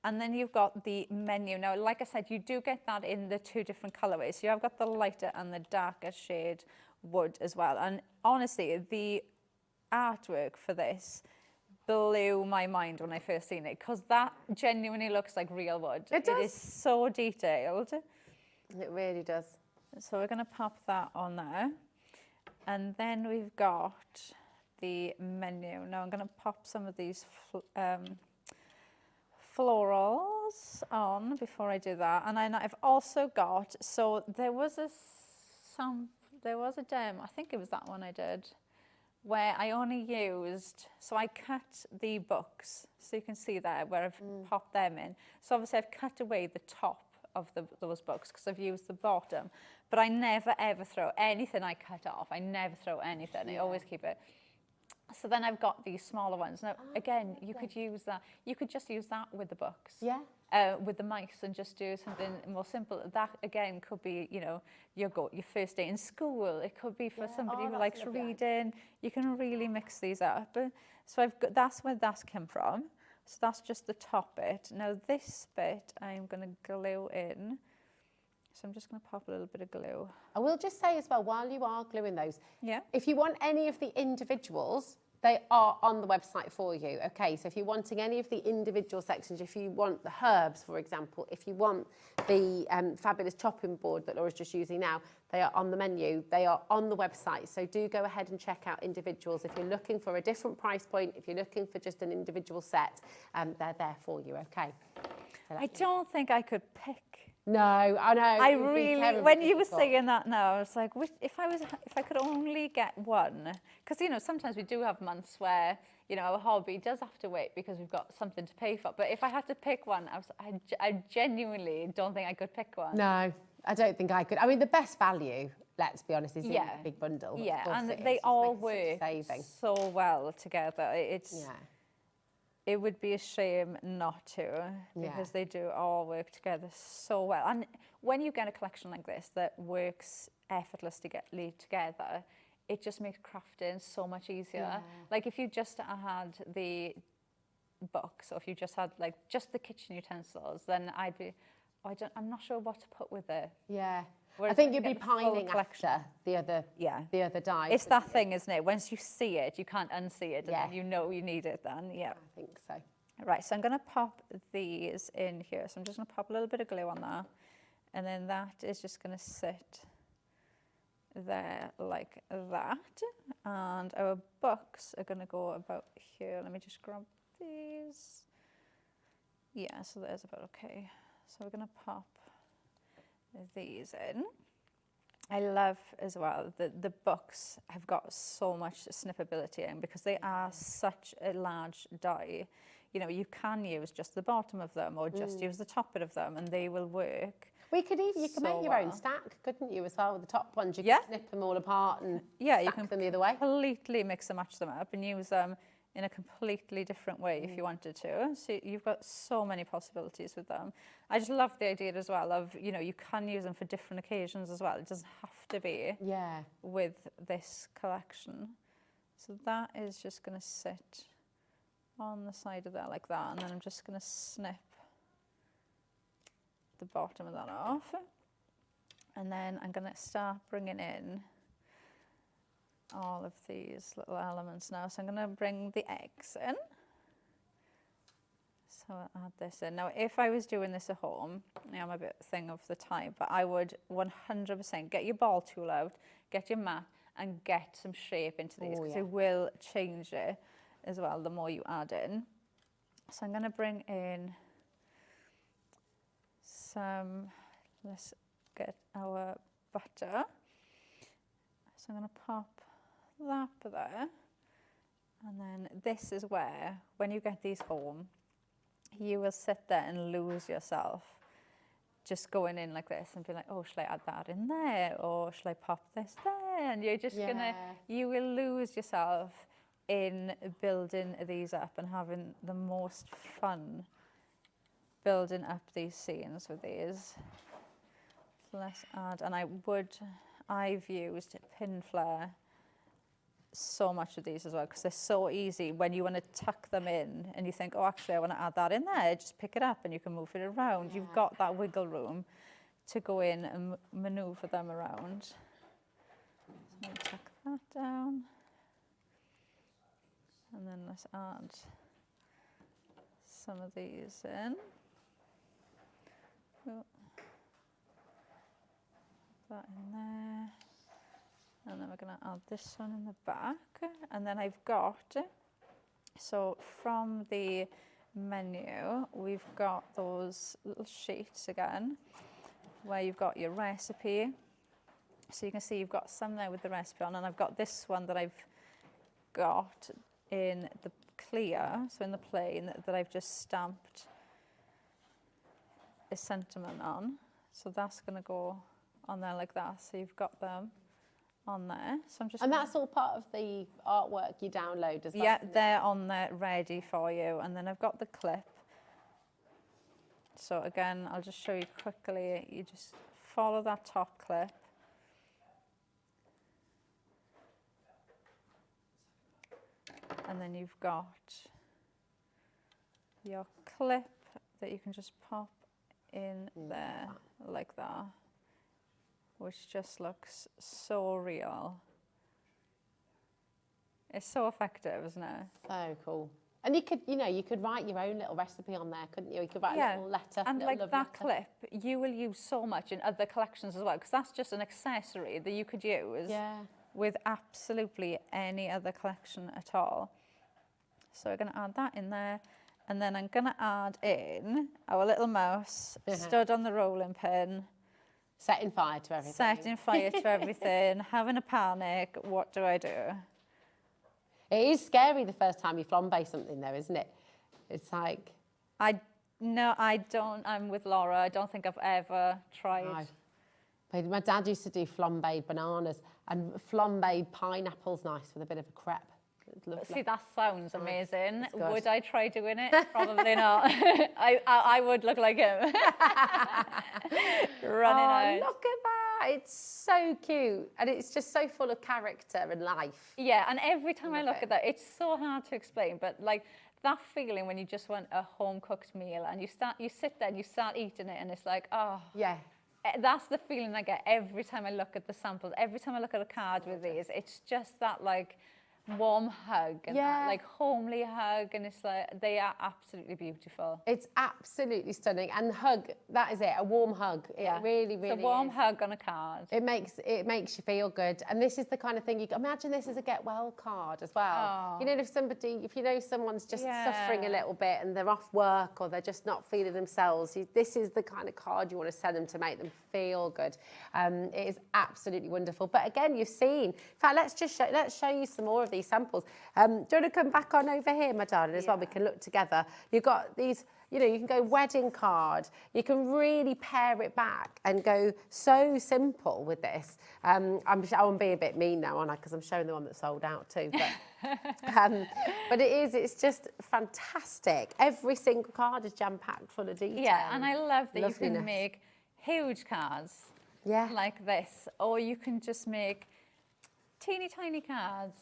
And then you've got the menu. Now, like I said, you do get that in the two different colorways. So you've got the lighter and the darker shade wood as well. And honestly, the artwork for this blew my mind when I first seen it, because that genuinely looks like real wood. It does. It is so detailed. It really does. So we're going to pop that on there. And then we've got the menu. Now I'm going to pop some of these florals on before I do that. And I've also got, so there was a demo, I think it was that one I did, where I only used, so I cut the books, so you can see there where I've popped them in. So obviously I've cut away the top of those books because I've used the bottom, but I never ever throw anything I cut off. I never throw anything. I always keep it. So then I've got these smaller ones. Now, again, you could use that. You could just use that with the books. Yeah. With the mice, and just do something more simple. That, again, could be, you know, your first day in school. It could be for somebody who likes reading. You can really mix these up. So I've got, that's where that came from. So that's just the top bit. Now this bit I'm going to glue in. So I'm just going to pop a little bit of glue. I will just say as well, while you are gluing those, if you want any of the individuals, they are on the website for you. Okay, so if you're wanting any of the individual sections, if you want the herbs, for example, if you want the fabulous chopping board that Laura's just using now, they are on the menu. They are on the website. So do go ahead and check out individuals. If you're looking for a different price point, if you're looking for just an individual set, they're there for you. Okay. So I don't think I could pick. No, I know. I really, when you were saying that now, I was like, if I could only get one, because you know sometimes we do have months where you know our hobby does have to wait because we've got something to pay for. But if I had to pick one, I genuinely don't think I could pick one. No, I don't think I could. I mean, the best value, let's be honest, is in the big bundle. Yeah, and they all work so well together. It would be a shame not to, because they do all work together so well. And when you get a collection like this that works effortlessly together, it just makes crafting so much easier. Yeah. Like if you just had the books, or if you just had like just the kitchen utensils, then I'd be, I'm not sure what to put with it. Yeah. Whereas I think you'd be pining after the other dies. It's that thing, isn't it? Once you see it, you can't unsee it, and then you know you need it then, I think so. Right, so I'm going to pop these in here. So I'm just going to pop a little bit of glue on that, and then that is just going to sit there like that. And our books are going to go about here. Let me just grab these. Yeah, so there's about okay. So we're going to pop these in. I love as well that the books have got so much snippability in, because they are such a large die. You know, you can use just the bottom of them or just use the top bit of them, and they will work. You could make your own stack, couldn't you, as well, with the top ones? You could snip them all apart and stack them the other way. Completely mix and match them up and use them in a completely different way if you wanted to. So you've got so many possibilities with them. I just love the idea as well of, you know, you can use them for different occasions as well. It doesn't have to be with this collection. So that is just going to sit on the side of there like that, and then I'm just going to snip the bottom of that off. And then I'm going to start bringing in all of these little elements now. So I'm going to bring the eggs in. So I'll add this in. Now, if I was doing this at home, I'm a bit thing of the time, but I would 100% get your ball tool out, get your mat, and get some shape into these, because it will change it as well the more you add in. So I'm going to bring in some, let's get our butter. So I'm going to pop that there, and then this is where, when you get these home, you will sit there and lose yourself just going in like this and be like, oh, shall I add that in there, or shall I pop this there? And you're just gonna, you will lose yourself in building these up and having the most fun building up these scenes with these. So let's add, and I've used pin flare so much of these as well, because they're so easy when you want to tuck them in and you think, oh, actually I want to add that in there, just pick it up and you can move it around. You've got that wiggle room to go in and maneuver them around. So I'm going to tuck that down, and then let's add some of these in. Oh. That in there. And then we're going to add this one in the back. And then I've got, so from the menu, we've got those little sheets again, where you've got your recipe. So you can see you've got some there with the recipe on, and I've got this one that I've got in the clear, so in the plain, that I've just stamped a sentiment on. So that's going to go on there like that. So you've got them on there. So I'm just that's all part of the artwork you download as well? Yeah, they're on there ready for you. And then I've got the clip. So again, I'll just show you quickly. You just follow that top clip. And then you've got your clip that you can just pop in there like that, which just looks so real. It's so effective, isn't it? So cool. And you could, you could write your own little recipe on there, couldn't you? You could write a little letter. And little like that clip, you will use so much in other collections as well, because that's just an accessory that you could use with absolutely any other collection at all. So we're going to add that in there. And then I'm going to add in our little mouse stood on the rolling pin. Setting fire to everything. Setting fire to everything, having a panic. What do I do? It is scary the first time you flambe something though, isn't it? It's like... No, I don't. I'm with Laura. I don't think I've ever tried. No. My dad used to do flambéed bananas, and flambéed pineapple's nice with a bit of a crepe. See, that sounds amazing. Would I try doing it? Probably not. I would look like him. Running out. Look at that. It's so cute. And it's just so full of character and life. Yeah, and every time I look at that, it's so hard to explain, but like that feeling when you just want a home-cooked meal and you sit there and you start eating it and it's like, oh. Yeah. That's the feeling I get every time I look at the samples. Every time I look at a card with these, it's just that like warm hug and that like homely hug, and it's like they are absolutely beautiful. It's absolutely stunning, and hug, that is it, a warm hug. It really it's a warm hug on a card. It makes you feel good, and this is the kind of thing you imagine. This is a get well card as well. You know, if you know someone's just suffering a little bit and they're off work or they're just not feeling themselves, this is the kind of card you want to send them to make them feel good. It is absolutely wonderful. But again, you've seen. In fact, let's show you some more of these samples. Do you want to come back on over here, my darling, as well? We can look together. You've got these You know, you can go wedding card. You can really pare it back and go so simple with this. I'm being a bit mean now, aren't I? Because I'm showing the one that sold out too. But it's just fantastic. Every single card is jam-packed full of detail. Yeah, and I love that you can make huge cards like this, or you can just make teeny tiny cards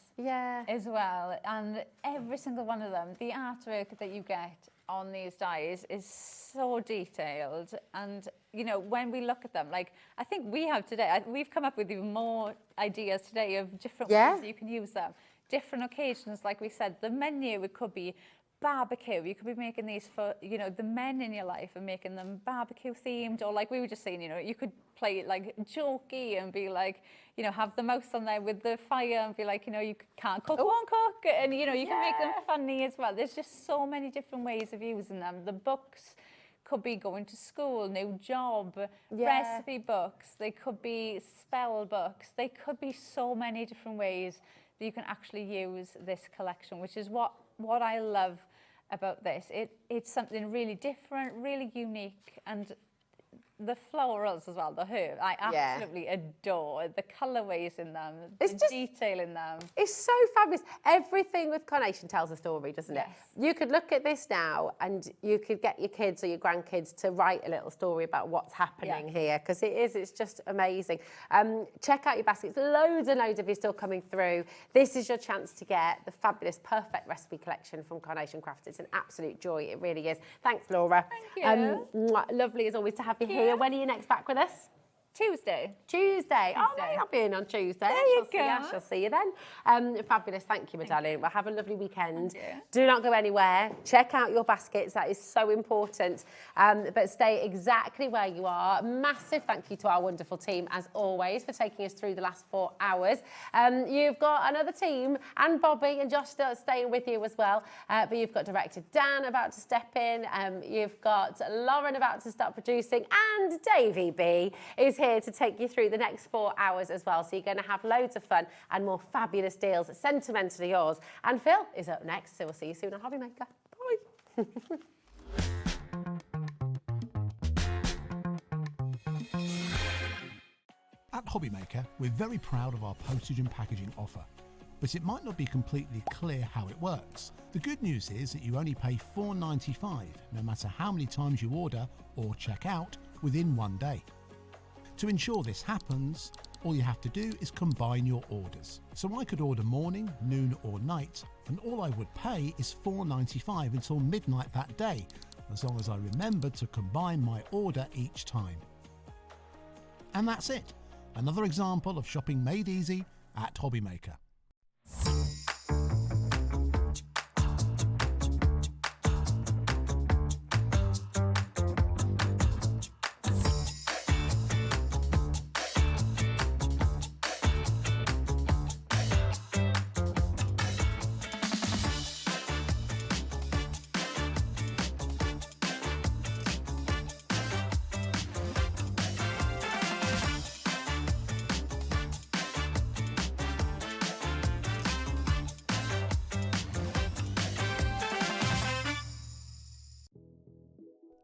as well. And every single one of them, the artwork that you get on these dies is so detailed. And you know, when we look at them, like I think we have today, we've come up with even more ideas today of different ways that you can use them. Different occasions, like we said, the menu, it could be barbecue. You could be making these for, you know, the men in your life and making them barbecue themed, or like we were just saying, you know, you could play it like jokey and be like, you know, have the mouse on there with the fire and be like, you know, you can't cook, won't cook, and you know, you can make them funny as well. There's just so many different ways of using them. The books could be going to school, new job, recipe books. They could be spell books. They could be so many different ways that you can actually use this collection, which is what I love about this. It's something really different, really unique, and the florals as well, the herb, I absolutely adore the colourways in them, the detail in them. It's so fabulous. Everything with Carnation tells a story, doesn't it? You could look at this now and you could get your kids or your grandkids to write a little story about what's happening here, because it's just amazing. Check out your baskets. Loads and loads of you still coming through. This is your chance to get the fabulous Perfect Recipe Collection from Carnation Crafts. It's an absolute joy, it really is. Thanks, Laura. Thank you. Lovely as always to have you here. When are you next back with us? Tuesday. Oh, maybe I'll be in on Tuesday. I shall see you then. Fabulous. Thank you, my darling. Well, have a lovely weekend. Do not go anywhere. Check out your baskets. That is so important. But stay exactly where you are. Massive thank you to our wonderful team, as always, for taking us through the last 4 hours. You've got another team, and Bobby and Josh still staying with you as well. But you've got director Dan about to step in. You've got Lauren about to start producing, and Davey B is here to take you through the next 4 hours as well. So you're going to have loads of fun and more fabulous deals. Sentimentally Yours. And Phill is up next, so we'll see you soon on HobbyMaker. Bye. At HobbyMaker, we're very proud of our postage and packaging offer, but it might not be completely clear how it works. The good news is that you only pay $4.95 no matter how many times you order or check out within 1 day. To ensure this happens, all you have to do is combine your orders. So I could order morning, noon or night, and all I would pay is $4.95 until midnight that day, as long as I remembered to combine my order each time. And that's it. Another example of shopping made easy at HobbyMaker.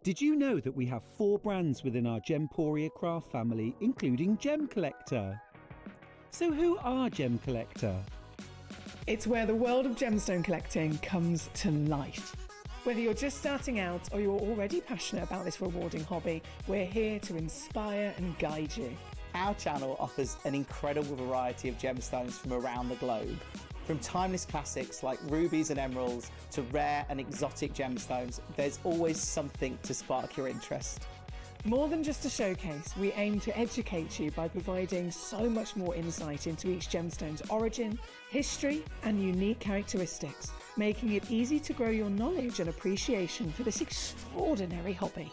Did you know that we have 4 brands within our Gemporia craft family, including Gem Collector? So who are Gem Collector? It's where the world of gemstone collecting comes to life. Whether you're just starting out or you're already passionate about this rewarding hobby, we're here to inspire and guide you. Our channel offers an incredible variety of gemstones from around the globe. From timeless classics like rubies and emeralds to rare and exotic gemstones, there's always something to spark your interest. More than just a showcase, we aim to educate you by providing so much more insight into each gemstone's origin, history, and unique characteristics, making it easy to grow your knowledge and appreciation for this extraordinary hobby.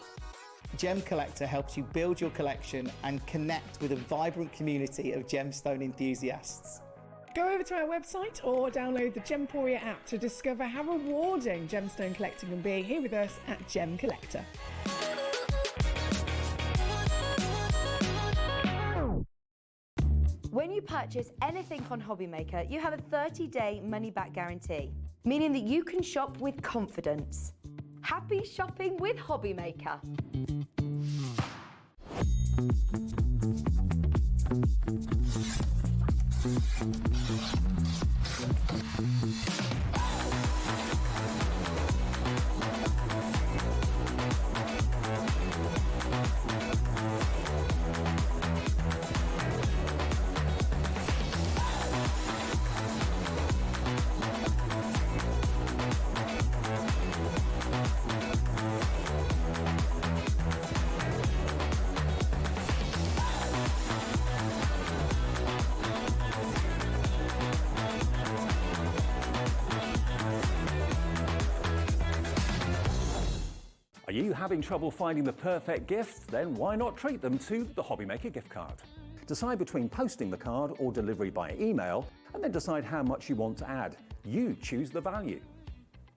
Gem Collector helps you build your collection and connect with a vibrant community of gemstone enthusiasts. Go over to our website or download the Gemporia app to discover how rewarding gemstone collecting can be here with us at Gem Collector. When you purchase anything on HobbyMaker, you have a 30-day money-back guarantee, meaning that you can shop with confidence. Happy shopping with HobbyMaker. Are you having trouble finding the perfect gift? Then why not treat them to the HobbyMaker gift card? Decide between posting the card or delivery by email, and then decide how much you want to add. You choose the value.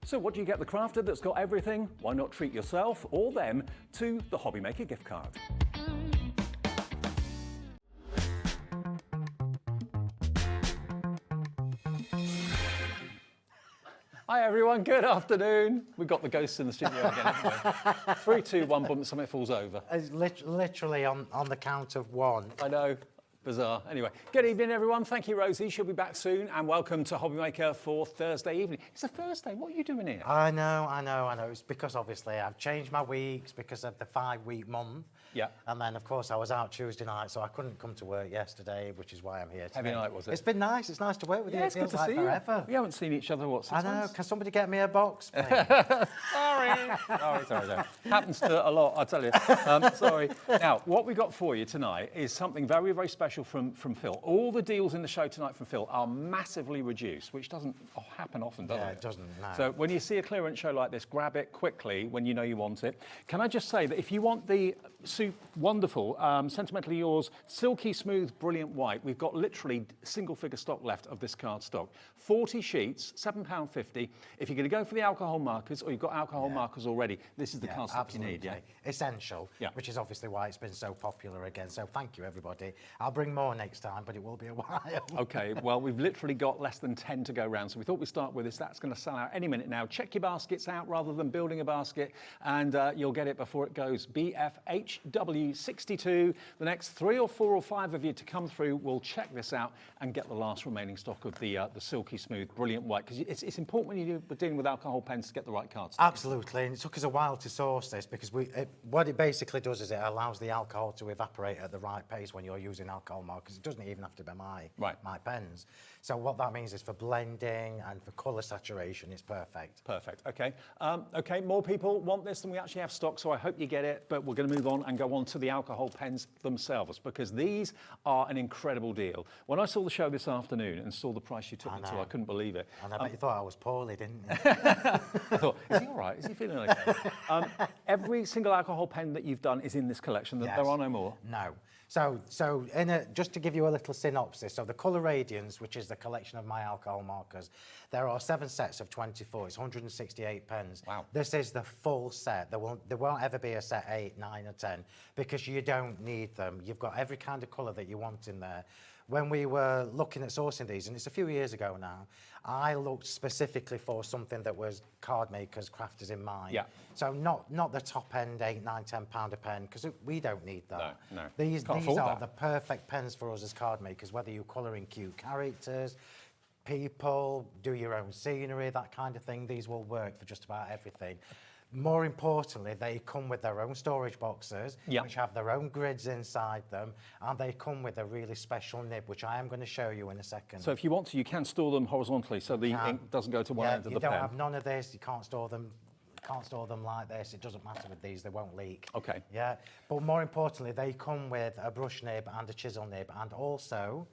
So what do you get the crafter that's got everything? Why not treat yourself or them to the HobbyMaker gift card? Hi everyone, good afternoon. We've got the ghosts in the studio again, haven't we? 3, 2, 1, bump, something falls over. It's literally on the count of 1. I know, bizarre. Anyway, good evening everyone. Thank you, Rosie. She'll be back soon. And welcome to HobbyMaker for Thursday evening. It's a Thursday. What are you doing here? I know. It's because obviously I've changed my weeks because of the 5-week month. Yeah. And then, of course, I was out Tuesday night, so I couldn't come to work yesterday, which is why I'm here today. Heavy night, was it? It's been nice. It's nice to work with you. It's It good feels to like see forever. you. We haven't seen each other, what, 6 I know. months? Can somebody get me a box, please? Sorry. Happens to a lot, I tell you. Sorry. Now, what we got for you tonight is something very, very special from Phill. All the deals in the show tonight from Phill are massively reduced, which doesn't happen often, does it? Yeah, it doesn't, no. So when you see a clearance show like this, grab it quickly when you know you want it. Can I just say that if you want the wonderful, Sentimentally Yours, silky smooth, brilliant white, we've got literally single figure stock left of this card stock. 40 sheets, £7.50. If you're going to go for the alcohol markers or you've got alcohol markers already, this is the card stock absolutely. you need. Yeah, essential, which is obviously why it's been so popular again. So thank you, everybody. I'll bring more next time, but it will be a while. Okay, well, we've literally got less than 10 to go round, so we thought we'd start with this. That's going to sell out any minute now. Check your baskets out rather than building a basket, and you'll get it before it goes. BFHW62. The next 3 or 4 or 5 of you to come through will check this out and get the last remaining stock of the silky smooth, brilliant white, because it's important when you're dealing with alcohol pens to get the right cards. Absolutely, and it took us a while to source this because what it basically does is it allows the alcohol to evaporate at the right pace when you're using alcohol markers. It doesn't even have to be my pens. So what that means is for blending and for colour saturation, it's perfect. Perfect. Okay. Okay. More people want this than we actually have stock, so I hope you get it. But we're going to move on and go on to the alcohol pens themselves because these are an incredible deal. When I saw the show this afternoon and saw the price you took me to, I couldn't believe it. And I bet you thought I was poorly, didn't you? I thought, is he all right? Is he feeling okay? Every single alcohol pen that you've done is in this collection. Yes. There are no more. No. So just to give you a little synopsis, so the Colour Radiance, which is the collection of my alcohol markers, there are 7 sets of 24. It's 168 pens. Wow. This is the full set. There won't ever be a set 8, 9 or 10 because you don't need them. You've got every kind of colour that you want in there. When we were looking at sourcing these, and it's a few years ago now, I looked specifically for something that was card makers, crafters in mind. Yeah. So not the top end 8, 9, 10 pound a pen because we don't need that. No. These Can't afford are that. the perfect pens for us as card makers, whether you're colouring cute characters, people, do your own scenery, that kind of thing. These will work for just about everything. More importantly, they come with their own storage boxes, which have their own grids inside them, and they come with a really special nib, which I am going to show you in a second. So if you want to, you can store them horizontally so the ink doesn't go to one end of the pen. You don't have none of this. You can't store them. Can't store them like this. It doesn't matter with these. They won't leak. Okay. Yeah. But more importantly, they come with a brush nib and a chisel nib, and also.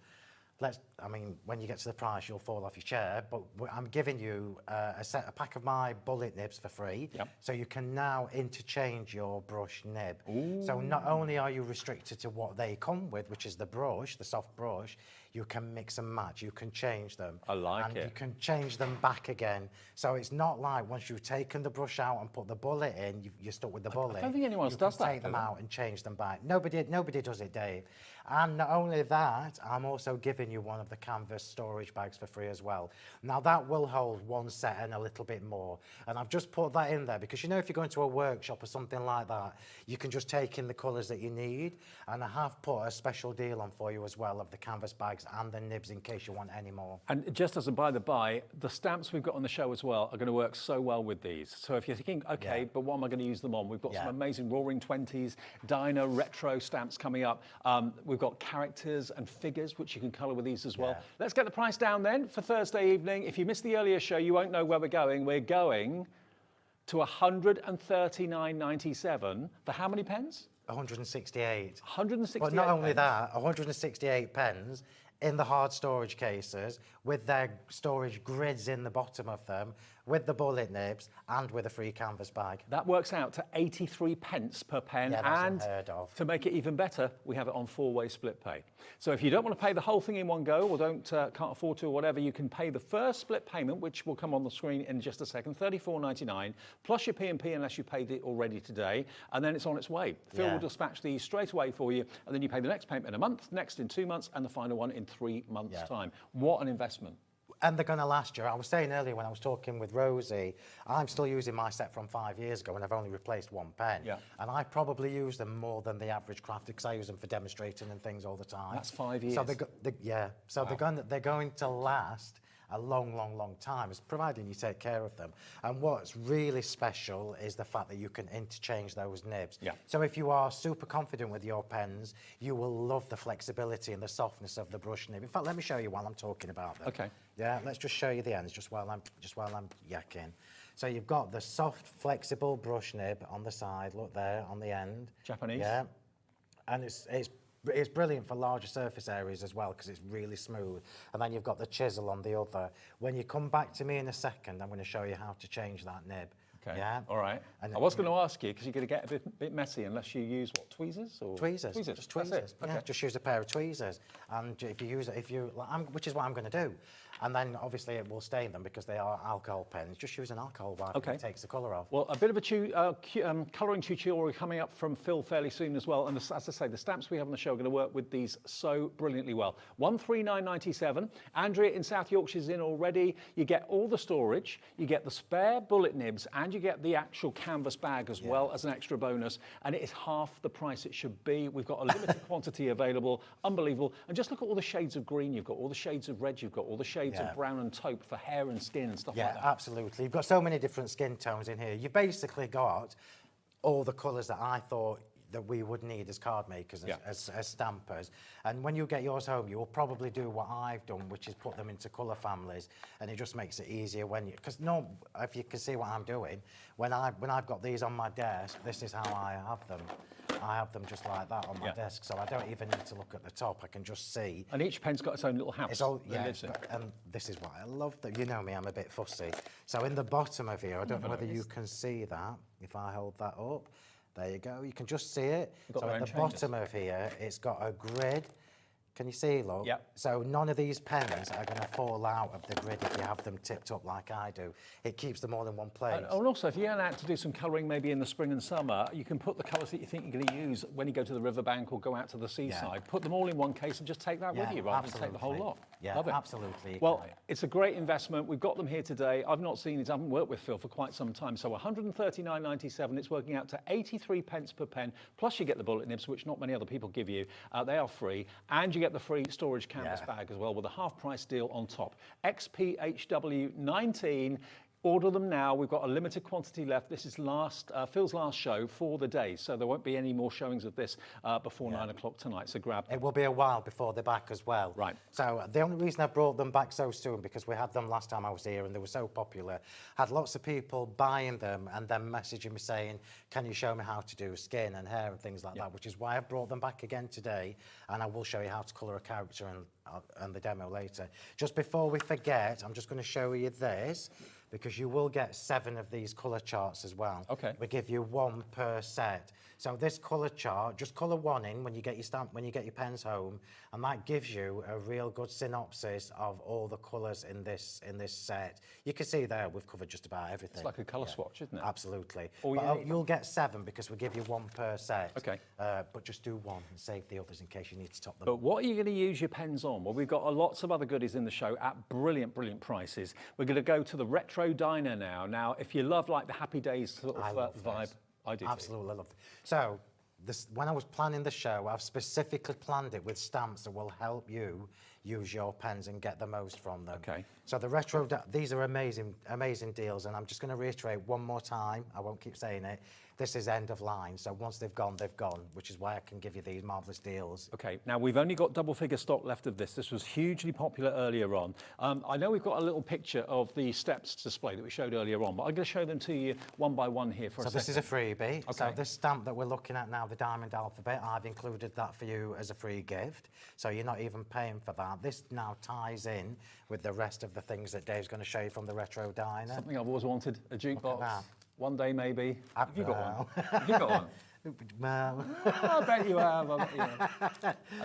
When you get to the price, you'll fall off your chair, but I'm giving you a pack of my bullet nibs for free. Yep. So you can now interchange your brush nib. Ooh. So not only are you restricted to what they come with, which is the brush, the soft brush, you can mix and match, you can change them. I like and it. you can change them back again. So it's not like once you've taken the brush out and put the bullet in, you're stuck with the bullet. I don't think anyone else does that. Take them out and change them back. Nobody does it, Dave. And not only that, I'm also giving you one of the canvas storage bags for free as well. Now that will hold one set and a little bit more. And I've just put that in there because, you know, if you're going to a workshop or something like that, you can just take in the colours that you need. And I have put a special deal on for you as well of the canvas bags and the nibs in case you want any more. And just as a by the by, the stamps we've got on the show as well are going to work so well with these. So if you're thinking, okay, but what am I going to use them on? We've got some amazing Roaring 20s, Diner, retro stamps coming up. We've got characters and figures, which you can colour with these as well. Let's get the price down then for Thursday evening. If you missed the earlier show, you won't know where we're going. We're going to £139.97 for how many pens? 168. 168. But not only that, 168 pens in the hard storage cases with their storage grids in the bottom of them, with the bullet nibs and with a free canvas bag. That works out to 83 pence per pen. Yeah, that's and unheard of. to make it even better, we have it on 4-way split pay. So if you don't want to pay the whole thing in one go or can't afford to or whatever, you can pay the first split payment, which will come on the screen in just a second, $34.99, plus your P&P unless you paid it already today, and then it's on its way. Phil will dispatch these straight away for you, and then you pay the next payment in a month, next in 2 months, and the final one in 3 months' time. What an investment. And they're going to last you. I was saying earlier when I was talking with Rosie, I'm still using my set from 5 years ago and I've only replaced one pen. Yeah. And I probably use them more than the average crafter because I use them for demonstrating and things all the time. That's 5 years. So they're going to last a long, long, long time, providing you take care of them. And what's really special is the fact that you can interchange those nibs. Yeah. So if you are super confident with your pens, you will love the flexibility and the softness of the brush nib. In fact, let me show you while I'm talking about them. Okay. Yeah, let's just show you the ends just while I'm yakking. So you've got the soft, flexible brush nib on the side. Look there on the end. Japanese. Yeah, and it's brilliant for larger surface areas as well because it's really smooth. And then you've got the chisel on the other. When you come back to me in a second, I'm going to show you how to change that nib. Okay. Yeah. All right. And I was going to ask you because you're going to get a bit messy unless you use what, tweezers or tweezers? Tweezers. Just tweezers. Okay. Yeah, just use a pair of tweezers, and if you use it, which is what I'm going to do, and then obviously it will stain them because they are alcohol pens. Just use an alcohol wipe. Okay. It takes the colour off. Well, a bit of a colouring tutorial coming up from Phil fairly soon as well. And as I say, the stamps we have on the show are going to work with these so brilliantly well. $139.97. Andrea in South Yorkshire's in already. You get all the storage, you get the spare bullet nibs, and you get the actual canvas bag as well as an extra bonus. And it is half the price it should be. We've got a limited quantity available. Unbelievable. And just look at all the shades of green you've got, all the shades of red you've got, all the shades of brown and taupe for hair and skin and stuff like that. Yeah, absolutely. You've got so many different skin tones in here. You've basically got all the colours that I thought that we would need as card makers, as stampers. And when you get yours home, you will probably do what I've done, which is put them into colour families, and it just makes it easier when you, because if you can see what I'm doing, when I've got these on my desk, this is how I have them. I have them just like that on my desk, so I don't even need to look at the top. I can just see. And each pen's got its own little house. It's all, that lives in. and this is why I love that. You know me, I'm a bit fussy. So in the bottom of here, I don't know whether you can see that. If I hold that up, there you go. You can just see it. So at the bottom of here, it's got a grid. Can you see, look? Yep. So none of these pens are going to fall out of the grid if you have them tipped up like I do. It keeps them all in one place. And also, if you're going out to do some colouring maybe in the spring and summer, you can put the colours that you think you're going to use when you go to the riverbank or go out to the seaside. Put them all in one case and just take that with you rather than take the whole lot. Yeah, Love it. absolutely. Well, it's a great investment. We've got them here today. I've not seen these. I haven't worked with Phil for quite some time. So $139.97. It's working out to 83 pence per pen. Plus you get the bullet nibs, which not many other people give you. They are free. And you get the free storage canvas bag as well with a half price deal on top. XPHW 19. Order them now. We've got a limited quantity left. This is Phil's last show for the day, so there won't be any more showings of this before 9 o'clock tonight, so grab them. It will be a while before they're back as well. Right. So the only reason I brought them back so soon, because we had them last time I was here and they were so popular, had lots of people buying them and then messaging me saying, can you show me how to do skin and hair and things like that, which is why I brought them back again today, and I will show you how to colour a character and the demo later. Just before we forget, I'm just going to show you this. because you will get 7 of these colour charts as well. Okay. We give you 1 per set. So this colour chart, just colour 1 in when you get your pens home, and that gives you a real good synopsis of all the colours in this set. You can see there we've covered just about everything. It's like a colour swatch, isn't it? Absolutely. All you But, need. you'll get 7 because we give you 1 per set. Okay. But just do 1 and save the others in case you need to top them. But what are you going to use your pens on? Well, we've got lots of other goodies in the show at brilliant, brilliant prices. We're going to go to the retro diner now. Now, if you love like the Happy Days sort of vibe, I do. Absolutely love it. So, when I was planning the show, I've specifically planned it with stamps that will help you use your pens and get the most from them. Okay. So these are amazing, amazing deals, and I'm just going to reiterate one more time. I won't keep saying it. This is end of line. So once they've gone, which is why I can give you these marvellous deals. Okay, now we've only got double figure stock left of this. This was hugely popular earlier on. I know we've got a little picture of the steps display that we showed earlier on, but I'm going to show them to you one by one here for a second. So this is a freebie. Okay. So this stamp that we're looking at now, the diamond alphabet, I've included that for you as a free gift. So you're not even paying for that. This now ties in with the rest of the things that Dave's going to show you from the retro diner. Something I've always wanted, a jukebox. that. One day maybe. Have you got one? Well. Have you got one? Well. I bet you have. I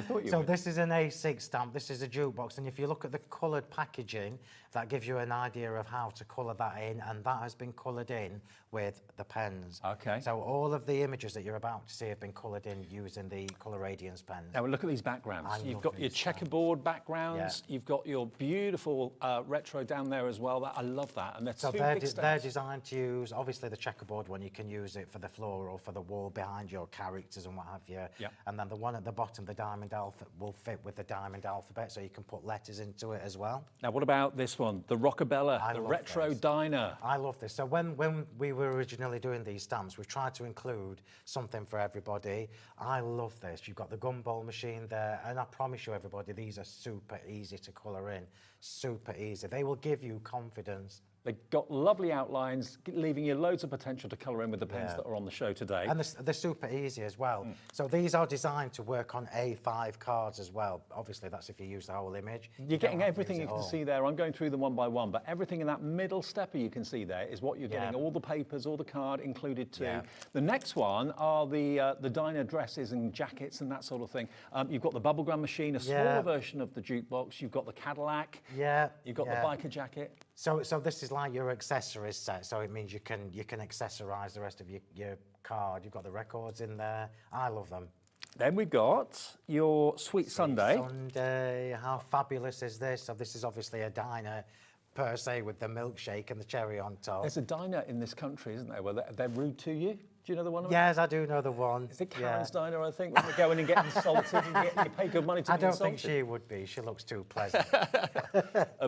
thought you So would. this is an A6 stamp. This is a jukebox, and if you look at the coloured packaging, that gives you an idea of how to colour that in, and that has been coloured in with the pens. Okay. So all of the images that you're about to see have been coloured in using the Colour Radiance pens. Now look at these backgrounds. I You've love got your these checkerboard backgrounds. You've got your beautiful retro down there as well. I love that. And So two they're, big they're stamps. designed to use, obviously the checkerboard one, you can use it for the floor or for the wall behind your characters and what have you. Yeah. And then the one at the bottom, the diamond alphabet, will fit with the diamond alphabet, so you can put letters into it as well. Now what about this one? The Rockabella, the love retro this. diner. I love this. So when we were originally doing these stamps, we've tried to include something for everybody. I love this. You've got the gumball machine there, and I promise you, everybody, these are super easy to colour in. Super easy. They will give you confidence. They've got lovely outlines, leaving you loads of potential to colour in with the pens Yeah. that are on the show today. And they're super easy as well. So these are designed to work on A5 cards as well. Obviously, that's if you use the whole image. You're getting don't have to everything use you it can all. see there. I'm going through them one by one, but everything in that middle stepper you can see there is what you're Yeah. getting. All the papers, all the card included too. Yeah. The next one are the diner dresses and jackets and that sort of thing. You've got the bubblegum machine, a smaller Yeah. version of the jukebox. You've got the Cadillac. Yeah. You've got yeah. the biker jacket. So this is like your accessories set. So it means you can accessorize the rest of your card. You've got the records in there. I love them. Then we've got your Sweet Sunday. Sunday. How fabulous is this? So this is obviously a diner per se with the milkshake and the cherry on top. There's a diner in this country, isn't there, where they're rude to you? Do you know the one? Yes, I do know the one. Is it Karen's Diner, I think, when you go in and get insulted and you pay good money to I be don't insulted? think she would be. She looks too pleasant.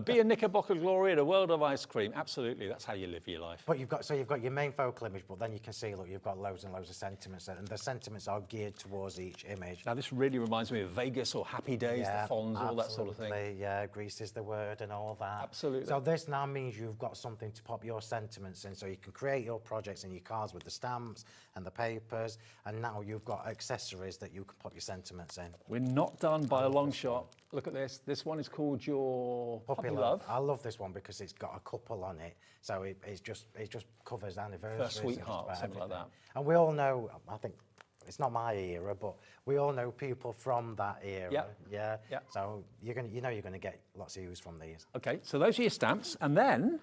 Be a Knickerbocker glory in a world of ice cream. Absolutely, that's how you live your life. But you've got your main focal image, but then you can see, look, you've got loads and loads of sentiments, and the sentiments are geared towards each image. Now, this really reminds me of Vegas or Happy Days, the Fonz, all that sort of thing. Absolutely, yeah, Greece is the word and all that. Absolutely. So this now means you've got something to pop your sentiments in, so you can create your projects and your cards with the stamps and the papers, and now you've got accessories that you can pop your sentiments in. We're not done by a long shot. Look at this. This one is called your Puppy Love. I love this one because it's got a couple on it, so it just covers anniversaries. First Sweetheart, and just about something like everything. that. And we all know, I think, it's not my era, but we all know people from that era. Yep. Yeah. Yep. So you're gonna get lots of use from these. Okay, so those are your stamps, and then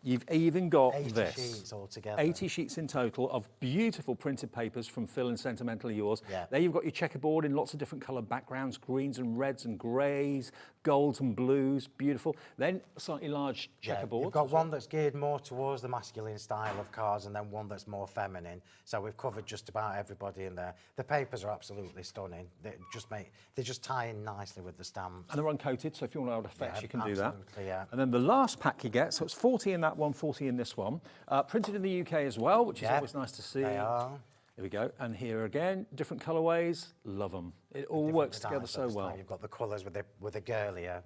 you've even got 80 this. sheets altogether. 80 sheets in total of beautiful printed papers from Phill and Sentimentally Yours. Yeah. There you've got your checkerboard in lots of different coloured backgrounds, greens and reds and greys, golds and blues, beautiful. Then slightly large checkerboard. You've got one that's geared more towards the masculine style of cards, and then one that's more feminine. So we've covered just about everybody in there. The papers are absolutely stunning. They just tie in nicely with the stamps. And they're uncoated, so if you want to add effects, Yeah, you can do that. absolutely, yeah. And then the last pack you get, so it's 40 in that one, 40 in this one. Printed in the UK as well, which is Yeah, always nice to see. they are. Here we go. And here again, different colourways. Love them. It all Different works together styles, so well. You've got the colours with the girlier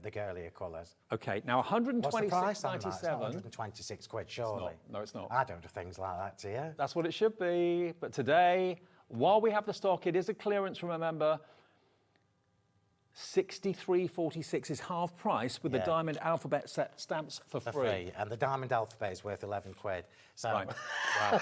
colours. Okay, now What's the price on that? It's not 126.97. 126 quid, surely. No, it's not. I don't do things like that to you. That's what it should be. But today, while we have the stock, it is a clearance, remember. $63.46 is half price with the Diamond Alphabet set stamps for free. And the Diamond Alphabet is worth 11 quid. So, right. Wow.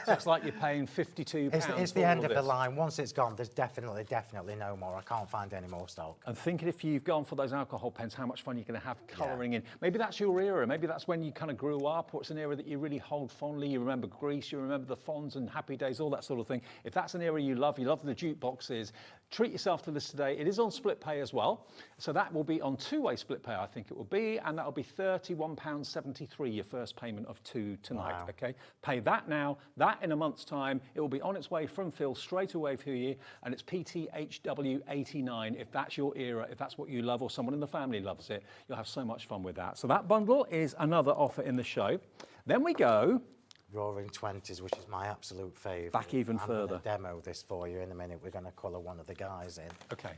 So it's like you're paying £52 it's the end of the line. Once it's gone, there's definitely no more. I can't find any more stock. And thinking if you've gone for those alcohol pens, how much fun you're going to have colouring in. Maybe that's your era. Maybe that's when you kind of grew up, or it's an era that you really hold fondly. You remember Greece, you remember the Fonz and Happy Days, all that sort of thing. If that's an era you love the jukeboxes, treat yourself to this today. It is on split pay as well. So that will be on two-way split pay, I think it will be, and that'll be £31.73, your first payment of £2 tonight. Wow. Okay, pay that now. That in a month's time, it will be on its way from Phill straight away for you, and it's PTHW89. If that's your era, if that's what you love, or someone in the family loves it, you'll have so much fun with that. So that bundle is another offer in the show. Then we go Roaring Twenties, which is my absolute favourite. back even further. I'm going to demo this for you in a minute. We're going to colour one of the guys in. Okay.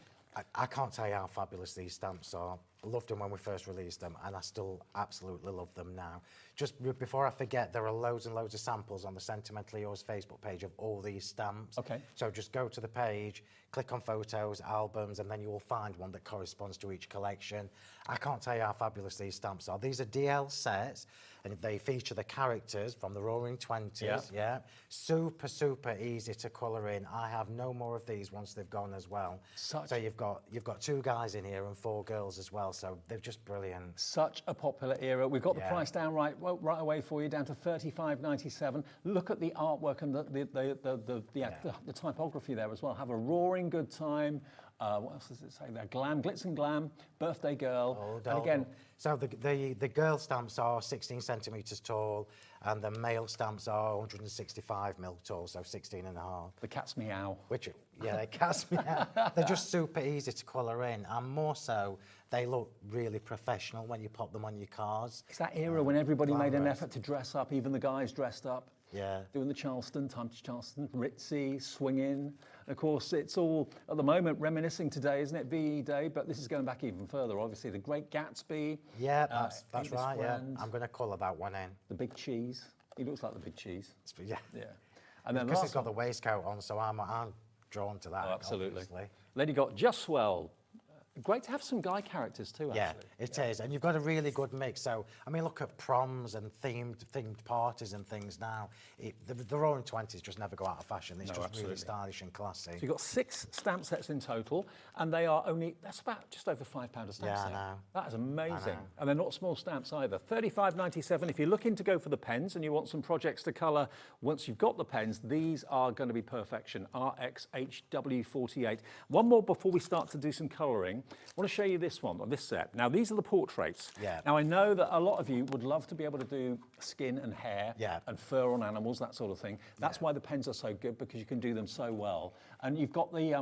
I can't tell you how fabulous these stamps are. I loved them when we first released them, and I still absolutely love them now. Just before I forget, there are loads and loads of samples on the Sentimentally Yours Facebook page of all these stamps. Okay. So just go to the page, click on photos, albums, and then you will find one that corresponds to each collection. I can't tell you how fabulous these stamps are. These are DL sets, and they feature the characters from the Roaring Twenties. Yeah. Super, super easy to colour in. I have no more of these once they've gone as well. So you've got 2 guys in here and 4 girls as well. So they're just brilliant. Such a popular era. We've got the price down right away for you, down to $35.97. Look at the artwork and the typography there as well. Have a roaring good time. What else does it say there? Glam, glitz and glam, birthday girl. And again, so the girl stamps are 16 centimetres tall, and the male stamps are 165 mil tall, so 16 and a half. The cat's meow. The cat's meow. They're just super easy to colour in, and more so, they look really professional when you pop them on your cards. It's that era when everybody made an effort to dress up, even the guys dressed up. Yeah. Doing the Charleston, time to Charleston, ritzy, swinging. Of course, it's all, at the moment, reminiscing today, isn't it? VE Day, but this is going back even further, obviously. The Great Gatsby. Yeah, that's right, yeah. I'm going to colour that one in. The Big Cheese. He looks like the Big Cheese. Yeah. Yeah. And then because he's got the waistcoat on, so I'm drawn to that, absolutely. Obviously. Then you got Just Swell. Great to have some guy characters too, actually. Yeah, it is, and you've got a really good mix. So, I mean, look at proms and themed parties and things now. The Roaring Twenties just never go out of fashion. It's just really stylish and classy. So you've got 6 stamp sets in total, and they are that's about just over £5 a stamp set. I know. That is amazing. And they're not small stamps either. $35.97. If you're looking to go for the pens and you want some projects to colour once you've got the pens, these are going to be perfection. RXHW48. One more before we start to do some colouring. I want to show you this one, or this set. Now, these are the portraits. Yeah. Now, I know that a lot of you would love to be able to do skin and hair and fur on animals, that sort of thing. That's why the pens are so good, because you can do them so well. And you've got the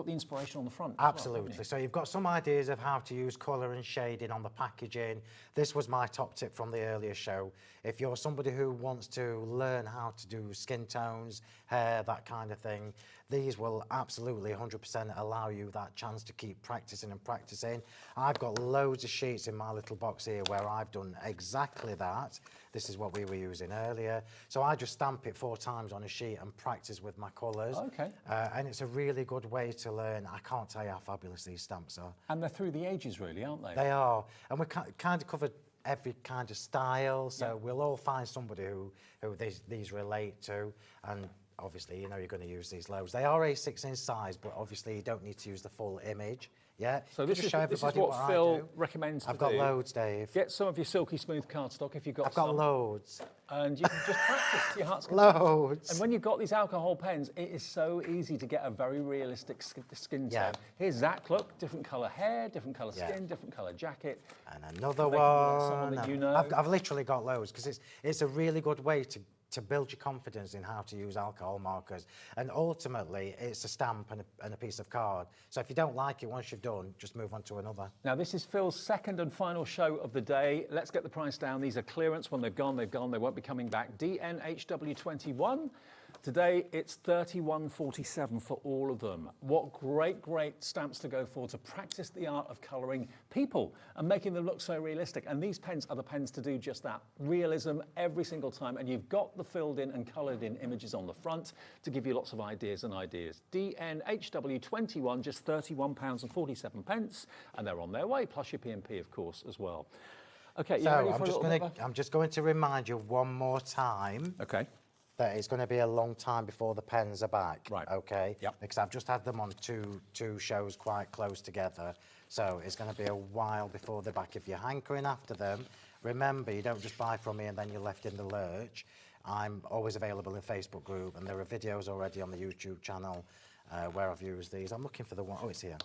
inspiration on the front. Absolutely. As well, so you've got some ideas of how to use colour and shading on the packaging. This was my top tip from the earlier show. If you're somebody who wants to learn how to do skin tones, hair, that kind of thing, these will absolutely 100% allow you that chance to keep practicing and practicing. I've got loads of sheets in my little box here where I've done exactly that. This is what we were using earlier. So I just stamp it 4 times on a sheet and practice with my colours. Okay. And it's a really good way to learn. I can't tell you how fabulous these stamps are. And they're through the ages, really, aren't they? They are. And we kind of covered every kind of style, so we'll all find somebody who these relate to. And obviously, you know, you're going to use these loads. They are A6 in size, but obviously you don't need to use the full image. Yeah. So this is what Phill recommends to do. I've got loads, Dave. Get some of your silky smooth cardstock if you've got some. I've got loads. And you can just practice to your heart's content. Loads. And when you've got these alcohol pens, it is so easy to get a very realistic skin tone. Here's Zach, look, different colour hair, different colour skin, different colour jacket. And another one. Someone that you know. I've literally got loads, because it's a really good way to build your confidence in how to use alcohol markers. And ultimately, it's a stamp and a piece of card. So if you don't like it once you've done, just move on to another. Now, this is Phil's second and final show of the day. Let's get the price down. These are clearance. When they've gone, they've gone. They won't be coming back. DNHW21. Today it's £31.47 for all of them. What great stamps to go for to practice the art of colouring people and making them look so realistic. And these pens are the pens to do just that. Realism every single time. And you've got the filled in and coloured in images on the front to give you lots of ideas and ideas. DNHW21, just £31.47. And they're on their way, plus your P&P, of course, as well. Okay, you ready for a little bit? I'm just going to remind you one more time. Okay. That it's going to be a long time before the pens are back. Right. Okay. Yep. Because I've just had them on two shows quite close together, so it's going to be a while before they're back. If you're hankering after them, remember you don't just buy from me and then you're left in the lurch. I'm always available in the Facebook group, and there are videos already on the YouTube channel where I've used these. I'm looking for the one. Oh, it's here.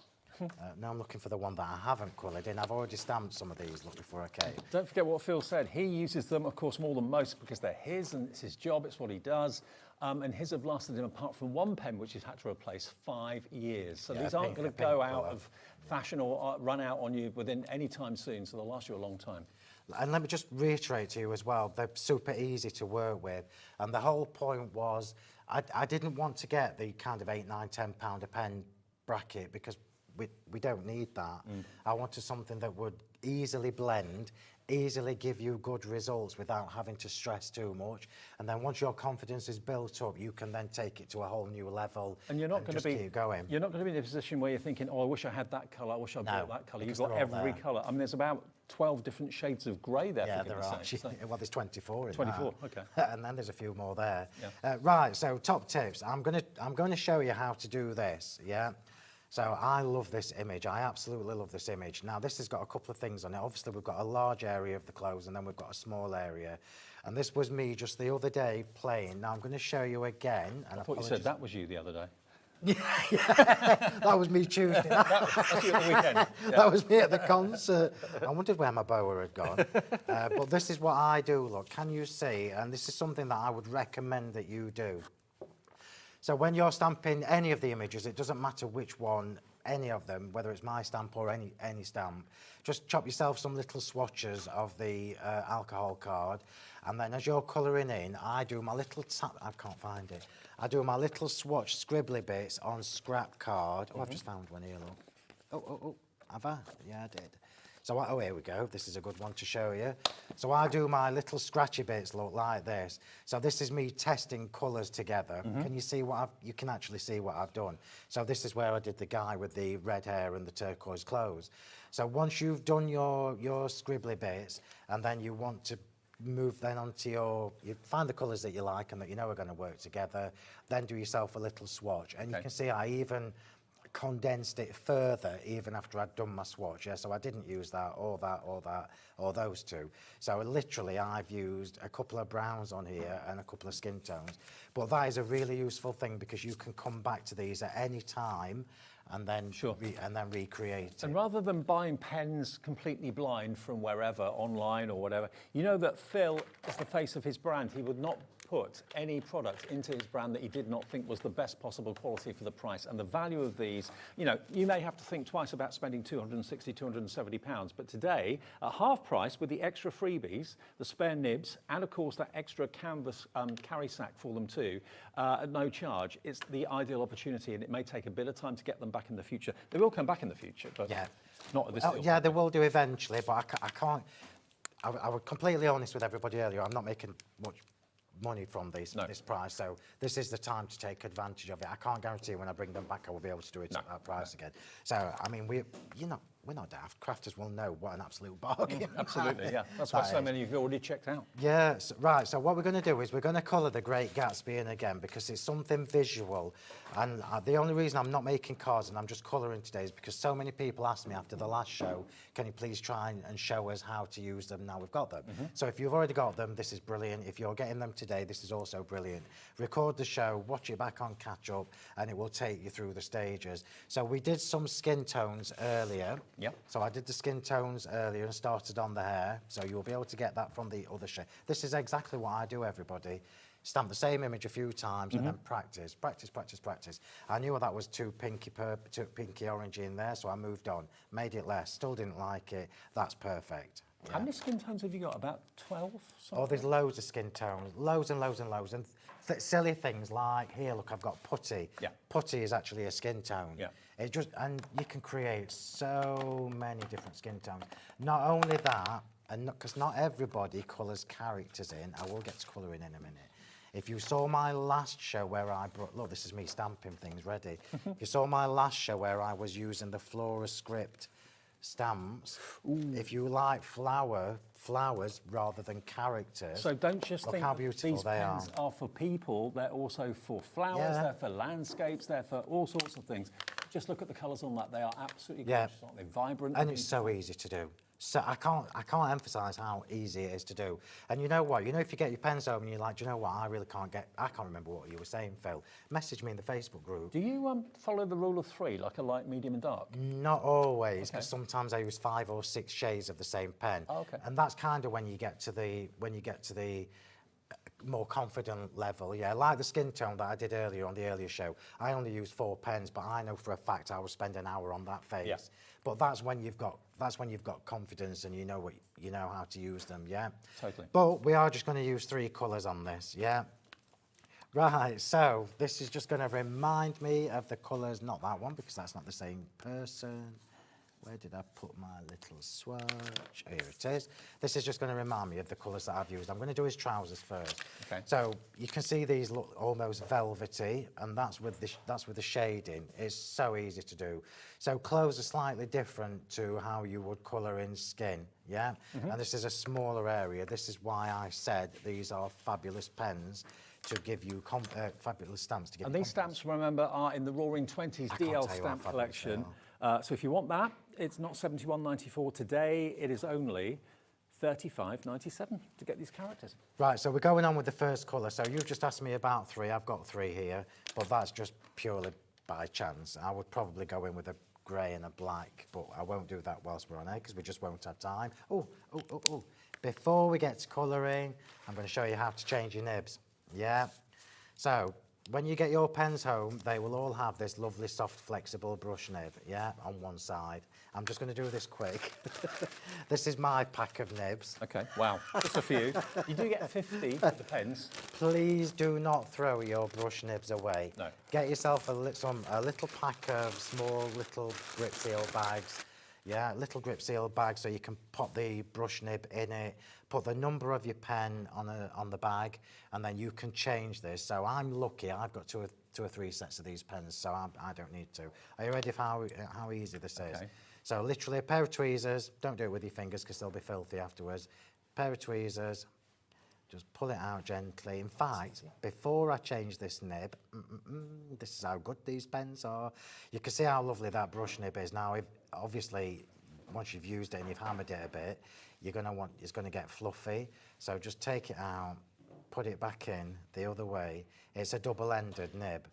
Now I'm looking for the one that I haven't coloured in. I've already stamped some of these, look, before I came. Don't forget what Phil said. He uses them, of course, more than most because they're his and it's his job, it's what he does. And his have lasted him, apart from one pen, which he's had to replace, 5 years. So these aren't going to go out of fashion or run out on you within any time soon, so they'll last you a long time. And let me just reiterate to you as well, they're super easy to work with. And the whole point was, I didn't want to get the kind of £8, £9, £10 a pen bracket because we don't need that. I wanted something that would easily blend, easily give you good results without having to stress too much. And then once your confidence is built up, you can then take it to a whole new level. And you're not going to be keep going. You're not going to be in a position where you're thinking, oh, I wish I had that colour, I wish I bought that colour. You've got every colour. I mean, there's about 12 different shades of grey there. Yeah, for there are. sake, so. Well, there's 24 in 24, that. okay. And then there's a few more there. Yeah. Right, so top tips. I'm going to show you how to do this, yeah? So I love this image. I absolutely love this image. Now, this has got a couple of things on it. Obviously, we've got a large area of the clothes, and then we've got a small area. And this was me just the other day playing. Now, I'm going to show you again. And I thought you said that was you the other day. Yeah, that was me Tuesday. That's you at the weekend. Yeah. That was me at the concert. I wondered where my boa had gone. But this is what I do, look. Can you see? And this is something that I would recommend that you do. So when you're stamping any of the images, it doesn't matter which one, any of them, whether it's my stamp or any stamp, just chop yourself some little swatches of the alcohol card, and then as you're colouring in, I do my little I can't find it. I do my little swatch scribbly bits on scrap card. Oh, I've just found one here, look. Oh, have I? Yeah, I did. So, oh, here we go. This is a good one to show you. So I do my little scratchy bits look like this. So this is me testing colours together. Can you see what you can actually see what I've done. So this is where I did the guy with the red hair and the turquoise clothes. So once you've done your scribbly bits, and then you want to move then onto you find the colours that you like and that you know are going to work together, then do yourself a little swatch. And you can see I even condensed it further even after I'd done my swatch. Yeah, so I didn't use that or those two. So literally I've used a couple of browns on here and a couple of skin tones. But that is a really useful thing because you can come back to these at any time and then recreate it. And rather than buying pens completely blind from wherever, online or whatever, you know that Phil is the face of his brand. He would not put any product into his brand that he did not think was the best possible quality for the price. And the value of these, you know, you may have to think twice about spending £260, £270, but today, at half price with the extra freebies, the spare nibs, and of course that extra canvas carry sack for them too, at no charge, it's the ideal opportunity, and it may take a bit of time to get them back in the future. They will come back in the future, but not at this deal. Yeah, they will do eventually, but I can't. I was completely honest with everybody earlier. I'm not making much money from this price, so this is the time to take advantage of it. I can't guarantee when I bring them back I will be able to do it at that price again. So I mean, we're not daft. Crafters will know what an absolute bargain. Absolutely, yeah. That's why so many of you already checked out. Yeah, right. So what we're going to do is we're going to colour the Great Gatsby in again because it's something visual. And the only reason I'm not making cards and I'm just colouring today is because so many people asked me after the last show, can you please try and show us how to use them now we've got them. So if you've already got them, this is brilliant. If you're getting them today, this is also brilliant. Record the show, watch it back on catch up, and it will take you through the stages. So we did some skin tones earlier. Yep. So I did the skin tones earlier and started on the hair. So you'll be able to get that from the other shade. This is exactly what I do, everybody. Stamp the same image a few times and then practice. I knew that was too pinky orangey in there, so I moved on. Made it less. Still didn't like it. That's perfect. Yeah. How many skin tones have you got? About 12? Oh, there's loads of skin tones. Loads and loads and loads. And silly things like, here, look, I've got putty. Yeah. Putty is actually a skin tone. Yeah. And you can create so many different skin tones. Not only that, and because not everybody colours characters in, I will get to colouring in a minute. If you saw my last show where I brought, look, this is me stamping things ready. If you saw my last show where I was using the Flora script stamps, if you like flowers rather than characters, So don't just look think how that beautiful these they pens are for people, they're also for flowers, Yeah. they're for landscapes, they're for all sorts of things. Just look at the colours on that, they are absolutely Yeah. gorgeous, aren't they? Vibrant. And it's so easy to do. So I can't emphasise how easy it is to do. And you know what? You know, if you get your pens home and you're like, do you know what? I can't remember what you were saying, Phil. Message me in the Facebook group. Do you follow the rule of 3, like a light, medium and dark? Not always, because sometimes I use 5 or 6 shades of the same pen. Oh, okay. And that's kind of when you get to the more confident level, yeah. Like the skin tone that I did earlier on the earlier show, I only used 4 pens, but I know for a fact I will spend an hour on that phase. Yeah. But that's when you've got confidence and you know how to use them, yeah. Totally. But we are just going to use 3 colours on this, yeah. Right, so this is just going to remind me of the colours, not that one because that's not the same person. Where did I put my little swatch? Here it is. This is just going to remind me of the colours that I've used. I'm going to do his trousers first. Okay. So you can see these look almost velvety, and that's with the shading. It's so easy to do. So clothes are slightly different to how you would colour in skin, yeah? And this is a smaller area. This is why I said these are fabulous pens to give you fabulous stamps. To give And these stamps, remember, are in the Roaring 20s I can't DL tell you how stamp fabulous collection. they So if you want that, it's not $71.94 today. It is only $35.97 to get these characters. Right, so we're going on with the first colour. So you've just asked me about 3. I've got 3 here, but that's just purely by chance. I would probably go in with a grey and a black, but I won't do that whilst we're on air because we just won't have time. Oh. Before we get to colouring, I'm going to show you how to change your nibs. Yeah. So when you get your pens home, they will all have this lovely soft flexible brush nib, yeah, on one side. I'm just going to do this quick. This is my pack of nibs. Okay, wow, just a few. You do get 50 of the pens. Please do not throw your brush nibs away. No. Get yourself a little pack of small little grip seal bags. Yeah, little grip seal bag so you can pop the brush nib in it, put the number of your pen on the bag, and then you can change this. So I'm lucky, I've got two or three sets of these pens, so I don't need to. Are you ready for how easy this is? So literally a pair of tweezers, don't do it with your fingers because they'll be filthy afterwards. Pair of tweezers, just pull it out gently. In fact, before I change this nib, this is how good these pens are. You can see how lovely that brush nib is. Now, obviously, once you've used it and you've hammered it a bit, it's going to get fluffy. So just take it out, put it back in the other way. It's a double-ended nib.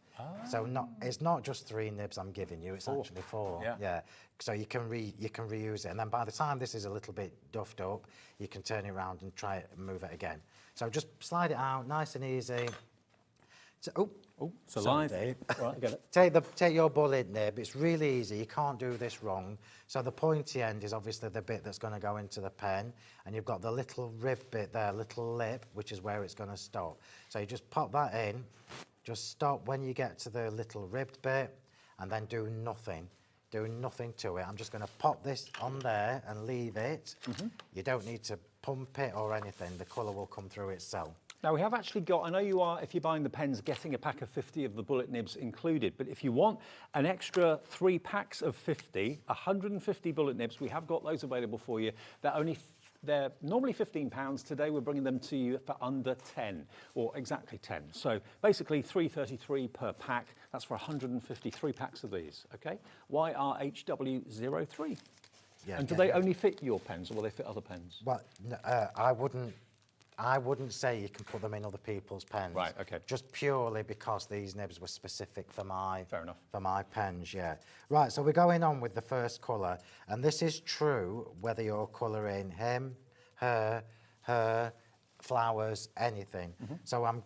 So it's not just 3 nibs I'm giving you, it's actually 4. Yeah. So you can reuse it. And then by the time this is a little bit duffed up, you can turn it around and try it and move it again. So just slide it out, nice and easy. So, it's alive. Right, I get it. Take your bullet nib. It's really easy. You can't do this wrong. So the pointy end is obviously the bit that's going to go into the pen, and you've got the little rib bit there, little lip, which is where it's going to stop. So you just pop that in. Just stop when you get to the little ribbed bit, and then do nothing. Do nothing to it. I'm just going to pop this on there and leave it. You don't need to pump it or anything. The colour will come through itself. Now we have actually got, I know you are, if you're buying the pens, getting a pack of 50 of the bullet nibs included, but if you want an extra 3 packs of 50, 150 bullet nibs, we have got those available for you. They're normally £15. Today we're bringing them to you for under 10, or exactly 10. So basically $3.33 per pack. That's for 153 packs of these, okay? YRHW03. Yeah, and do they only fit your pens, or will they fit other pens? Well, I wouldn't say you can put them in other people's pens. Right, okay. Just purely because these nibs were specific for my pens, yeah. Right, so we're going on with the first colour, and this is true whether you're colouring him, her, flowers, anything. So I'm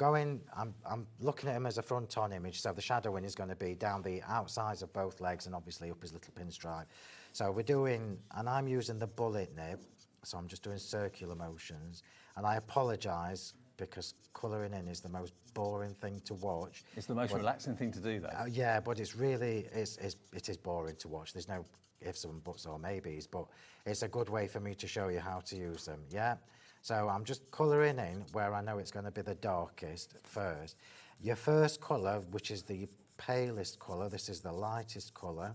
looking at him as a front-on image, so the shadowing is going to be down the outsides of both legs and obviously up his little pinstripe. So we're doing, and I'm using the bullet nib, so I'm just doing circular motions. And I apologise, because colouring in is the most boring thing to watch. It's the most relaxing thing to do, though. Yeah, but it is boring to watch. There's no ifs and buts or maybes, but it's a good way for me to show you how to use them, yeah? So I'm just colouring in where I know it's going to be the darkest first. Your first colour, which is the palest colour, this is the lightest colour.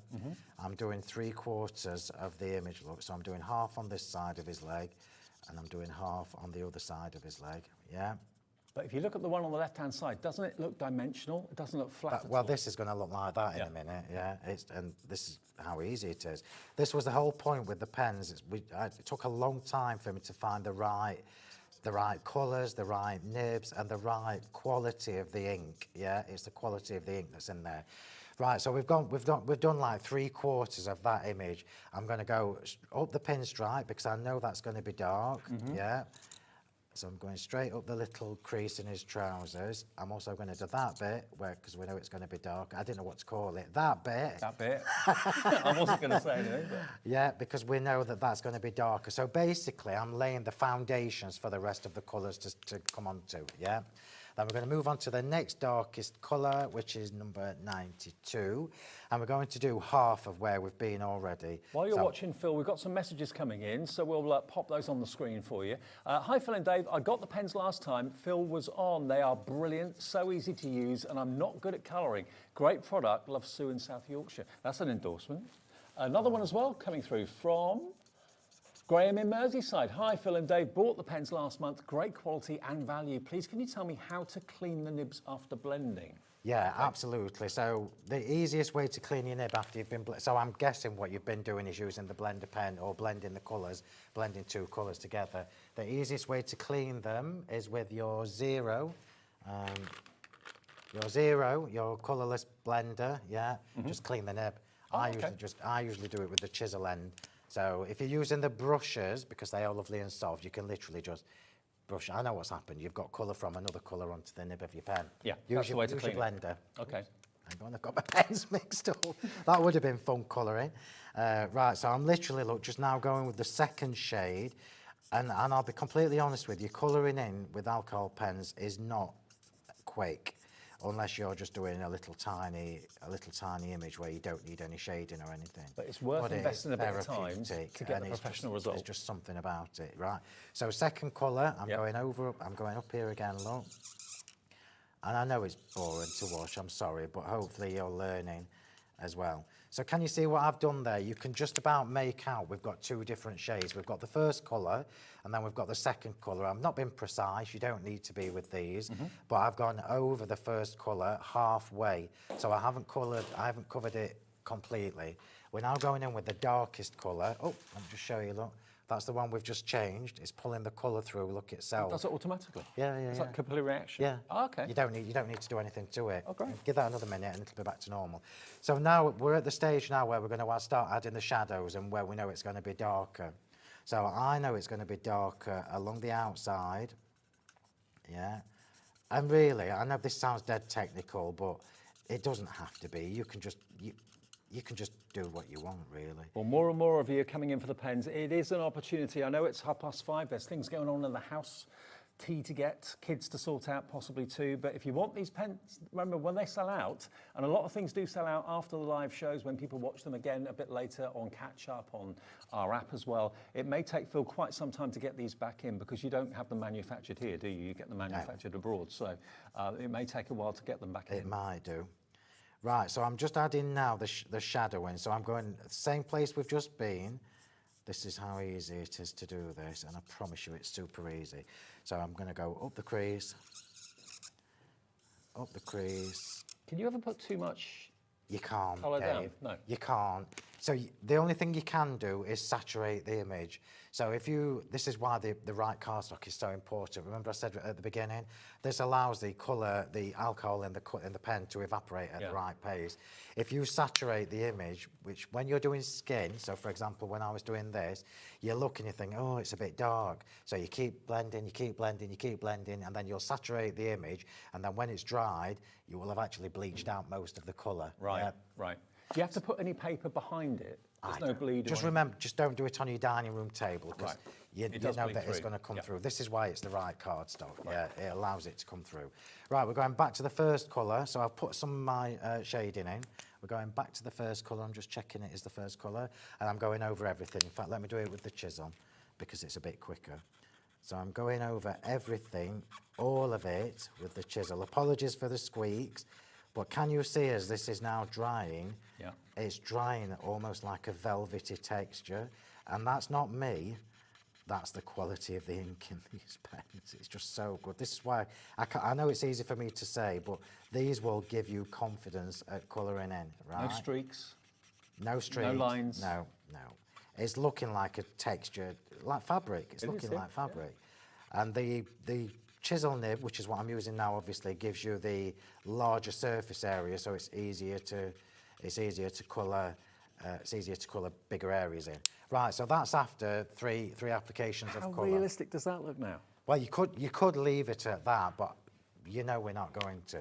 I'm doing 3/4 of the image look, so I'm doing half on this side of his leg and I'm doing half on the other side of his leg, yeah? But if you look at the one on the left-hand side, doesn't it look dimensional? It doesn't look flat at all. Well, this is going to look like that in a minute, yeah. And this is how easy it is. This was the whole point with the pens. It took a long time for me to find the right colours, the right nibs, and the right quality of the ink. Yeah, it's the quality of the ink that's in there. Right, so we've done like 3/4 of that image. I'm going to go up the pinstripe because I know that's going to be dark. Yeah. So I'm going straight up the little crease in his trousers. I'm also going to do that bit because we know it's going to be dark. I didn't know what to call it. That bit. That bit. I wasn't going to say anything. But... Yeah, because we know that that's going to be darker. So basically, I'm laying the foundations for the rest of the colours to come onto. Yeah. Then we're going to move on to the next darkest colour, which is number 92. And we're going to do half of where we've been already. While you're watching, Phil, we've got some messages coming in, so we'll pop those on the screen for you. Hi, Phil and Dave. I got the pens last time. Phil was on. They are brilliant, so easy to use, and I'm not good at colouring. Great product. Love Sue in South Yorkshire. That's an endorsement. Another one as well coming through from... Graham in Merseyside. Hi, Phil and Dave. Bought the pens last month. Great quality and value. Please, can you tell me how to clean the nibs after blending? Yeah, absolutely. So the easiest way to clean your nib after you've been... So I'm guessing what you've been doing is using the blender pen or blending the colours, blending two colours together. The easiest way to clean them is with your zero, your colourless blender, yeah? Just clean the nib. I usually do it with the chisel end. So if you're using the brushes, because they are lovely and soft, you can literally just brush. I know what's happened. You've got colour from another colour onto the nib of your pen. Yeah, that's the way to clean it. Use your blender. Okay. Hang on, I've got my pens mixed up. That would have been fun colouring. Right, so I'm literally, just now going with the second shade. And I'll be completely honest with you, colouring in with alcohol pens is not quick. Unless you're just doing a little tiny image where you don't need any shading or anything. But it's worth investing a bit of time to get the professional result. There's just something about it, right? So second colour, I'm going up here again, look. And I know it's boring to watch, I'm sorry, but hopefully you're learning as well. So can you see what I've done there? You can just about make out we've got two different shades. We've got the first colour and then we've got the second colour. I've not been precise, you don't need to be with these, but I've gone over the first colour halfway. So I haven't covered it completely. We're now going in with the darkest colour. Oh, let me just show you, look. That's the one we've just changed. It's pulling the colour through, look itself. Does it automatically? Yeah. It's like capillary reaction? Yeah. Oh, okay. You don't need to do anything to it. Oh, great. Give that another minute and it'll be back to normal. So now we're at the stage now where we're going to start adding the shadows and where we know it's going to be darker. So I know it's going to be darker along the outside. Yeah. And really, I know this sounds dead technical, but it doesn't have to be. You can just do what you want, really. Well, more and more of you are coming in for the pens. It is an opportunity. I know it's 5:30. There's things going on in the house, tea to get, kids to sort out possibly too. But if you want these pens, remember when they sell out, and a lot of things do sell out after the live shows when people watch them again a bit later on Catch Up, on our app as well. It may take Phil quite some time to get these back in because you don't have them manufactured here, do you? You get them manufactured abroad. So it may take a while to get them back in. It might do. Right, so I'm just adding now the shadowing. So I'm going the same place we've just been. This is how easy it is to do this, and I promise you it's super easy. So I'm going to go up the crease. Can you ever put too much You can't, colour down? Dave. No. You can't. So the only thing you can do is saturate the image. So this is why the right cardstock is so important. Remember I said at the beginning, this allows the colour, the alcohol in the pen to evaporate at the right pace. If you saturate the image, which when you're doing skin, so for example, when I was doing this, you look and you think, oh, it's a bit dark. So you keep blending, and then you'll saturate the image, and then when it's dried, you will have actually bleached out most of the colour. Right, right. Do you have to put any paper behind it? There's no bleed. Just remember, just don't do it on your dining room table, because you know that it's through. going to come through. This is why it's the right cardstock. Yeah, it allows it to come through. Right, we're going back to the first colour. So I've put some of my shading in. We're going back to the first colour. I'm just checking it is the first colour, and I'm going over everything. In fact, let me do it with the chisel because it's a bit quicker. So I'm going over everything, all of it, with the chisel. Apologies for the squeaks, but can you see as this is now drying? Yeah. It's drying almost like a velvety texture, and that's not me. That's the quality of the ink in these pens. It's just so good. This is why I know it's easy for me to say, but these will give you confidence at colouring in, right? No streaks. No streaks. No lines. No, no. It's looking like a texture, like fabric. It's looking like fabric. Yeah. And the chisel nib, which is what I'm using now, obviously gives you the larger surface area, so it's easier to colour. It's easier to colour bigger areas in. Right, so that's after three applications of colour. How realistic does that look now? Well, you could leave it at that, but you know we're not going to.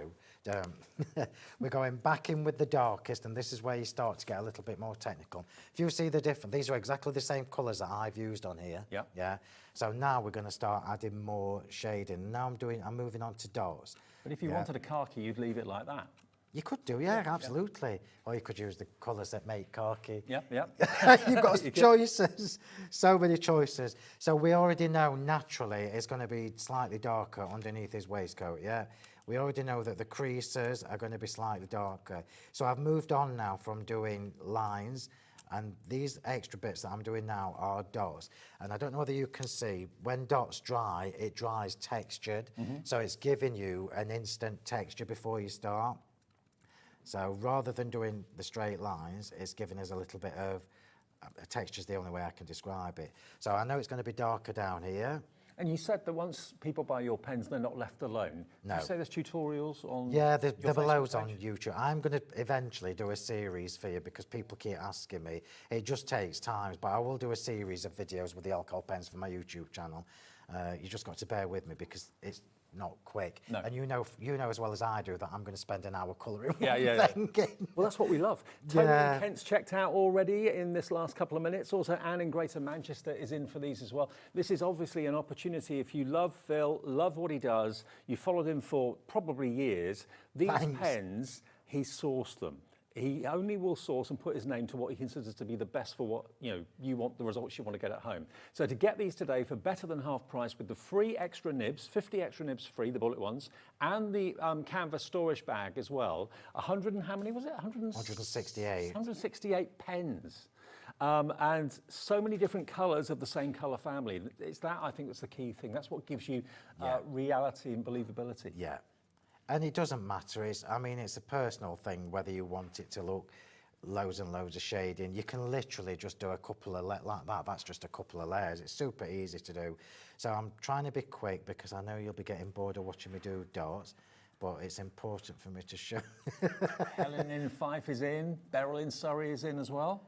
We're going back in with the darkest, and this is where you start to get a little bit more technical. If you see the difference, these are exactly the same colours that I've used on here. Yeah. Yeah. So now we're going to start adding more shading. Now I'm moving on to dots. But if you wanted a khaki, you'd leave it like that. You could do, yeah, absolutely. Or you could use the colours that make khaki. Yeah, yeah. You've got choices, so many choices. So we already know naturally it's going to be slightly darker underneath his waistcoat, yeah? We already know that the creases are going to be slightly darker. So I've moved on now from doing lines, and these extra bits that I'm doing now are dots. And I don't know whether you can see, when dots dry, it dries textured. So it's giving you an instant texture before you start. So rather than doing the straight lines, it's giving us a little bit of texture's the only way I can describe it. So I know it's going to be darker down here. And you said that once people buy your pens, they're not left alone. No. Did you say there's tutorials on? Yeah, there are loads on YouTube. I'm going to eventually do a series for you because people keep asking me. It just takes time, but I will do a series of videos with the alcohol pens for my YouTube channel. You just got to bear with me because it's not quick. No. And you know as well as I do that I'm going to spend an hour colouring thing. Well, that's what we love. Tony and Kent's checked out already in this last couple of minutes. Also, Anne in Greater Manchester is in for these as well. This is obviously an opportunity. If you love Phill, love what he does, you followed him for probably years, these pens, he sourced them. He only will source and put his name to what he considers to be the best for what you want, the results you want to get at home. So to get these today for better than half price with the free extra nibs, 50 extra nibs free, the bullet ones, and the canvas storage bag as well, 100 and how many was it? 168. 168 pens. And so many different colours of the same colour family. It's that, I think, that's the key thing. That's what gives you reality and believability. Yeah. And it doesn't matter. It's a personal thing whether you want it to look loads and loads of shading. You can literally just do a couple of like that. That's just a couple of layers. It's super easy to do. So I'm trying to be quick because I know you'll be getting bored of watching me do dots, but it's important for me to show. Helen in Fife is in. Beryl in Surrey is in as well.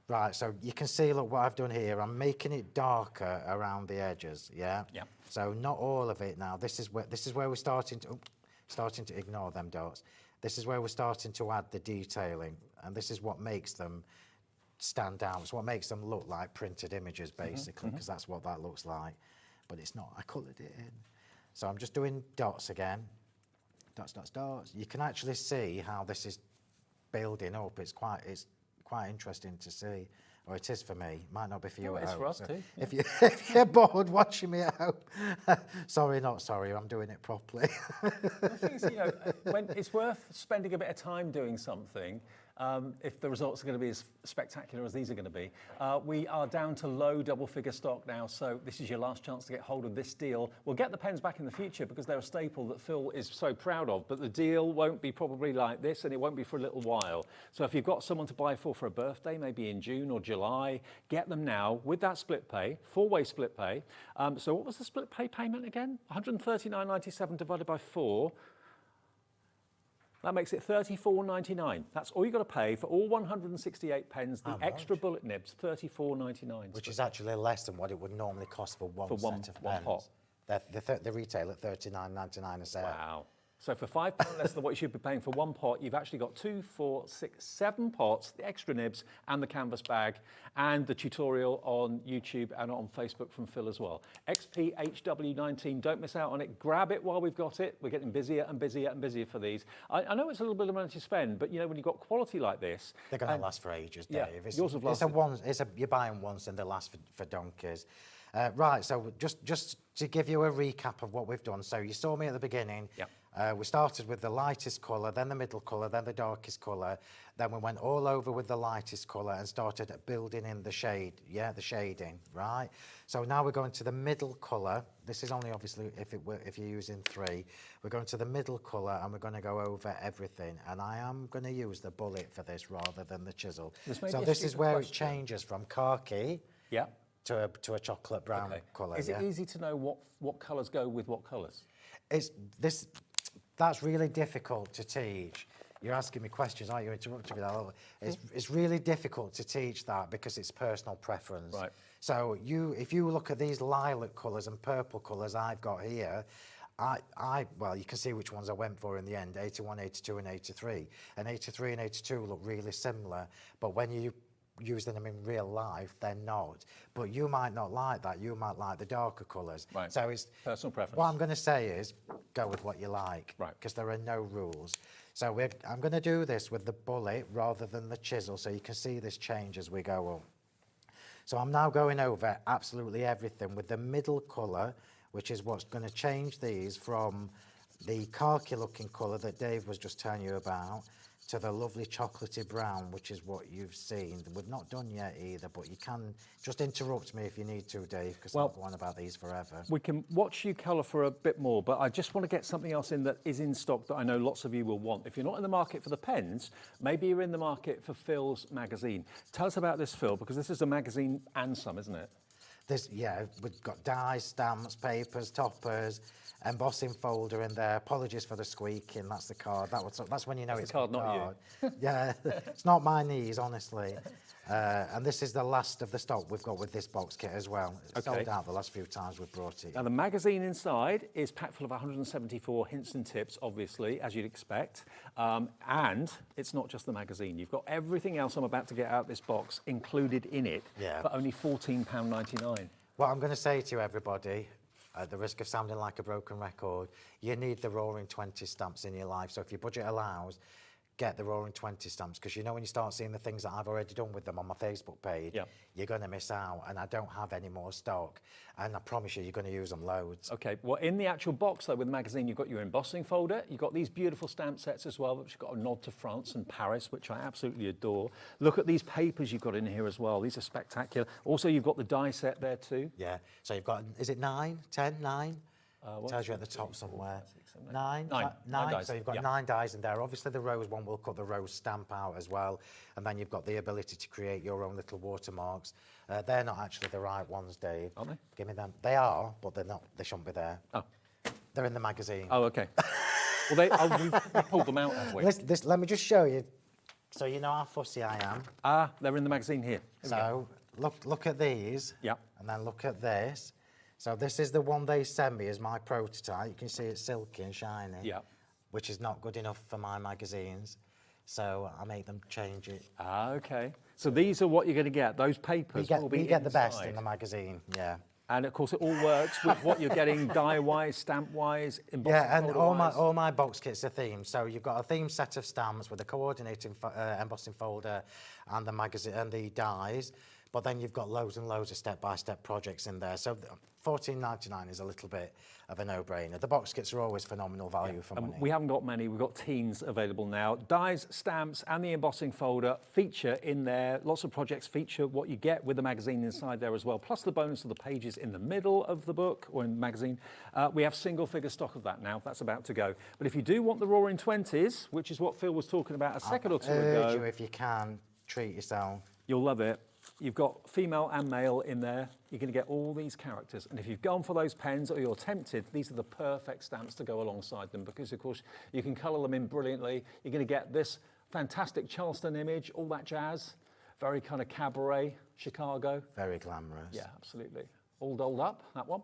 Right, so you can see, look, what I've done here. I'm making it darker around the edges, yeah? Yeah. So not all of it now. This is where we're starting to ignore them dots. This is where we're starting to add the detailing, and this is what makes them stand out. It's what makes them look like printed images, basically, because that's what that looks like. But it's not. I coloured it in. So I'm just doing dots again. Dots, dots, dots. You can actually see how this is building up. It's quite interesting to see. Or it is for me. Might not be for you at home. It's for us too. Yeah. If you're bored watching me at home, sorry, not sorry. I'm doing it properly. The thing is, when it's worth spending a bit of time doing something. If the results are going to be as spectacular as these are going to be. We are down to low double-figure stock now, so this is your last chance to get hold of this deal. We'll get the pens back in the future because they're a staple that Phill is so proud of, but the deal won't be probably like this, and it won't be for a little while. So if you've got someone to buy for a birthday, maybe in June or July, get them now with that split pay, four-way split pay. So what was the split pay payment again? £139.97 divided by 4. That makes it $34.99. That's all you've got to pay for all 168 pens. The extra bullet nibs, $34.99. Which is actually less than what it would normally cost for one set of pens. Pot. They retail at $39.99 a set. Wow. So for £5 less than what you should be paying for one pot, you've actually got 2, 4, 6, 7 pots, the extra nibs and the canvas bag, and the tutorial on YouTube and on Facebook from Phill as well. XPHW19, don't miss out on it. Grab it while we've got it. We're getting busier and busier and busier for these. I know it's a little bit of money to spend, but you know, when you've got quality like this... They're going to last for ages, Dave. Yeah, yours have lasted. You're buying once and they last for donkeys. Right, so just to give you a recap of what we've done. So you saw me at the beginning. Yeah. We started with the lightest colour, then the middle colour, then the darkest colour. Then we went all over with the lightest colour and started building in the shade, the shading, right? So now we're going to the middle colour. This is only obviously if you're using 3. We're going to the middle colour and we're going to go over everything. And I am going to use the bullet for this rather than the chisel. So this is where it changes from khaki to a chocolate brown colour. Is it easy to know what colours go with what colours? That's really difficult to teach. You're asking me questions, aren't you? Interrupting me. It's really difficult to teach that because it's personal preference. Right. So if you look at these lilac colours and purple colours I've got here, well, you can see which ones I went for in the end, 81, 82 and 83. And 83 and 82 look really similar, but when you using them in real life, they're not. But you might not like that. You might like the darker colours. Right. So it's personal preference. What I'm going to say is go with what you like. Right. Because there are no rules. So I'm going to do this with the bullet rather than the chisel, so you can see this change as we go up. So I'm now going over absolutely everything with the middle colour, which is what's going to change these from the khaki-looking colour that Dave was just telling you about to the lovely chocolatey brown, which is what you've seen. We've not done yet either, but you can just interrupt me if you need to, Dave, because I'll go on about these forever. We can watch you colour for a bit more, but I just want to get something else in that is in stock that I know lots of you will want. If you're not in the market for the pens, maybe you're in the market for Phil's magazine. Tell us about this, Phill, because this is a magazine and some, isn't it? We've got dies, stamps, papers, toppers, embossing folder in there. Apologies for the squeaking. That's the card. That's when you know it's the card, not you. Yeah, it's not my knees, honestly. And this is the last of the stock we've got with this box kit as well. It's sold out the last few times we've brought it. Now the magazine inside is packed full of 174 hints and tips, obviously, as you'd expect. And it's not just the magazine. You've got everything else I'm about to get out of this box included in it for only £14.99. What I'm going to say to you, everybody, at the risk of sounding like a broken record, you need the Roaring 20 stamps in your life. So if your budget allows, get the Roaring 20 stamps, because you know when you start seeing the things that I've already done with them on my Facebook page, you're going to miss out, and I don't have any more stock, and I promise you're going to use them loads. Okay, well in the actual box though with the magazine you've got your embossing folder, you've got these beautiful stamp sets as well, which have got a nod to France and Paris, which I absolutely adore. Look at these papers you've got in here as well, these are spectacular. Also you've got the die set there too. Yeah, so you've got, is it 9, 10, 9? Tells you at the top somewhere. 9 dies. So you've got 9 dies in there. Obviously the rose one will cut the rose stamp out as well, and then you've got the ability to create your own little watermarks. They're not actually the right ones, Dave. Aren't they? Give me them. They are, but they're not. They shouldn't be there. Oh. They're in the magazine. Oh, okay. Well, we've pulled them out, have we? Let me just show you, so you know how fussy I am. Ah, they're in the magazine here. So look at these. Yeah. And then look at this. So this is the one they sent me as my prototype. You can see it's silky and shiny. Yeah. Which is not good enough for my magazines. So I made them change it. Ah, okay. So these are what you're going to get. Those papers will be You get the best inside. in the magazine, yeah. And of course it all works with what you're getting die-wise, stamp-wise, embossing Yeah, and folder-wise. all my box kits are themed. So you've got a themed set of stamps with a coordinating embossing folder and the magazine and the dies. But then you've got loads and loads of step-by-step projects in there. So $14.99 is a little bit of a no-brainer. The box kits are always phenomenal value for money. We haven't got many. We've got teens available now. Dies, stamps, and the embossing folder feature in there. Lots of projects feature what you get with the magazine inside there as well, plus the bonus of the pages in the middle of the book or in the magazine. We have single-figure stock of that now. That's about to go. But if you do want the Roaring 20s, which is what Phill was talking about a second or two ago, urge you, if you can, treat yourself. You'll love it. You've got female and male in there. You're going to get all these characters. And if you've gone for those pens or you're tempted, these are the perfect stamps to go alongside them because, of course, you can colour them in brilliantly. You're going to get this fantastic Charleston image, all that jazz. Very kind of cabaret, Chicago. Very glamorous. Yeah, absolutely. All dolled up, that one.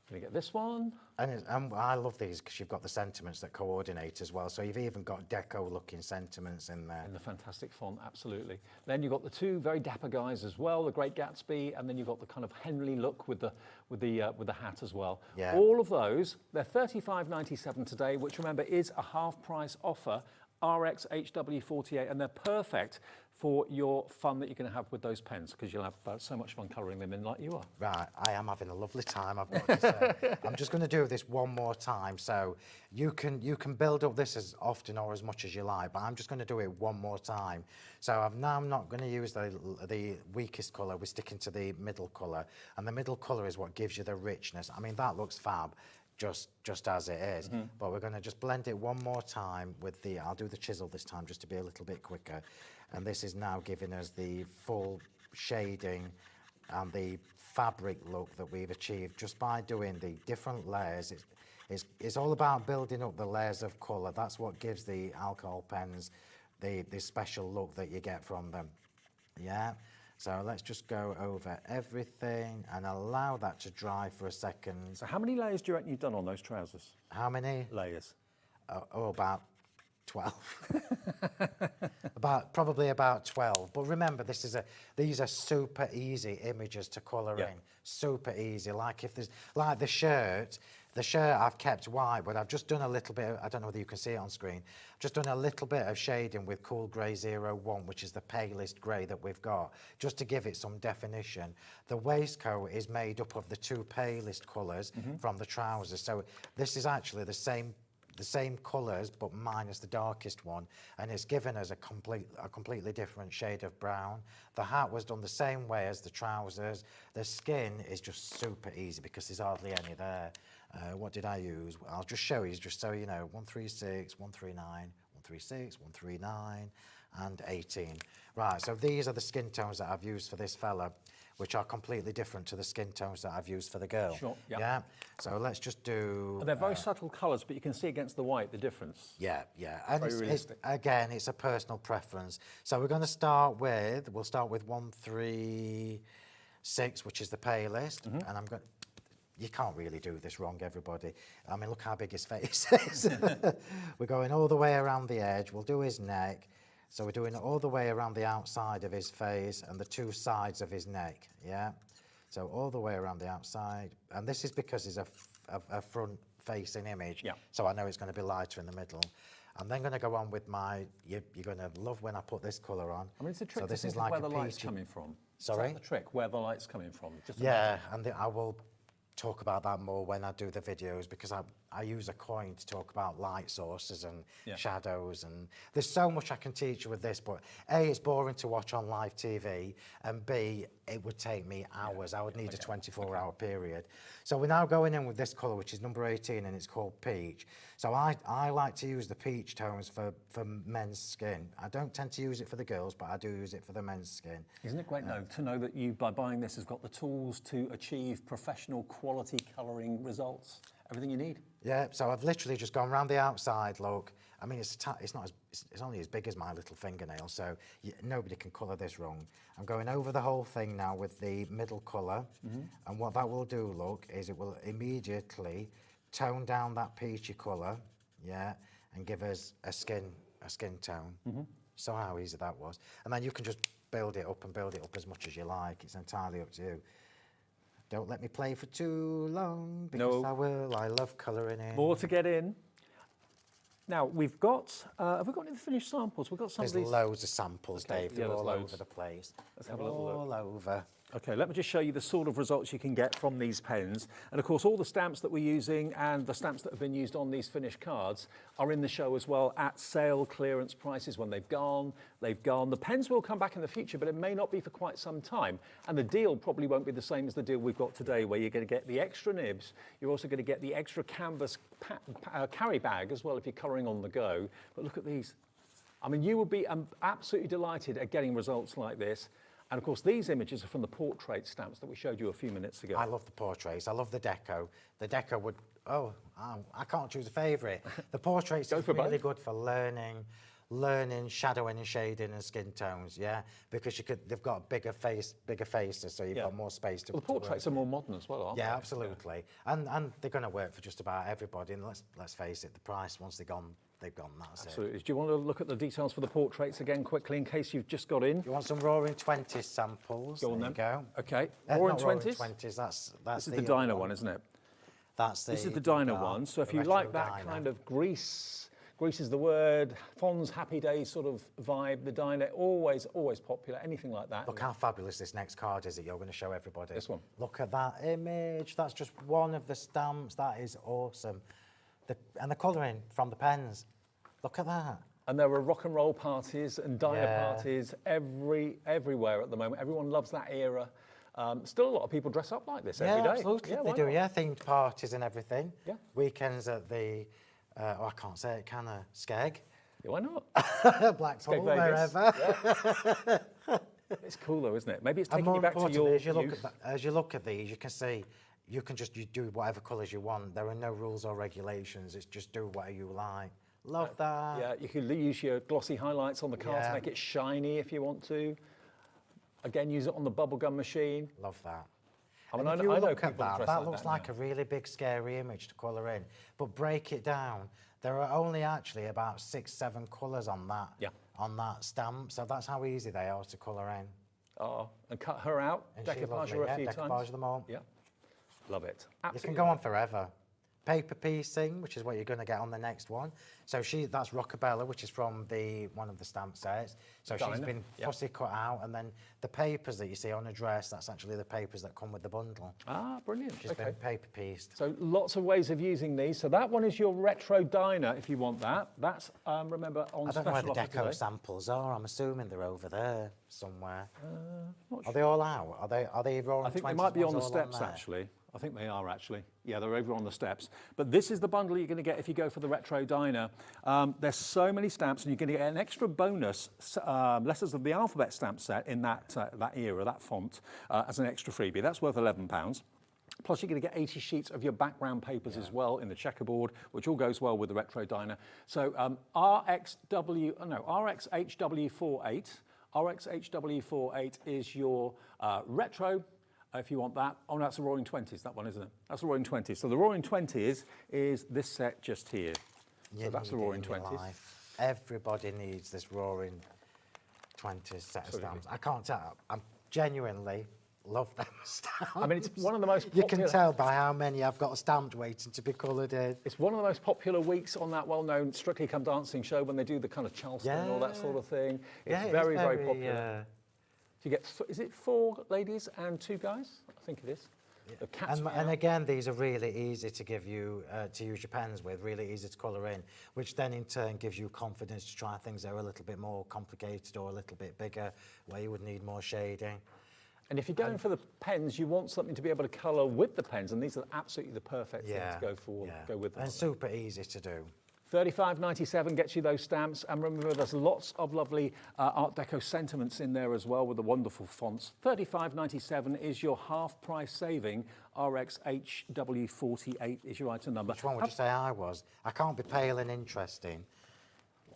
Gonna get this one. And I love these because you've got the sentiments that coordinate as well. So you've even got deco-looking sentiments in there. In the fantastic font, absolutely. Then you've got the two very dapper guys as well, the Great Gatsby, and then you've got the kind of Henley look with the hat as well. Yeah. All of those, they're $35.97 today, which remember is a half-price offer. RX HW48, and they're perfect for your fun that you're going to have with those pens, because you'll have so much fun colouring them in like you are. Right, I am having a lovely time, I've got to say. I'm just going to do this one more time, so you can build up this as often or as much as you like, but I'm just going to do it one more time. So I'm not going to use the weakest colour, we're sticking to the middle colour, and the middle colour is what gives you the richness. I mean, that looks fab. Just as it is, but we're going to just blend it one more time with I'll do the chisel this time just to be a little bit quicker, and this is now giving us the full shading and the fabric look that we've achieved just by doing the different layers. It's all about building up the layers of colour. That's what gives the alcohol pens the special look that you get from them. Yeah. So let's just go over everything and allow that to dry for a second. So how many layers do you reckon you've done on those trousers? How many? Layers. About 12. Probably about 12. But remember, these are super easy images to colour in. Super easy. Like the shirt I've kept white, but I've just done a little bit, I don't know whether you can see it on screen, I've just done a little bit of shading with Cool Grey 01, which is the palest grey that we've got, just to give it some definition. The waistcoat is made up of the two palest colours from the trousers, so this is actually the same colours but minus the darkest one, and it's given us a completely different shade of brown. The hat was done the same way as the trousers. The skin is just super easy because there's hardly any there. What did I use? I'll just show you, just so you know. 136, 139, 136, 139 and 18. Right, so these are the skin tones that I've used for this fella, which are completely different to the skin tones that I've used for the girl. Sure, yeah. So let's just do... And they're very subtle colours, but you can see against the white the difference. Yeah, yeah. And Very it's a personal preference. So we're going to start with, we'll start with 136, which is the palest, and I'm going... You can't really do this wrong, everybody. I mean, look how big his face is. We're going all the way around the edge. We'll do his neck. So we're doing it all the way around the outside of his face and the two sides of his neck, yeah? So all the way around the outside. And this is because it's a front-facing image, so I know it's going to be lighter in the middle. I'm then going to go on with you're going to love when I put this colour on. I mean, it's a trick so this is like where the light's coming from. Sorry? Is that the trick, where the light's coming from? Just and I will talk about that more when I do the videos, because I use a coin to talk about light sources and shadows, and there's so much I can teach you with this, but A, it's boring to watch on live TV, and B, it would take me hours. I would need a 24-hour period. So we're now going in with this colour, which is number 18, and it's called Peach. So I like to use the peach tones for men's skin. I don't tend to use it for the girls, but I do use it for the men's skin. Isn't it great to know that you, by buying this, has got the tools to achieve professional quality colouring results? Everything you need. Yeah, so I've literally just gone around the outside, look. I mean, it's only as big as my little fingernail, so nobody can colour this wrong. I'm going over the whole thing now with the middle colour, and what that will do, look, is it will immediately tone down that peachy colour, yeah, and give us a skin tone. So how easy that was. And then you can just build it up as much as you like. It's entirely up to you. Don't let me play for too long, because I will. I love colouring in. More to get in. Now, we've got, have we got any finished samples? We've got some of these. There's loads of samples, Dave. They're all loads over the place. Let's have a little look. All over. Okay, let me just show you the sort of results you can get from these pens. And of course, all the stamps that we're using and the stamps that have been used on these finished cards are in the show as well at sale clearance prices. When they've gone, they've gone. The pens will come back in the future, but it may not be for quite some time. And the deal probably won't be the same as the deal we've got today, where you're going to get the extra nibs. You're also going to get the extra canvas carry bag as well if you're colouring on the go. But look at these. I mean, you would be absolutely delighted at getting results like this. And of course, these images are from the portrait stamps that we showed you a few minutes ago. I love the portraits. I love the deco. The deco would, I can't choose a favourite. The portraits are really good for learning learning shadowing and shading and skin tones, yeah, because they've got bigger faces, so you've got more space to. Well, the portraits are more modern as well, aren't they? Yeah, absolutely, and they're going to work for just about everybody. And let's face it, the price once they've gone. That's Absolutely. Do you want to look at the details for the portraits again quickly in case you've just got in? You want some Roaring 20s samples? Go on then. Go. Okay. Roaring Roaring 20s. 20s. That's this is the diner one, isn't it? This is the diner one. So if you like that kind of Greece is the word, Fonz Happy Days sort of vibe, the diner, always popular, anything like that. Look how fabulous this next card is that you're going to show everybody. This one. Look at that image. That's just one of the stamps. That is awesome. And the colouring from the pens. Look at that. And there are rock and roll parties and diner parties everywhere at the moment. Everyone loves that era. Still a lot of people dress up like this every day. Absolutely. Yeah, they do, themed parties and everything. Yeah. Weekends at the, I can't say it, can I? Skeg? Yeah, why not? Blackpool, wherever. Yeah. It's cool though, isn't it? Maybe it's taking you back to your youth. As you look at these, you can see, you do whatever colours you want. There are no rules or regulations. It's just do whatever you like. Love that. Yeah, you can use your glossy highlights on the card to make it shiny if you want to. Again, use it on the bubblegum machine. Love that. I mean, and if you look at that looks like a really big, scary image to colour in. But break it down. There are only actually about 6-7 colours on that stamp. So that's how easy they are to colour in. Oh, and cut her out, decoupage her a few times. Decoupage them all. Yeah, love it. Absolutely. You can go on forever. Paper piecing, which is what you're going to get on the next one. So that's Rockabella, which is from one of the stamp sets. So she's been fussy cut out, and then the papers that you see on a dress, that's actually the papers that come with the bundle. Ah, brilliant. She's been paper pieced. So lots of ways of using these. So that one is your retro diner, if you want that. That's, remember, on special offer. I don't know where the deco samples are. I'm assuming they're over there somewhere. Are they all out? Are they Roaring 20s? I think they might be on the steps, actually. I think they are actually. Yeah, they're over on the steps. But this is the bundle you're going to get if you go for the retro diner. There's so many stamps, and you're going to get an extra bonus letters of the alphabet stamp set in that era, that font, as an extra freebie. That's worth £11. Plus, you're going to get 80 sheets of your background papers as well in the checkerboard, which all goes well with the retro diner. So RXHW48. RXHW48 is your retro. If you want that. Oh, no, that's the Roaring 20s, that one, isn't it? That's the Roaring 20s. So the Roaring 20s is this set just here. So that's the Roaring 20s. Everybody needs this Roaring 20s set of stamps. I can't tell. I genuinely love them stamps. I mean, it's one of the most popular... You can tell by how many I've got stamped waiting to be coloured in. It's one of the most popular weeks on that well-known Strictly Come Dancing show when they do the kind of Charleston and all that sort of thing. It's very, very popular. You get, is it 4 ladies and 2 guys? I think it is. Yeah. And again, these are really easy to give you, to use your pens with, really easy to colour in, which then in turn gives you confidence to try things that are a little bit more complicated or a little bit bigger, where you would need more shading. And if you're going for the pens, you want something to be able to colour with the pens, and these are absolutely the perfect thing to go with them. And super easy to do. $35.97 gets you those stamps, and remember there's lots of lovely Art Deco sentiments in there as well with the wonderful fonts. $35.97 is your half price saving. RXHW48 is your item number. Which one would you say I was? I can't be pale and interesting.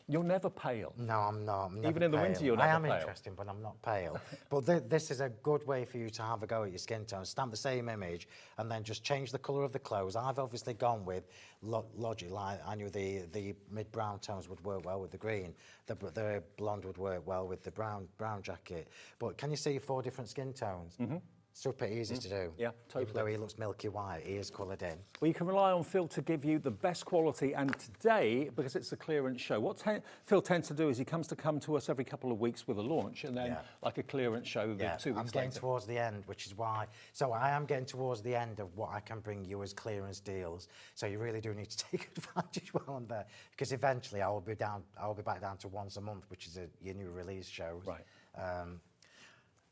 You're never pale. No, I'm not. I'm Even in the winter, you're never pale. I am interesting, but I'm not pale. But this is a good way for you to have a go at your skin tone. Stamp the same image and then just change the colour of the clothes. I've obviously gone with logic. Like I knew the mid-brown tones would work well with the green. The blonde would work well with the brown jacket. But can you see 4 different skin tones? Mm-hmm. Super easy to do. Yeah, totally. Even though he looks milky white, he is coloured in. Well, you can rely on Phill to give you the best quality, and today, because it's a clearance show, what Phill tends to do is he come to us every couple of weeks with a launch, and then like a clearance show 2 weeks later. I'm getting towards the end, which is why. So I am getting towards the end of what I can bring you as clearance deals. So you really do need to take advantage while I'm there, because eventually I'll be back down to once a month, which is your new release shows. Right.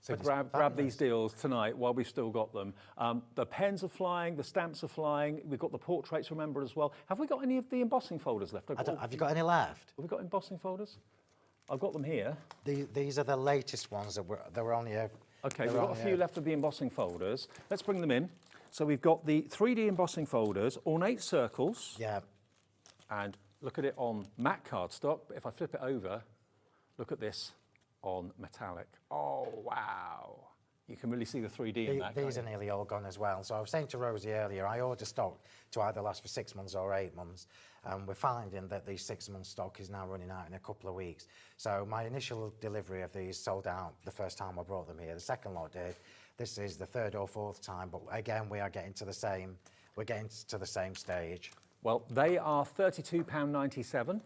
So grab these deals tonight while we've still got them. The pens are flying, the stamps are flying. We've got the portraits, remember, as well. Have we got any of the embossing folders left? Have you got any left? Have we got embossing folders? I've got them here. These are the latest ones that were only a... Okay, we've got a few left of the embossing folders. Let's bring them in. So we've got the 3D embossing folders, ornate circles. Yeah. And look at it on matte cardstock, but if I flip it over, look at this on metallic. Oh, wow. You can really see the 3D in that. These are nearly all gone as well. So I was saying to Rosie earlier, I order stock to either last for 6 months or 8 months. And we're finding that the 6-month stock is now running out in a couple of weeks. So my initial delivery of these sold out the first time I brought them here. The second lot did. This is the third or fourth time, but again, we're getting to the same stage. Well, they are £32.97.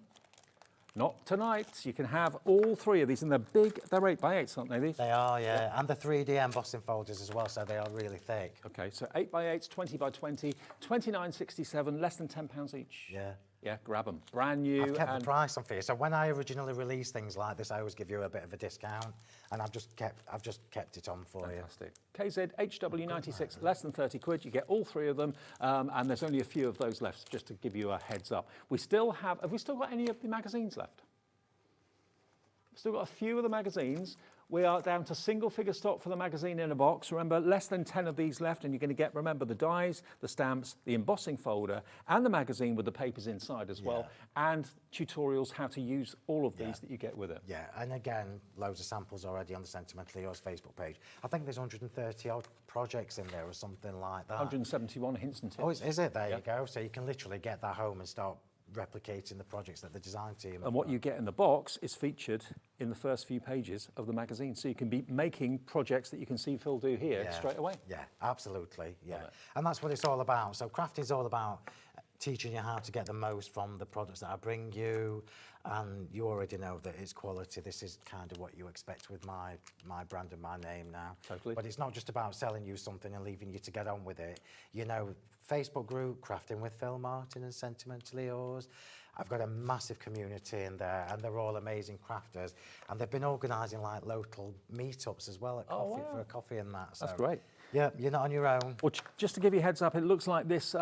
Not tonight. You can have all 3 of these, and they're big. They're 8x8s, aren't they, these? They are, yeah. And the 3D embossing folders as well, so they are really thick. Okay, so 8x8s, 20x20, £29.67, less than £10 each. Yeah. Yeah, grab them. Brand new. I've kept the price on for you. So when I originally release things like this, I always give you a bit of a discount, and I've just kept it on for Fantastic. KZ HW96, less than 30 quid. You get all 3 of them, and there's only a few of those left, just to give you a heads up. We still have we still got any of the magazines left? We've still got a few of the magazines. We are down to single figure stock for the magazine in a box. Remember, less than 10 of these left, and you're going to get, remember, the dies, the stamps, the embossing folder, and the magazine with the papers inside as well, and tutorials how to use all of these that you get with it. Yeah, and again, loads of samples already on the Sentimentally Yours Facebook page. I think there's 130 odd projects in there or something like that. 171 hints and tips. Oh, is it? There you go. So you can literally get that home and start replicating the projects that the design team. And what you get in the box is featured in the first few pages of the magazine. So you can be making projects that you can see Phill do here straight away. Yeah, absolutely. Yeah. And that's what it's all about. So crafting is all about teaching you how to get the most from the products that I bring you. And you already know that it's quality. This is kind of what you expect with my brand and my name now. Totally. But it's not just about selling you something and leaving you to get on with it. You know, Facebook group, Crafting with Phill Martin and Sentimentally Yours. I've got a massive community in there, and they're all amazing crafters. And they've been organising like local meetups as well at coffee, for a coffee and that. So, that's great. Yeah, you're not on your own. Well, just to give you a heads up, it looks like this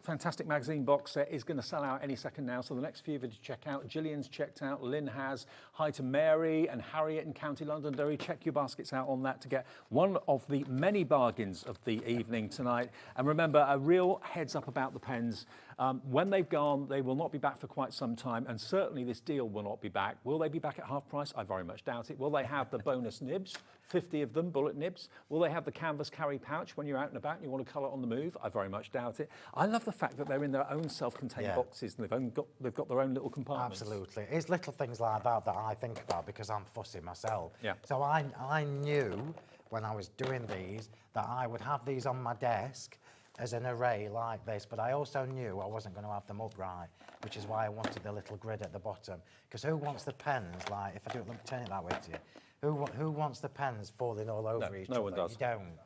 fantastic magazine box set is going to sell out any second now. So the next few of you to check out. Gillian's checked out, Lynn has. Hi to Mary and Harriet in County Londonderry. Check your baskets out on that to get one of the many bargains of the evening tonight. And remember, a real heads up about the pens. When they've gone, they will not be back for quite some time, and certainly this deal will not be back. Will they be back at half price? I very much doubt it. Will they have the bonus nibs, 50 of them, bullet nibs? Will they have the canvas carry pouch when you're out and about and you want to colour on the move? I very much doubt it. I love the fact that they're in their own self-contained boxes and they've got their own little compartments. Absolutely. It's little things like that that I think about because I'm fussy myself. Yeah. So I knew when I was doing these that I would have these on my desk as an array like this, but I also knew I wasn't going to have them upright, which is why I wanted the little grid at the bottom. Because who wants the pens, like, if I do it, let me turn it that way to you, who wants the pens falling all over each other? No one does. You don't.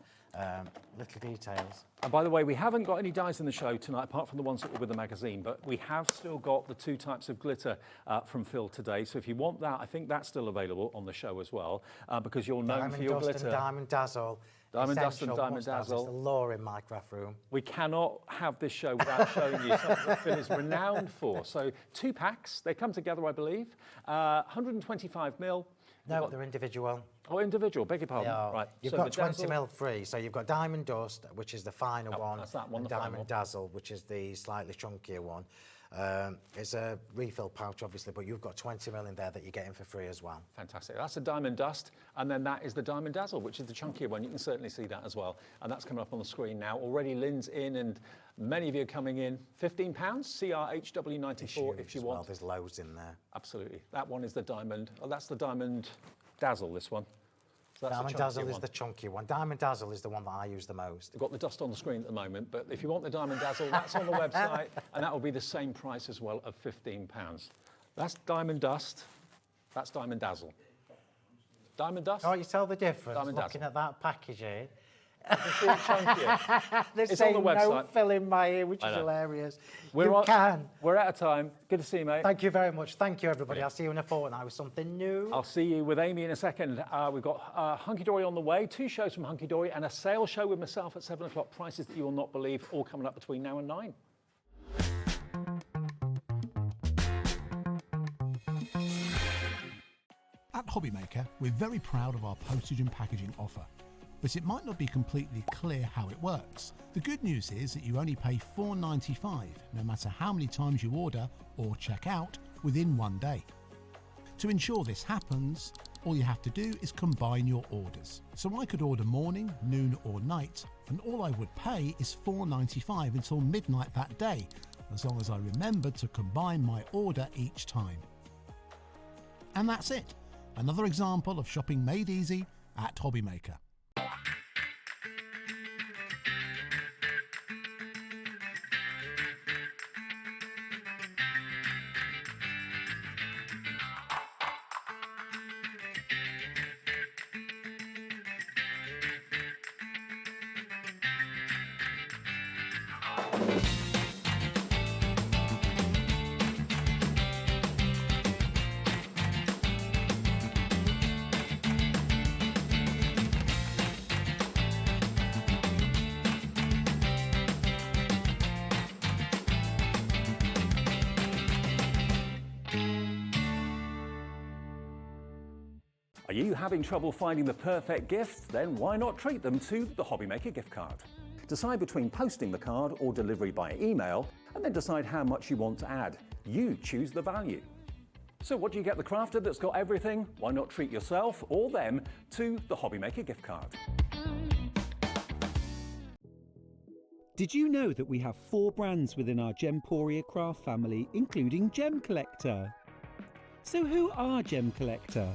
Little details. And by the way, we haven't got any dies in the show tonight, apart from the ones that were with the magazine, but we have still got the 2 types of glitter from Phill today. So if you want that, I think that's still available on the show as well, because you're known for your glitter. Diamond Dazzle. Diamond Dust and Diamond Dazzle. It's the law in my craft room. We cannot have this show without showing you something that Phill is renowned for. So 2 packs, they come together, I believe. 125 mil. No, they're individual. Oh, individual, beg your pardon. Right. You've got 20 mil free, so you've got Diamond Dust, which is the finer one, that's that one, and the final. Diamond Dazzle, which is the slightly chunkier one. It's a refill pouch, obviously, but you've got 20 mil in there that you're getting for free as well. Fantastic. That's the Diamond Dust, and then that is the Diamond Dazzle, which is the chunkier one. You can certainly see that as well, and that's coming up on the screen now. Already Lynn's in, and many of you are coming in. £15, CRHW94 if you want. Well, there's loads in there. Absolutely. That one is the Diamond. Oh, that's the Diamond Dazzle, this one. So that's Diamond Dazzle is the chunky one. Diamond Dazzle is the one that I use the most. We've got the dust on the screen at the moment, but if you want the Diamond Dazzle, that's on the website, and that will be the same price as well of £15. That's Diamond Dust. That's Diamond Dazzle. Diamond Dust. Oh, you tell the difference Diamond looking Dazzle. at that packaging. It's on the website. No fill in my ear, which is hilarious. We're out of time. Good to see you, mate. Thank you very much. Thank you, everybody. I'll see you in a fortnight with something new. I'll see you with Amy in a second. We've got Hunkydory on the way, 2 shows from Hunkydory, and a sale show with myself at 7 o'clock. Prices that you will not believe, all coming up between now and 9. At HobbyMaker, we're very proud of our postage and packaging offer. but it might not be completely clear how it works. The good news is that you only pay $4.95 no matter how many times you order or check out within one day. To ensure this happens, all you have to do is combine your orders. So I could order morning, noon or night, and all I would pay is $4.95 until midnight that day, as long as I remembered to combine my order each time. And that's it. Another example of shopping made easy at HobbyMaker. Are you having trouble finding the perfect gift? Then why not treat them to the HobbyMaker gift card? Decide between posting the card or delivery by email, and then decide how much you want to add. You choose the value. So what do you get the crafter that's got everything? Why not treat yourself or them to the HobbyMaker gift card? Did you know that we have 4 brands within our Gemporia craft family, including Gem Collector? So who are Gem Collector?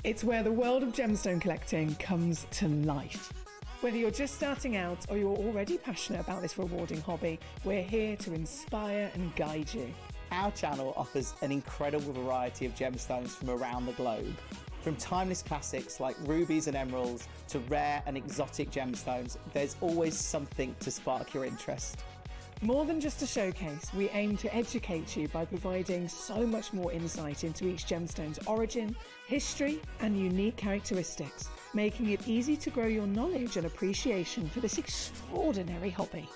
It's where the world of gemstone collecting comes to life. Whether you're just starting out or you're already passionate about this rewarding hobby, we're here to inspire and guide you. Our channel offers an incredible variety of gemstones from around the globe. From timeless classics like rubies and emeralds to rare and exotic gemstones, there's always something to spark your interest. More than just a showcase, we aim to educate you by providing so much more insight into each gemstone's origin, history, and unique characteristics, making it easy to grow your knowledge and appreciation for this extraordinary hobby.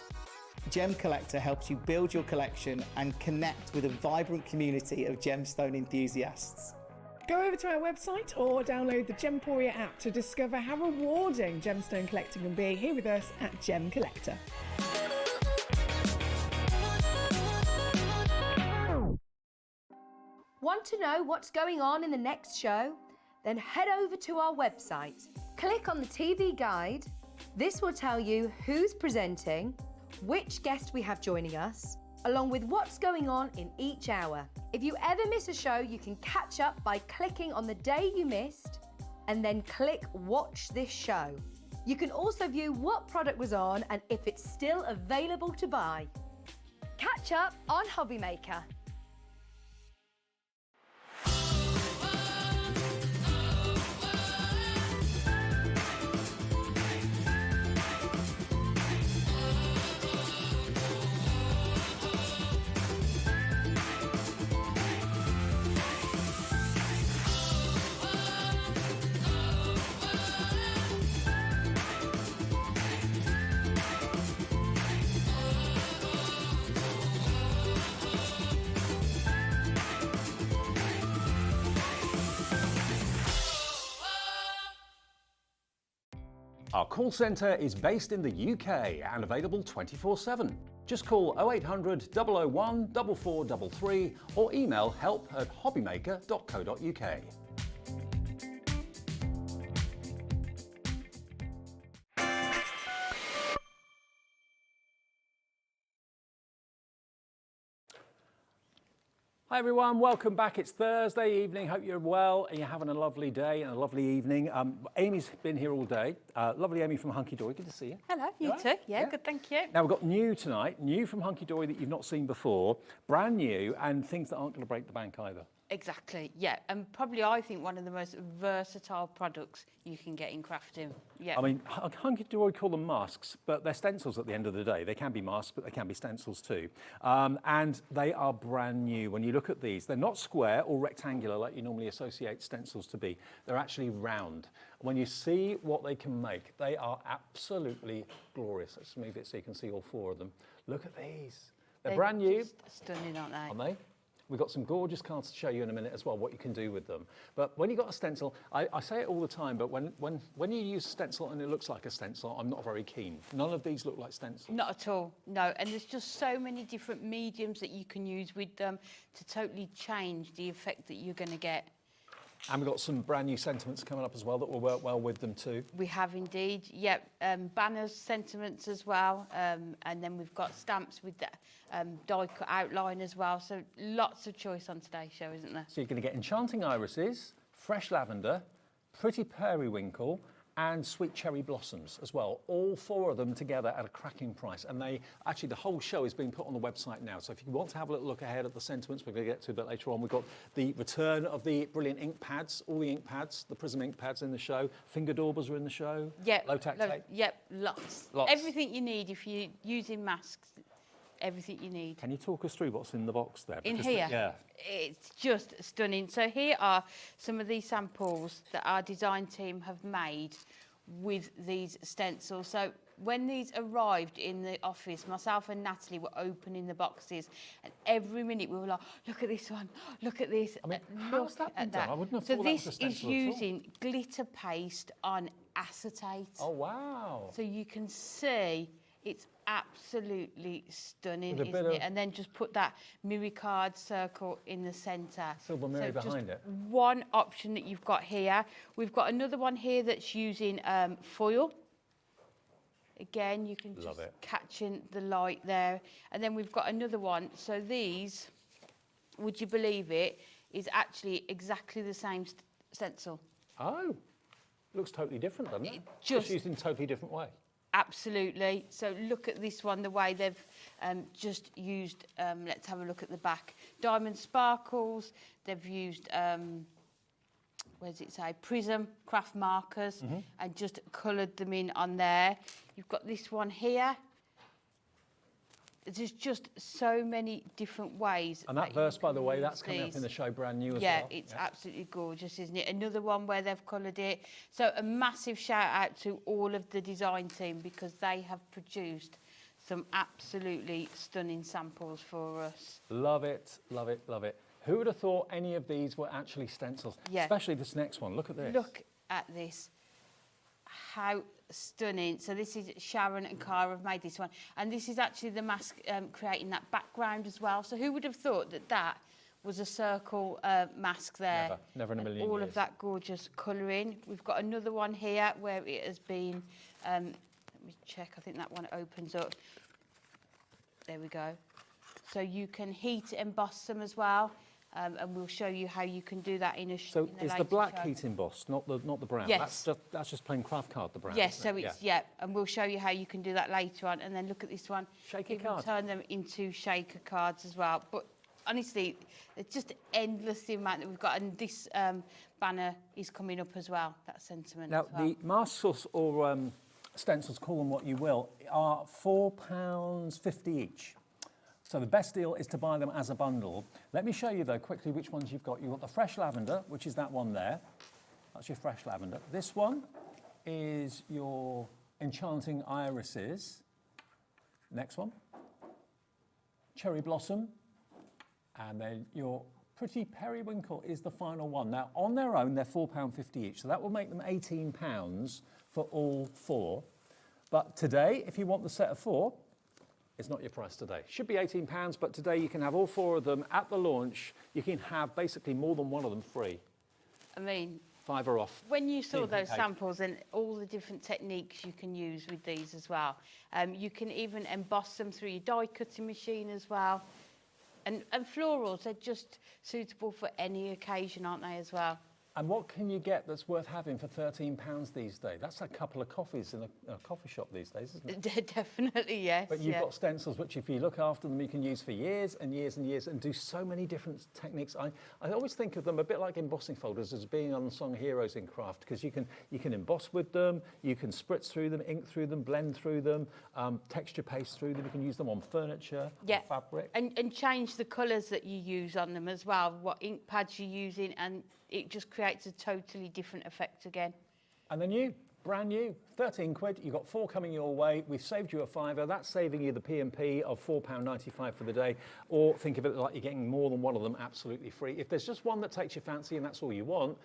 Gem Collector helps you build your collection and connect with a vibrant community of gemstone enthusiasts. Go over to our website or download the Gemporia app to discover how rewarding gemstone collecting can be here with us at Gem Collector. Want to know what's going on in the next show? Then head over to our website. Click on the TV guide. This will tell you who's presenting, which guest we have joining us, along with what's going on in each hour. If you ever miss a show, you can catch up by clicking on the day you missed and then click Watch This Show. You can also view what product was on and if it's still available to buy. Catch up on HobbyMaker. Our call centre is based in the UK and available 24/7. Just call 0800 001 4433 or email help@hobbymaker.co.uk. Hi everyone, welcome back. It's Thursday evening. Hope you're well and you're having a lovely day and a lovely evening. Amy's been here all day. Lovely Amy from Hunkydory. Good to see you. Hello, you too. Yeah, good, thank you. Now we've got new tonight, new from Hunkydory that you've not seen before, brand new, and things that aren't going to break the bank either. Exactly, yeah, and probably I think one of the most versatile products you can get in crafting. Yeah. I mean, Hunkydory call them masks, but they're stencils at the end of the day. They can be masks, but they can be stencils too. And they are brand new. When you look at these, they're not square or rectangular like you normally associate stencils to be. They're actually round. When you see what they can make, they are absolutely glorious. Let's move it so you can see all 4 of them. Look at these. They're brand new. Stunning, aren't they? Aren't they? We've got some gorgeous cards to show you in a minute as well, what you can do with them. But when you've got a stencil, I say it all the time, but when you use a stencil and it looks like a stencil, I'm not very keen. None of these look like stencils. Not at all, no. And there's just so many different mediums that you can use with them to totally change the effect that you're going to get. And we've got some brand new sentiments coming up as well that will work well with them too. We have indeed, yep. Banners, sentiments as well. And then we've got stamps with the die cut outline as well. So lots of choice on today's show, isn't there? So you're going to get enchanting irises, fresh lavender, pretty periwinkle, and sweet cherry blossoms as well. All 4 of them together at a cracking price. And actually the whole show is being put on the website now. So if you want to have a little look ahead at the sentiments, we're going to get to a bit later on. We've got the return of the brilliant ink pads, all the ink pads, the Prism ink pads in the show. Finger daubers are in the show. Yep. Low-tack tape. Yep, lots. Everything you need if you're using masks. Everything you need. Can you talk us through what's in the box there? In here? Yeah. It's just stunning. So here are some of these samples that our design team have made with these stencils. So when these arrived in the office, myself and Natalie were opening the boxes, and every minute we were like, look at this one, look at this. I mean, how's that been done? I wouldn't have thought that was a stencil at all. So this is using glitter paste on acetate. Oh, wow. So you can see it's absolutely stunning, isn't it? And then just put that mirror card circle in the centre. Silver mirror behind it. One option that you've got here. We've got another one here that's using foil. Again, you can just catch in the light there. And then we've got another one. So these, would you believe it, is actually exactly the same stencil. Oh, looks totally different, doesn't it? Just used in a totally different way. Absolutely. So look at this one, the way they've just used, let's have a look at the back. Diamond sparkles, they've used, where does it say, Prism craft markers, and just coloured them in on there. You've got this one here. There's just so many different ways. And that verse, by the way, that's coming up in the show brand new as well. Yeah, it's absolutely gorgeous, isn't it? Another one where they've coloured it. So a massive shout out to all of the design team, because they have produced some absolutely stunning samples for us. Love it, love it, love it. Who would have thought any of these were actually stencils? Yeah. Especially this next one. Look at this. Look at this. How stunning. So this is Sharon and Cara have made this one, and this is actually the mask creating that background as well. So who would have thought that that was a circle mask there? Never in a million all years. Of that gorgeous colouring. We've got another one here where it has been, let me check, I think that one opens up. There we go. So you can heat emboss them as well. And we'll show you how you can do that in a So is the black heat embossed, not the brown? Yes. That's just plain craft card, the brown. Yes, so it's, and we'll show you how you can do that later on. And then look at this one. Shaker you cards. Turn them into shaker cards as well. But honestly, it's just endless the amount that we've got. And this banner is coming up as well, that sentiment Now, as well. the masks or stencils, call them what you will, are £4.50 each. So the best deal is to buy them as a bundle. Let me show you, though, quickly which ones you've got. You've got the fresh lavender, which is that one there. That's your fresh lavender. This one is your enchanting irises. Next one, cherry blossom. And then your pretty periwinkle is the final one. Now, on their own, they're £4.50 each. So that will make them £18 for all 4. But today, if you want the set of 4, it's not your price today. Should be £18, but today you can have all 4 of them at the launch. You can have basically more than one of them free. I mean, £5 off. when you saw those samples and all the different techniques you can use with these as well, you can even emboss them through your die cutting machine as well. And florals, they're just suitable for any occasion, aren't they, as well? And what can you get that's worth having for £13 these days? That's a couple of coffees in a coffee shop these days, isn't it? Definitely, yes. But you've got stencils which, if you look after them, you can use for years and years and years and do so many different techniques. I always think of them a bit like embossing folders as being unsung heroes in craft, because you can emboss with them, you can spritz through them, ink through them, blend through them, texture paste through them. You can use them on furniture, on fabric. And change the colours that you use on them as well, what ink pads you're using, and it just creates a totally different effect again. And then you, Brand new, 13 quid, you've got 4 coming your way, we've saved you a £5, that's saving you the P&P of £4.95 for the day, or think of it like you're getting more than one of them absolutely free. If there's just one that takes your fancy and that's all you want,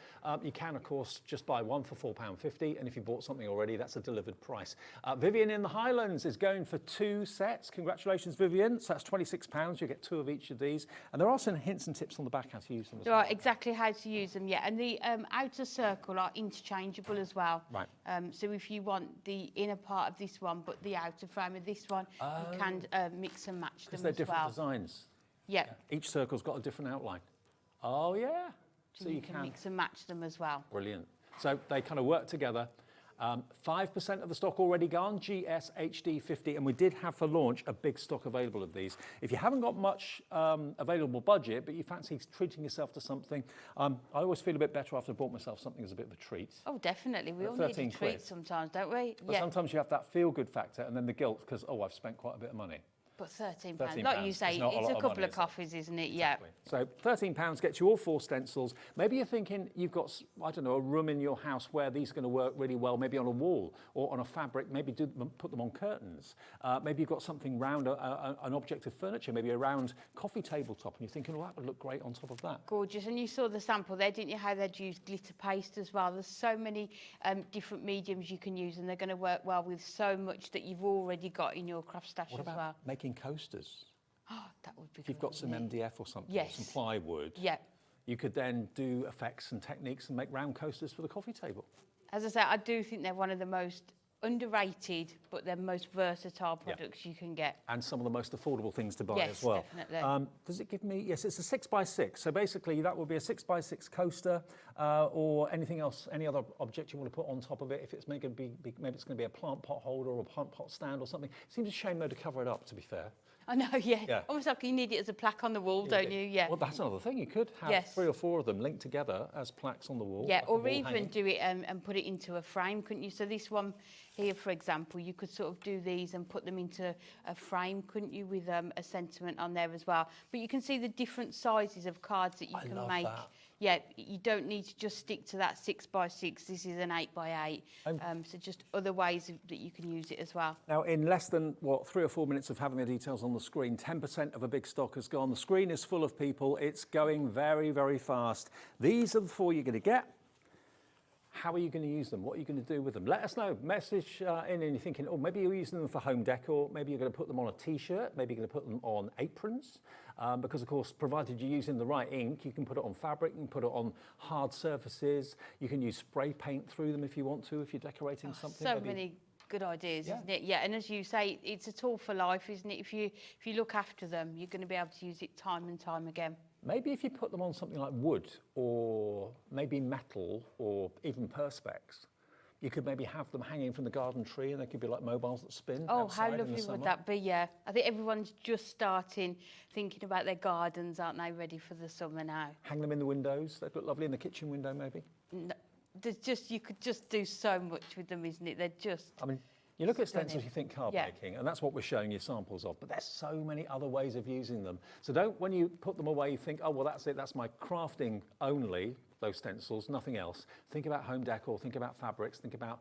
you can of course just buy one for £4.50, and if you bought something already, that's a delivered price. Vivian in the Highlands is going for 2 sets. Congratulations, Vivian. So that's £26, you get 2 of each of these, and there are some hints and tips on the back how to use them as well. Right, exactly how to use them, yeah, and the outer circle are interchangeable as well. Right. So if you want the inner part of this one, but the outer frame of this one, you can mix and match them Because they're as different well. designs. Yeah. Each circle's got a different outline. Oh, yeah. So you can mix and match them as well. Brilliant. So they kind of work together. 5% of the stock already gone, GS HD50, and we did have for launch a big stock available of these. If you haven't got much available budget, but you fancy treating yourself to something, I always feel a bit better after I've bought myself something as a bit of a treat. Oh, definitely. We all need a treat sometimes, don't we? But sometimes you have that feel-good factor and then the guilt because, oh, I've spent quite a bit of money. But £13, £13, like you say, it's a couple of coffees, isn't it? Exactly. Yeah. So £13 gets you all 4 stencils. Maybe you're thinking you've got, I don't know, a room in your house where these are going to work really well, maybe on a wall or on a fabric, maybe put them on curtains. Maybe you've got something round an object of furniture, maybe a round coffee tabletop, and you're thinking, well, that would look great on top of that. Gorgeous. And you saw the sample there, didn't you, how they'd use glitter paste as well. There's so many different mediums you can use, and they're going to work well with so much that you've already got in your craft stash What as about well. making coasters? Oh, that would be If you've got some MDF or something, Yes. some plywood, Yeah. you could then do effects and techniques and make round coasters for the coffee table. As I say, I do think they're one of the most underrated, but they're most versatile products you can get. And some of the most affordable things to buy Yes, as well. definitely. Does it give me, yes, it's a 6x6. So basically that would be a 6x6 coaster or anything else, any other object you want to put on top of it. If it's maybe it's going to be a plant pot holder or a plant pot stand or something. It seems a shame though to cover it up, to be fair. I know, yeah. Almost like you need it as a plaque on the wall, don't you? Yeah. Well, that's another thing. You could have 3 or 4 of them linked together as plaques on the wall. Yeah, like a or wall even hanging. do it and put it into a frame, couldn't you? So this one here, for example, you could sort of do these and put them into a frame, couldn't you, with a sentiment on there as well. But you can see the different sizes of cards that you can love make. that. Yeah, you don't need to just stick to that 6x6. This is an 8x8. So just other ways that you can use it as well. Now, in less than, 3 or 4 minutes of having the details on the screen, 10% of a big stock has gone. The screen is full of people. It's going very, very fast. These are the 4 you're going to get. How are you going to use them? What are you going to do with them? Let us know. Message in and you're thinking, oh, maybe you're using them for home decor. Maybe you're going to put them on a T-shirt. Maybe you're going to put them on aprons. Because, of course, provided you're using the right ink, you can put it on fabric, you can put it on hard surfaces. You can use spray paint through them if you want to, if you're decorating something. So many good ideas, isn't it? Yeah, and as you say, it's a tool for life, isn't it? If you look after them, you're going to be able to use it time and time again. Maybe if you put them on something like wood or maybe metal or even perspex, you could maybe have them hanging from the garden tree and they could be like mobiles that spin. Oh, how outside in the lovely summer. would that be, yeah. I think everyone's just starting thinking about their gardens, aren't they, ready for the summer now? Hang them in the windows. They'd look lovely in the kitchen window, maybe. No, you could just do so much with them, isn't it? They're just... I mean, you look at stunning. stencils, you think card Yeah. making, and that's what we're showing you samples of, but there's so many other ways of using them. So don't, when you put them away, you think, oh, well, that's it, that's my crafting only, those stencils, nothing else. Think about home decor, think about fabrics, think about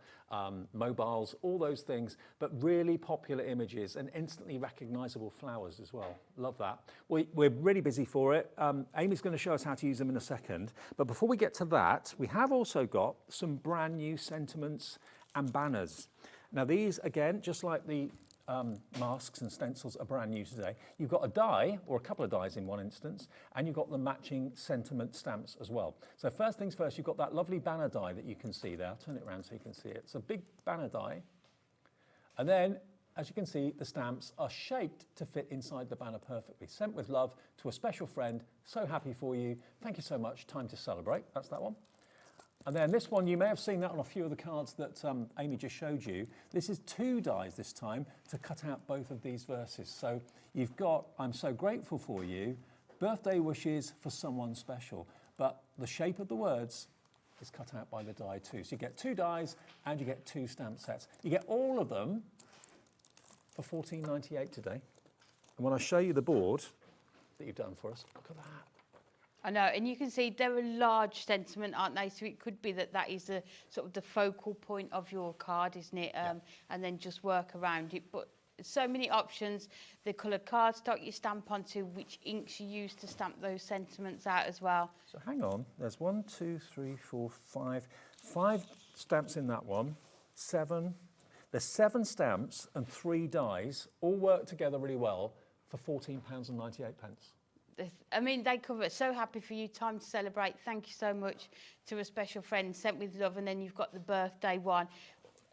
mobiles, all those things, but really popular images and instantly recognizable flowers as well. Love that. We're really busy for it. Amy's going to show us how to use them in a second, but before we get to that, we have also got some brand new sentiments and banners. Now these, again, just like the masks and stencils are brand new today, you've got a die, or a couple of dies in one instance, and you've got the matching sentiment stamps as well. So first things first, you've got that lovely banner die that you can see there. I'll turn it around so you can see it. It's a big banner die. And then, as you can see, the stamps are shaped to fit inside the banner perfectly. Sent with love to a special friend. So happy for you. Thank you so much. Time to celebrate. That's that one. And then this one, you may have seen that on a few of the cards that Amy just showed you. This is 2 dies this time to cut out both of these verses. So you've got, I'm so grateful for you, birthday wishes for someone special. But the shape of the words is cut out by the die too. So you get 2 dies and you get 2 stamp sets. You get all of them for $14.98 today. And when I show you the board that you've done for us, look at that. I know, and you can see they're a large sentiment, aren't they? So it could be that that is the sort of the focal point of your card, isn't it? And then just work around it. But so many options. The coloured cardstock you stamp onto, which inks you use to stamp those sentiments out as well. So hang on, there's 1, 2, 3, 4, 5. 5 stamps in that one, 7. There's 7 stamps and 3 dies, all work together really well for £14.98. I mean, they cover it. So happy for you. Time to celebrate. Thank you so much to a special friend, Sent with Love, and then you've got the birthday one.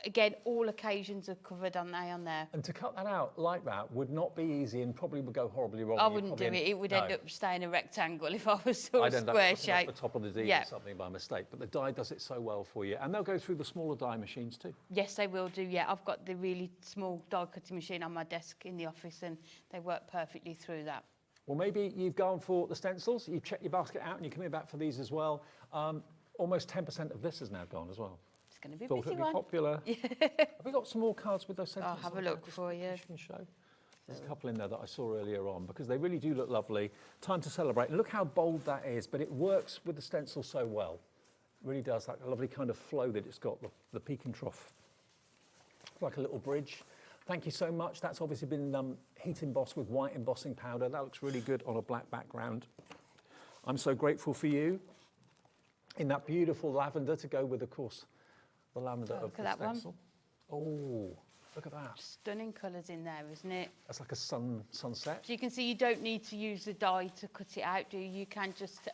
Again, all occasions are covered, aren't they, on there? And to cut that out like that would not be easy and probably would go horribly wrong. I wouldn't do it. It would end up staying a rectangle if I was sort of I'd end up square putting it shape. off the top of the D or something by mistake. But the die does it so well for you. And they'll go through the smaller die machines too. Yes, they will do, yeah. I've got the really small die cutting machine on my desk in the office and they work perfectly through that. Well, maybe you've gone for the stencils, you've checked your basket out and you're coming back for these as well. Almost 10% of this has now gone as well. It's going to be a Thought busy it'd be one. popular. Have we got some more cards with those sentiments? I'll have a look for you. Show. There's a couple in there that I saw earlier on because they really do look lovely. Time to celebrate. And look how bold that is, but it works with the stencil so well. It really does, that lovely kind of flow that it's got, the peak and trough. Like a little bridge. Thank you so much. That's obviously been heat embossed with white embossing powder. That looks really good on a black background. I'm so grateful for you in that beautiful lavender to go with, of course, the lavender of the stencil. Oh, look at that. Stunning colours in there, isn't it? That's like a sunset. So you can see you don't need to use the die to cut it out, do you? You can just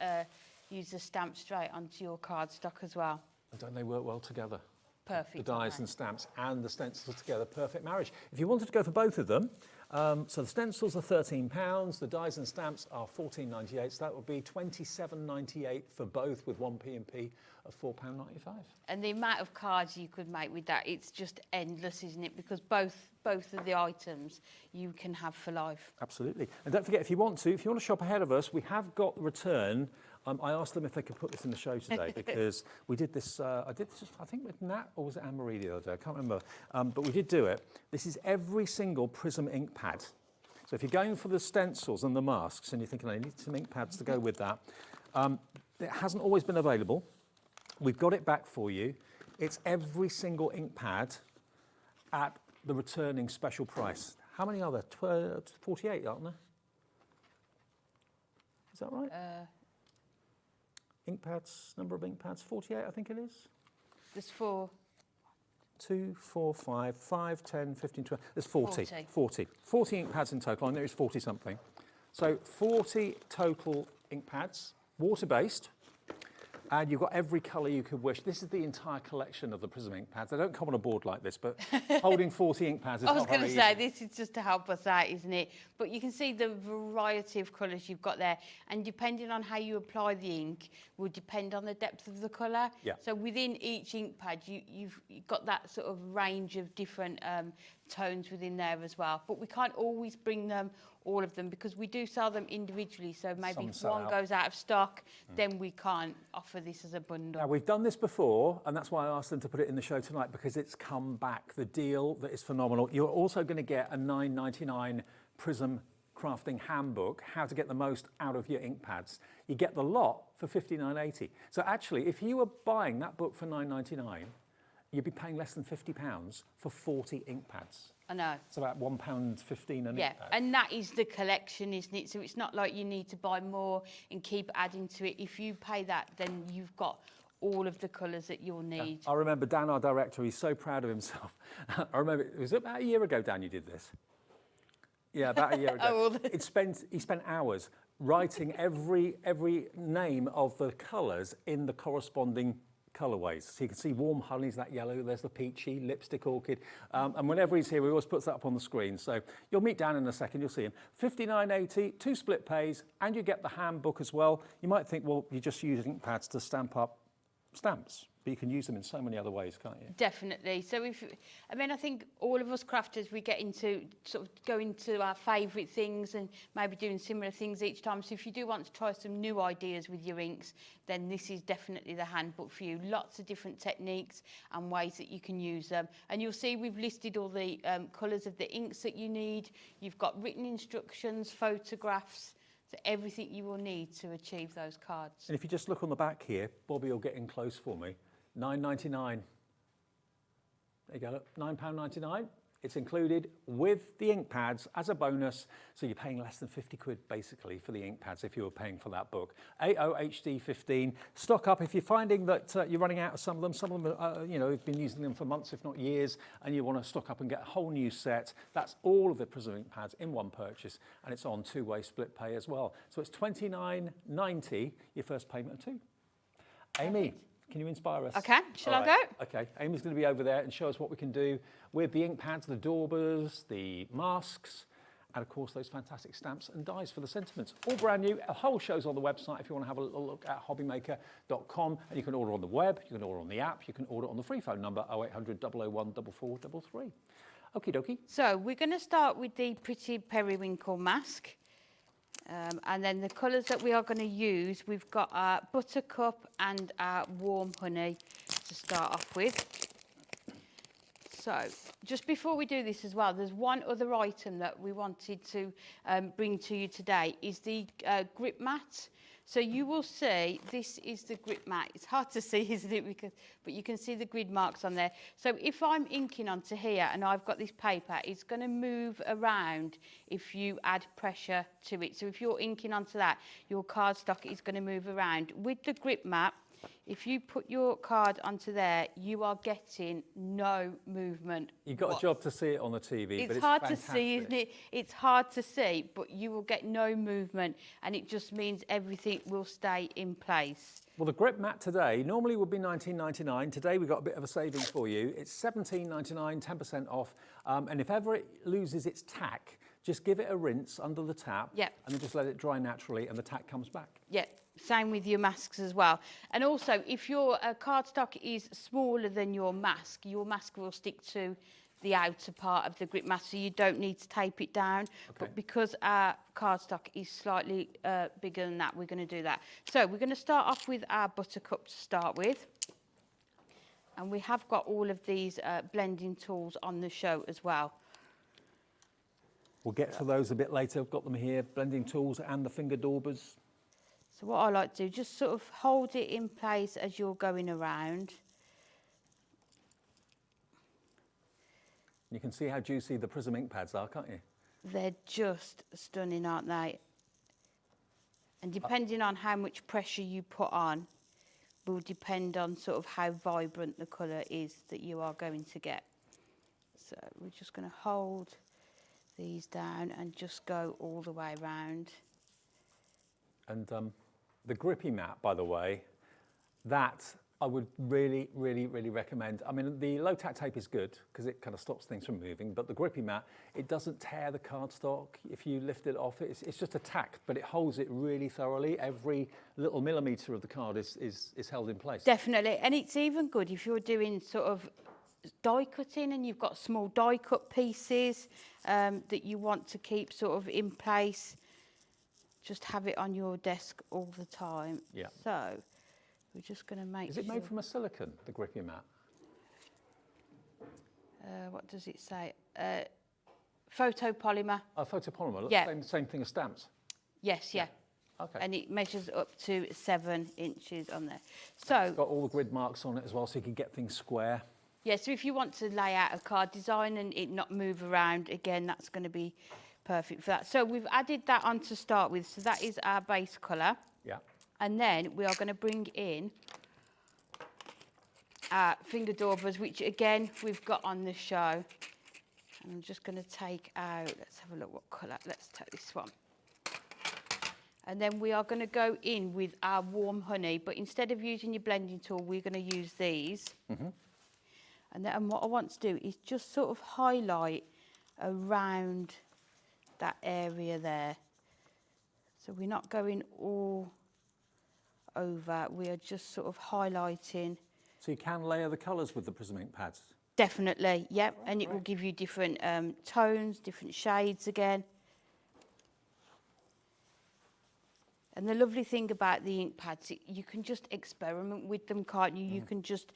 use the stamp straight onto your cardstock as well. And don't they work well together? Perfect. The dies and stamps and the stencils together, perfect marriage. If you wanted to go for both of them, so the stencils are £13, the dies and stamps are £14.98, so that would be £27.98 for both with one P&P of £4.95. And the amount of cards you could make with that, it's just endless, isn't it? Because both of the items you can have for life. Absolutely. And don't forget, if you want to shop ahead of us, we have got the return. I asked them if they could put this in the show today because we did this, I think with Nat, or was it Anne-Marie the other day? I can't remember. But we did do it. This is every single Prism ink pad. So if you're going for the stencils and the masks and you're thinking, I need some ink pads to go with that, it hasn't always been available. We've got it back for you. It's every single ink pad at the returning special price. How many are there? 48, aren't there? Is that right? Ink pads, number of ink pads, 48, I think it is. There's 4. 2, 4, 5, 10, 15, 12. There's 40 ink pads in total. I know it's 40 something. So 40 total ink pads, water-based. And you've got every colour you could wish. This is the entire collection of the Prism ink pads. They don't come on a board like this, but holding 40 ink pads is not very easy. I was going to say, this is just to help us out, isn't it? But you can see the variety of colours you've got there. And depending on how you apply the ink will depend on the depth of the colour. Yeah. So within each ink pad, you've got that sort of range of different tones within there as well. But we can't always bring them, all of them, because we do sell them individually. So maybe if one goes out of stock, then we can't offer this as a bundle. Now, we've done this before, and that's why I asked them to put it in the show tonight, because it's come back. The deal that is phenomenal. You're also going to get a £9.99 Prism crafting handbook, how to get the most out of your ink pads. You get the lot for £59.80. So actually, if you were buying that book for £9.99, you'd be paying less than £50 for 40 ink pads. I know. It's about £1.15 an ink pad. And that is the collection, isn't it? So it's not like you need to buy more and keep adding to it. If you pay that, then you've got all of the colours that you'll need. I remember Dan, our director, he's so proud of himself. I remember, it was about a year ago, Dan, you did this. Yeah, about a year ago. He spent hours writing every name of the colours in the corresponding colourways. So you can see warm honey's that yellow, there's the peachy, lipstick orchid. And whenever he's here, he always puts that up on the screen. So you'll meet Dan in a second, you'll see him. £59.80, 2 split pays, and you get the handbook as well. You might think, well, you're just using pads to stamp up stamps, but you can use them in so many other ways, can't you? Definitely. So I think all of us crafters, we get into sort of go into our favourite things and maybe doing similar things each time. So if you do want to try some new ideas with your inks, then this is definitely the handbook for you. Lots of different techniques and ways that you can use them. And you'll see we've listed all the colours of the inks that you need. You've got written instructions, photographs. So everything you will need to achieve those cards. And if you just look on the back here, Bobby will get in close for me. £9.99. There you go, look, £9.99. It's included with the ink pads as a bonus, so you're paying less than 50 quid basically for the ink pads if you were paying for that book. AOHD15. Stock up if you're finding that you're running out of some of them. Some of them, you know, you've been using them for months, if not years, and you want to stock up and get a whole new set. That's all of the Prism ink pads in one purchase, and it's on two-way split pay as well. So it's £29.90, your first payment of £2. Amy. Can you inspire us? Okay, shall I go? Okay, Amy's going to be over there and show us what we can do with the ink pads, the daubers, the masks, and of course those fantastic stamps and dies for the sentiments. All brand new. A whole show's on the website if you want to have a little look at hobbymaker.com, and you can order on the web, you can order on the app, you can order on the free phone number 0800 001 4433. Okie dokie. So we're going to start with the Pretty Periwinkle mask. And then the colours that we are going to use, we've got our Buttercup and our Warm Honey to start off with. So just before we do this as well, there's one other item that we wanted to bring to you today, is the grip mat. So you will see, this is the grip mat. It's hard to see, isn't it? But you can see the grid marks on there. So if I'm inking onto here and I've got this paper, it's going to move around if you add pressure to it. So if you're inking onto that, your cardstock is going to move around. With the grip mat, if you put your card onto there, you are getting no movement. You've got a job to see it on the TV, but it's hard fantastic. to see, isn't it? It's hard to see, but you will get no movement, and it just means everything will stay in place. Well, the grip mat today normally would be £19.99. Today we've got a bit of a saving for you. It's £17.99, 10% off. And if ever it loses its tack, just give it a rinse under the tap, Yep. and then just let it dry naturally, and the tack comes back. Yeah, same with your masks as well. And also, if your cardstock is smaller than your mask will stick to the outer part of the grip mask, so you don't need to tape it down. Okay. But because our cardstock is slightly bigger than that, we're going to do that. So we're going to start off with our Buttercup to start with. And we have got all of these blending tools on the show as well. We'll get to those a bit later. I've got them here, blending tools and the finger daubers. So what I like to do, just sort of hold it in place as you're going around. You can see how juicy the Prism ink pads are, can't you? They're just stunning, aren't they? And depending on how much pressure you put on, will depend on sort of how vibrant the colour is that you are going to get. So we're just going to hold these down and just go all the way around. And the grippy mat, by the way, that I would really, really, really recommend. I mean, the low tack tape is good because it kind of stops things from moving, but the grippy mat, it doesn't tear the cardstock if you lift it off. It's just a tack, but it holds it really thoroughly. Every little millimetre of the card is held in place. Definitely, and it's even good if you're doing sort of die cutting and you've got small die cut pieces that you want to keep sort of in place. Just have it on your desk all the time. Yeah. So we're just going to make Is it made from a silicone, the grippy mat? What does it say? Photopolymer. Oh, photopolymer. Yeah. Same thing as stamps. Yes, yeah. Okay. And it measures up to 7 inches on there. So it's got all the grid marks on it as well, so you can get things square. Yeah, so if you want to lay out a card design and it not move around, again, that's going to be perfect for that. So we've added that on to start with. So that is our base colour. Yeah. And then we are going to bring in our finger daubers, which again, we've got on the show. And I'm just going to take out, let's have a look what colour, let's take this one. And then we are going to go in with our Warm Honey, but instead of using your blending tool, we're going to use these. Mm-hmm. And what I want to do is just sort of highlight around that area there. So we're not going all over, we are just sort of highlighting. So you can layer the colours with the Prism ink pads? Definitely, yep, and it will give you different tones, different shades again. And the lovely thing about the ink pads, you can just experiment with them, can't you? You can just,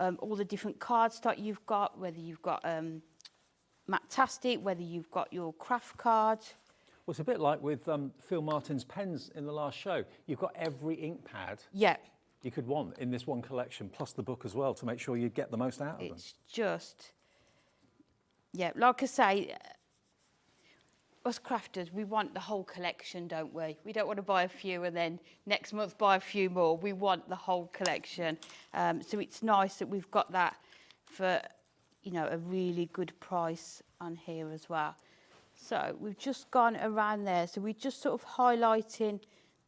all the different cardstock you've got, whether you've got Matastic, whether you've got your craft card. Well, it's a bit like with Phill Martin's pens in the last show. You've got every ink pad you could want in this one collection, plus the book as well, to make sure you get the most out of them. It's just, yeah, like I say, us crafters, we want the whole collection, don't we? We don't want to buy a few and then next month buy a few more. We want the whole collection. So it's nice that we've got that for, you know, a really good price on here as well. So we've just gone around there. So we're just sort of highlighting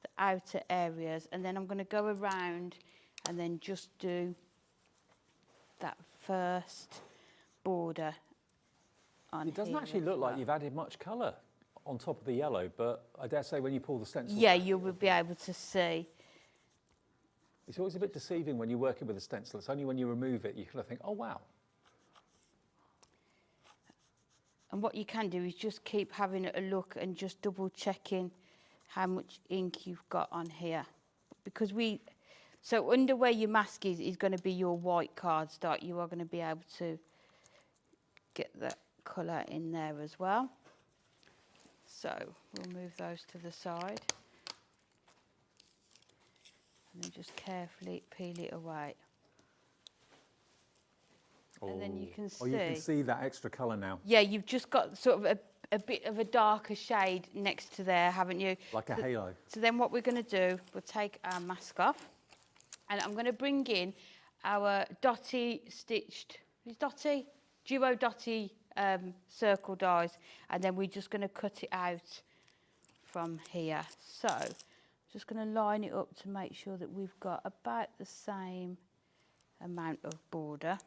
the outer areas, and then I'm going to go around and then just do that first border on. It doesn't here actually as look like well. you've added much colour on top of the yellow, but I dare say when you pull the stencil Yeah, back, you will be able to see. it's always a bit deceiving when you're working with a stencil. It's only when you remove it you kind of think, oh wow. And what you can do is just keep having a look and just double checking how much ink you've got on here. Because so under where your mask is going to be your white cardstock. You are going to be able to get that colour in there as well. So we'll move those to the side. And then just carefully peel it away. And then you can see. Oh, you can see that extra colour now. Yeah, you've just got sort of a bit of a darker shade next to there, haven't you? Like a halo. So then what we're going to do, we'll take our mask off. And I'm going to bring in our dotty stitched, duo dotty circle dies. And then we're just going to cut it out from here. So just going to line it up to make sure that we've got about the same amount of border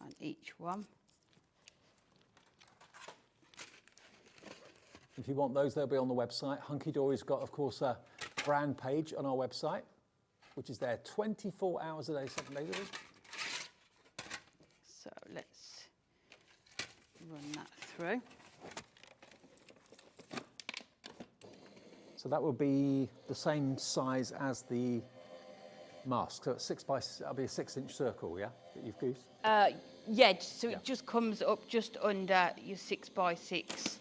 on each one. If you want those, they'll be on the website. Hunkydory's got, of course, a brand page on our website, which is there 24 hours a day, 7 days a week. So let's run that through. So that will be the same size as the mask. So it's that'll be a 6-inch circle, yeah, that you've used? Yeah, so it just comes up just under your 6x6.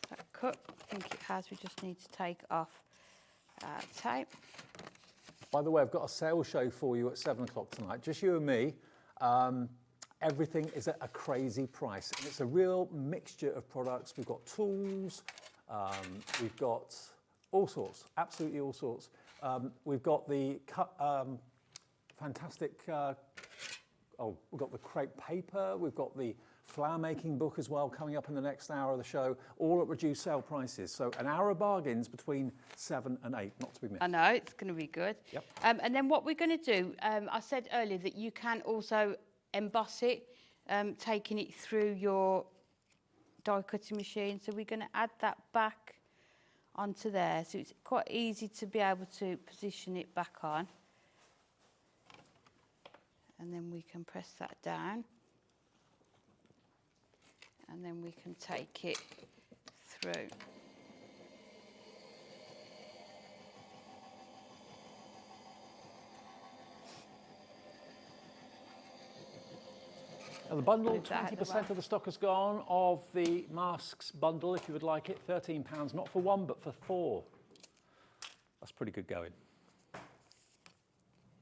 That cut, I think it has. We just need to take off tape. By the way, I've got a sale show for you at 7 o'clock tonight, just you and me. Everything is at a crazy price, and it's a real mixture of products. We've got tools, we've got all sorts, absolutely all sorts. We've got the fantastic, we've got the crepe paper, we've got the flower making book as well coming up in the next hour of the show, all at reduced sale prices. So an hour of bargains between 7 and 8, not to be missed. I know, it's going to be good. Yep. And then what we're going to do, I said earlier that you can also emboss it, taking it through your die cutting machine. So we're going to add that back onto there. So it's quite easy to be able to position it back on. And then we can press that down. And then we can take it through. Now the bundle, 20% of the stock has gone of the masks bundle, if you would like it, £13, not for one, but for 4. That's pretty good going.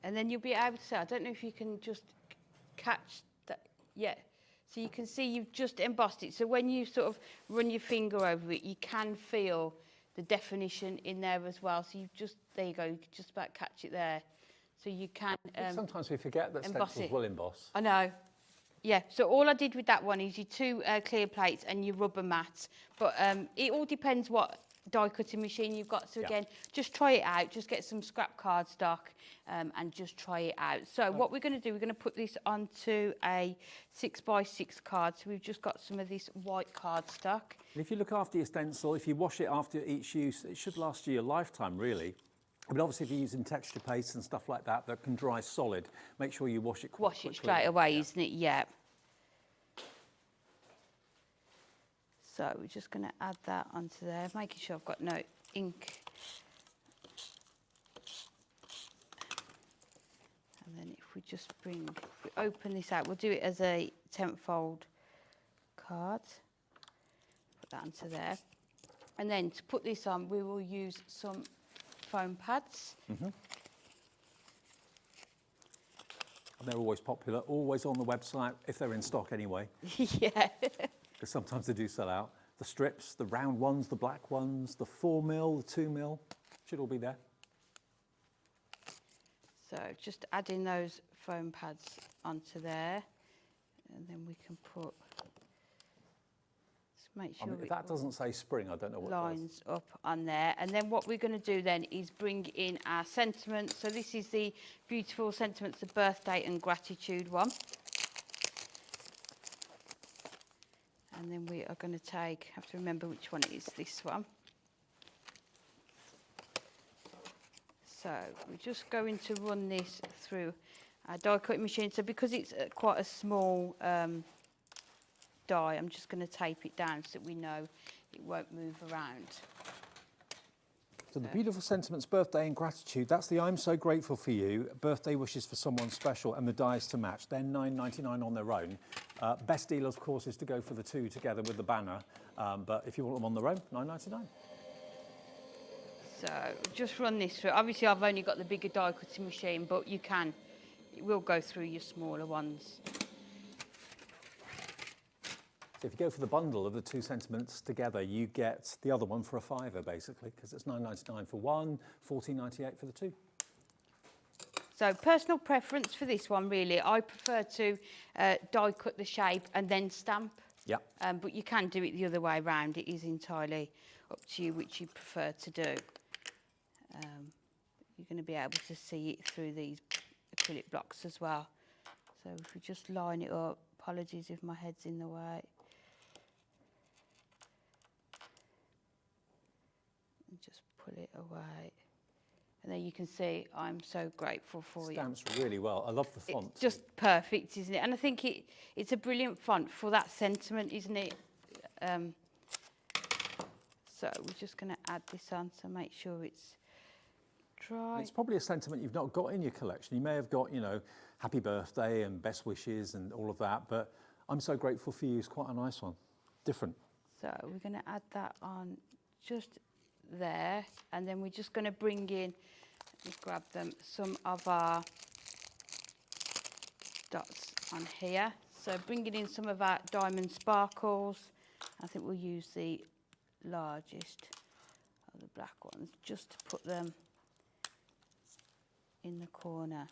And then you'll be able to, I don't know if you can just catch that, yeah. So you can see you've just embossed it. So when you sort of run your finger over it, you can feel the definition in there as well. So you've just, there you go, you can just about catch it there. So you can sometimes we forget that stencils will emboss. I know. Yeah, so all I did with that one is your 2 clear plates and your rubber mats. But it all depends what die cutting machine you've got. So again, just try it out. Just get some scrap cardstock and just try it out. So what we're going to do, we're going to put this onto a 6x6 card. So we've just got some of this white cardstock. And if you look after your stencil, if you wash it after each use, it should last you a lifetime, really. But obviously, if you're using texture paste and stuff like that, that can dry solid, make sure you wash it quite quickly. Wash it straight away, isn't it? Yeah. So we're just going to add that onto there, making sure I've got no ink. And then if if we just open this out, we'll do it as a 10-fold card. Put that onto there. And then to put this on, we will use some foam pads. And they're always popular, always on the website, if they're in stock anyway. Yeah. Because sometimes they do sell out. The strips, the round ones, the black ones, the 4mm, the 2mm, should all be there. So just adding those foam pads onto there, and then we can put, just make sure if that doesn't say spring, I don't know what lines up on there. And then what we're going to do then is bring in our sentiments. So this is the beautiful sentiments, the birthday and gratitude one. And then we are going to have to remember which one it is, this one. So we're just going to run this through our die cutting machine. So because it's quite a small die, I'm just going to tape it down so that we know it won't move around. So the beautiful sentiments, birthday and gratitude, that's the I'm so grateful for you, birthday wishes for someone special, and the dies to match. They're $9.99 on their own. Best deal, of course, is to go for the two together with the banner. But if you want them on their own, $9.99. So just run this through. Obviously, I've only got the bigger die cutting machine, but it will go through your smaller ones. So if you go for the bundle of the two sentiments together, you get the other one for a £5 basically, because it's $9.99 for one, $14.98 for the two. So personal preference for this one, really. I prefer to die cut the shape and then stamp. Yeah. But you can do it the other way around. It is entirely up to you which you prefer to do. You're going to be able to see it through these acrylic blocks as well. So if we just line it up, apologies if my head's in the way. And just pull it away. And there you can see I'm so grateful for you. Stamps really well. I love the font. It's just perfect, isn't it? And I think it's a brilliant font for that sentiment, isn't it? So we're just going to add this on to make sure it's dry. It's probably a sentiment you've not got in your collection. You may have got, happy birthday and best wishes and all of that, but I'm so grateful for you is quite a nice one. Different. So we're going to add that on just there, and then we're just going to bring in, let's grab them, some of our dots on here. So bringing in some of our diamond sparkles. I think we'll use the largest of the black ones just to put them in the corner,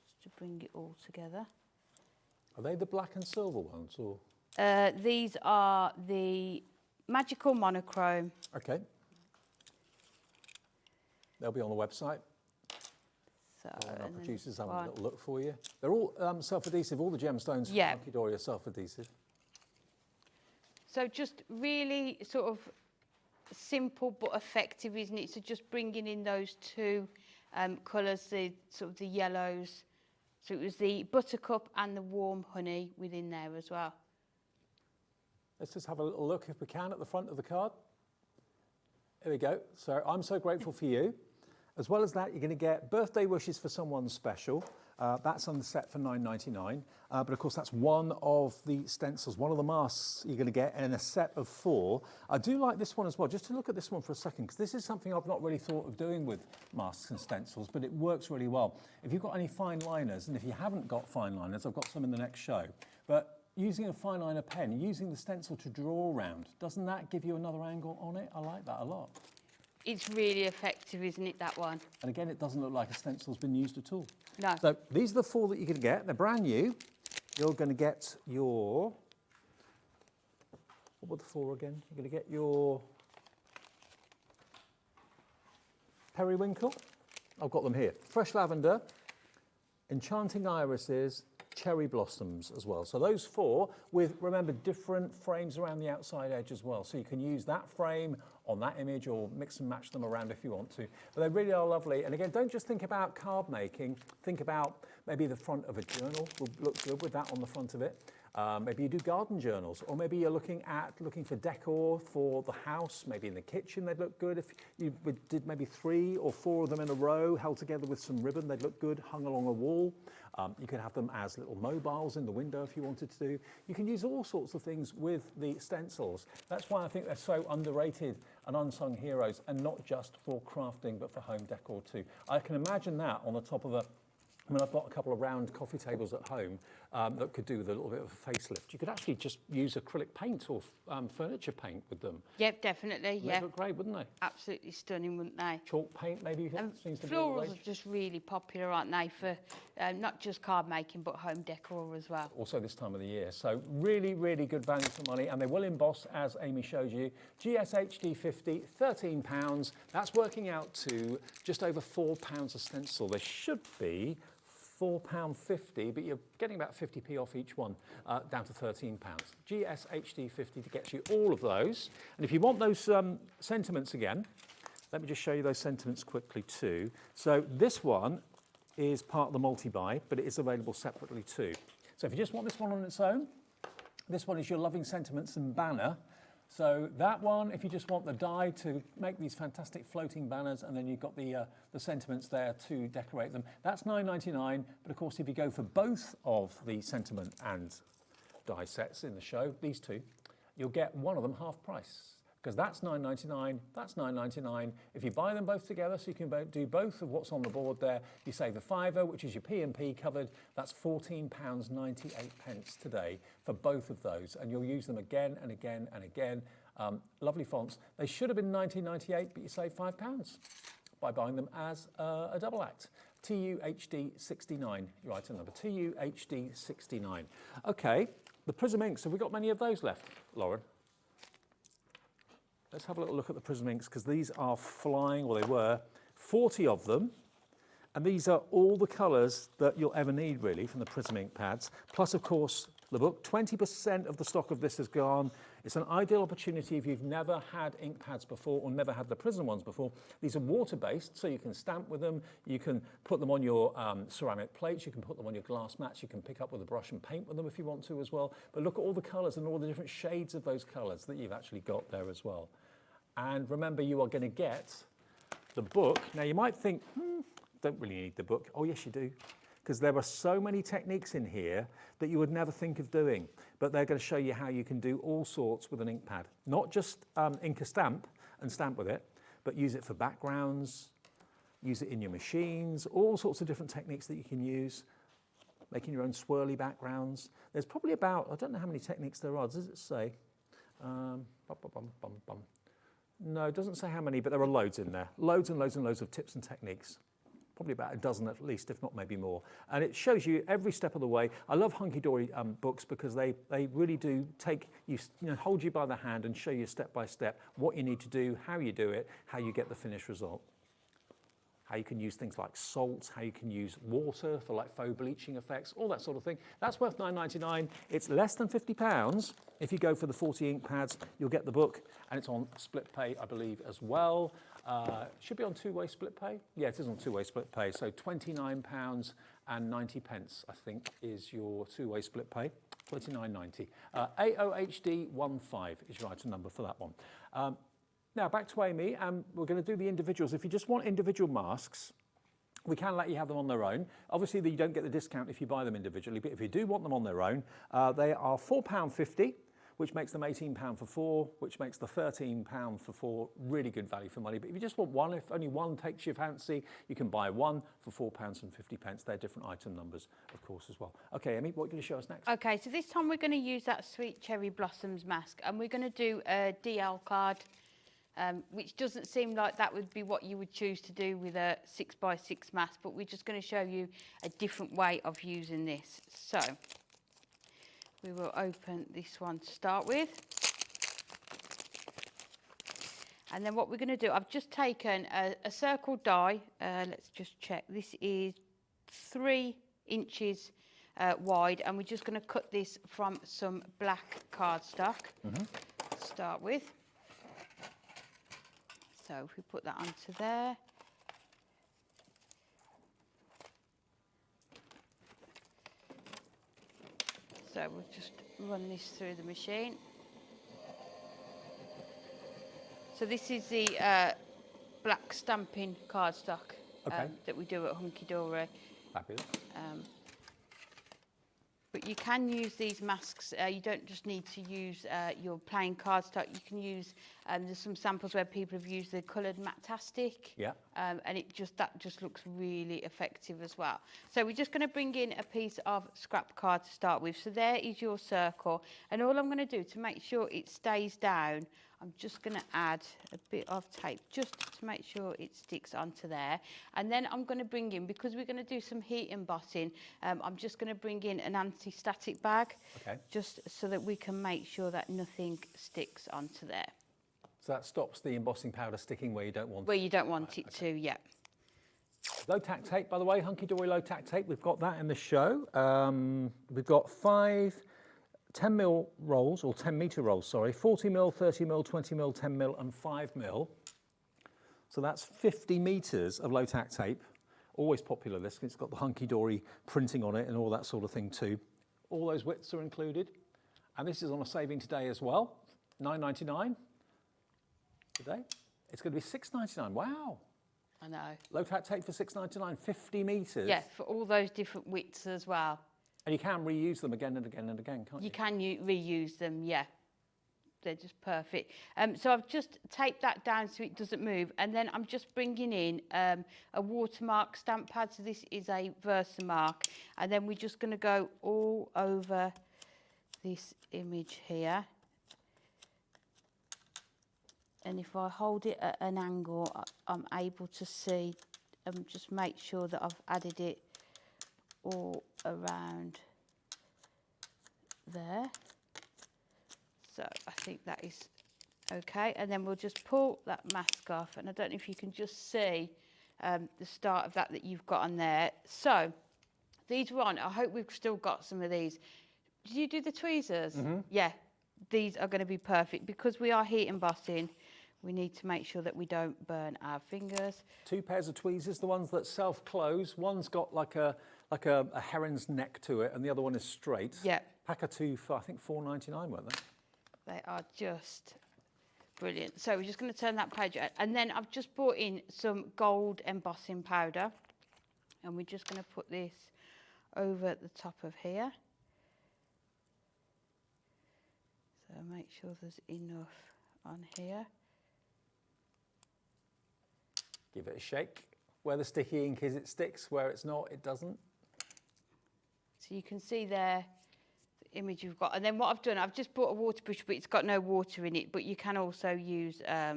just to bring it all together. Are they the black and silver ones, or? These are the magical monochrome. Okay. They'll be on the website. So our producers have a little look for you. They're all self-adhesive. All the gemstones from Hunkydory are self-adhesive. So just really sort of simple but effective, isn't it? So just bringing in those two colours, the sort of the yellows. So it was the buttercup and the warm honey within there as well. Let's just have a little look, if we can, at the front of the card. There we go. So I'm so grateful for you. As well as that, you're going to get birthday wishes for someone special. That's on the set for $9.99. But of course, that's one of the stencils, one of the masks you're going to get in a set of 4. I do like this one as well. Just to look at this one for a second, because this is something I've not really thought of doing with masks and stencils, but it works really well. If you've got any fine liners, and if you haven't got fine liners, I've got some in the next show. But using a fine liner pen, using the stencil to draw around, doesn't that give you another angle on it? I like that a lot. It's really effective, isn't it, that one? And again, it doesn't look like a stencil's been used at all. No. So these are the 4 that you're going to get. They're brand new. You're going to get your... What were the 4 again? You're going to get your... periwinkle. I've got them here. Fresh lavender, enchanting irises, cherry blossoms as well. So those 4 with, remember, different frames around the outside edge as well. So you can use that frame on that image or mix and match them around if you want to. But they really are lovely. And again, don't just think about card making. Think about maybe the front of a journal will look good with that on the front of it. Maybe you do garden journals, or maybe you're looking for decor for the house, maybe in the kitchen they'd look good. If you did maybe 3 or 4 of them in a row, held together with some ribbon, they'd look good, hung along a wall. You could have them as little mobiles in the window if you wanted to do. You can use all sorts of things with the stencils. That's why I think they're so underrated and unsung heroes, and not just for crafting, but for home decor too. I can imagine that on the top of I've got a couple of round coffee tables at home that could do with a little bit of a facelift. You could actually just use acrylic paint or furniture paint with them. Yep, definitely. They'd look great, wouldn't they? Absolutely stunning, wouldn't they? Chalk paint, maybe. Seems to be all the florals rage. are just really popular, aren't they, for not just card making, but home decor as well. Also this time of the year. So really, really good value for money, and they will emboss, as Amy showed you. GSHD 50, £13. That's working out to just over £4 a stencil. There should be £4.50, but you're getting about 50p off each one, down to £13. GSHD 50 to get you all of those. And if you want those sentiments again, let me just show you those sentiments quickly too. So this one is part of the multi-buy, but it is available separately too. So if you just want this one on its own, this one is your Loving Sentiments and banner. So that one, if you just want the die to make these fantastic floating banners, and then you've got the sentiments there to decorate them, that's £9.99. But of course, if you go for both of the sentiment and die sets in the show, these two, you'll get one of them half price. Because that's £9.99, that's £9.99. If you buy them both together, so you can do both of what's on the board there, you save a £5, which is your P&P covered. That's £14.98 today for both of those, and you'll use them again and again and again. Lovely fonts. They should have been £19.98, but you save £5 by buying them as a double act. TUHD 69, your item number, TUHD 69. Okay, the Prism inks, have we got many of those left, Lauren? Let's have a little look at the Prism inks, because these are flying, or they were, 40 of them. And these are all the colours that you'll ever need, really, from the Prism ink pads. Plus, of course, the book. 20% of the stock of this has gone. It's an ideal opportunity if you've never had ink pads before, or never had the Prism ones before. These are water-based, so you can stamp with them. You can put them on your ceramic plates. You can put them on your glass mats. You can pick up with a brush and paint with them if you want to as well. But look at all the colours and all the different shades of those colours that you've actually got there as well. And remember, you are going to get the book. Now, you might think, don't really need the book. Oh, yes, you do. Because there are so many techniques in here that you would never think of doing. But they're going to show you how you can do all sorts with an ink pad. Not just ink a stamp and stamp with it, but use it for backgrounds, use it in your machines, all sorts of different techniques that you can use, making your own swirly backgrounds. There's probably about, I don't know how many techniques there are. Does it say? No, it doesn't say how many, but there are loads in there. Loads and loads and loads of tips and techniques. Probably about a dozen at least, if not maybe more. And it shows you every step of the way. I love Hunkydory books because they really do take you, hold you by the hand and show you step by step what you need to do, how you do it, how you get the finished result. How you can use things like salt, how you can use water for like faux bleaching effects, all that sort of thing. That's worth £9.99. It's less than £50. If you go for the 40 ink pads, you'll get the book, and it's on split pay, I believe, as well. Should be on two-way split pay. Yeah, it is on two-way split pay. So £29.90, I think, is your two-way split pay. £29.90. AOHD 15 is your item number for that one. Now, back to Amy, and we're going to do the individuals. If you just want individual masks, we can let you have them on their own. Obviously, you don't get the discount if you buy them individually, but if you do want them on their own, they are £4.50, which makes them £18 for 4, which makes the £13 for 4 really good value for money. But if you just want one, if only one takes your fancy, you can buy one for £4.50. They're different item numbers, of course, as well. Okay, Amy, what are you going to show us next? Okay, so this time we're going to use that Sweet Cherry Blossoms mask, and we're going to do a DL card. Which doesn't seem like that would be what you would choose to do with a 6x6 mask, but we're just going to show you a different way of using this. So we will open this one to start with. And then what we're going to do, I've just taken a circle die. Let's just check. This is 3 inches wide, and we're just going to cut this from some black cardstock to start with. So if we put that onto there. So we'll just run this through the machine. So this is the black stamping cardstock that we do at Hunkydory. Fabulous. But you can use these masks. You don't just need to use your plain cardstock. You can use. There's some samples where people have used the coloured Matastic. Yeah. And that just looks really effective as well. So we're just going to bring in a piece of scrap card to start with. So there is your circle, and all I'm going to do to make sure it stays down, I'm just going to add a bit of tape just to make sure it sticks onto there. And then I'm going to bring in, because we're going to do some heat embossing, I'm just going to bring in an anti-static bag, just so that we can make sure that nothing sticks onto there. So that stops the embossing powder sticking where you don't want it? Where you don't want it to, yeah. Low tack tape, by the way, Hunkydory low tack tape, we've got that in the show. We've got 5 10mm rolls, or 10 metre rolls, sorry, 40mm, 30mm, 20mm, 10mm and 5mm. So that's 50 metres of low tack tape. Always popular, this, it's got the Hunkydory printing on it and all that sort of thing too. All those widths are included. And this is on a saving today as well, $9.99 today. It's going to be $6.99, wow. I know. Low tack tape for $6.99, 50 metres. Yeah, for all those different widths as well. And you can reuse them again and again and again, can't you? You can reuse them, yeah. They're just perfect. So I've just taped that down so it doesn't move. And then I'm just bringing in a watermark stamp pad. So this is a Versamark. And then we're just going to go all over this image here. And if I hold it at an angle, I'm able to see and just make sure that I've added it all around there. So I think that is okay. And then we'll just pull that mask off. And I don't know if you can just see the start of that you've got on there. So these were on. I hope we've still got some of these. Did you do the tweezers? Mm-hmm. Yeah, these are going to be perfect because we are heat embossing. We need to make sure that we don't burn our fingers. 2 pairs of tweezers, the ones that self-close. One's got like a heron's neck to it and the other one is straight. Yeah. Pack of 2 for, I think, $4.99, weren't they? They are just brilliant. So we're just going to turn that page out. And then I've just brought in some gold embossing powder. And we're just going to put this over the top of here. So make sure there's enough on here. Give it a shake. Where the sticky ink is, it sticks. Where it's not, it doesn't. So you can see there the image you've got. And then what I've done, I've just bought a water brush, but it's got no water in it. But you can also use a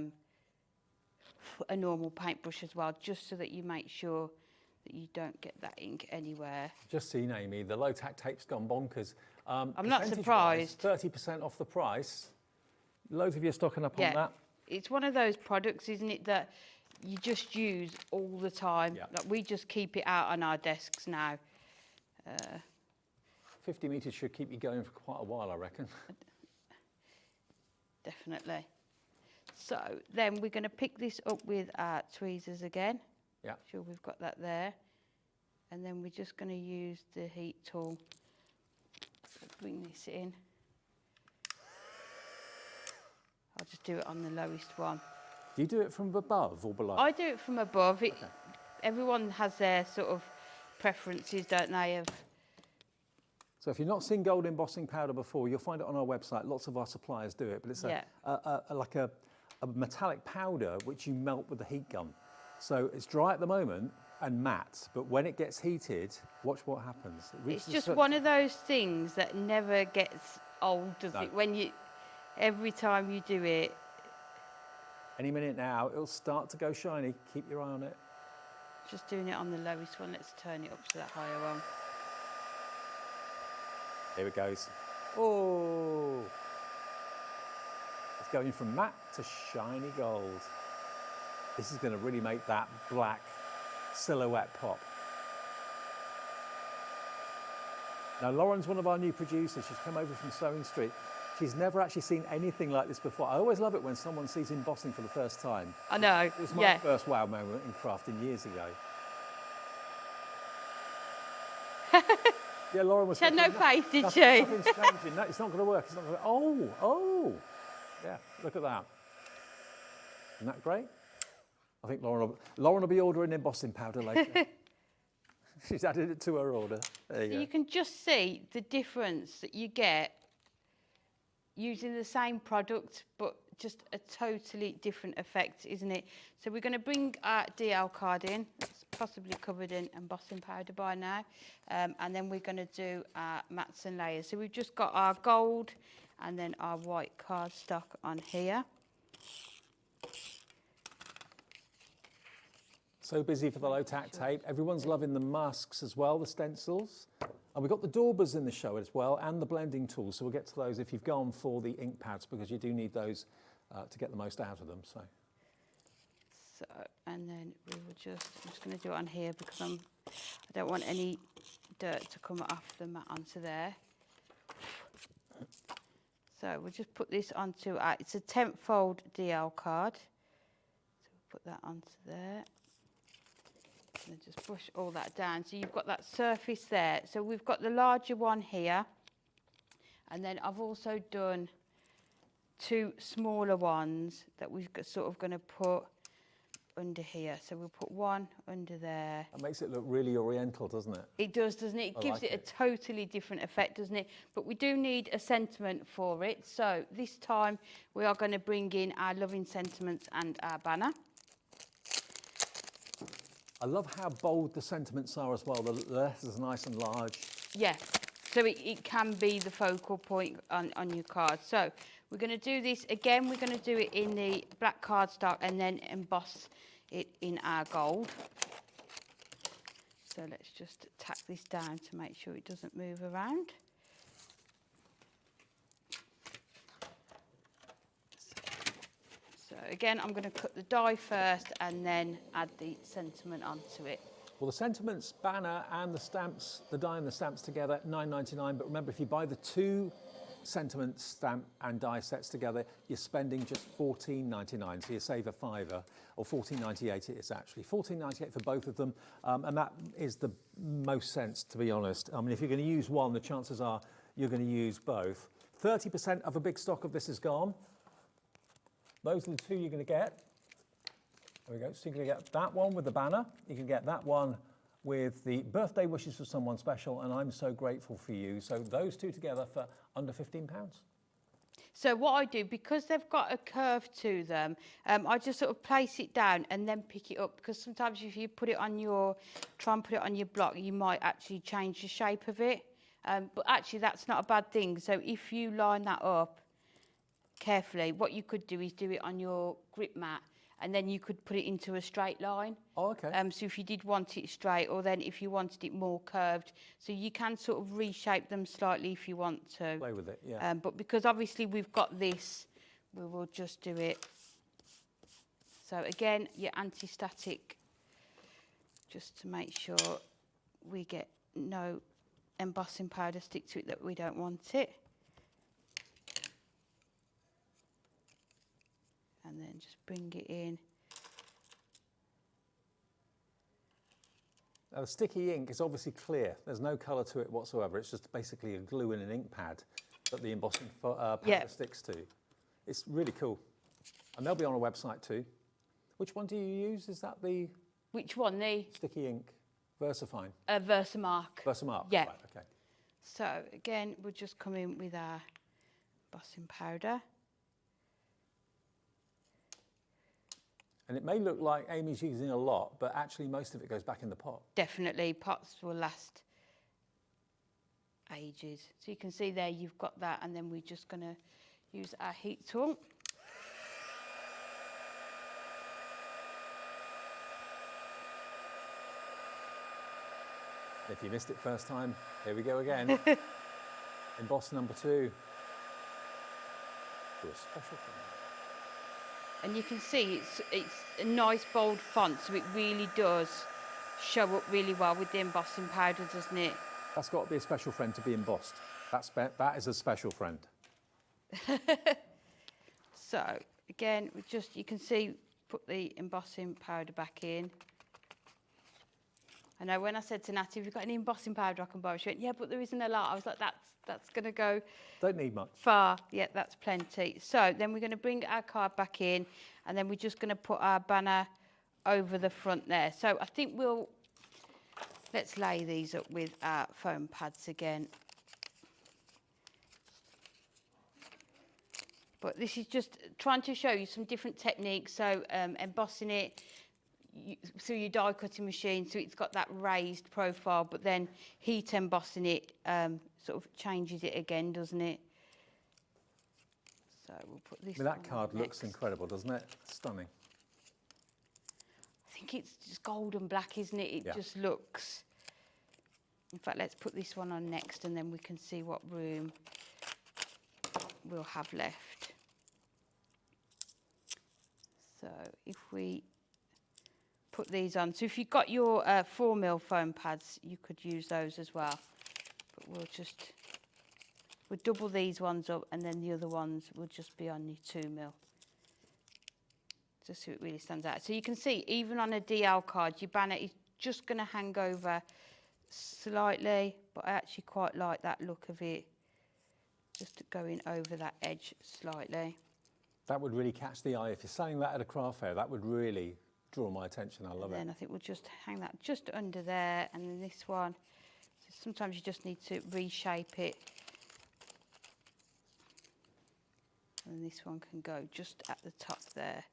normal paintbrush as well, just so that you make sure that you don't get that ink anywhere. Just seen, Amy, the low tack tape's gone bonkers. I'm not surprised. 30% off the price. Loads of you stocking up on that. It's one of those products, isn't it, that you just use all the time. Yeah. Like we just keep it out on our desks now. 50 metres should keep you going for quite a while, I reckon. Definitely. So then we're going to pick this up with our tweezers again. Yeah. Sure we've got that there. And then we're just going to use the heat tool to bring this in. I'll just do it on the lowest one. Do you do it from above or below? I do it from above. Everyone has their sort of preferences, don't they? So if you've not seen gold embossing powder before, you'll find it on our website. Lots of our suppliers do it, but it's like a metallic powder which you melt with the heat gun. So it's dry at the moment and matte, but when it gets heated, watch what happens. It's just one of those things that never gets old, does it? When every time you do it. Any minute now, it'll start to go shiny. Keep your eye on it. Just doing it on the lowest one. Let's turn it up to that higher one. Here it goes. Oh! It's going from matte to shiny gold. This is going to really make that black silhouette pop. Now, Lauren's one of our new producers. She's come over from Sewing Street. She's never actually seen anything like this before. I always love it when someone sees embossing for the first time. I know, It was my first wow moment in crafting years ago. Yeah, Lauren was. She had no faith, did she? Nothing's changing. No, it's not going to work. It's not going to. Oh. Yeah, look at that. Isn't that great? I think Lauren will be ordering embossing powder later. She's added it to her order. There you go. You can just see the difference that you get using the same product, but just a totally different effect, isn't it? So we're going to bring our DL card in. It's possibly covered in embossing powder by now. And then we're going to do our mats and layers. So we've just got our gold and then our white cardstock on here. So busy for the low-tack tape. Everyone's loving the masks as well, the stencils. And we've got the daubers in the show as well, and the blending tools. So we'll get to those if you've gone for the ink pads, because you do need those to get the most out of them. So, and then we will I'm just going to do it on here because I don't want any dirt to come off the mat onto there. So we'll just put this onto it's a 10th fold DL card. So we'll put that onto there. And just brush all that down. So you've got that surface there. So we've got the larger one here. And then I've also done 2 smaller ones that we're sort of going to put under here. So we'll put one under there. That makes it look really oriental, doesn't it? It does, doesn't it? It gives it a totally different effect, doesn't it? But we do need a sentiment for it. So this time we are going to bring in our loving sentiments and our banner. I love how bold the sentiments are as well. The letters are nice and large. Yeah, so it can be the focal point on your card. So we're going to do this again. We're going to do it in the black cardstock and then emboss it in our gold. So let's just tack this down to make sure it doesn't move around. So again, I'm going to cut the die first and then add the sentiment onto it. Well, the sentiments, banner and the stamps, the die and the stamps together, $9.99. But remember, if you buy the 2 sentiment stamp and die sets together, you're spending just $14.99. So you save a £5, or $14.98 it is actually. $14.98 for both of them. And that is the most sense, to be honest. I mean, if you're going to use one, the chances are you're going to use both. 30% of a big stock of this is gone. Those are the 2 you're going to get. There we go. So you're going to get that one with the banner. You can get that one with the birthday wishes for someone special, and I'm so grateful for you. So those 2 together for under £15. So what I do, because they've got a curve to them, I just sort of place it down and then pick it up, because sometimes if you try and put it on your block, you might actually change the shape of it. But actually that's not a bad thing. So if you line that up carefully, what you could do is do it on your grip mat, and then you could put it into a straight line. Oh, okay. So if you did want it straight, or then if you wanted it more curved, so you can sort of reshape them slightly if you want to. Play with it, yeah. But because obviously we've got this, we will just do it. So again, your anti-static, just to make sure we get no embossing powder stick to it that we don't want it. And then just bring it in. Now the sticky ink is obviously clear. There's no colour to it whatsoever. It's just basically a glue in an ink pad that the embossing powder sticks to. It's really cool. And they'll be on a website too. Which one do you use? Is that the... Which one? The... Sticky ink. Versafine. Versamark. Versamark, yeah. Right, okay. So again, we'll just come in with our embossing powder. And it may look like Amy's using a lot, but actually most of it goes back in the pot. Definitely, pots will last ages. So you can see there you've got that, and then we're just going to use our heat tool. If you missed it first time, here we go again. Emboss number 2. Do a special thing. And you can see it's a nice bold font, so it really does show up really well with the embossing powder, doesn't it? That's got to be a special friend to be embossed. That is a special friend. So again, you can see, put the embossing powder back in, I know when I said to Natty, have you got any embossing powder I can borrow? She went, yeah, but there isn't a lot. I was like, that's going to go Don't need much. far. Yeah, that's plenty. So then we're going to bring our card back in, and then we're just going to put our banner over the front there. So I think let's lay these up with our foam pads again. But this is just trying to show you some different techniques. So embossing it through your die cutting machine, so it's got that raised profile, but then heat embossing it sort of changes it again, doesn't it? So we'll put this. That card looks incredible, doesn't it? Stunning. I think it's just gold and black, isn't it? It just looks. In fact, let's put this one on next, and then we can see what room we'll have left. So if we put these on, so if you've got your 4mm foam pads, you could use those as well. But we'll double these ones up, and then the other ones will just be on your 2mm. Just so it really stands out. So you can see, even on a DL card, your banner is just going to hang over slightly, but I actually quite like that look of it, just going over that edge slightly. That would really catch the eye. If you're selling that at a craft fair, that would really draw my attention. I love it. And then I think we'll just hang that just under there, and then this one, so sometimes you just need to reshape it. And this one can go just at the top there.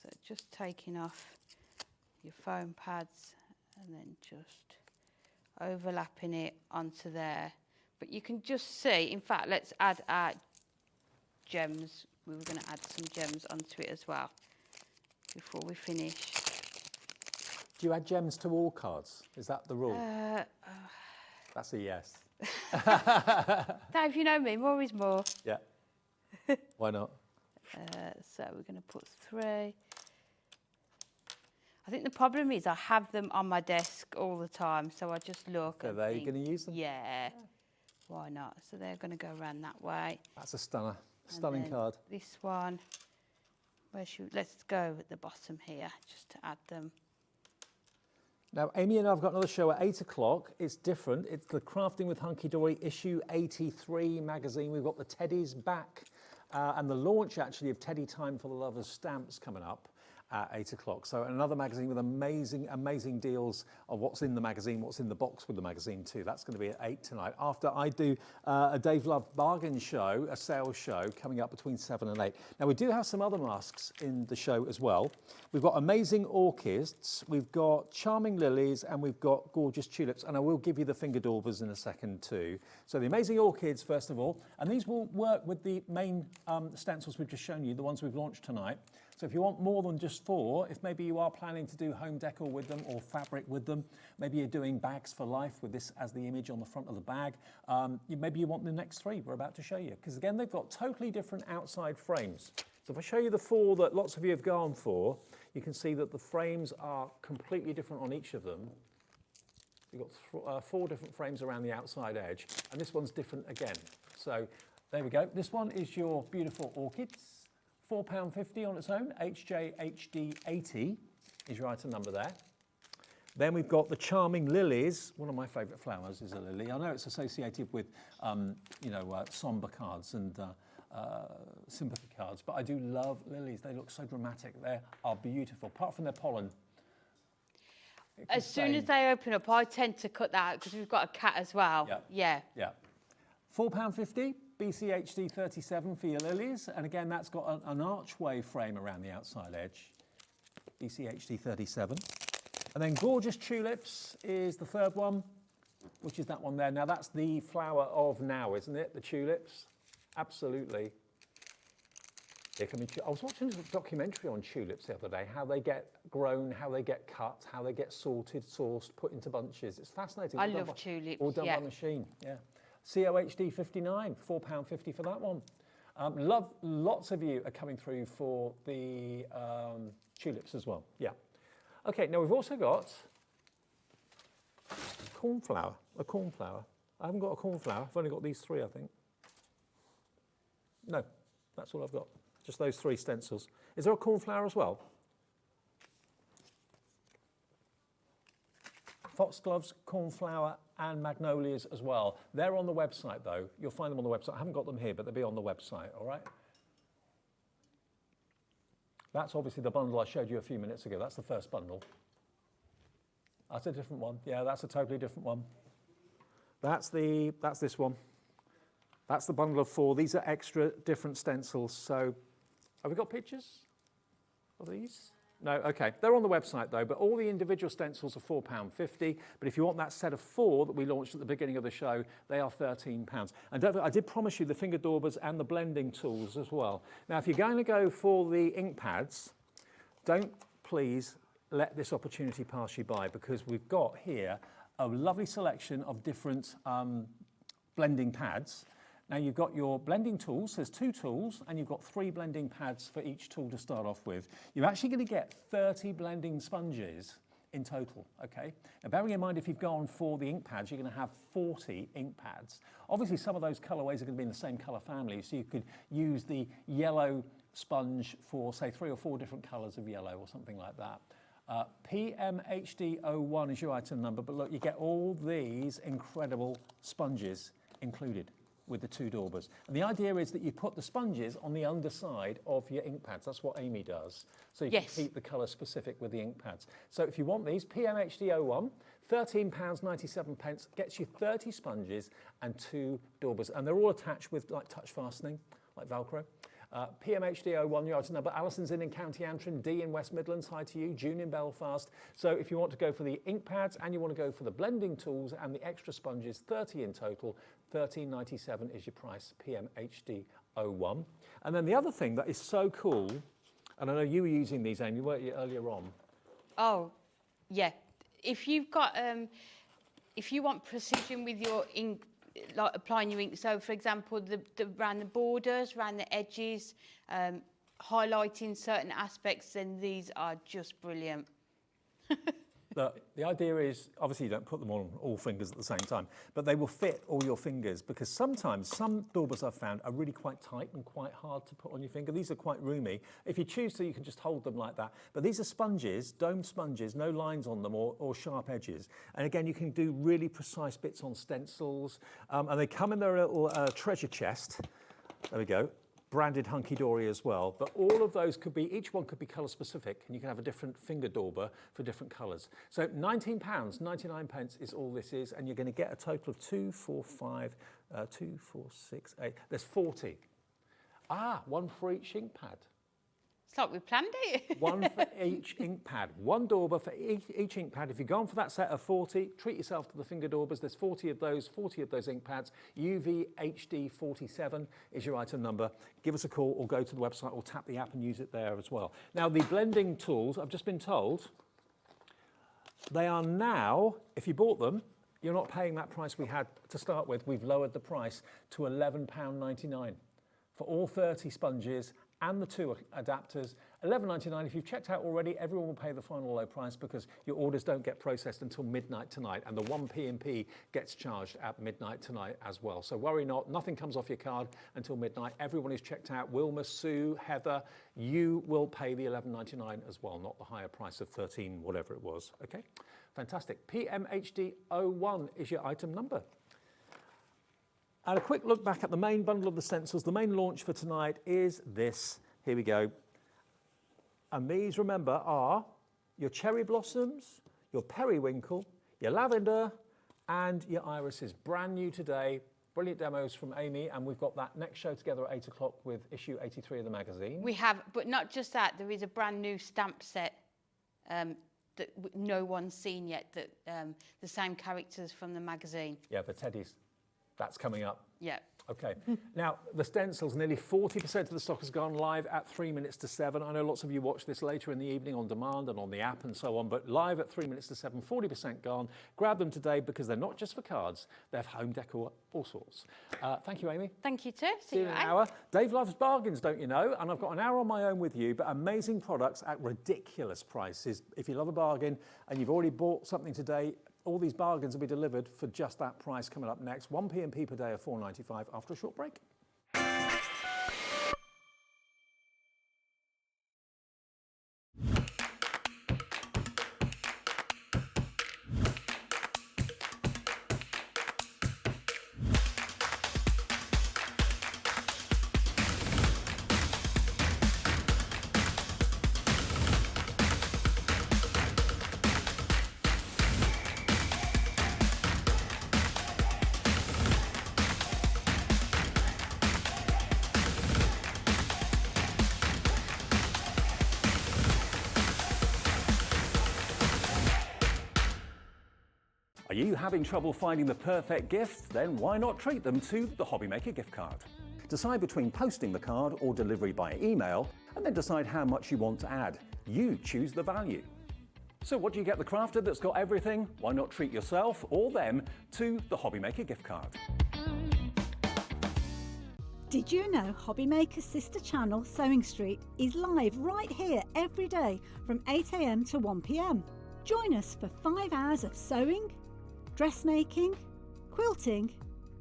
So just taking off your foam pads and then just overlapping it onto there. But you can just see, in fact, let's add our gems. We were going to add some gems onto it as well before we finish. Do you add gems to all cards? Is that the rule? That's a yes. Dave, you know me, more is more. Yeah. Why not? So we're going to put 3. I think the problem is I have them on my desk all the time, so I just look. Are they going to use them? Yeah. Why not? So they're going to go around that way. That's a stunner. Stunning card. This one. Let's go at the bottom here, just to add them. Now, Amy and I have got another show at 8 o'clock. It's different. It's the Crafting with Hunkydory issue 83 magazine. We've got the Teddies back and the launch, actually, of Teddy Time for the Lovers stamps coming up at 8 o'clock. So another magazine with amazing, amazing deals of what's in the magazine, what's in the box with the magazine too. That's going to be at 8 tonight. After I do a Dave Love bargain show, a sales show, coming up between 7 and 8. Now, we do have some other masks in the show as well. We've got amazing orchids, we've got charming lilies, and we've got gorgeous tulips. And I will give you the finger daubers in a second too. So the amazing orchids, first of all, and these will work with the main stencils we've just shown you, the ones we've launched tonight. So if you want more than just 4, if maybe you are planning to do home decor with them or fabric with them, maybe you're doing bags for life with this as the image on the front of the bag, maybe you want the next 3 we're about to show you. Because again, they've got totally different outside frames. So if I show you the 4 that lots of you have gone for, you can see that the frames are completely different on each of them. You've got 4 different frames around the outside edge, and this one's different again. So there we go. This one is your beautiful orchids. £4.50 on its own, HJHD80 is your item number there. Then we've got the charming lilies. One of my favourite flowers is a lily. I know it's associated with, sombre cards and sympathy cards, but I do love lilies. They look so dramatic. They are beautiful, apart from their pollen. As soon as they open up, I tend to cut that out because we've got a cat as well. Yeah. £4.50. BCHD 37 for your lilies, and again that's got an archway frame around the outside edge. BCHD 37. And then gorgeous tulips is the 3rd one, which is that one there. Now that's the flower of now, isn't it? The tulips, absolutely. I was watching a documentary on tulips the other day, how they get grown, how they get cut, how they get sorted, sourced, put into bunches. It's fascinating. I love tulips. All done by machine, yeah. COHD 59, £4.50 for that one. Lots of you are coming through for the tulips as well. Yeah. Okay, now we've also got a cornflower. I haven't got a cornflower. I've only got these 3, I think. No, that's all I've got. Just those 3 stencils. Is there a cornflower as well? foxgloves, cornflower, and magnolias as well. They're on the website though. You'll find them on the website. I haven't got them here, but they'll be on the website, all right? That's obviously the bundle I showed you a few minutes ago. That's the first bundle. That's a different one. Yeah, that's a totally different one. That's this one. That's the bundle of 4. These are extra different stencils. So, have we got pictures of these? No, okay. They're on the website though, but all the individual stencils are £4.50. But if you want that set of 4 that we launched at the beginning of the show, they are £13. And don't forget, I did promise you the finger daubers and the blending tools as well. Now, if you're going to go for the ink pads, don't please let this opportunity pass you by, because we've got here a lovely selection of different blending pads. Now you've got your blending tools, there's 2 tools, and you've got 3 blending pads for each tool to start off with. You're actually going to get 30 blending sponges in total, okay? Now bearing in mind if you've gone for the ink pads, you're going to have 40 ink pads. Obviously some of those colorways are going to be in the same color family, so you could use the yellow sponge for say 3 or 4 different colors of yellow or something like that. PMHD01 is your item number, but look, you get all these incredible sponges included with the 2 daubers. And the idea is that you put the sponges on the underside of your ink pads. That's what Amy does. So you can keep the colour specific with the ink pads. So if you want these, PMHD01, £13.97, gets you 30 sponges and 2 daubers. And they're all attached with like touch fastening, like Velcro. PMHD01, your item number. Alison's in County Antrim, D in West Midlands, hi to you, June in Belfast. So if you want to go for the ink pads and you want to go for the blending tools and the extra sponges, 30 in total, £13.97 is your price, PMHD01. And then the other thing that is so cool, and I know you were using these, Amy, weren't you, earlier on? Oh, yeah. If you've got, if you want precision with your ink, like applying your ink, so for example, around the borders, around the edges, highlighting certain aspects, then these are just brilliant. The idea is, obviously you don't put them on all fingers at the same time, but they will fit all your fingers, because sometimes some daubers I've found are really quite tight and quite hard to put on your finger. These are quite roomy. If you choose to, you can just hold them like that. But these are sponges, domed sponges, no lines on them or sharp edges. And again, you can do really precise bits on stencils. And they come in their little treasure chest. There we go. Branded Hunkydory as well, but all of those could be, each one could be colour specific, and you can have a different finger dauber for different colours. So £19.99 is all this is, and you're going to get a total of 2, 4, 5, 2, 4, 6, 8. There's 40. One for each ink pad. It's like we planned it. One for each ink pad. 1 dauber for each ink pad. If you've gone for that set of 40, treat yourself to the finger daubers. There's 40 of those ink pads. UVHD47 is your item number. Give us a call or go to the website or tap the app and use it there as well. Now, the blending tools, I've just been told, they are now, if you bought them, you're not paying that price we had to start with. We've lowered the price to £11.99 for all 30 sponges and the 2 adapters. £11.99. If you've checked out already, everyone will pay the final low price, because your orders don't get processed until midnight tonight, and the 1p&p gets charged at midnight tonight as well. So worry not, nothing comes off your card until midnight. Everyone who's checked out, Wilma, Sue, Heather, you will pay the £11.99 as well, not the higher price of 13, whatever it was. Okay, fantastic. PMHD01 is your item number. And a quick look back at the main bundle of the stencils. The main launch for tonight is this. Here we go. And these, remember, are your cherry blossoms, your periwinkle, your lavender, and your irises. Brand new today. Brilliant demos from Amy. And we've got that next show together at 8 o'clock with issue 83 of the magazine. We have, but not just that. There is a brand new stamp set that no one's seen yet, that the same characters from the magazine. Yeah, the teddies. That's coming up. Yeah. Okay. Now, the stencils, nearly 40% of the stock has gone live at 3 minutes to 7. I know lots of you watch this later in the evening on demand and on the app and so on, but live at 3 minutes to 7, 40% gone. Grab them today, because they're not just for cards, they're for home decor, all sorts. Thank you, Amy. Thank you too. See you in an hour. Dave loves bargains, don't you know? And I've got an hour on my own with you, but amazing products at ridiculous prices. If you love a bargain and you've already bought something today, all these bargains will be delivered for just that price coming up next. 1p&p per day of £4.95 after a short break. you having trouble finding the perfect gift? Then why not treat them to the HobbyMaker gift card? Decide between posting the card or delivery by email, and then decide how much you want to add. You choose the value. So what do you get the crafter that's got everything? Why not treat yourself or them to the HobbyMaker gift card? Did you know HobbyMaker's sister channel, Sewing Street, is live right here every day from 8 AM to 1 PM? Join us for 5 hours of sewing, dressmaking, quilting,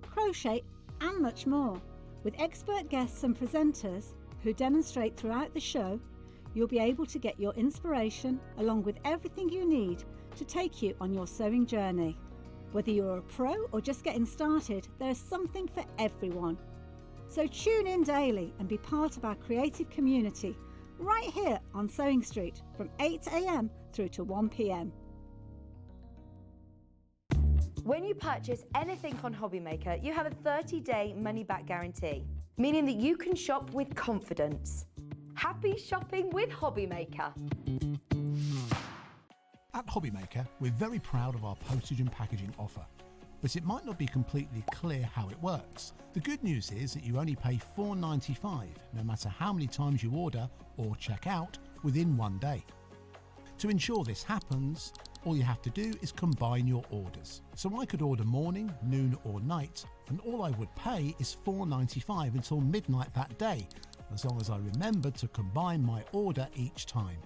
crochet and much more. With expert guests and presenters who demonstrate throughout the show, you'll be able to get your inspiration along with everything you need to take you on your sewing journey. Whether you're a pro or just getting started, there is something for everyone. So tune in daily and be part of our creative community right here on Sewing Street from 8 AM through to 1 PM. When you purchase anything on HobbyMaker, you have a 30-day money-back guarantee, meaning that you can shop with confidence. Happy shopping with HobbyMaker. At HobbyMaker, we're very proud of our postage and packaging offer, but it might not be completely clear how it works. The good news is that you only pay $4.95 no matter how many times you order or check out within 1 day. To ensure this happens, all you have to do is combine your orders. So I could order morning, noon or night, and all I would pay is $4.95 until midnight that day, as long as I remember to combine my order each time.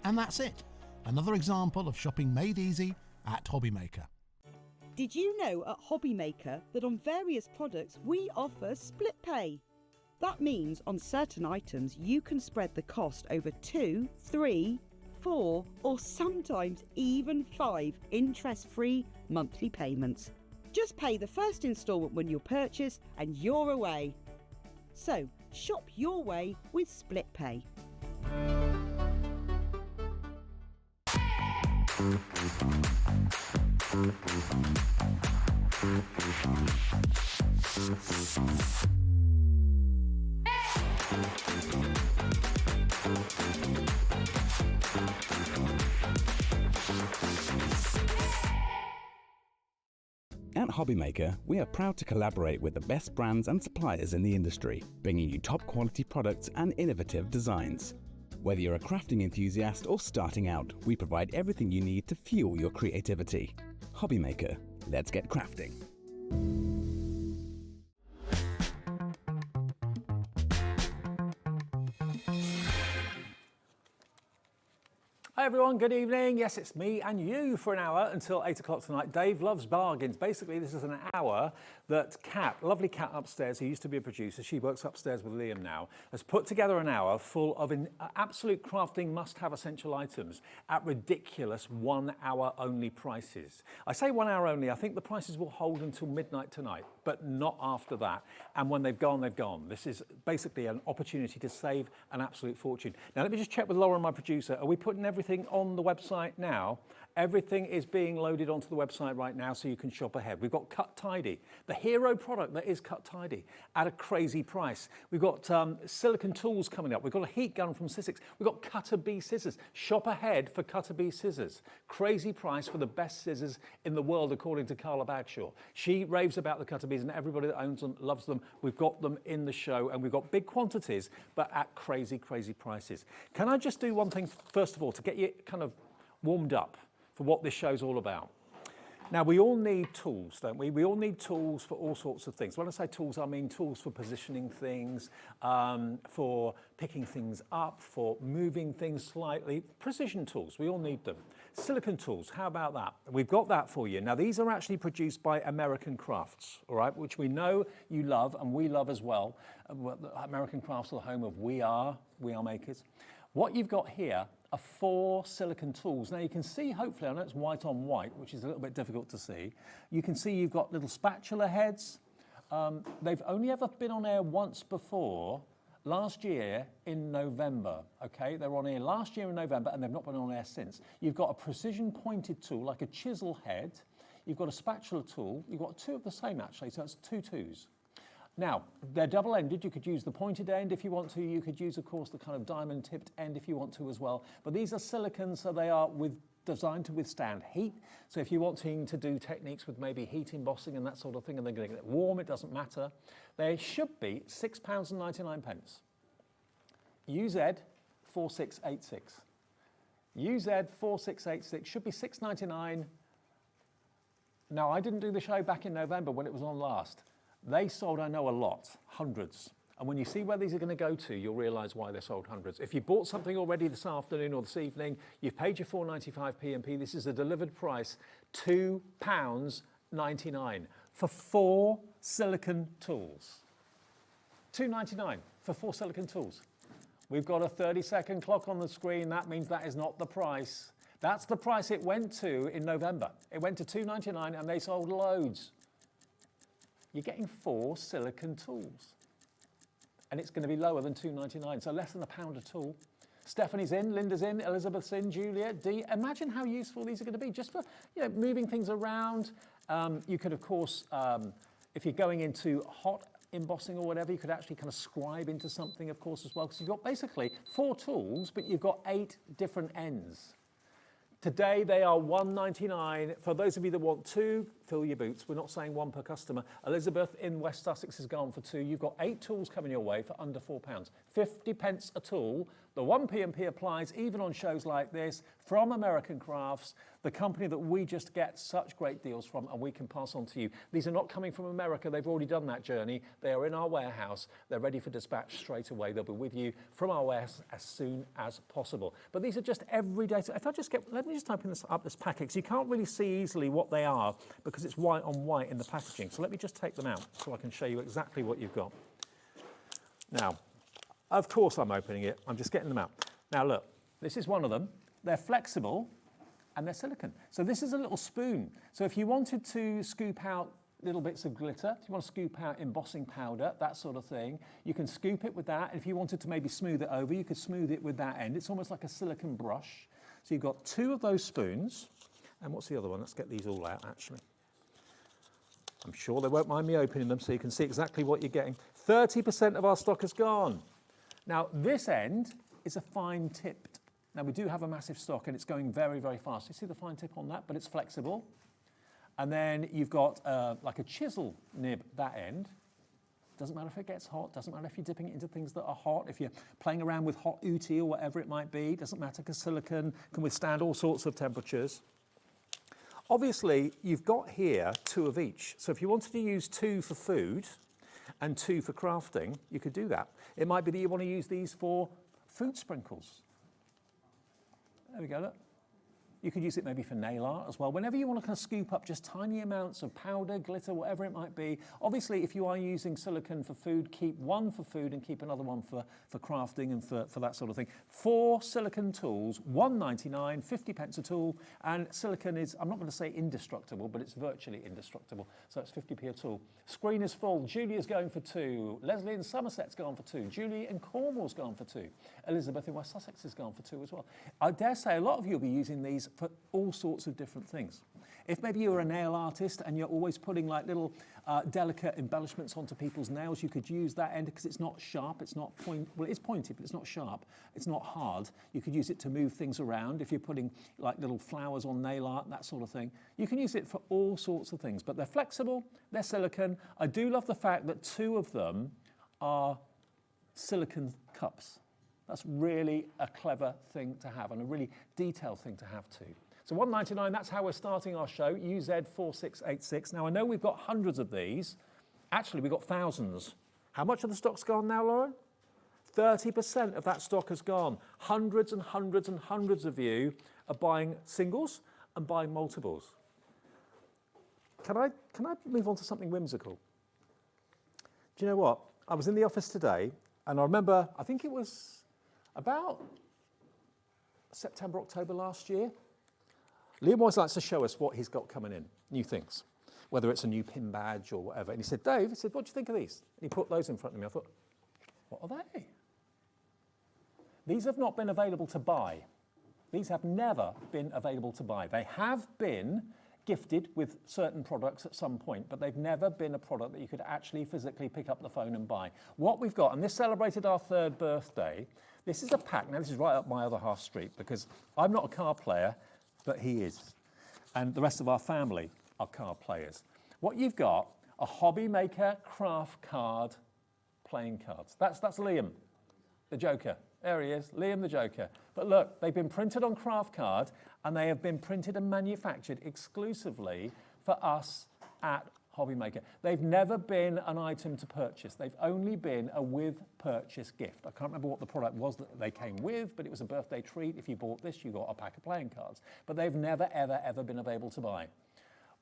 And that's it. Another example of shopping made easy at HobbyMaker. Did you know at HobbyMaker that on various products we offer split pay? That means on certain items you can spread the cost over 2, 3, 4 or sometimes even 5 interest-free monthly payments. Just pay the first instalment when you purchase and you're away. So shop your way with split pay. At HobbyMaker, we are proud to collaborate with the best brands and suppliers in the industry, bringing you top quality products and innovative designs. Whether you're a crafting enthusiast or starting out, we provide everything you need to fuel your creativity. HobbyMaker, let's get crafting. Hi everyone, good evening. Yes, it's me and you for an hour until 8 o'clock tonight. Dave loves bargains. Basically, this is an hour that Kat, lovely Kat upstairs, who used to be a producer, she works upstairs with Liam now, has put together an hour full of absolute crafting must-have essential items at ridiculous 1 hour only prices. I say 1 hour only, I think the prices will hold until midnight tonight, but not after that. And when they've gone, they've gone. This is basically an opportunity to save an absolute fortune. Now, let me just check with Laura, my producer. Are we putting everything on the website now? Everything is being loaded onto the website right now so you can shop ahead. We've got Cut Tidy, the hero product that is Cut Tidy at a crazy price. We've got silicone tools coming up. We've got a heat gun from Sizzix. We've got Cutter Bee scissors. Shop ahead for Cutter Bee scissors. Crazy price for the best scissors in the world, according to Carla Bagshaw. She raves about the Cutter Bees and everybody that owns them loves them. We've got them in the show and we've got big quantities, but at crazy, crazy prices. Can I just do one thing, first of all, to get you kind of warmed up for what this show's all about? Now, we all need tools, don't we? We all need tools for all sorts of things. When I say tools, I mean tools for positioning things, for picking things up, for moving things slightly. Precision tools, we all need them. Silicone tools, how about that? We've got that for you. Now, these are actually produced by American Crafts, all right, which we know you love and we love as well. American Crafts are the home of We Are Makers. What you've got here are 4 silicone tools. Now you can see, hopefully, I know it's white on white, which is a little bit difficult to see. You can see you've got little spatula heads. They've only ever been on air once before, last year in November, okay? They were on air last year in November and they've not been on air since. You've got a precision pointed tool, like a chisel head. You've got a spatula tool. You've got 2 of the same actually, so that's 2 twos. Now, they're double-ended. You could use the pointed end if you want to. You could use, of course, the kind of diamond-tipped end if you want to as well. But these are silicon, so they are designed to withstand heat. So if you're wanting to do techniques with maybe heat embossing and that sort of thing, and they're going to get warm, it doesn't matter. They should be £6.99. UZ 4686. UZ 4686 should be £6.99. Now, I didn't do the show back in November when it was on last. They sold, I know, a lot, hundreds. And when you see where these are going to go to, you'll realise why they sold hundreds. If you bought something already this afternoon or this evening, you've paid your £4.95 P&P. This is a delivered price, £2.99 for 4 silicon tools. £2.99 for 4 silicon tools. We've got a 30-second clock on the screen. That means that is not the price. That's the price it went to in November. It went to £2.99 and they sold loads. You're getting 4 silicon tools. And it's going to be lower than £2.99, so less than £1 a tool. Stephanie's in, Linda's in, Elizabeth's in, Juliet, Dee. Imagine how useful these are going to be just for moving things around. You could, of course, if you're going into hot embossing or whatever, you could actually kind of scribe into something, of course, as well. Because you've got basically 4 tools, but you've got 8 different ends. Today they are £1.99. For those of you that want 2, fill your boots. We're not saying 1 per customer. Elizabeth in West Sussex has gone for 2. You've got 8 tools coming your way for under £4. 50p a tool. The 1 P&P applies even on shows like this from American Crafts, the company that we just get such great deals from and we can pass on to you. These are not coming from America. They've already done that journey. They are in our warehouse. They're ready for dispatch straight away. They'll be with you from our warehouse as soon as possible. But these are just everyday. If I just let me just open this packet, because you can't really see easily what they are because it's white on white in the packaging. So let me just take them out so I can show you exactly what you've got. Now, of course I'm opening it. I'm just getting them out. Now look, this is one of them. They're flexible and they're silicone. So this is a little spoon. So if you wanted to scoop out little bits of glitter, if you want to scoop out embossing powder, that sort of thing, you can scoop it with that. If you wanted to maybe smooth it over, you could smooth it with that end. It's almost like a silicone brush. So you've got 2 of those spoons. And what's the other one? Let's get these all out, actually. I'm sure they won't mind me opening them so you can see exactly what you're getting. 30% of our stock is gone. Now, this end is a fine tipped. Now, we do have a massive stock and it's going very, very fast. You see the fine tip on that, but it's flexible. And then you've got like a chisel nib that end. Doesn't matter if it gets hot, doesn't matter if you're dipping it into things that are hot, if you're playing around with hot ooty or whatever it might be, doesn't matter because silicone can withstand all sorts of temperatures. Obviously, you've got here 2 of each. So if you wanted to use 2 for food and 2 for crafting, you could do that. It might be that you want to use these for food sprinkles. There we go, look. You could use it maybe for nail art as well. Whenever you want to kind of scoop up just tiny amounts of powder, glitter, whatever it might be. Obviously, if you are using silicone for food, keep 1 for food and keep another one for crafting and for that sort of thing. 4 silicone tools, £1.99, 50p a tool. And silicone is, I'm not going to say indestructible, but it's virtually indestructible. So it's 50p a tool. Screen is full. Julia's going for 2. Leslie in Somerset's gone for 2. Julie in Cornwall's gone for 2. Elizabeth in West Sussex has gone for 2 as well. I dare say a lot of you will be using these for all sorts of different things. If maybe you're a nail artist and you're always putting like little delicate embellishments onto people's nails, you could use that end because it's not sharp, it's not well, it's pointed, but it's not sharp, it's not hard. You could use it to move things around if you're putting like little flowers on nail art, that sort of thing. You can use it for all sorts of things, but they're flexible, they're silicone. I do love the fact that 2 of them are silicone cups. That's really a clever thing to have and a really detailed thing to have too. So £1.99, that's how we're starting our show, UZ4686. Now, I know we've got hundreds of these. Actually, we've got thousands. How much of the stock's gone now, Lauren? 30% of that stock has gone. Hundreds and hundreds and hundreds of you are buying singles and buying multiples. Can I move on to something whimsical? Do you know what? I was in the office today, and I remember, I think it was about September, October last year. Liam always likes to show us what he's got coming in, new things, whether it's a new pin badge or whatever. And he said, Dave, he said, what do you think of these? And he put those in front of me. I thought, what are they? These have not been available to buy. These have never been available to buy. They have been gifted with certain products at some point, but they've never been a product that you could actually physically pick up the phone and buy. What we've got, and this celebrated our 3rd birthday, this is a pack. Now, this is right up my other half street because I'm not a card player, but he is. And the rest of our family are card players. What you've got are HobbyMaker craft card playing cards. That's Liam, the Joker. There he is, Liam the Joker. But look, they've been printed on craft card and they have been printed and manufactured exclusively for us at HobbyMaker. They've never been an item to purchase. They've only been a with purchase gift. I can't remember what the product was that they came with, but it was a birthday treat. If you bought this, you got a pack of playing cards. But they've never, ever, ever been available to buy.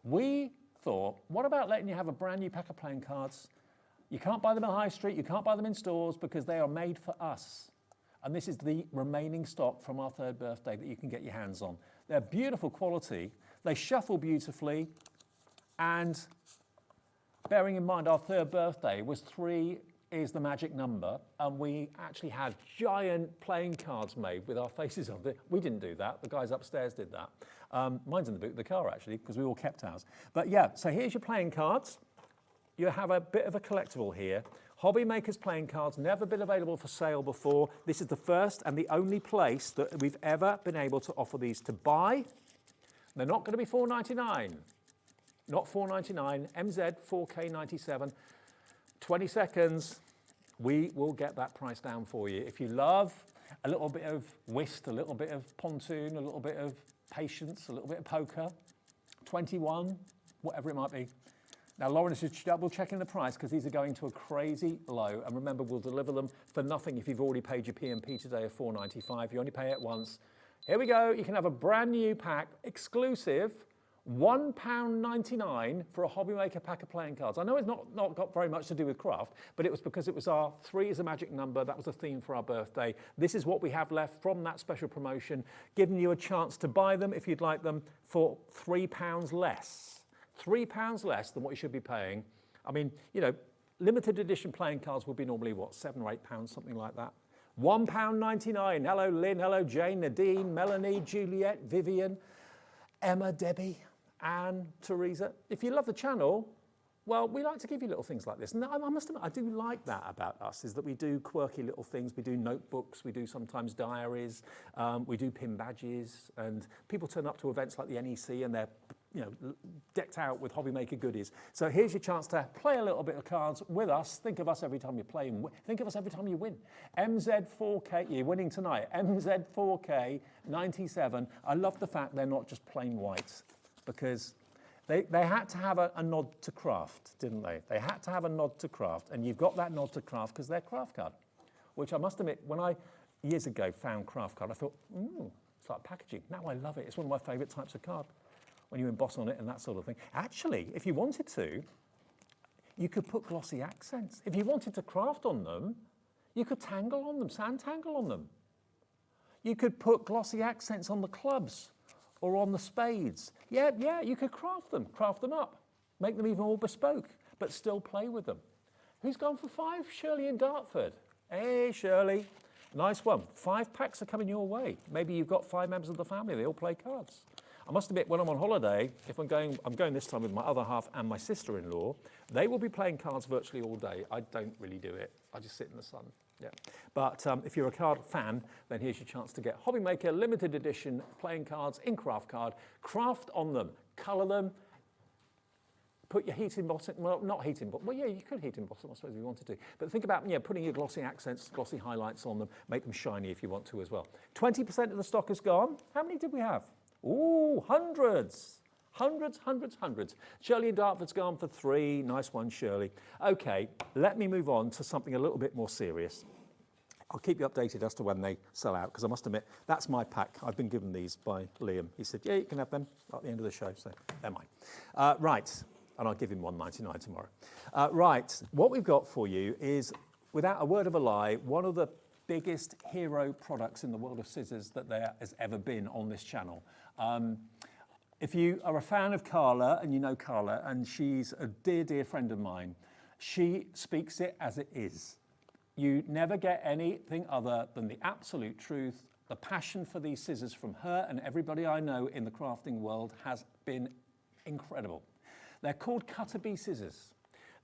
We thought, what about letting you have a brand new pack of playing cards? You can't buy them on high street, you can't buy them in stores because they are made for us. And this is the remaining stock from our 3rd birthday that you can get your hands on. They're beautiful quality, they shuffle beautifully, and bearing in mind our 3rd birthday was 3 is the magic number, and we actually had giant playing cards made with our faces on it. We didn't do that, the guys upstairs did that. Mine's in the boot of the car actually, because we all kept ours. But yeah, so here's your playing cards. You have a bit of a collectible here. HobbyMaker's playing cards, never been available for sale before. This is the first and the only place that we've ever been able to offer these to buy. They're not going to be $4.99. Not $4.99, MZ 4K97. 20 seconds, we will get that price down for you. If you love a little bit of whist, a little bit of pontoon, a little bit of patience, a little bit of poker, 21, whatever it might be. Now, Lauren is just double checking the price because these are going to a crazy low. And remember, we'll deliver them for nothing if you've already paid your P&P today of $4.95. You only pay it once. Here we go. You can have a brand new pack, exclusive, £1.99 for a HobbyMaker pack of playing cards. I know it's not got very much to do with craft, but it was because it was our 3 is a magic number. That was the theme for our birthday. This is what we have left from that special promotion, giving you a chance to buy them if you'd like them for £3 less. £3 less than what you should be paying. I mean, you know, limited edition playing cards would be normally, what, £7 or £8, something like that. £1.99. Hello, Lynn. Hello, Jane, Nadine, Melanie, Juliet, Vivian, Emma, Debbie, Anne, Teresa. If you love the channel, well, we like to give you little things like this. And I must admit, I do like that about us, is that we do quirky little things. We do notebooks, we do sometimes diaries, we do pin badges, and people turn up to events like the NEC and they're, you know, decked out with HobbyMaker goodies. So here's your chance to play a little bit of cards with us. Think of us every time you play and think of us every time you win. MZ4K, you're winning tonight. MZ4K 97. I love the fact they're not just plain whites, because they had to have a nod to craft, didn't they? They had to have a nod to craft, and you've got that nod to craft because they're craft card, which I must admit, when I years ago found craft card, I thought, it's like packaging. Now I love it. It's one of my favourite types of card, when you emboss on it and that sort of thing. Actually, if you wanted to, you could put glossy accents. If you wanted to craft on them, you could tangle on them, sand tangle on them. You could put glossy accents on the clubs or on the spades. Yeah, you could craft them up, make them even more bespoke, but still play with them. Who's gone for 5? Shirley in Dartford. Hey, Shirley, nice one. 5 packs are coming your way. Maybe you've got 5 members of the family, they all play cards. I must admit, when I'm on holiday, if I'm going this time with my other half and my sister-in-law, they will be playing cards virtually all day. I don't really do it. I just sit in the sun. Yeah. But if you're a card fan, then here's your chance to get HobbyMaker limited edition playing cards in craft card. Craft on them, colour them, put your heat emboss in, well, not heat emboss, well, yeah, you could heat emboss them, I suppose, if you wanted to. But think about, putting your glossy accents, glossy highlights on them, make them shiny if you want to as well. 20% of the stock is gone. How many did we have? Ooh, hundreds. Hundreds. Shirley in Dartford's gone for 3. Nice one, Shirley. Okay, let me move on to something a little bit more serious. I'll keep you updated as to when they sell out, because I must admit, that's my pack. I've been given these by Liam. He said, yeah, you can have them at the end of the show, so they're mine. Right, and I'll give him $1.99 tomorrow. Right, what we've got for you is, without a word of a lie, one of the biggest hero products in the world of scissors that there has ever been on this channel. If you are a fan of Carla, and you know Carla, and she's a dear, dear friend of mine, she speaks it as it is. You never get anything other than the absolute truth. The passion for these scissors from her and everybody I know in the crafting world has been incredible. They're called cutter bee scissors.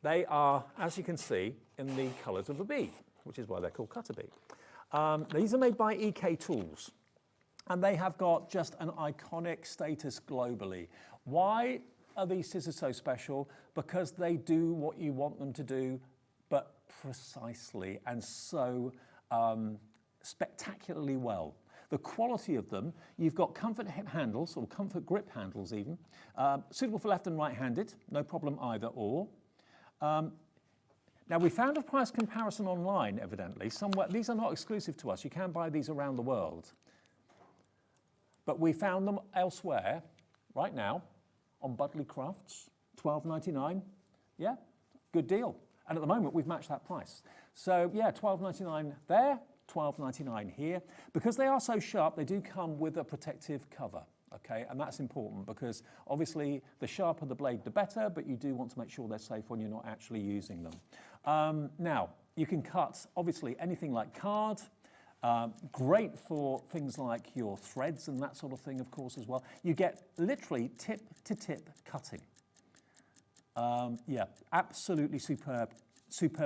They are, as you can see, in the colours of a bee, which is why they're called cutter bee. These are made by EK Tools, and they have got just an iconic status globally. Why are these scissors so special? Because they do what you want them to do, but precisely and so spectacularly well. The quality of them, you've got comfort hip handles, or comfort grip handles even, suitable for left and right-handed, no problem either or. Now, we found a price comparison online, evidently. Somewhere, these are not exclusive to us. You can buy these around the world. But we found them elsewhere, right now, on Budley Crafts, $12.99. Yeah, good deal. And at the moment, we've matched that price. So, yeah, $12.99 there, $12.99 here. Because they are so sharp, they do come with a protective cover. Okay, and that's important because obviously the sharper the blade, the better, but you do want to make sure they're safe when you're not actually using them. Now, you can cut, obviously, anything like card, great for things like your threads and that sort of thing, of course, as well. You get literally tip-to-tip cutting. Yeah, absolutely superb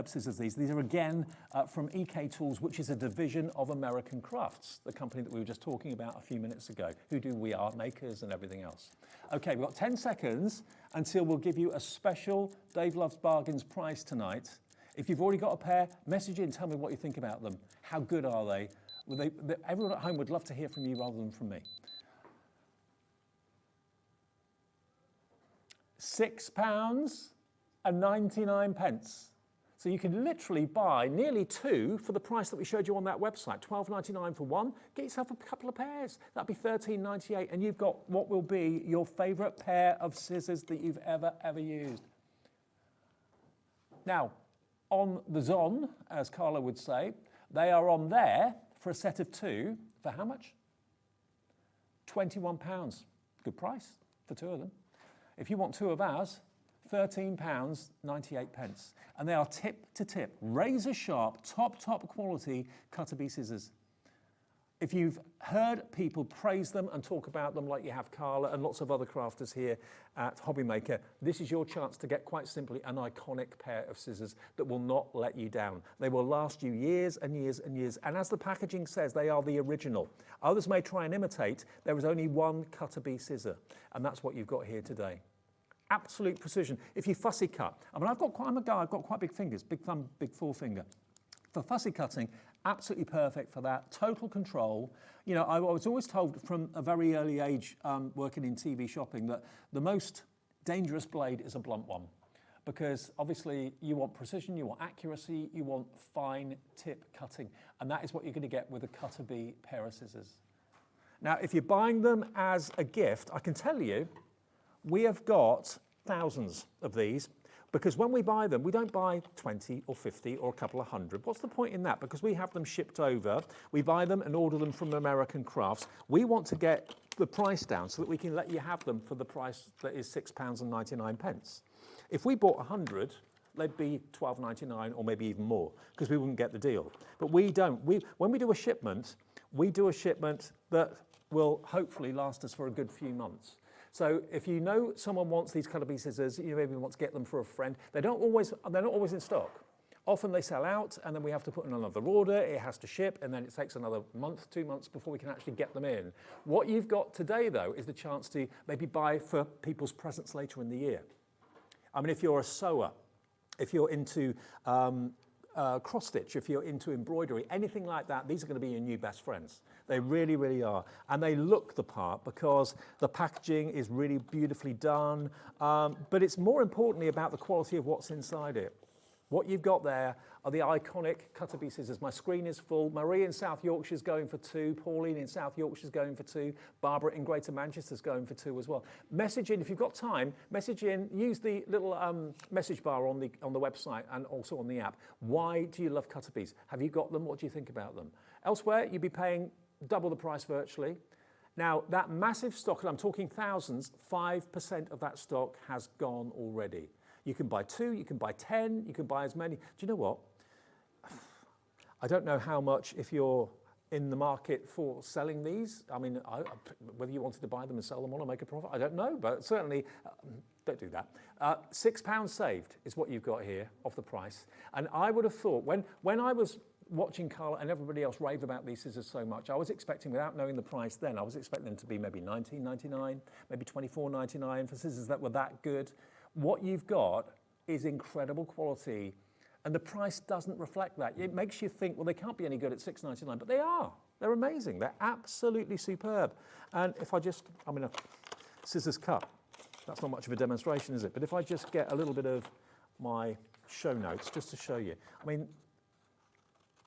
scissors these. These are again from EK Tools, which is a division of American Crafts, the company that we were just talking about a few minutes ago, who do We Are Makers and everything else. Okay, we've got 10 seconds until we'll give you a special Dave Loves Bargains prize tonight. If you've already got a pair, message in, tell me what you think about them. How good are they? Everyone at home would love to hear from you rather than from me. £6.99. So you can literally buy nearly two for the price that we showed you on that website. $12.99 for one. Get yourself a couple of pairs. That'd be $13.98, and you've got what will be your favourite pair of scissors that you've ever used. Now, on the Zon, as Carla would say, they are on there for a set of two for how much? £21. Good price for two of them. If you want two of ours, £13.98. And they are tip-to-tip, razor-sharp, top quality cutter bee scissors. If you've heard people praise them and talk about them like you have Carla and lots of other crafters here at HobbyMaker, this is your chance to get quite simply an iconic pair of scissors that will not let you down. They will last you years and years and years. And as the packaging says, they are the original. Others may try and imitate. There is only one cutter bee scissor, and that's what you've got here today. Absolute precision. If you fussy cut, I mean, I'm a guy, I've got quite big fingers, big thumb, big forefinger. For fussy cutting, absolutely perfect for that. Total control. You know, I was always told from a very early age, working in TV shopping, that the most dangerous blade is a blunt one. Because obviously you want precision, you want accuracy, you want fine tip cutting. And that is what you're going to get with a cutter bee pair of scissors. Now, if you're buying them as a gift, I can tell you, we have got thousands of these, because when we buy them, we don't buy 20 or 50 or a couple of hundred. What's the point in that? Because we have them shipped over, we buy them and order them from American Crafts. We want to get the price down so that we can let you have them for the price that is £6.99. If we bought 100, they'd be $12.99 or maybe even more, because we wouldn't get the deal. But we don't. When we do a shipment, we do a shipment that will hopefully last us for a good few months. So if you know someone wants these cutter bee scissors, you maybe want to get them for a friend, they're not always in stock. Often they sell out and then we have to put in another order, it has to ship, and then it takes another month, 2 months before we can actually get them in. What you've got today, though, is the chance to maybe buy for people's presents later in the year. I mean, if you're a sewer, if you're into cross stitch, if you're into embroidery, anything like that, these are going to be your new best friends. They really, really are. And they look the part because the packaging is really beautifully done. But it's more importantly about the quality of what's inside it. What you've got there are the iconic cutter bee scissors. My screen is full. Marie in South Yorkshire is going for 2. Pauline in South Yorkshire is going for 2. Barbara in Greater Manchester is going for 2 as well. Message in, if you've got time, message in, use the little message bar on the website and also on the app. Why do you love cutter bees? Have you got them? What do you think about them? Elsewhere, you'd be paying double the price virtually. Now, that massive stock, and I'm talking thousands, 5% of that stock has gone already. You can buy 2, you can buy 10, you can buy as many. Do you know what? I don't know how much, if you're in the market for selling these. I mean, whether you wanted to buy them and sell them on or make a profit, I don't know, but certainly don't do that. £6 saved is what you've got here off the price. And I would have thought, when I was watching Carla and everybody else rave about these scissors so much, I was expecting, without knowing the price then, I was expecting them to be maybe $19.99, maybe $24.99 for scissors that were that good. What you've got is incredible quality, and the price doesn't reflect that. It makes you think, well, they can't be any good at $6.99, but they are. They're amazing. They're absolutely superb. And if I just, I mean, a scissors cut, that's not much of a demonstration, is it? But if I just get a little bit of my show notes, just to show you, I mean,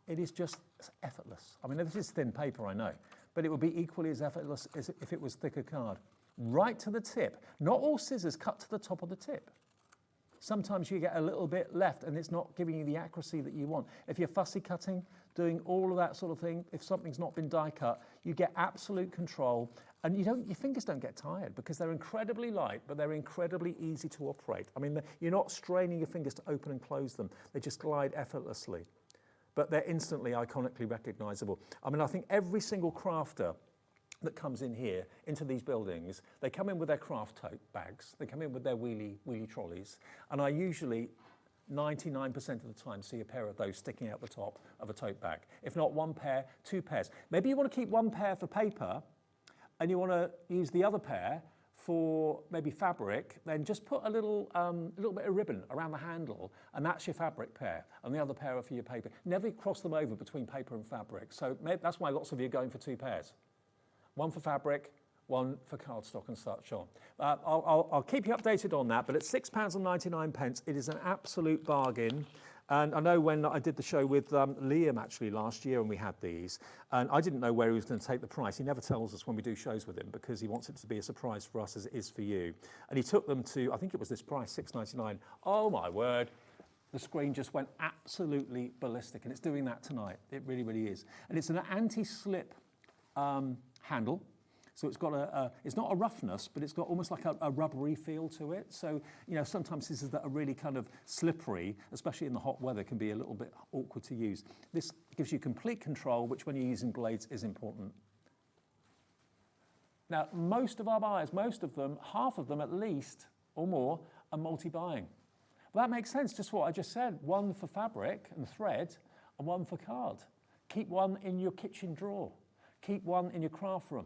it is just effortless. I mean, this is thin paper, I know, but it would be equally as effortless as if it was thicker card. Right to the tip. Not all scissors cut to the top of the tip. Sometimes you get a little bit left and it's not giving you the accuracy that you want. If you're fussy cutting, doing all of that sort of thing, if something's not been die cut, you get absolute control, and your fingers don't get tired because they're incredibly light, but they're incredibly easy to operate. I mean, you're not straining your fingers to open and close them. They just glide effortlessly, but they're instantly iconically recognizable. I mean, I think every single crafter that comes in here into these buildings, they come in with their craft tote bags, they come in with their wheelie trolleys, and I usually 99% of the time see a pair of those sticking out the top of a tote bag. If not one pair, two pairs. Maybe you want to keep one pair for paper and you want to use the other pair for maybe fabric, then just put a little bit of ribbon around the handle, and that's your fabric pair, and the other pair are for your paper. Never cross them over between paper and fabric. So that's why lots of you are going for two pairs. One for fabric, one for cardstock and such on. I'll keep you updated on that, but at £6.99, it is an absolute bargain. And I know when I did the show with Liam actually last year and we had these, and I didn't know where he was going to take the price. He never tells us when we do shows with him because he wants it to be a surprise for us as it is for you. And he took them to, I think it was this price, £6.99. Oh my word. The screen just went absolutely ballistic, and it's doing that tonight. It really, really is. And it's an anti-slip handle. So it's got it's not a roughness, but it's got almost like a rubbery feel to it. So, sometimes scissors that are really kind of slippery, especially in the hot weather, can be a little bit awkward to use. This gives you complete control, which when you're using blades is important. Now, most of our buyers, most of them, half of them at least, or more, are multi-buying. Well, that makes sense, just what I just said. One for fabric and thread, and one for card. Keep one in your kitchen drawer. Keep one in your craft room.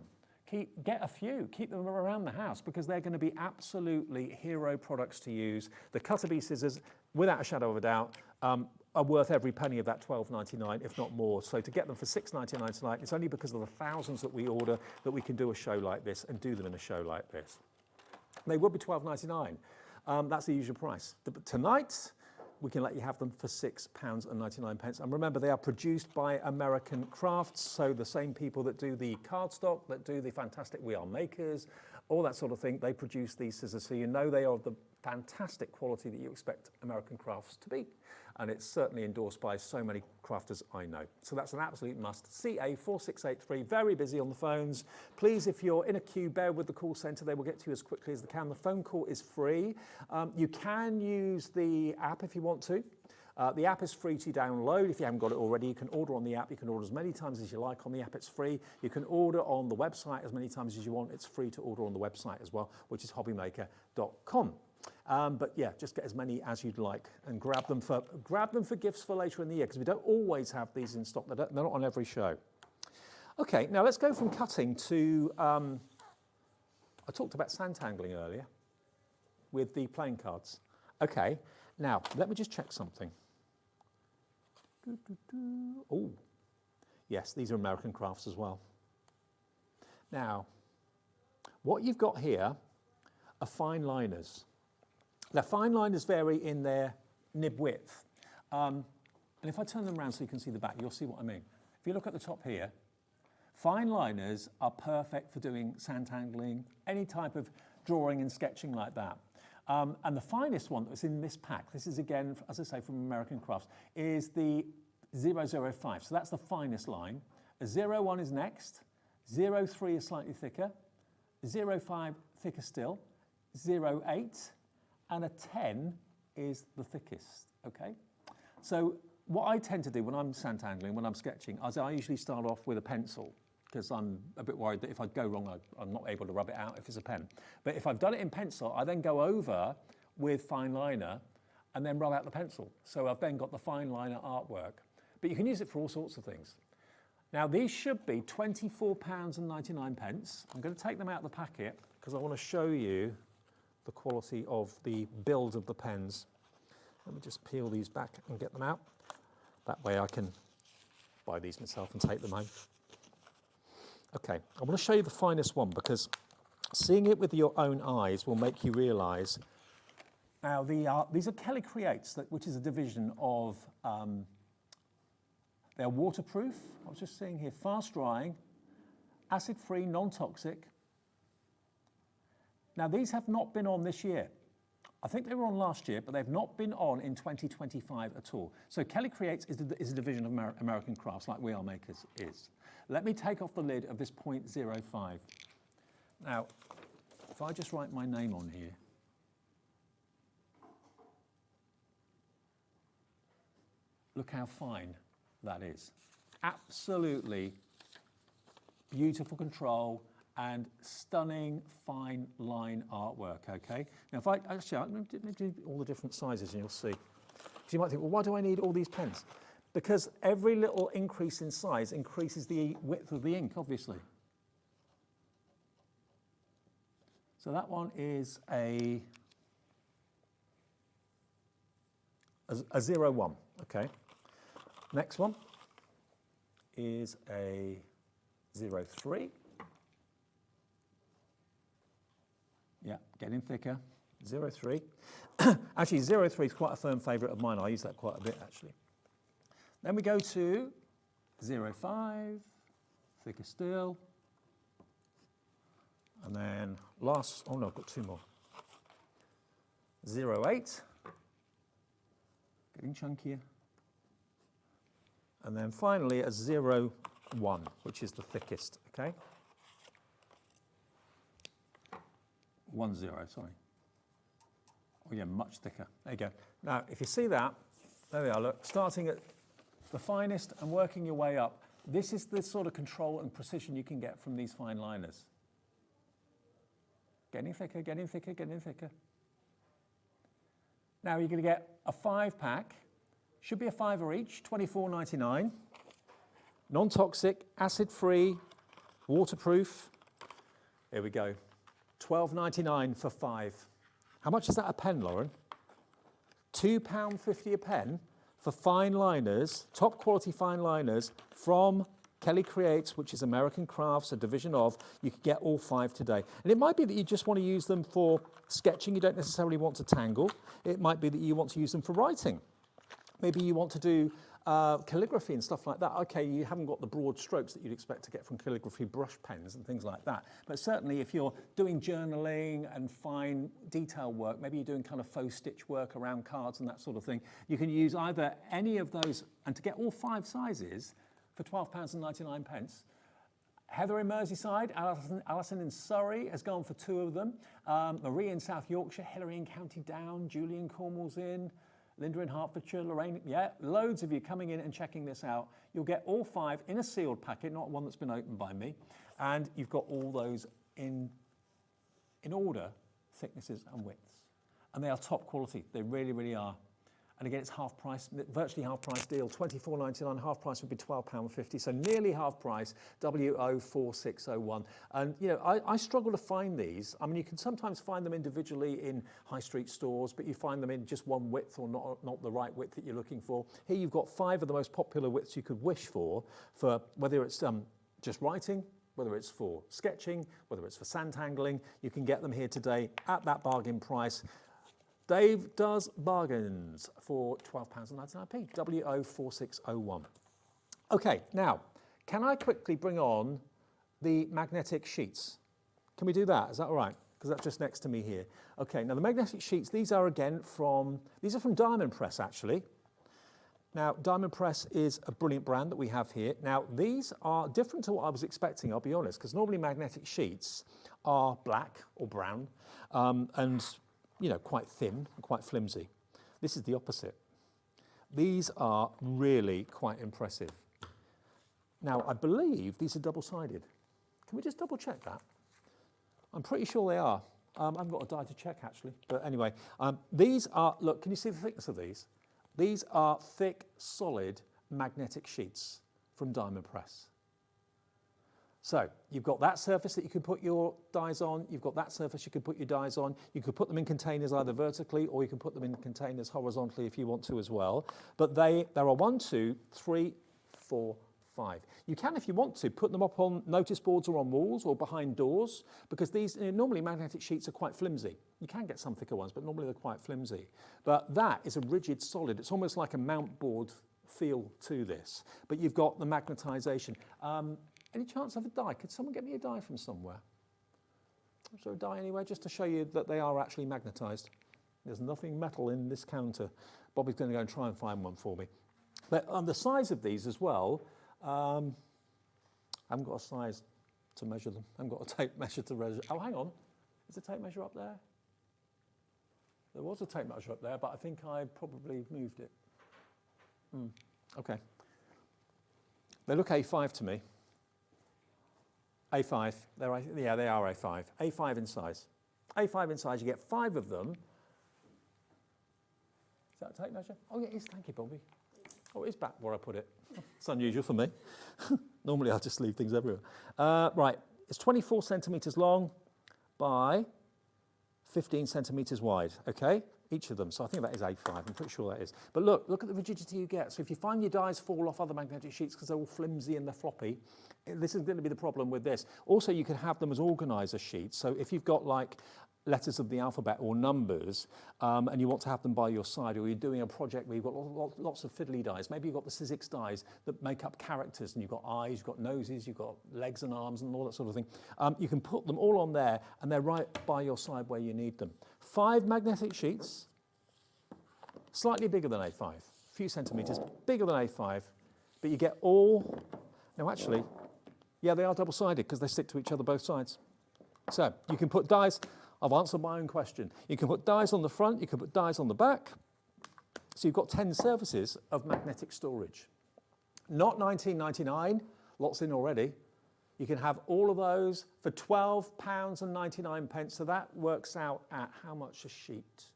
Get a few, keep them around the house, because they're going to be absolutely hero products to use. The Cutter Bee scissors, without a shadow of a doubt, are worth every penny of that $12.99, if not more. So to get them for $6.99 tonight, it's only because of the thousands that we order that we can do a show like this and do them in a show like this. They would be $12.99. That's the usual price. But tonight, we can let you have them for £6.99. And remember, they are produced by American Crafts, so the same people that do the cardstock, that do the fantastic We Are Makers, all that sort of thing, they produce these scissors, so you know they are of the fantastic quality that you expect American Crafts to be. And it's certainly endorsed by so many crafters I know. So that's an absolute must. CA4683, very busy on the phones. Please, if you're in a queue, bear with the call centre. They will get to you as quickly as they can. The phone call is free. You can use the app if you want to. The app is free to download. If you haven't got it already, you can order on the app. You can order as many times as you like on the app. It's free. You can order on the website as many times as you want. It's free to order on the website as well, which is hobbymaker.com. But yeah, just get as many as you'd like and grab them for gifts for later in the year, because we don't always have these in stock. They're not on every show. Okay, now let's go from cutting to, I talked about santangling earlier with the playing cards. Okay, now let me just check something. Oh, yes, these are American Crafts as well. Now, what you've got here are fine liners. Now, fine liners vary in their nib width. And if I turn them around so you can see the back, you'll see what I mean. If you look at the top here, fine liners are perfect for doing santangling, any type of drawing and sketching like that. And the finest one that's in this pack, this is again, as I say, from American Crafts, is the 005. So that's the finest line. A 01 is next, 03 is slightly thicker, 05 thicker still, 08, and a 10 is the thickest, okay? So what I tend to do when I'm santangling, when I'm sketching, is I usually start off with a pencil, because I'm a bit worried that if I go wrong, I'm not able to rub it out if it's a pen. But if I've done it in pencil, I then go over with fine liner and then rub out the pencil. So I've then got the fine liner artwork. But you can use it for all sorts of things. Now these should be £24.99. I'm going to take them out of the packet because I want to show you the quality of the build of the pens. Let me just peel these back and get them out. That way I can buy these myself and take them home. Okay, I want to show you the finest one because seeing it with your own eyes will make you realise. Now these are Kelly Creates, which is a division of, they're waterproof. I was just seeing here, fast drying, acid-free, non-toxic. Now these have not been on this year. I think they were on last year, but they've not been on in 2025 at all. So Kelly Creates is a division of American Crafts, like We Are Makers is. Let me take off the lid of this 0.05. Now, if I just write my name on here, look how fine that is. Absolutely beautiful control and stunning fine line artwork, okay? Now if I'm going to do all the different sizes and you'll see. So you might think, well, why do I need all these pens? Because every little increase in size increases the width of the ink, obviously. So that one is a 01, okay? Next one is a 03. Yeah, getting thicker. 03. Actually, 03 is quite a firm favourite of mine. I use that quite a bit, actually. Then we go to 05, thicker still. And then last, oh no, I've got two more. 08, getting chunkier. And then finally a 01, which is the thickest, okay? 10, sorry. Oh yeah, much thicker. There you go. Now, if you see that, there we are, look, starting at the finest and working your way up. This is the sort of control and precision you can get from these fine liners. Getting thicker, getting thicker, getting thicker. Now you're going to get a 5-pack. Should be a £5 each, £24.99. Non-toxic, acid-free, waterproof. Here we go. £12.99 for 5. How much is that a pen, Lauren? £2.50 a pen for fine liners, top quality fine liners from Kelly Creates, which is American Crafts, a division of. You can get all 5 today. And it might be that you just want to use them for sketching. You don't necessarily want to tangle. It might be that you want to use them for writing. Maybe you want to do calligraphy and stuff like that. Okay, you haven't got the broad strokes that you'd expect to get from calligraphy brush pens and things like that. But certainly if you're doing journaling and fine detail work, maybe you're doing kind of faux stitch work around cards and that sort of thing, you can use either any of those, and to get all 5 sizes for £12.99. Heather in Merseyside, Alison in Surrey has gone for 2 of them. Marie in South Yorkshire, Hilary in County Down, Julie in Cornwall's Inn, Linda in Hertfordshire, Lorraine, yeah, loads of you coming in and checking this out. You'll get all 5 in a sealed packet, not one that's been opened by me. And you've got all those in order, thicknesses and widths. And they are top quality, they really, really are. And again, it's half price, virtually half price deal, £24.99, half price would be £12.50, so nearly half price, W04601. And you know, I struggle to find these. I mean, you can sometimes find them individually in high street stores, but you find them in just one width or not the right width that you're looking for. Here you've got 5 of the most popular widths you could wish for whether it's just writing, whether it's for sketching, whether it's for santangling. You can get them here today at that bargain price. Dave does bargains for £12.99p, W04601. Okay, now, can I quickly bring on the magnetic sheets? Can we do that? Is that all right? Because that's just next to me here. Okay, now the magnetic sheets, these are from Diamond Press, actually. Now, Diamond Press is a brilliant brand that we have here. Now, these are different to what I was expecting, I'll be honest, because normally magnetic sheets are black or brown, and you know, quite thin and quite flimsy. This is the opposite. These are really quite impressive. Now, I believe these are double-sided. Can we just double-check that? I'm pretty sure they are. I haven't got a die to check, actually. But anyway, these are, look, can you see the thickness of these? These are thick, solid magnetic sheets from Diamond Press. So you've got that surface that you can put your dies on. You've got that surface you can put your dies on. You could put them in containers either vertically, or you can put them in containers horizontally if you want to as well. But there are 1, 2, 3, 4, 5. You can, if you want to, put them up on notice boards or on walls or behind doors, because these, normally magnetic sheets are quite flimsy. You can get some thicker ones, but normally they're quite flimsy. But that is a rigid solid. It's almost like a mount board feel to this. But you've got the magnetisation. Any chance of a die? Could someone get me a die from somewhere? Is there a die anywhere, just to show you that they are actually magnetised? There's nothing metal in this counter. Bobby's going to go and try and find one for me. But the size of these as well, I haven't got a size to measure them. I haven't got a tape measure to measure. Oh, hang on. Is the tape measure up there? There was a tape measure up there, but I think I probably moved it. Okay. They look A5 to me. A5, they are A5. A5 in size. A5 in size, you get 5 of them. Is that a tape measure? Oh, yeah, it is. Thank you, Bobby. Oh, it is back where I put it. It's unusual for me. Normally, I'll just leave things everywhere. Right, it's 24 centimetres long by 15 centimetres wide, okay? Each of them, so I think that is A5, I'm pretty sure that is. But look at the rigidity you get. So if you find your dies fall off other magnetic sheets because they're all flimsy and they're floppy, this is going to be the problem with this. Also, you can have them as organiser sheets. So if you've got like letters of the alphabet or numbers, and you want to have them by your side, or you're doing a project where you've got lots of fiddly dies, maybe you've got the Sizzix dies that make up characters, and you've got eyes, you've got noses, you've got legs and arms and all that sort of thing. You can put them all on there, and they're right by your side where you need them. 5 magnetic sheets, slightly bigger than A5, a few centimetres, bigger than A5, but you get all, no actually, yeah, they are double-sided because they stick to each other both sides. So you can put dies. I've answered my own question. You can put dies on the front, you can put dies on the back. So you've got 10 surfaces of magnetic storage. Not £19.99, lots in already. You can have all of those for £12.99. So that works out at how much a sheet?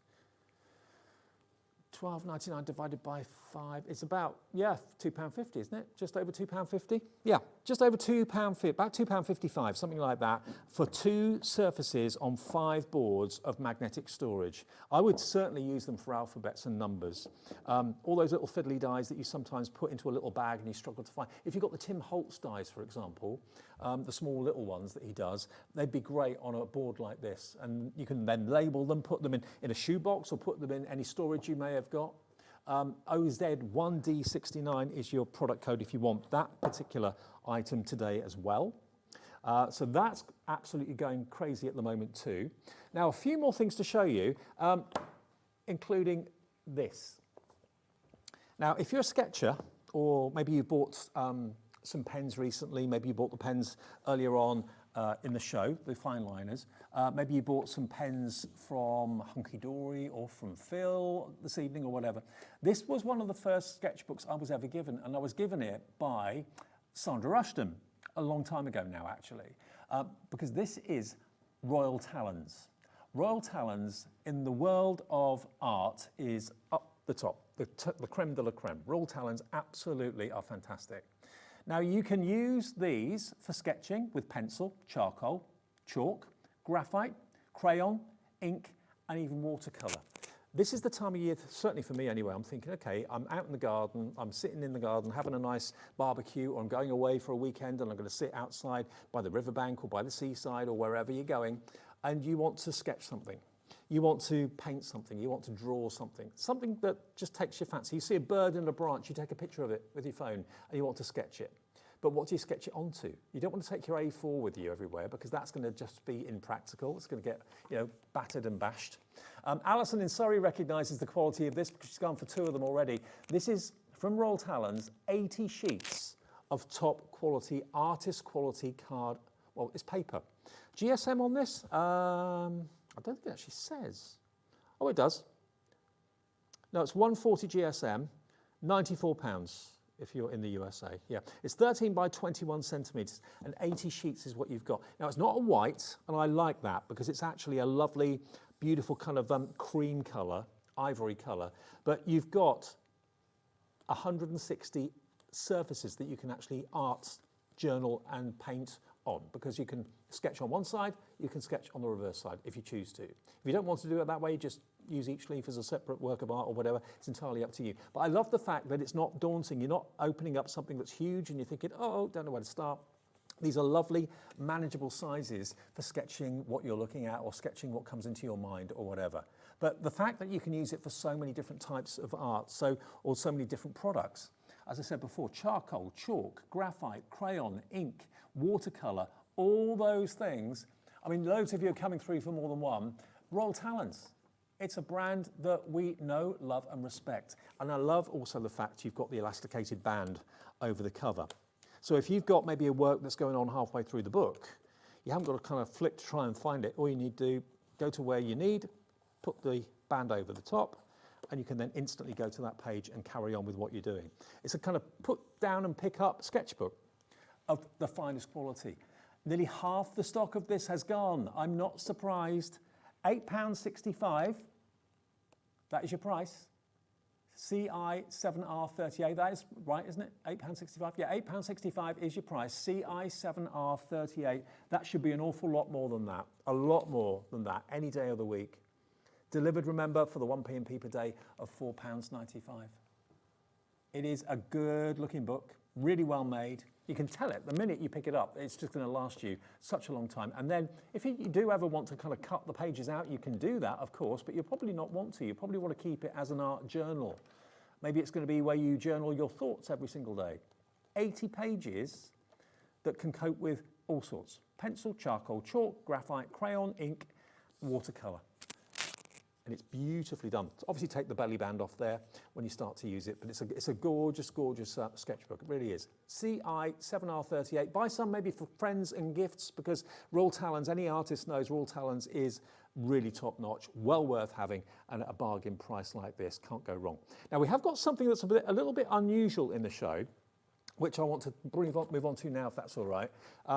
£12.99 divided by 5, it's about, yeah, £2.50, isn't it? Just over £2.50? Yeah, just over £2.50, about £2.55, something like that, for 2 surfaces on 5 boards of magnetic storage. I would certainly use them for alphabets and numbers. All those little fiddly dies that you sometimes put into a little bag and you struggle to find. If you've got the Tim Holtz dies, for example, the small little ones that he does, they'd be great on a board like this. And you can then label them, put them in a shoebox or put them in any storage you may have got. OZ1D69 is your product code if you want that particular item today as well. So that's absolutely going crazy at the moment too. Now, a few more things to show you, including this. Now, if you're a sketcher, or maybe you bought some pens recently, maybe you bought the pens earlier on in the show, the fine liners. Maybe you bought some pens from Hunkydory or from Phill this evening or whatever. This was one of the first sketchbooks I was ever given, and I was given it by Sandra Rushton a long time ago now, actually, because this is Royal Talons. Royal Talons in the world of art is up the top, the creme de la creme. Royal Talons absolutely are fantastic. Now, you can use these for sketching with pencil, charcoal, chalk, graphite, crayon, ink, and even watercolour. This is the time of year, certainly for me anyway, I'm thinking, okay, I'm out in the garden, I'm sitting in the garden having a nice barbecue, or I'm going away for a weekend and I'm going to sit outside by the riverbank or by the seaside or wherever you're going, and you want to sketch something. You want to paint something, you want to draw something, something that just takes your fancy. You see a bird in a branch, you take a picture of it with your phone and you want to sketch it. But what do you sketch it onto? You don't want to take your A4 with you everywhere because that's going to just be impractical. It's going to get, battered and bashed. Alison in Surrey recognises the quality of this because she's gone for 2 of them already. This is from Royal Talons, 80 sheets of top quality, artist quality card. Well, it's paper. GSM on this? I don't think it actually says. Oh, it does. No, it's 140 GSM. £94 if you're in the USA. Yeah, it's 13 by 21 centimetres and 80 sheets is what you've got. Now it's not a white, and I like that because it's actually a lovely, beautiful kind of cream colour, ivory colour, but you've got 160 surfaces that you can actually art, journal and paint on, because you can sketch on one side, you can sketch on the reverse side if you choose to. If you don't want to do it that way, just use each leaf as a separate work of art or whatever. It's entirely up to you. But I love the fact that it's not daunting. You're not opening up something that's huge and you're thinking, oh, don't know where to start. These are lovely, manageable sizes for sketching what you're looking at or sketching what comes into your mind or whatever. But the fact that you can use it for so many different types of art, or so many different products, as I said before, charcoal, chalk, graphite, crayon, ink, watercolour, all those things. I mean, loads of you are coming through for more than one. Royal Talens. It's a brand that we know, love and respect. And I love also the fact you've got the elasticated band over the cover. So if you've got maybe a work that's going on halfway through the book, you haven't got to kind of flick to try and find it. All you need to do, go to where you need, put the band over the top, and you can then instantly go to that page and carry on with what you're doing. It's a kind of put down and pick up sketchbook of the finest quality. Nearly half the stock of this has gone. I'm not surprised. £8.65, that is your price. CI7R38, that is right, isn't it? £8.65, yeah, £8.65 is your price. CI7R38, that should be an awful lot more than that, a lot more than that, any day of the week. Delivered, remember, for the 1p&p per day of £4.95. It is a good looking book, really well made. You can tell it the minute you pick it up, it's just going to last you such a long time. And then if you do ever want to kind of cut the pages out, you can do that, of course, but you'll probably not want to. You probably want to keep it as an art journal. Maybe it's going to be where you journal your thoughts every single day. 80 pages that can cope with all sorts. Pencil, charcoal, chalk, graphite, crayon, ink, watercolour. And it's beautifully done. Obviously take the belly band off there when you start to use it, but it's a gorgeous, gorgeous sketchbook. It really is. CI7R38. Buy some maybe for friends and gifts, because Royal Talens, any artist knows Royal Talens is really top notch, well worth having, and at a bargain price like this, can't go wrong. Now we have got something that's a little bit unusual in the show, which I want to move on to now, if that's all right,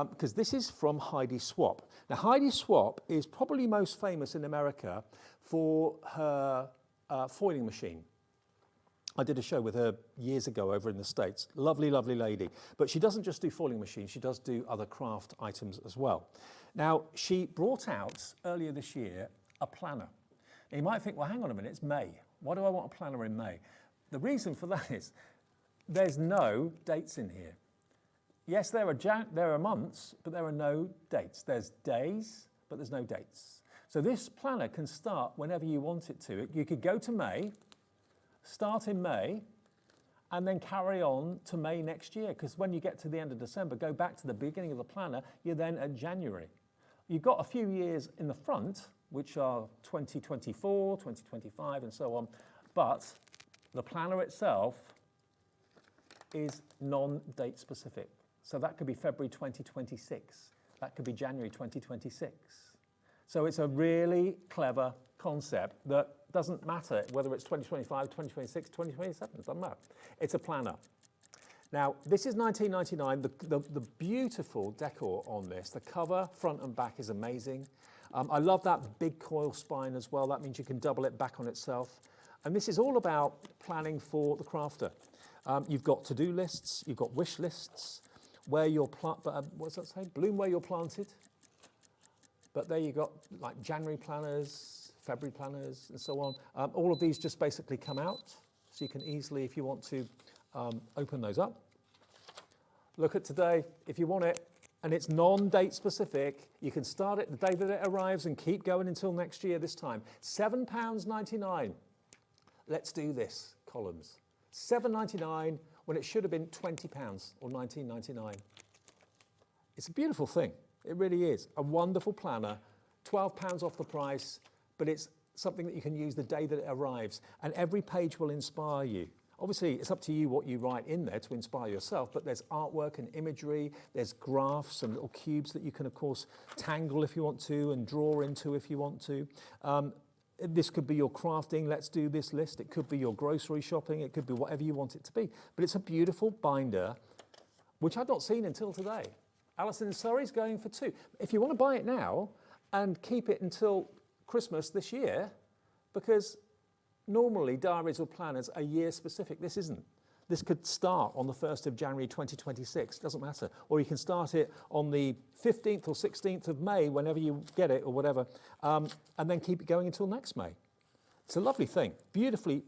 because this is from Heidi Swapp. Now, Heidi Swapp is probably most famous in America for her foiling machine. I did a show with her years ago over in the States. Lovely, lovely lady. But she doesn't just do foiling machines, she does do other craft items as well. Now, she brought out earlier this year a planner. Now, you might think, well, hang on a minute, it's May. Why do I want a planner in May? The reason for that is there's no dates in here. Yes, there are months, but there are no dates. There's days, but there's no dates. So this planner can start whenever you want it to. You could go to May, start in May, and then carry on to May next year, because when you get to the end of December, go back to the beginning of the planner, you're then at January. You've got a few years in the front, which are 2024, 2025, and so on, but the planner itself is non-date specific. So that could be February 2026. That could be January 2026. So it's a really clever concept that doesn't matter whether it's 2025, 2026, 2027, it doesn't matter. It's a planner. Now, this is $19.99. The beautiful decor on this, the cover, front and back is amazing. I love that big coil spine as well. That means you can double it back on itself. And this is all about planning for the crafter. You've got to-do lists, you've got wish lists, where you're what does that say? Bloom where you're planted. But there you got like January planners, February planners, and so on. All of these just basically come out, so you can easily, if you want to, open those up. Look at today, if you want it, and it's non-date specific, you can start it the day that it arrives and keep going until next year this time. £7.99. Let's do this, columns. $7.99 when it should have been £20 or $19.99. It's a beautiful thing. It really is. A wonderful planner, £12 off the price, but it's something that you can use the day that it arrives, and every page will inspire you. Obviously, it's up to you what you write in there to inspire yourself, but there's artwork and imagery, there's graphs and little cubes that you can, of course, tangle if you want to and draw into if you want to. This could be your crafting, let's do this list. It could be your grocery shopping. It could be whatever you want it to be. But it's a beautiful binder, which I'd not seen until today. Alison in Surrey's going for 2. If you want to buy it now and keep it until Christmas this year, because normally diaries or planners are year specific. This isn't. This could start on the 1st of January 2026, doesn't matter. Or you can start it on the 15th or 16th of May, whenever you get it or whatever, and then keep it going until next May. It's a lovely thing, beautifully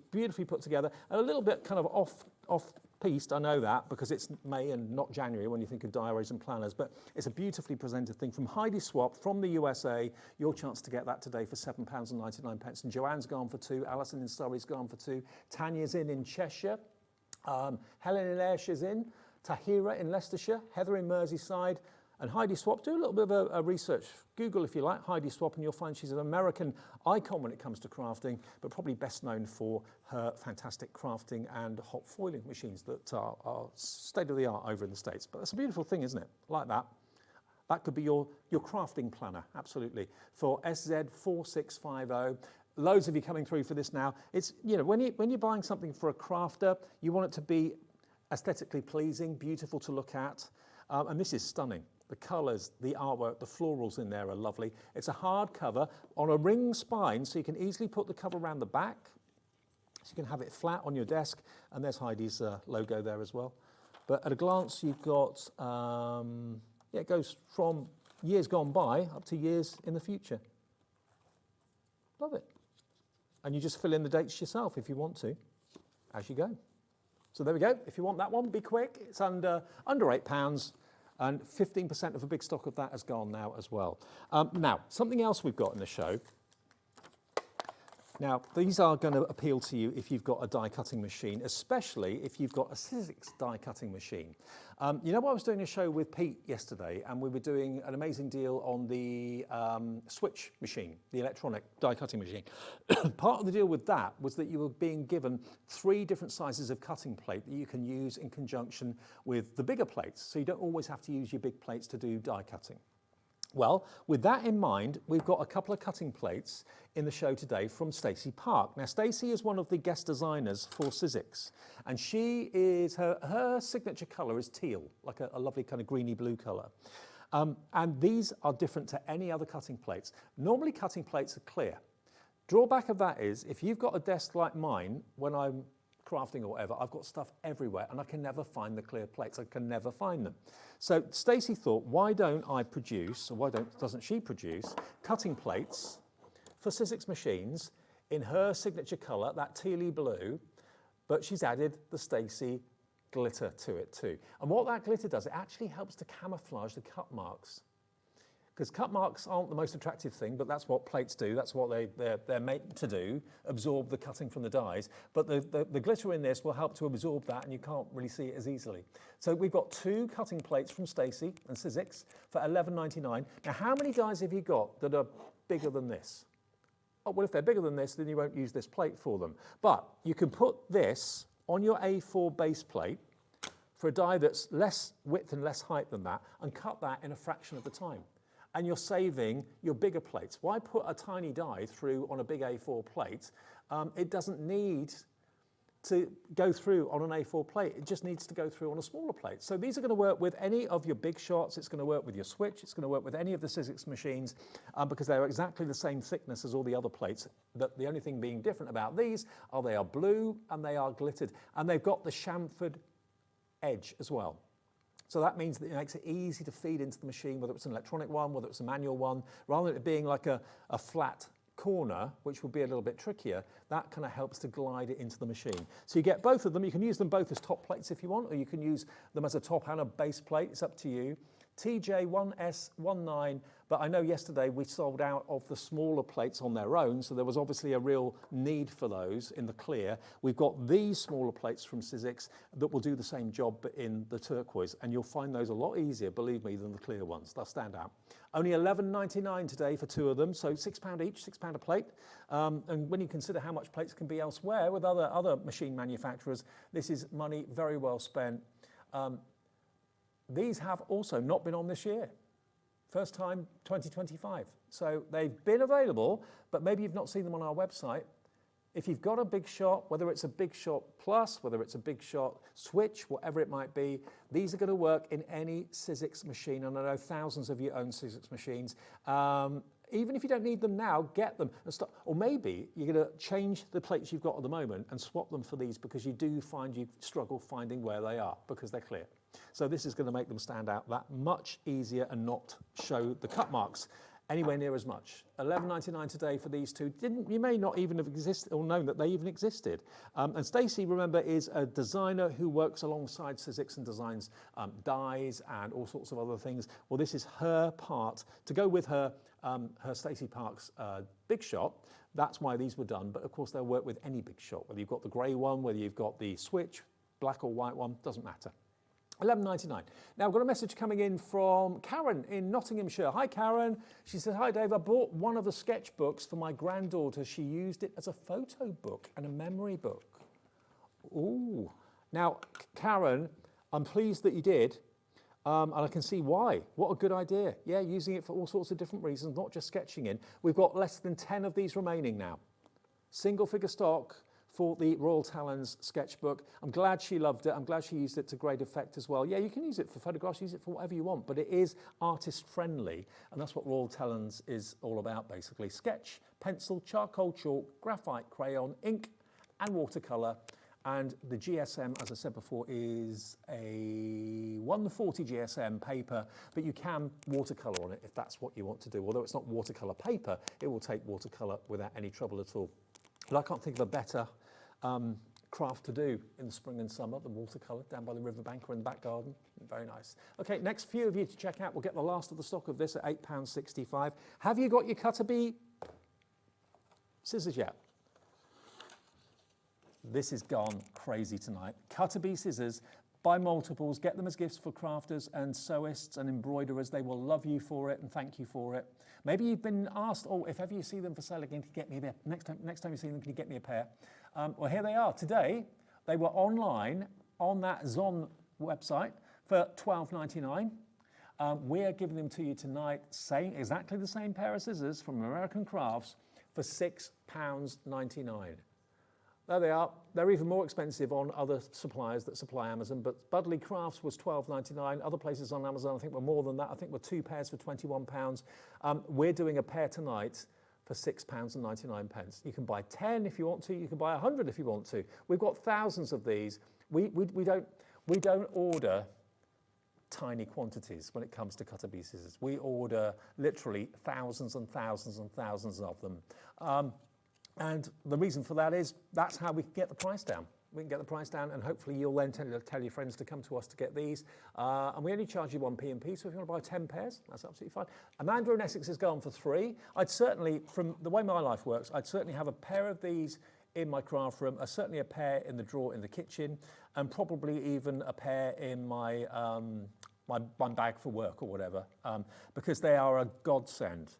put together, and a little bit kind of off-piste, I know that, because it's May and not January when you think of diaries and planners, but it's a beautifully presented thing from Heidi Swap from the USA. Your chance to get that today for £7.99. And Joanne's gone for 2, Alison in Surrey's gone for 2, Tanya's in Cheshire, Helen in Ayrshire in, Tahira in Leicestershire, Heather in Merseyside, and Heidi Swap. Do a little bit of a research. Google, if you like, Heidi Swap, and you'll find she's an American icon when it comes to crafting, but probably best known for her fantastic crafting and hot foiling machines that are state-of-the-art over in the States. But that's a beautiful thing, isn't it? Like that. That could be your crafting planner, absolutely, for SZ4650. Loads of you coming through for this now. It's, you know, when you're buying something for a crafter, you want it to be aesthetically pleasing, beautiful to look at, and this is stunning. The colours, the artwork, the florals in there are lovely. It's a hard cover on a ring spine, so you can easily put the cover around the back, so you can have it flat on your desk, and there's Heidi's logo there as well. But at a glance, you've got, it goes from years gone by up to years in the future. Love it. And you just fill in the dates yourself if you want to, as you go. So there we go. If you want that one, be quick. It's under £8, and 15% of a big stock of that has gone now as well. Now, something else we've got in the show. Now, these are going to appeal to you if you've got a die cutting machine, especially if you've got a Sizzix die cutting machine. You know, I was doing a show with Pete yesterday, and we were doing an amazing deal on the switch machine, the electronic die cutting machine. Part of the deal with that was that you were being given 3 different sizes of cutting plate that you can use in conjunction with the bigger plates, so you don't always have to use your big plates to do die cutting. Well, with that in mind, we've got a couple of cutting plates in the show today from Stacey Park. Now, Stacey is one of the guest designers for Sizzix, and she is, her signature colour is teal, like a lovely kind of greeny blue colour. And these are different to any other cutting plates. Normally, cutting plates are clear. Drawback of that is, if you've got a desk like mine, when I'm crafting or whatever, I've got stuff everywhere and I can never find the clear plates. I can never find them. So Stacey thought, why don't I produce, or why doesn't she produce cutting plates for Sizzix machines in her signature colour, that tealy blue, but she's added the Stacey glitter to it too. And what that glitter does, it actually helps to camouflage the cut marks. Because cut marks aren't the most attractive thing, but that's what plates do. That's what they're made to do, absorb the cutting from the dies. But the glitter in this will help to absorb that, and you can't really see it as easily. So we've got 2 cutting plates from Stacey and Sizzix for £11.99. Now, how many dies have you got that are bigger than this? Oh, well, if they're bigger than this, then you won't use this plate for them. But you can put this on your A4 base plate for a die that's less width and less height than that, and cut that in a fraction of the time. And you're saving your bigger plates. Why put a tiny die through on a big A4 plate? It doesn't need to go through on an A4 plate. It just needs to go through on a smaller plate. So these are going to work with any of your big shots. It's going to work with your switch. It's going to work with any of the Sizzix machines because they're exactly the same thickness as all the other plates. The only thing being different about these are they are blue and they are glittered. And they've got the chamfered edge as well. So that means that it makes it easy to feed into the machine, whether it's an electronic one, whether it's a manual one, rather than it being like a flat corner, which will be a little bit trickier. That kind of helps to glide it into the machine. So you get both of them. You can use them both as top plates if you want, or you can use them as a top and a base plate. It's up to you. TJ1S19, but I know yesterday we sold out of the smaller plates on their own, so there was obviously a real need for those in the clear. We've got these smaller plates from Sizzix that will do the same job but in the turquoise, and you'll find those a lot easier, believe me, than the clear ones. They'll stand out. Only £11.99 today for 2 of them, so £6 each, £6 a plate. And when you consider how much plates can be elsewhere with other machine manufacturers, this is money very well spent. These have also not been on this year. First time 2025. So they've been available, but maybe you've not seen them on our website. If you've got a Big Shot, whether it's a Big Shot Plus, whether it's a Big Shot Switch, whatever it might be, these are going to work in any Sizzix machine, and I know thousands of you own Sizzix machines. Even if you don't need them now, get them and start. Or maybe you're going to change the plates you've got at the moment and swap them for these, because you do find you struggle finding where they are because they're clear. So this is going to make them stand out that much easier and not show the cut marks anywhere near as much. $11.99 today for these two. You may not even have existed or known that they even existed. And Stacey, remember, is a designer who works alongside Sizzix and designs dies and all sorts of other things. Well, this is her part to go with her Stacey Park's Big Shot. That's why these were done. But of course, they'll work with any Big Shot, whether you've got the grey one, whether you've got the Switch, black or white one, doesn't matter. $11.99. Now, I've got a message coming in from Karen in Nottinghamshire. Hi, Karen. She says, hi, Dave. I bought one of the sketchbooks for my granddaughter. She used it as a photo book and a memory book. Ooh. Now, Karen, I'm pleased that you did. And I can see why. What a good idea. Yeah, using it for all sorts of different reasons, not just sketching in. We've got less than 10 of these remaining now. Single figure stock for the Royal Talens sketchbook. I'm glad she loved it. I'm glad she used it to great effect as well. Yeah, you can use it for photographs, use it for whatever you want, but it is artist friendly. And that's what Royal Talens is all about, basically. Sketch, pencil, charcoal, chalk, graphite, crayon, ink, and watercolor. And the GSM, as I said before, is a 140 GSM paper, but you can watercolor on it if that's what you want to do. Although it's not watercolor paper, it will take watercolor without any trouble at all. But I can't think of a better craft to do in the spring and summer than watercolor down by the riverbank or in the back garden. Very nice. Okay, next few of you to check out. We'll get the last of the stock of this at £8.65. Have you got your Cutter-Bee scissors yet? This has gone crazy tonight. Cutter-Bee scissors, buy multiples, get them as gifts for crafters and sewists and embroiderers. They will love you for it and thank you for it. Maybe you've been asked, oh, if ever you see them for sale again, can you get me a pair? Next time you see them, can you get me a pair? Well, here they are. Today, they were online on that Zon website for $12.99. We're giving them to you tonight, exactly the same pair of scissors from American Crafts for £6.99. There they are. They're even more expensive on other suppliers that supply Amazon, but Budley Crafts was $12.99. Other places on Amazon, I think, were more than that. I think we're 2 pairs for £21. We're doing a pair tonight for £6.99. You can buy 10 if you want to. You can buy 100 if you want to. We've got thousands of these. We don't order tiny quantities when it comes to Cutter-Bee scissors. We order literally thousands and thousands and thousands of them. And the reason for that is that's how we can get the price down. We can get the price down, and hopefully you'll then tell your friends to come to us to get these. And we only charge you 1 P&P, so if you want to buy 10 pairs, that's absolutely fine. Amanda in Essex has gone for 3. I'd certainly, from the way my life works, I'd certainly have a pair of these in my craft room, certainly a pair in the drawer in the kitchen, and probably even a pair in my, my bag for work or whatever, because they are a godsend.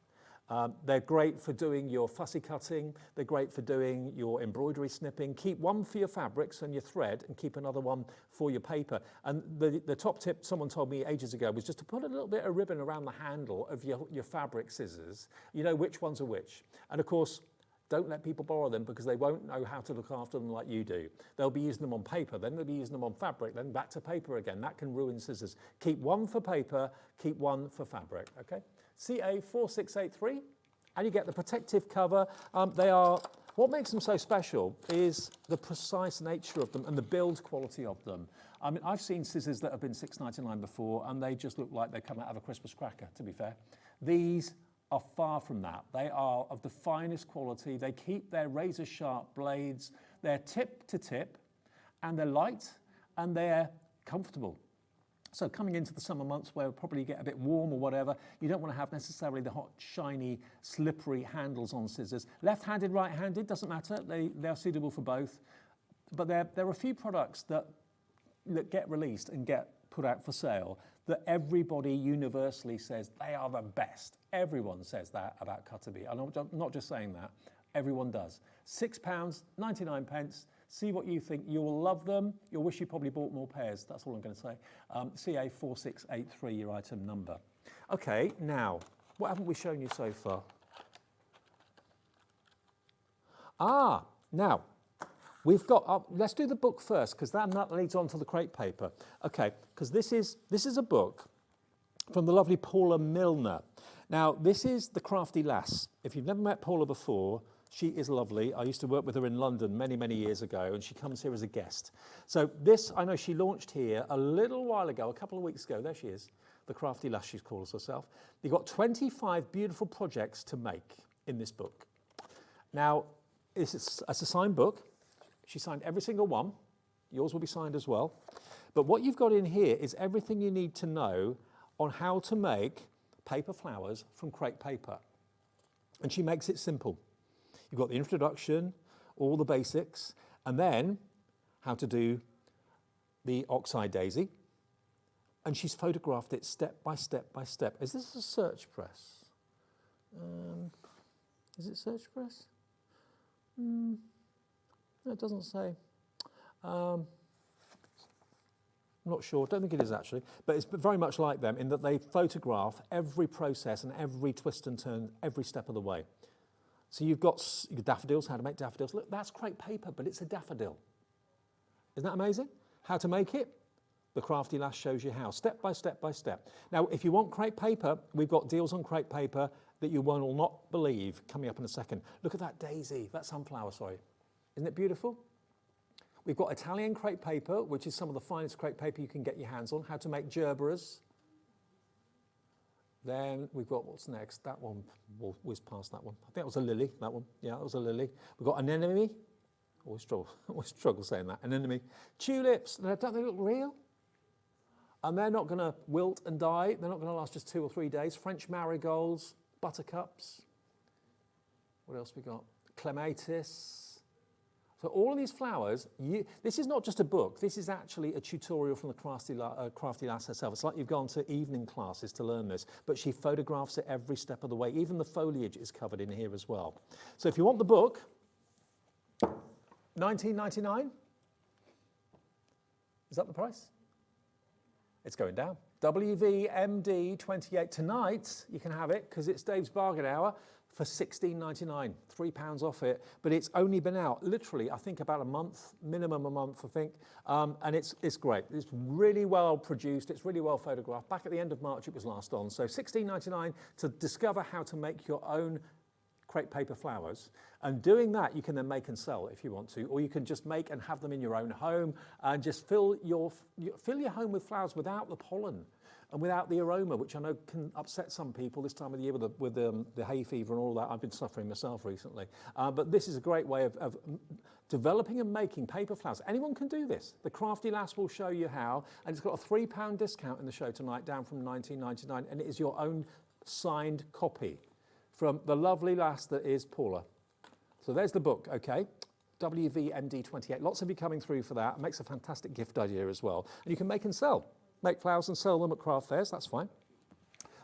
They're great for doing your fussy cutting. They're great for doing your embroidery snipping. Keep one for your fabrics and your thread, and keep another one for your paper. And the top tip someone told me ages ago was just to put a little bit of ribbon around the handle of your fabric scissors. You know which ones are which. And of course, don't let people borrow them, because they won't know how to look after them like you do. They'll be using them on paper, then they'll be using them on fabric, then back to paper again. That can ruin scissors. Keep one for paper, keep one for fabric, okay? CA4683, and you get the protective cover. What makes them so special is the precise nature of them and the build quality of them. I mean, I've seen scissors that have been $6.99 before, and they just look like they come out of a Christmas cracker, to be fair. These are far from that. They are of the finest quality. They keep their razor sharp blades. They're tip to tip, and they're light, and they're comfortable. So coming into the summer months where it'll probably get a bit warm or whatever, you don't want to have necessarily the hot, shiny, slippery handles on scissors. Left-handed, right-handed, doesn't matter. They're suitable for both. But there are a few products that get released and get put out for sale that everybody universally says they are the best. Everyone says that about Cutter-Bee. I'm not just saying that. Everyone does. £6.99. See what you think. You will love them. You'll wish you probably bought more pairs. That's all I'm going to say. CA4683, your item number. Okay, now, what haven't we shown you so far? Ah, now, we've got, let's do the book first, because that leads on to the crepe paper. Okay, because this is a book from the lovely Paula Milner. Now, this is the Crafty Lass. If you've never met Paula before, she is lovely. I used to work with her in London many, many years ago, and she comes here as a guest. So this, I know she launched here a little while ago, a couple of weeks ago. There she is, the Crafty Lass, she calls herself. You've got 25 beautiful projects to make in this book. Now, it's a signed book. She signed every single one. Yours will be signed as well. But what you've got in here is everything you need to know on how to make paper flowers from crepe paper. And she makes it simple. You've got the introduction, all the basics, and then how to do the oxide daisy. And she's photographed it step by step by step. Is this a search press? Is it search press? No, it doesn't say. I'm not sure, don't think it is actually, but it's very much like them in that they photograph every process and every twist and turn every step of the way. So you've got daffodils, how to make daffodils. Look, that's crepe paper, but it's a daffodil. Isn't that amazing? How to make it? The Crafty Lass shows you how, step by step by step. Now, if you want crepe paper, we've got deals on crepe paper that you will not believe coming up in a second. Look at that daisy, that sunflower, sorry. Isn't it beautiful? We've got Italian crepe paper, which is some of the finest crepe paper you can get your hands on, how to make gerberas. Then we've got, what's next? That one, we'll whiz past that one. I think that was a lily, that one. Yeah, that was a lily. We've got anemone. Always struggle saying that. Anemone. Tulips, don't they look real? And they're not going to wilt and die. They're not going to last just 2 or 3 days. French marigolds, buttercups. What else we got? Clematis. So all of these flowers, this is not just a book, this is actually a tutorial from the Crafty Lass herself. It's like you've gone to evening classes to learn this, but she photographs it every step of the way. Even the foliage is covered in here as well. So if you want the book, $19.99. Is that the price? It's going down. WVMD 28. Tonight, you can have it, because it's Dave's Bargain Hour, for £16.99, £3 off it, but it's only been out literally, I think, about a month, minimum a month, I think, and it's great. It's really well produced, it's really well photographed. Back at the end of March, it was last on, so £16.99 to discover how to make your own crepe paper flowers, and doing that you can then make and sell if you want to, or you can just make and have them in your own home and just fill your home with flowers without the pollen and without the aroma, which I know can upset some people this time of the year with the hay fever and all that. I've been suffering myself recently. But this is a great way of developing and making paper flowers. Anyone can do this. The Crafty Lass will show you how, and it's got a £3 discount in the show tonight, down from $19.99, and it is your own signed copy from the lovely lass that is Paula. So there's the book, okay? WVMD 28. Lots of you coming through for that. It makes a fantastic gift idea as well. And you can make and sell. Make flowers and sell them at craft fairs, that's fine.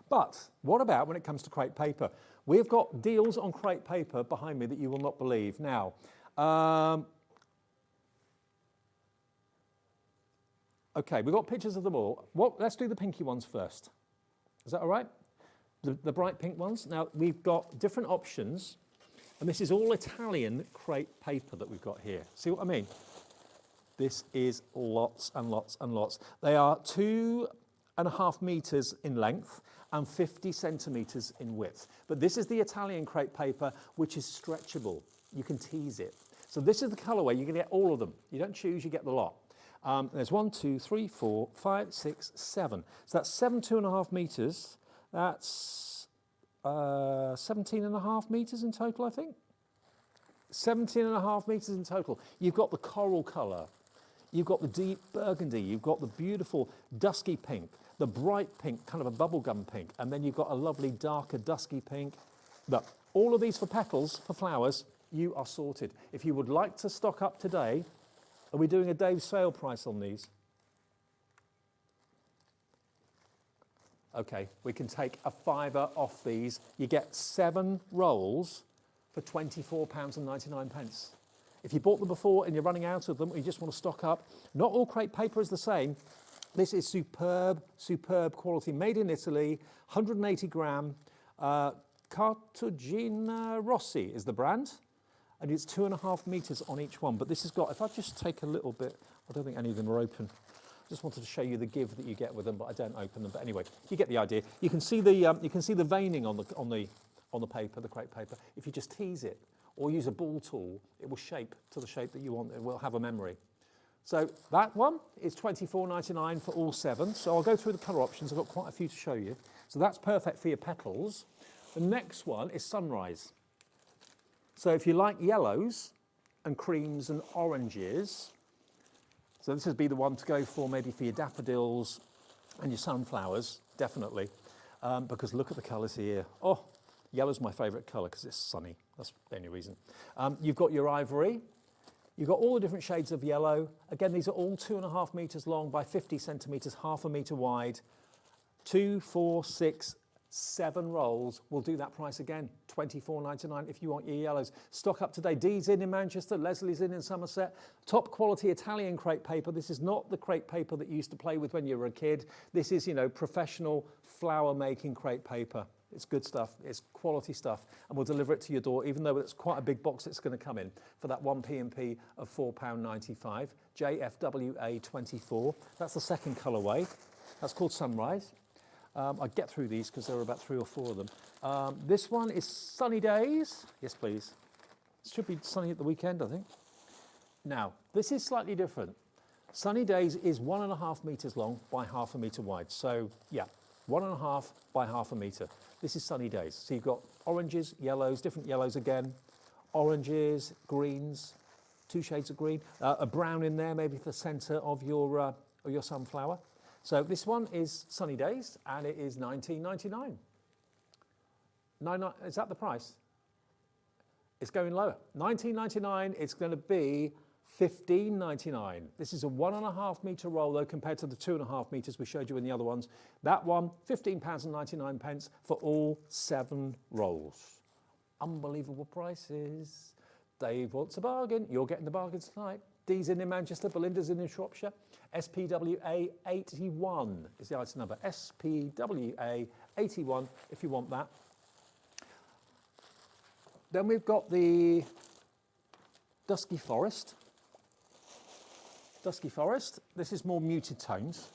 But what about when it comes to crepe paper? We've got deals on crepe paper behind me that you will not believe. Now, okay, we've got pictures of them all. Let's do the pinky ones first. Is that all right? The bright pink ones. Now, we've got different options, and this is all Italian crepe paper that we've got here. See what I mean? This is lots and lots and lots. They are 2.5 meters in length and 50 centimeters in width. But this is the Italian crepe paper, which is stretchable. You can tease it. So this is the colorway. You can get all of them. You don't choose, you get the lot. There's 1, 2, 3, 4, 5, 6, 7. So that's 7 2.5 meters. That's 17.5 meters in total, I think. 17.5 meters in total. You've got the coral color. You've got the deep burgundy. You've got the beautiful dusky pink, the bright pink, kind of a bubblegum pink, and then you've got a lovely darker dusky pink. Look, all of these for petals, for flowers, you are sorted. If you would like to stock up today, are we doing a Dave's sale price on these? Okay, we can take a £5 off these. You get 7 rolls for £24.99. If you bought them before and you're running out of them, or you just want to stock up, not all crepe paper is the same. This is superb, superb quality, made in Italy, 180 gram. Cartagena Rossi is the brand, and it's 2.5 meters on each one. But this has got, if I just take a little bit, I don't think any of them are open. Just wanted to show you the give that you get with them, but I don't open them. But anyway, you get the idea. You can see the veining on the paper, the crepe paper. If you just tease it or use a ball tool, it will shape to the shape that you want. It will have a memory. So that one is £24.99 for all 7. So I'll go through the colour options. I've got quite a few to show you. So that's perfect for your petals. The next one is Sunrise. So if you like yellows and creams and oranges, so this would be the one to go for maybe for your daffodils and your sunflowers, definitely, because look at the colours here. Oh, yellow's my favourite colour because it's sunny. That's the only reason. You've got your ivory. You've got all the different shades of yellow. Again, these are all 2.5 meters long by 50 centimeters, half a meter wide. 2, 4, 6, 7 rolls will do that price again. £24.99 if you want your yellows. Stock up today. Dee's in Manchester, Leslie's in Somerset. Top quality Italian crepe paper. This is not the crepe paper that you used to play with when you were a kid. This is, professional flower making crepe paper. It's good stuff, it's quality stuff, and we'll deliver it to your door, even though it's quite a big box it's going to come in, for that one P&P of £4.95, JFWA 24. That's the second colourway. That's called Sunrise. I get through these because there are about 3 or 4 of them. This one is Sunny Days. Yes, please. It should be sunny at the weekend, I think. Now, this is slightly different. Sunny Days is 1.5 meters long by half a meter wide. So, yeah, 1.5 by half a meter. This is Sunny Days. So you've got oranges, yellows, different yellows again, oranges, greens, 2 shades of green, a brown in there, maybe for the centre of your sunflower. So this one is Sunny Days, and it is £19.99. Is that the price? It's going lower. £19.99. It's going to be £15.99. This is a 1.5 metre roll, though, compared to the 2.5 metres we showed you in the other ones. That one, £15.99 for all 7 rolls. Unbelievable prices. Dave wants a bargain. You're getting the bargains tonight. Dee's in Manchester, Belinda's in Shropshire. SPWA 81 is the item number. SPWA 81 if you want that. Then we've got the Dusky Forest. Dusky Forest. This is more muted tones.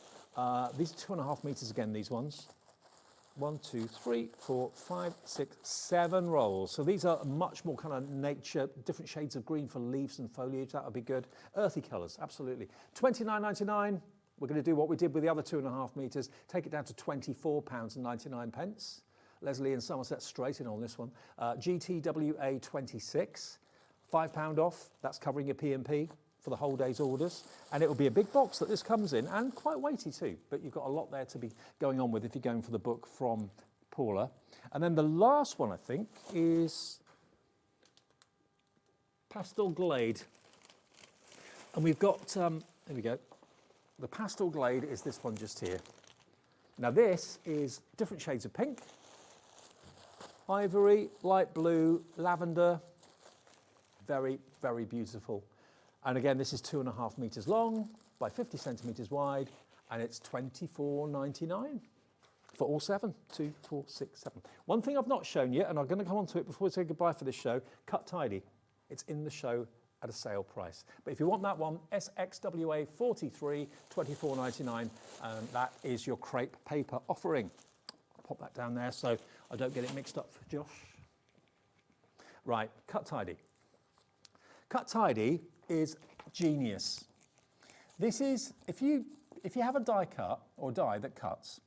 These are 2.5 metres again, these ones. 1, 2, 3, 4, 5, 6, 7 rolls. So these are much more kind of nature, different shades of green for leaves and foliage. That would be good. Earthy colours, absolutely. £29.99. We're going to do what we did with the other 2.5 metres. Take it down to £24.99. Leslie in Somerset straight in on this one. GTWA 26. £5 off. That's covering your P&P for the whole day's orders, and it will be a big box that this comes in, and quite weighty too, but you've got a lot there to be going on with if you're going for the book from Paula. And then the last one, I think, is Pastel Glade, and we've got there we go, the Pastel Glade is this one just here. Now this is different shades of pink, ivory, light blue, lavender. Very, very beautiful. And again, this is 2.5 metres long by 50 centimetres wide, and it's £24.99 for all 7. 2, 4, 6, 7. One thing I've not shown yet, and I'm going to come on to it before we say goodbye for this show, Cut Tidy. It's in the show at a sale price. But if you want that one, SXWA 43, £24.99, and that is your crepe paper offering. I'll pop that down there so I don't get it mixed up for Josh. Right, Cut Tidy. Cut Tidy is genius. This is, if you have a die cut or die that cuts,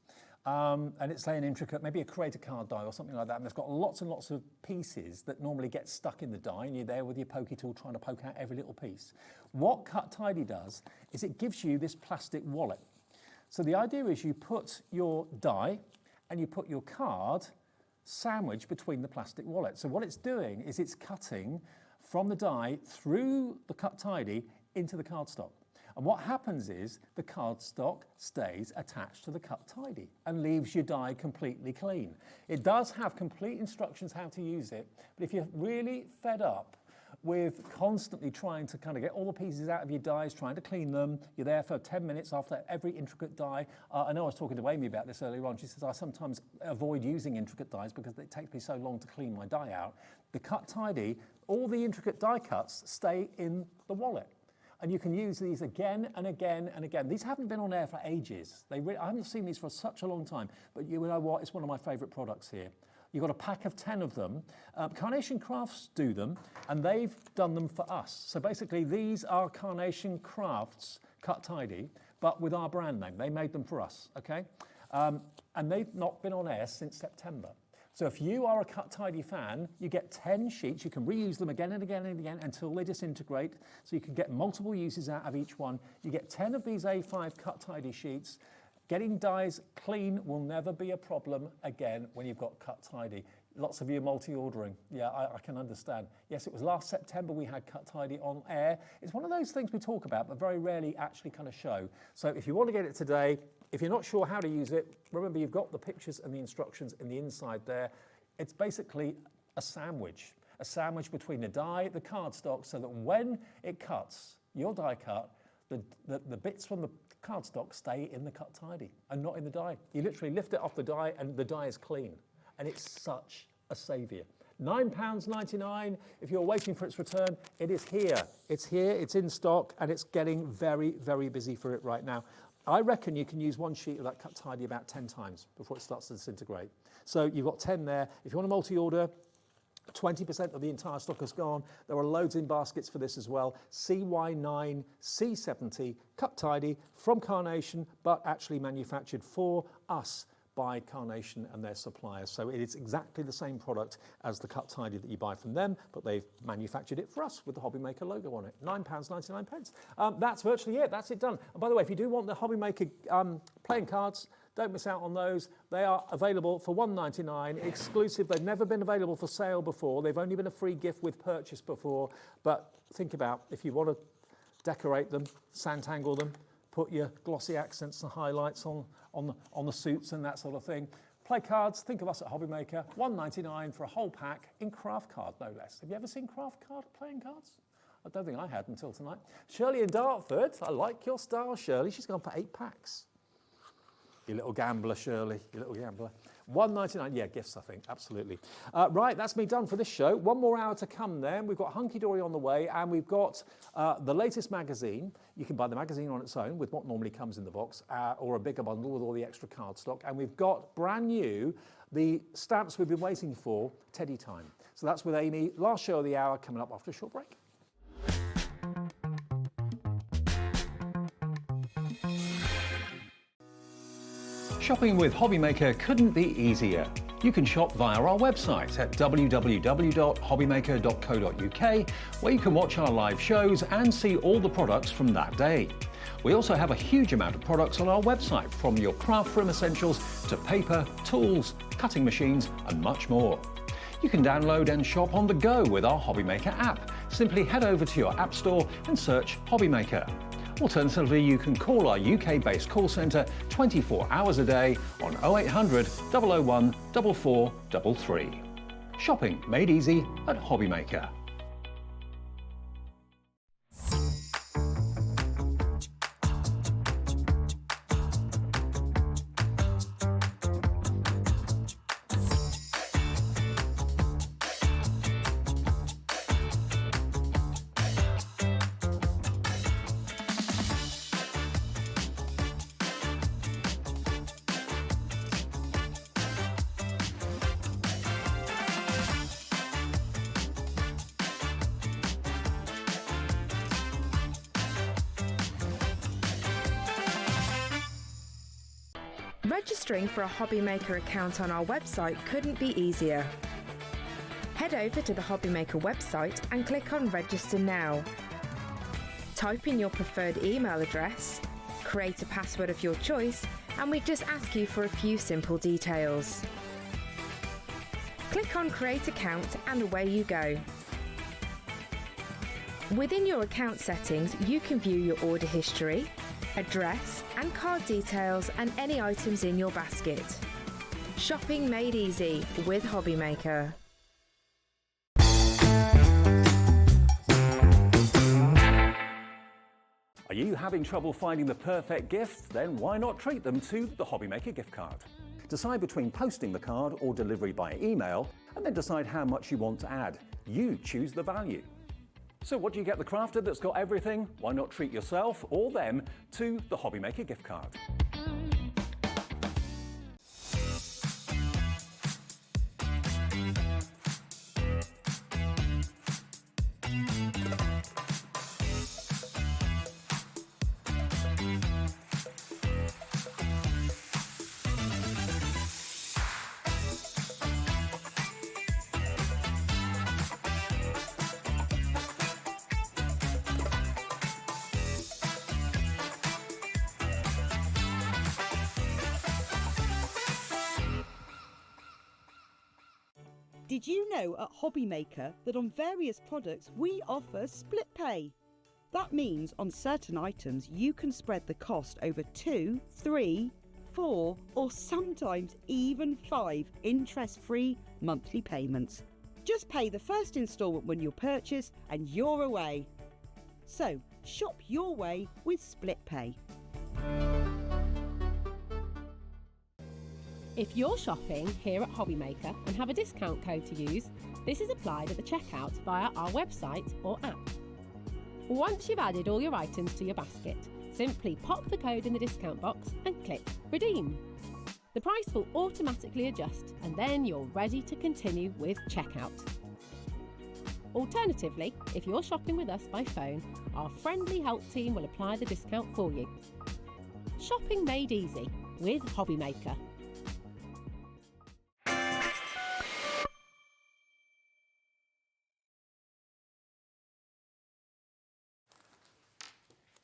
and it's say an intricate, maybe a creator card die or something like that, and it's got lots and lots of pieces that normally get stuck in the die, and you're there with your pokey tool trying to poke out every little piece. What Cut Tidy does is it gives you this plastic wallet. So the idea is you put your die and you put your card sandwiched between the plastic wallet. So what it's doing is it's cutting from the die through the Cut Tidy into the cardstock. And what happens is the cardstock stays attached to the Cut Tidy and leaves your die completely clean. It does have complete instructions how to use it, but if you're really fed up with constantly trying to kind of get all the pieces out of your dies, trying to clean them. You're there for 10 minutes after every intricate die. I know I was talking to Amy about this earlier on. She says, I sometimes avoid using intricate dies because it takes me so long to clean my die out. The Cut Tidy, all the intricate die cuts stay in the wallet. And you can use these again and again and again. These haven't been on air for ages. I haven't seen these for such a long time, but you know what? It's one of my favorite products here. You've got a pack of 10 of them. Carnation Crafts do them, and they've done them for us. So basically, these are Carnation Crafts Cut Tidy, but with our brand name. They made them for us, okay? And they've not been on air since September. So if you are a Cut Tidy fan, you get 10 sheets. You can reuse them again and again and again until they disintegrate. So you can get multiple uses out of each one. You get 10 of these A5 Cut Tidy sheets. Getting dies clean will never be a problem again when you've got Cut Tidy. Lots of you multi-ordering. Yeah, I can understand. Yes, it was last September we had Cut Tidy on air. It's one of those things we talk about, but very rarely actually kind of show. So if you want to get it today, if you're not sure how to use it, remember you've got the pictures and the instructions in the inside there. It's basically a sandwich between the die, the cardstock, so that when it cuts, your die cut, the bits from the cardstock stay in the Cut Tidy and not in the die. You literally lift it off the die and the die is clean. And it's such a saviour. £9.99. If you're waiting for its return, it is here. It's here, it's in stock, and it's getting very, very busy for it right now. I reckon you can use one sheet of that Cut Tidy about 10 times before it starts to disintegrate. So you've got 10 there. If you want to multi-order, 20% of the entire stock has gone. There are loads in baskets for this as well. CY9, C70, Cut Tidy from Carnation, but actually manufactured for us by Carnation and their suppliers. So it is exactly the same product as the Cut Tidy that you buy from them, but they've manufactured it for us with the HobbyMaker logo on it. £9.99. That's virtually it. That's it done. And by the way, if you do want the HobbyMaker playing cards, don't miss out on those. They are available for £1.99, exclusive. They've never been available for sale before. They've only been a free gift with purchase before. But think about if you want to decorate them, Santangle them, put your glossy accents and highlights on the suits and that sort of thing. Play cards, think of us at HobbyMaker, £1.99 for a whole pack in craft card, no less. Have you ever seen craft card playing cards? I don't think I had until tonight. Shirley in Dartford, I like your style, Shirley. She's gone for 8 packs. You little gambler, Shirley, you little gambler. £1.99, yeah, gifts, I think, absolutely. Right, that's me done for this show. One more hour to come then. We've got Hunkydory on the way, and we've got the latest magazine. You can buy the magazine on its own with what normally comes in the box, or a bigger bundle with all the extra cardstock. And we've got brand new, the stamps we've been waiting for, Teddy Time. So that's with Amy. Last show of the hour coming up after a short break. Shopping with HobbyMaker couldn't be easier. You can shop via our website at www.hobbymaker.co.uk, where you can watch our live shows and see all the products from that day. We also have a huge amount of products on our website, from your craft room essentials to paper, tools, cutting machines and much more. You can download and shop on the go with our HobbyMaker app. Simply head over to your app store and search HobbyMaker. Alternatively, you can call our UK-based call centre 24 hours a day on 0800 001 4433. Shopping made easy at HobbyMaker. Registering for a HobbyMaker account on our website couldn't be easier. Head over to the HobbyMaker website and click on Register Now. Type in your preferred email address, create a password of your choice, and we just ask you for a few simple details. Click on Create Account and away you go. Within your account settings, you can view your order history, address and card details and any items in your basket. Shopping made easy with HobbyMaker. Are you having trouble finding the perfect gift? Then why not treat them to the HobbyMaker gift card? Decide between posting the card or delivery by email, and then decide how much you want to add. You choose the value. So what do you get the crafter that's got everything? Why not treat yourself or them to the HobbyMaker gift card? Did you know at HobbyMaker that on various products we offer split pay? That means on certain items you can spread the cost over 2, 3, 4 or sometimes even 5 interest-free monthly payments. Just pay the first instalment when you purchase and you're away. So shop your way with split pay. If you're shopping here at HobbyMaker and have a discount code to use, this is applied at the checkout via our website or app. Once you've added all your items to your basket, simply pop the code in the discount box and click Redeem. The price will automatically adjust and then you're ready to continue with checkout. Alternatively, if you're shopping with us by phone, our friendly help team will apply the discount for you. Shopping made easy with HobbyMaker.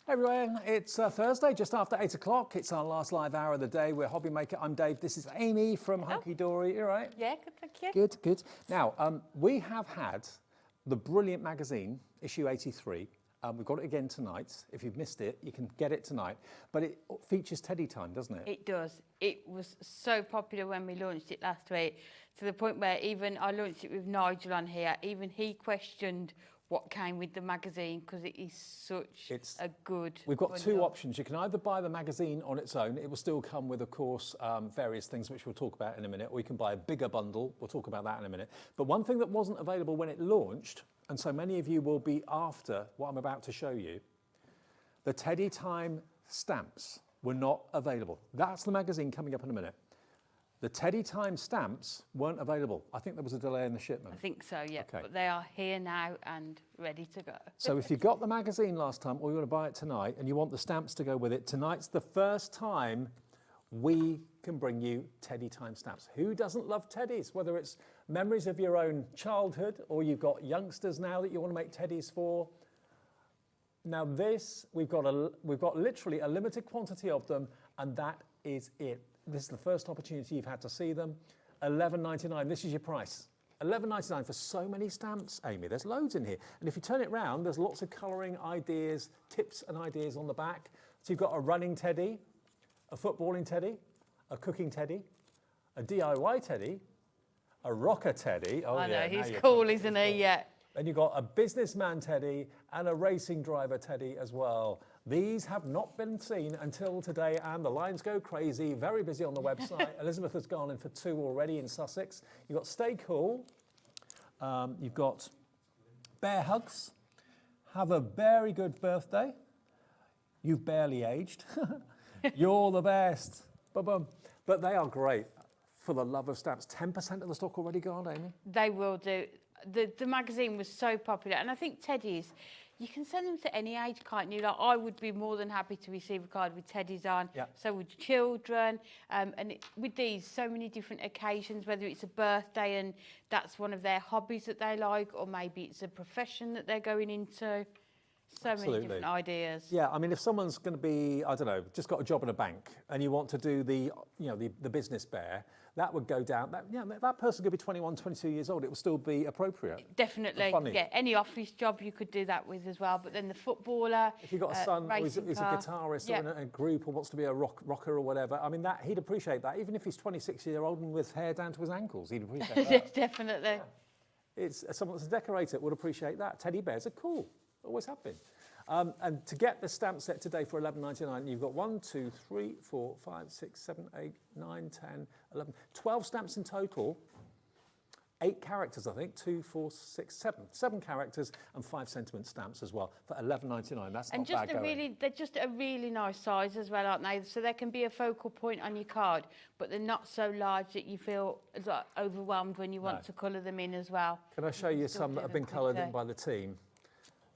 Hey everyone, it's Thursday, just after 8 o'clock. It's our last live hour of the day. We're HobbyMaker. I'm Dave. This is Amy from Hunkydory. You all right? Yeah, good, thank you. Good, good. Now, we have had the brilliant magazine, issue 83. We've got it again tonight. If you've missed it, you can get it tonight. But it features Teddy Time, doesn't it? It does. It was so popular when we launched it last week, to the point where even I launched it with Nigel on here. Even he questioned what came with the magazine because it is such a good We've got two bundle. options. You can either buy the magazine on its own. It will still come with, of course, various things which we'll talk about in a minute, or you can buy a bigger bundle. We'll talk about that in a minute. But one thing that wasn't available when it launched, and so many of you will be after what I'm about to show you, the Teddy Time stamps were not available. That's the magazine coming up in a minute. The Teddy Time stamps weren't available. I think there was a delay in the shipment. I think so, yeah. Okay. But they are here now and ready to go. So if you got the magazine last time or you want to buy it tonight and you want the stamps to go with it, tonight's the first time we can bring you Teddy Time stamps. Who doesn't love teddies? Whether it's memories of your own childhood or you've got youngsters now that you want to make teddies for. Now this, we've got literally a limited quantity of them, and that is it. This is the first opportunity you've had to see them. $11.99, this is your price. $11.99 for so many stamps, Amy. There's loads in here. And if you turn it round, there's lots of colouring ideas, tips and ideas on the back. So you've got a running teddy, a footballing teddy, a cooking teddy, a DIY teddy, a rocker teddy. Oh, I know, yeah, he's cool, isn't he? Yeah. Then you've got a businessman teddy and a racing driver teddy as well. These have not been seen until today, and the lines go crazy. Very busy on the website. Elizabeth has gone in for 2 already in Sussex. You've got Stay Cool. You've got Bear Hugs. Have a very good birthday. You've barely aged. You're the best. Ba-bum. But they are great. For the love of stamps. 10% of the stock already gone, Amy? They will do. The magazine was so popular, and I think teddies, you can send them to any age, can't you? Like, I would be more than happy to receive a card with teddies on. Yeah. So would children. With these, so many different occasions, whether it's a birthday and that's one of their hobbies that they like, or maybe it's a profession that they're going into. So many different ideas. Yeah, I mean, if someone's going to be, I don't know, just got a job in a bank, and you want to do the business bear, that would go down. That person could be 21, 22 years old. It would still be appropriate. Definitely. Funny. Yeah, any office job you could do that with as well. But then the footballer, If you've got a son who's a racing car. guitarist Yeah. or in a group or wants to be a rocker or whatever, I mean, he'd appreciate that. Even if he's 26-year-old and with hair down to his ankles, he'd appreciate that. Definitely. It's someone that's a decorator would appreciate that. Teddy bears are cool. Always have been. And to get the stamp set today for £11.99, you've got 1, 2, 3, 4, 5, 6, 7, 8, 9, 10, 11, 12 stamps in total. 8 characters, I think, 2, 4, 6, 7. 7 characters and 5 sentiment stamps as well for £11.99. That's and not just bad going. they're just a really nice size as well, aren't they? So they can be a focal point on your card, but they're not so large that you feel like overwhelmed when you want to colour them in as well. Can I show you some that have been coloured in by the team?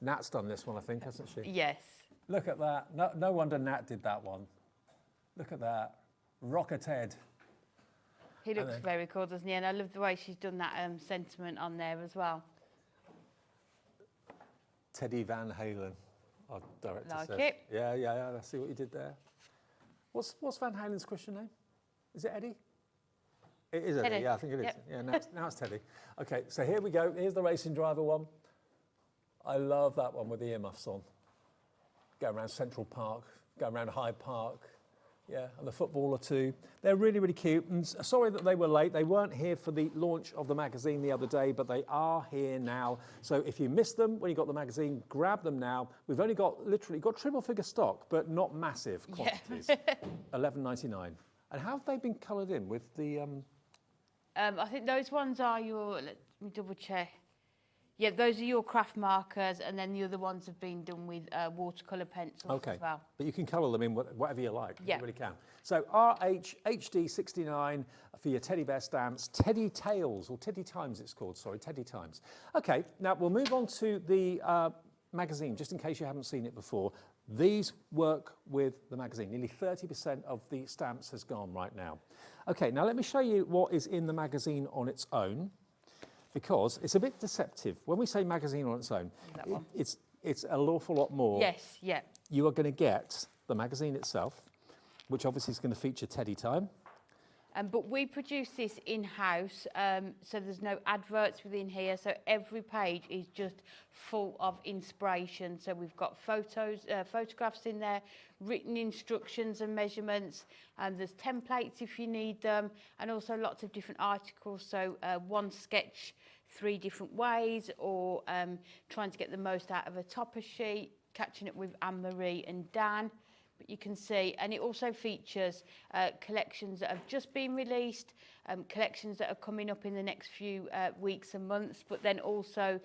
Nat's done this one, I think, hasn't she? Yes. Look at that. No wonder Nat did that one. Look at that. Rocket Head. He looks very cool, doesn't he? And I love the way she's done that sentiment on there as well. Teddy Van Halen, our director Like said. it. Yeah. I see what you did there. What's Van Halen's Christian name? Is it Eddie? It is Eddie. Teddy. Yeah, I think it is. Yep. Yeah, now it's Teddy. Okay, so here we go. Here's the racing driver one. I love that one with the earmuffs on. Going around Central Park, going around Hyde Park. Yeah, and the footballer too. They're really, really cute. And sorry that they were late. They weren't here for the launch of the magazine the other day, but they are here now. So if you missed them when you got the magazine, grab them now. We've only got triple figure stock, but not massive quantities. £11.99. And how have they been coloured in with the? I think those ones are your. Let me double check. Yeah, those are your craft markers, and then the other ones have been done with watercolour pencils as well. But you can colour them in whatever you like. Yeah. You really can. So RH-HD69 for your teddy bear stamps. Teddy Tales, or Teddy Times it's called, sorry, Teddy Times. Okay, now we'll move on to the magazine, just in case you haven't seen it before. These work with the magazine. Nearly 30% of the stamps has gone right now. Okay, now let me show you what is in the magazine on its own, because it's a bit deceptive. When we say magazine on its own, it's an awful lot more. Yes, yeah. You are going to get the magazine itself, which obviously is going to feature Teddy Time. But we produce this in-house, so there's no adverts within here. So every page is just full of inspiration. So we've got photographs in there, written instructions and measurements, and there's templates if you need them, and also lots of different articles. So one sketch 3 different ways, or trying to get the most out of a topper sheet, catching it with Anne-Marie and Dan. But you can see, and it also features collections that have just been released, collections that are coming up in the next few weeks and months, but then also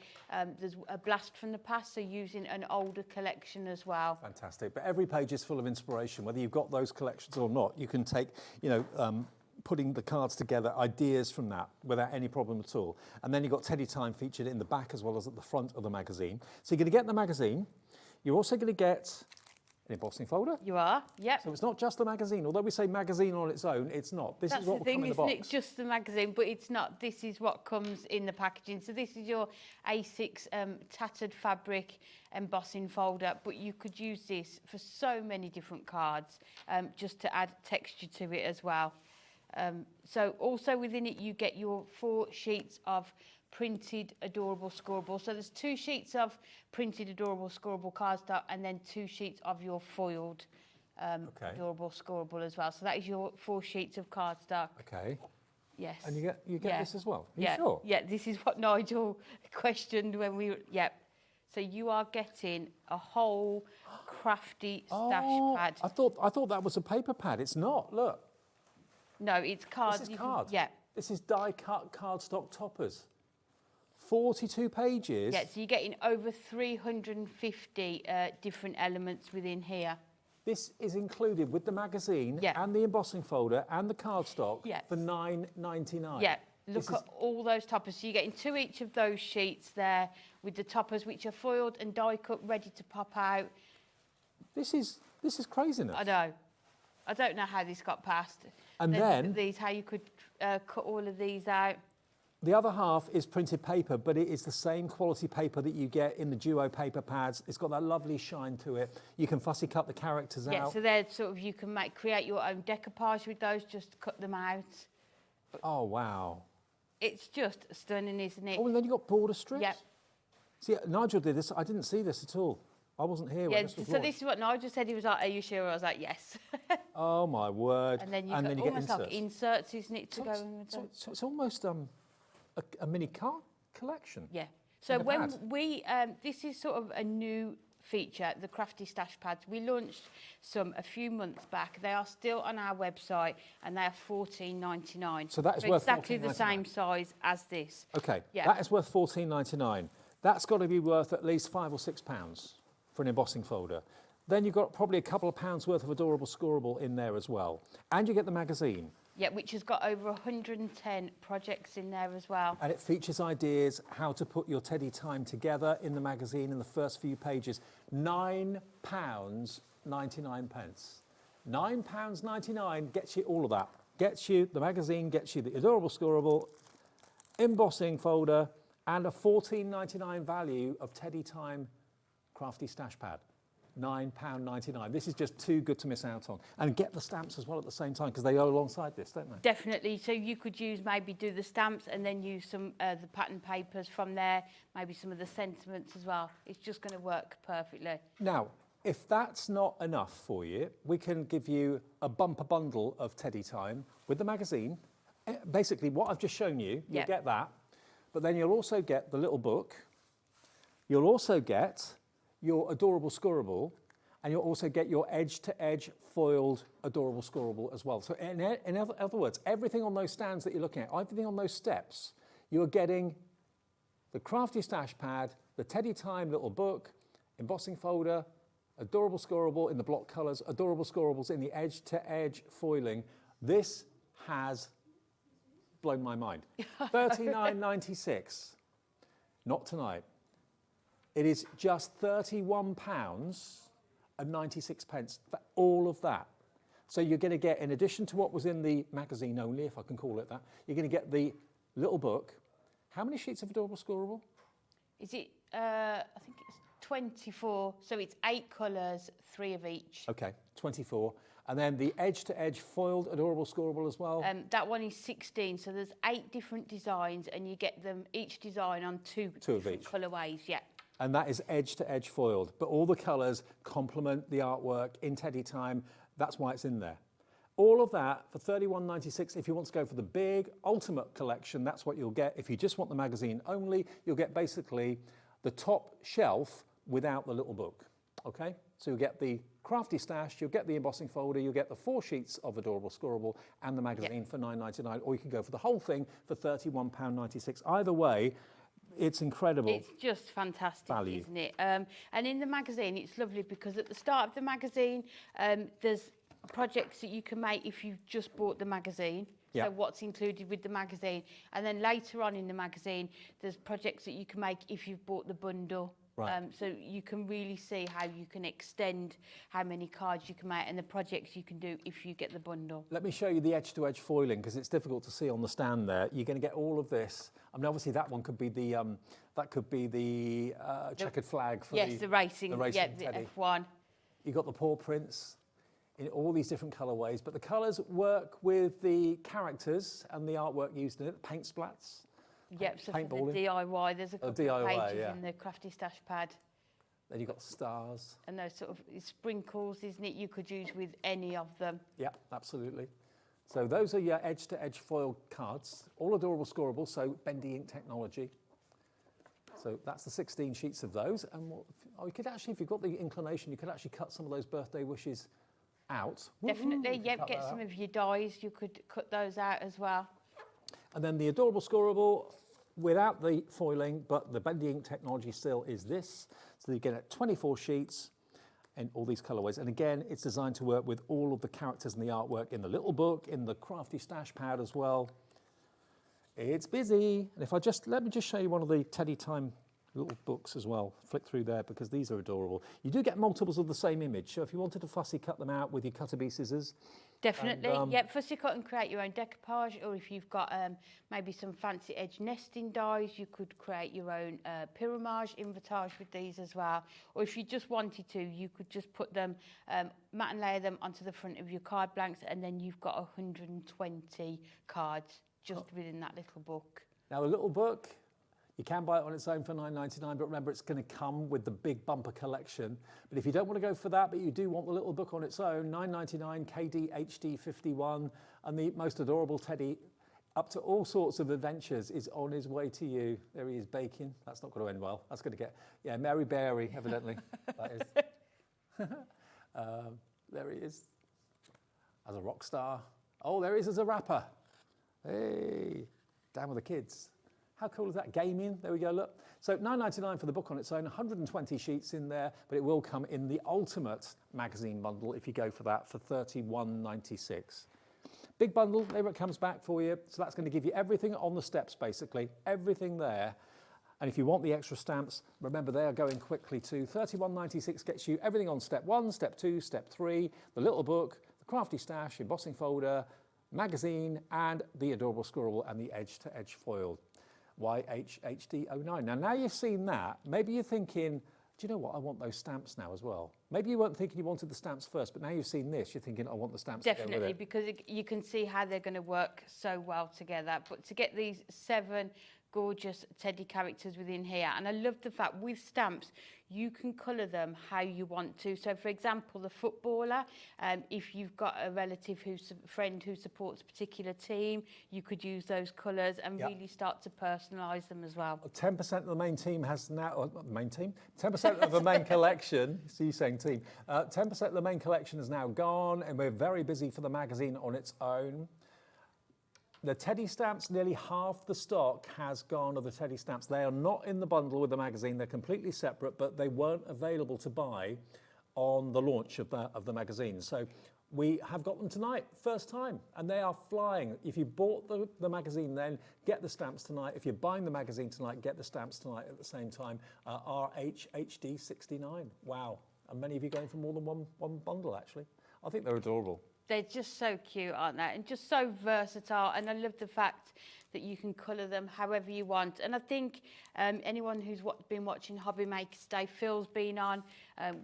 there's a blast from the past, so using an older collection as well. Fantastic. But every page is full of inspiration, whether you've got those collections or not. You can take, putting the cards together, ideas from that without any problem at all. And then you've got Teddy Time featured in the back as well as at the front of the magazine. So you're going to get the magazine. You're also going to get an embossing folder. You are, yep. So it's not just the magazine. Although we say magazine on its own, it's not. This is what will come in the box. It's just the magazine, but it's not. This is what comes in the packaging. So this is your A6 tattered fabric embossing folder, but you could use this for so many different cards, just to add texture to it as well. So also within it, you get your 4 sheets of printed adorable scoreable. So there's 2 sheets of printed adorable scoreable cardstock, and then 2 sheets of your foiled adorable scoreable as well. So that is your 4 sheets of cardstock. Okay. Yes. And you get this as well. Are yeah. you sure? Yeah. This is what Nigel questioned when we. Yeah. So you are getting a whole crafty stash pad. I thought that was a paper pad. It's not. Look. No, it's cards. This is cards. Yeah. This is die-cut cardstock toppers. 42 pages. Yeah, so you're getting over 350 different elements within here. This is included with the magazine and the embossing folder and the cardstock for $9.99. Yeah, look at all those toppers. So you're getting 2 each of those sheets there with the toppers, which are foiled and die-cut, ready to pop out. This is craziness. I know. I don't know how this got past. And then how you could cut all of these out. The other half is printed paper, but it is the same quality paper that you get in the Duo paper pads. It's got that lovely shine to it. You can fussy cut the characters out. Yeah, so they're sort of, you can create your own decoupage with those, just cut them out. Oh, wow. It's just stunning, isn't it? Oh, and then you got border strips? Yeah. See, Nigel did this. I didn't see this at all. I wasn't here when this was launched. This is what Nigel said. He was like, "Are you sure?" I was like, "Yes." Oh, my word. And then you get almost inserts. like inserts, isn't it, to go in with them? So it's almost a mini card collection. Yeah. So when we, this is sort of a new feature, the Crafty Stash Pads. We launched some a few months back. They are still on our website and they are $14.99. So that is They're worth exactly the $14.99. same size as this. Okay, Yeah. that is worth $14.99. That's got to be worth at least £5 or £6 for an embossing folder. Then you've got probably a couple of pounds worth of adorable scoreable in there as well. And you get the magazine. Yeah, which has got over 110 projects in there as well. And it features ideas how to put your Teddy time together in the magazine in the first few pages. £9.99. £9.99 gets you all of that. Gets you the magazine, gets you the adorable scoreable, embossing folder, and a £14.99 value of Teddy Time Crafty Stash Pad. £9.99. This is just too good to miss out on. And get the stamps as well at the same time, because they go alongside this, don't they? Definitely. So you could use, maybe do the stamps and then use some the pattern papers from there, maybe some of the sentiments as well. It's just going to work perfectly. Now, if that's not enough for you, we can give you a bumper bundle of Teddy Time with the magazine. Basically, what I've just shown you, you'll get that. But then you'll also get the little book. You'll also get your adorable scoreable, and you'll also get your edge-to-edge foiled adorable scoreable as well. So in other words, everything on those stands that you're looking at, everything on those steps, you're getting the Crafty Stash Pad, the Teddy Time little book, embossing folder, adorable scoreable in the block colours, adorable scoreables in the edge-to-edge foiling. This has blown my mind. $39.96. Not tonight. It is just £31.96 for all of that. So you're going to get, in addition to what was in the magazine only, if I can call it that, you're going to get the little book. How many sheets of adorable scoreable? Is it, I think it's 24, so it's 8 colours, 3 of each. Okay, 24. And then the edge-to-edge foiled adorable scoreable as well? That one is 16, so there's 8 different designs, and you get them, each design on two of different each. colourways, yeah. And that is edge-to-edge foiled. But all the colours complement the artwork in Teddy Time. That's why it's in there. All of that for $31.96. If you want to go for the big, ultimate collection, that's what you'll get. If you just want the magazine only, you'll get basically the top shelf without the little book, okay? So you'll get the Crafty Stash, you'll get the embossing folder, you'll get the 4 sheets of adorable scoreable and the magazine for $9.99, or you can go for the whole thing for £31.96. Either way, it's incredible. It's just fantastic, value. Isn't it? And in the magazine, it's lovely because at the start of the magazine, there's projects that you can make if you've just bought the magazine. Yeah. So what's included with the magazine. And then later on in the magazine, there's projects that you can make if you've bought the bundle. Right. So you can really see how you can extend how many cards you can make and the projects you can do if you get the bundle. Let me show you the edge-to-edge foiling because it's difficult to see on the stand there. You're going to get all of this. I mean, obviously that one could be the checkered flag for the racing, the Teddy. F1. You've got the paw prints in all these different colourways, but the colours work with the characters and the artwork used in it, paint splats. Yep, so for the DIY, there's a couple of pages in the Crafty Stash Pad. Then you've got stars. And those sort of sprinkles, isn't it? You could use with any of them. Yeah, absolutely. So those are your edge-to-edge foil cards, all adorable scoreable, so bendy ink technology. So that's the 16 sheets of those. And you could actually, if you've got the inclination, you could actually cut some of those birthday wishes out. Definitely, yep, get some of your dies. You could cut those out as well. And then the adorable scoreable, without the foiling, but the bendy ink technology still is this. So you get it 24 sheets in all these colorways. And again, it's designed to work with all of the characters and the artwork in the little book, in the Crafty Stash Pad as well. It's busy. And if let me just show you one of the Teddy Time little books as well. Flick through there because these are adorable. You do get multiples of the same image. So if you wanted to fussy cut them out with your Cutter-Bee scissors. Definitely, yep, fussy cut and create your own decoupage, or if you've got maybe some fancy edge nesting dies, you could create your own pyramage, invertage with these as well. Or if you just wanted to, you could just put them, mat and layer them onto the front of your card blanks, and then you've got 120 cards just within that little book. Now, a little book, you can buy it on its own for $9.99, but remember it's going to come with the big bumper collection. But if you don't want to go for that, but you do want the little book on its own, $9.99 KD HD 51, and the most adorable Teddy up to all sorts of adventures, is on his way to you. There he is baking. That's not going to end well. That's going to get, yeah, Mary Berry, evidently. That is. There he is as a rock star. Oh, there he is as a rapper. Hey, down with the kids. How cool is that? Gaming, there we go, look. So $9.99 for the book on its own, 120 sheets in there, but it will come in the ultimate magazine bundle if you go for that for $31.96. Big bundle, there it comes back for you. So that's going to give you everything on the steps, basically, everything there. And if you want the extra stamps, remember they are going quickly too. $31.96 gets you everything on step 1, step 2, step 3, the little book, the crafty stash, embossing folder, magazine, and the adorable squirrel and the edge-to-edge foil. YHHD09. Now you've seen that, maybe you're thinking, do you know what, I want those stamps now as well. Maybe you weren't thinking you wanted the stamps first, but now you've seen this, you're thinking, I want the stamps. Definitely, because you can see how they're going to work so well together. But to get these 7 gorgeous teddy characters within here, and I love the fact with stamps you can colour them how you want to. So for example, the footballer, if you've got a relative friend who supports a particular team, you could use those colours and really start to personalise them as well. 10% of the main team has now, 10% of the main collection, see you saying team, 10% of the main collection is now gone, and we're very busy for the magazine on its own. The teddy stamps, nearly half the stock has gone of the teddy stamps. They are not in the bundle with the magazine. They're completely separate, but they weren't available to buy on the launch of the magazine. So we have got them tonight, first time, and they are flying. If you bought the magazine then, get the stamps tonight. If you're buying the magazine tonight, get the stamps tonight at the same time. RHHD69. Wow. And many of you going for more than one bundle, actually. I think they're adorable. They're just so cute, aren't they? And just so versatile. And I love the fact that you can colour them however you want. And I think anyone who's been watching HobbyMaker today, Phil's been on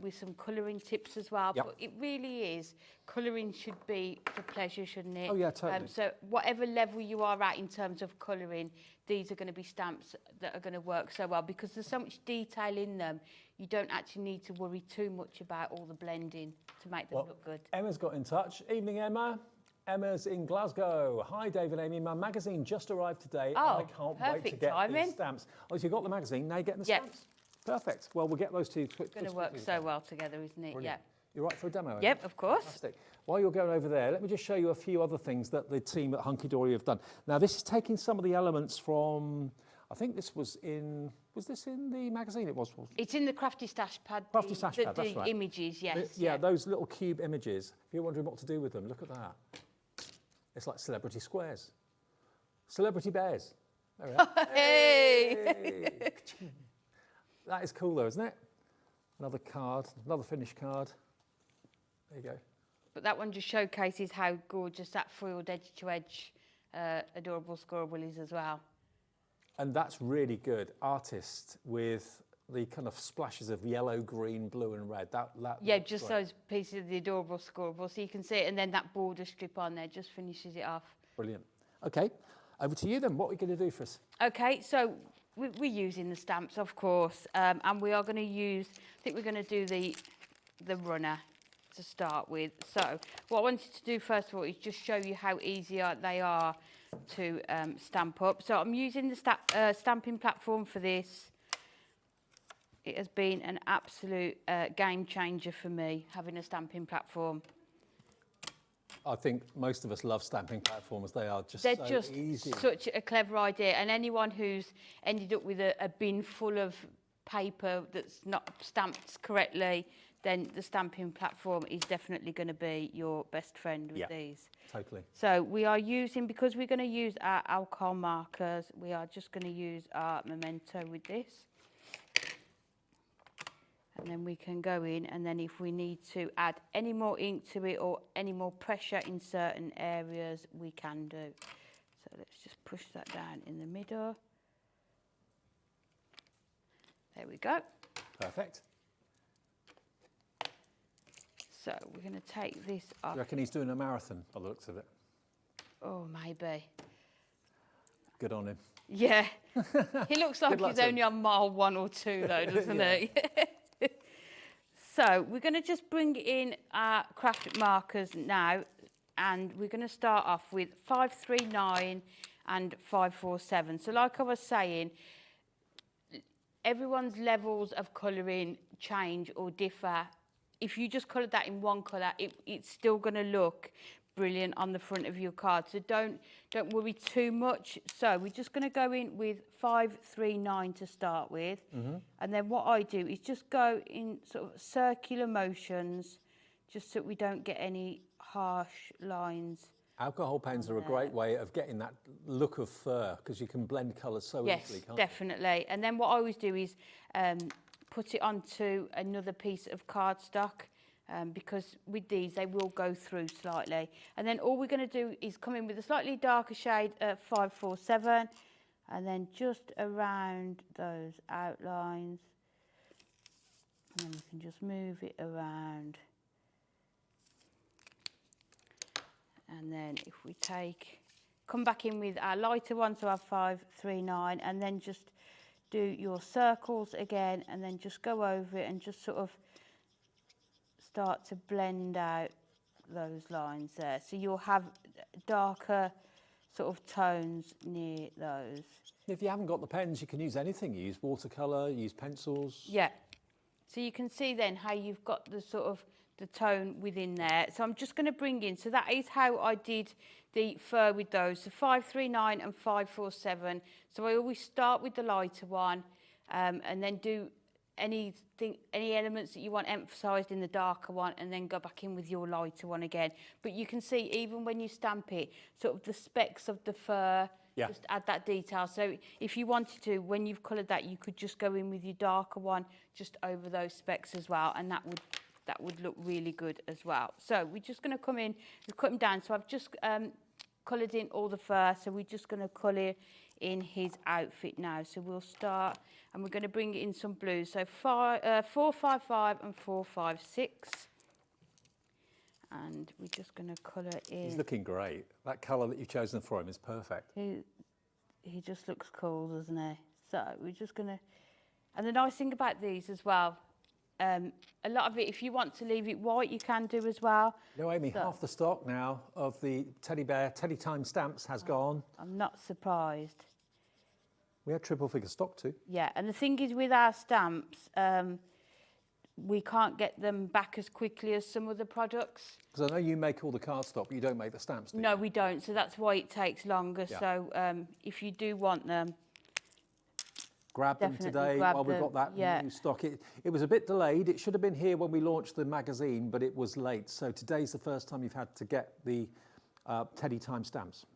with some colouring tips as well. Yep. But it really is, colouring should be for pleasure, shouldn't it? Oh, yeah, totally. So whatever level you are at in terms of colouring, these are going to be stamps that are going to work so well because there's so much detail in them. You don't actually need to worry too much about all the blending to make them look good. Emma's got in touch. Evening, Emma. Emma's in Glasgow. Hi, David and Amy. My magazine just arrived today. Oh, and I can't wait to get these stamps. Oh, so you got the magazine, now you're getting the stamps? Perfect. Well, we'll get those two quickly. It's going to work so well together, isn't it? Brilliant. Yeah. You're right for a demo? Yep, of course. Fantastic. While you're going over there, let me just show you a few other things that the team at Hunkydory have done. Now, this is taking some of the elements from, I think this was this in the magazine? It was. It's in the Crafty Stash Pad. Crafty Stash Pad, that's right. Images, yes. Yeah, those little cube images. If you're wondering what to do with them, look at that. It's like celebrity squares. Celebrity bears. There we are. Hey! That is cool though, isn't it? Another card, another finished card. There you go. But that one just showcases how gorgeous that foiled edge-to-edge adorable squirrel is as well. And that's really good. Artist with the kind of splashes of yellow, green, blue and red. Yeah, just those pieces of the adorable squirrel. So you can see it, and then that border strip on there just finishes it off. Brilliant. Okay, over to you then. What are we going to do for us? Okay, so we're using the stamps, of course, and we are going to use, I think we're going to do the runner to start with. So what I wanted to do first of all is just show you how easy they are to stamp up. So I'm using the stamping platform for this. It has been an absolute game changer for me, having a stamping platform. I think most of us love stamping platforms. They are just They're so just easy. Such a clever idea. And anyone who's ended up with a bin full of paper that's not stamped correctly, then the stamping platform is definitely going to be your best friend with these. Totally. So we are using, because we're going to use our alcohol markers, we are just going to use our Memento with this. And then we can go in, and then if we need to add any more ink to it or any more pressure in certain areas, we can do. So let's just push that down in the middle. There we go. Perfect. So we're going to take this off. Do you reckon he's doing a marathon by the looks of it? Oh, maybe. Good on him. Yeah. He looks like he's only on mile 1 or 2 though, doesn't he? So we're going to just bring in our craft markers now, and we're going to start off with 539 and 547. So like I was saying, everyone's levels of colouring change or differ. If you just coloured that in one colour, it's still going to look brilliant on the front of your card. So don't worry too much. So we're just going to go in with 539 to start with. And then what I do is just go in sort of circular motions, just so we don't get any harsh lines. Alcohol pens are a great way of getting that look of fur, because you can blend colours so easily, can't Definitely. And then what I always do is put it onto another piece of cardstock, because with these they will go through slightly. And then all we're going to do is come in with a slightly darker shade at 547, and then just around those outlines, and then we can just move it around. And then if we come back in with our lighter one, so our 539, and then just do your circles again, and then just go over it and just sort of start to blend out those lines there. So you'll have darker sort of tones near those. If you haven't got the pens, you can use anything. You use watercolour, use pencils. Yeah. So you can see then how you've got the sort of the tone within there. So I'm just going to bring in, so that is how I did the fur with those, so 539 and 547. So I always start with the lighter one, and then do any elements that you want emphasised in the darker one, and then go back in with your lighter one again. But you can see even when you stamp it, sort of the specks of the fur, just add that detail. So if you wanted to, when you've coloured that, you could just go in with your darker one just over those specks as well, and that would look really good as well. So we're just going to come in, we've cut them down. So I've just coloured in all the fur, so we're just going to colour in his outfit now. So we'll start, and we're going to bring in some blues. So 455 and 456. And we're just going to colour in. He's looking great. That colour that you've chosen for him is perfect. He just looks cool, doesn't he? So we're just going to, and the nice thing about these as well, a lot of it, if you want to leave it white, you can do as well. No, Amy, half the stock now of the teddy bear Teddy Time stamps has gone. I'm not surprised. We had triple figure stock too. Yeah, and the thing is with our stamps, we can't get them back as quickly as some other products. Because I know you make all the cardstock, but you don't make the stamps, do you? No, we don't, so that's why it takes longer. Yeah. So if you do want them, grab them today while we've got that new stock. It was a bit delayed. It should have been here when we launched the magazine, but it was late. So today's the first time you've had to get the Teddy Time stamps.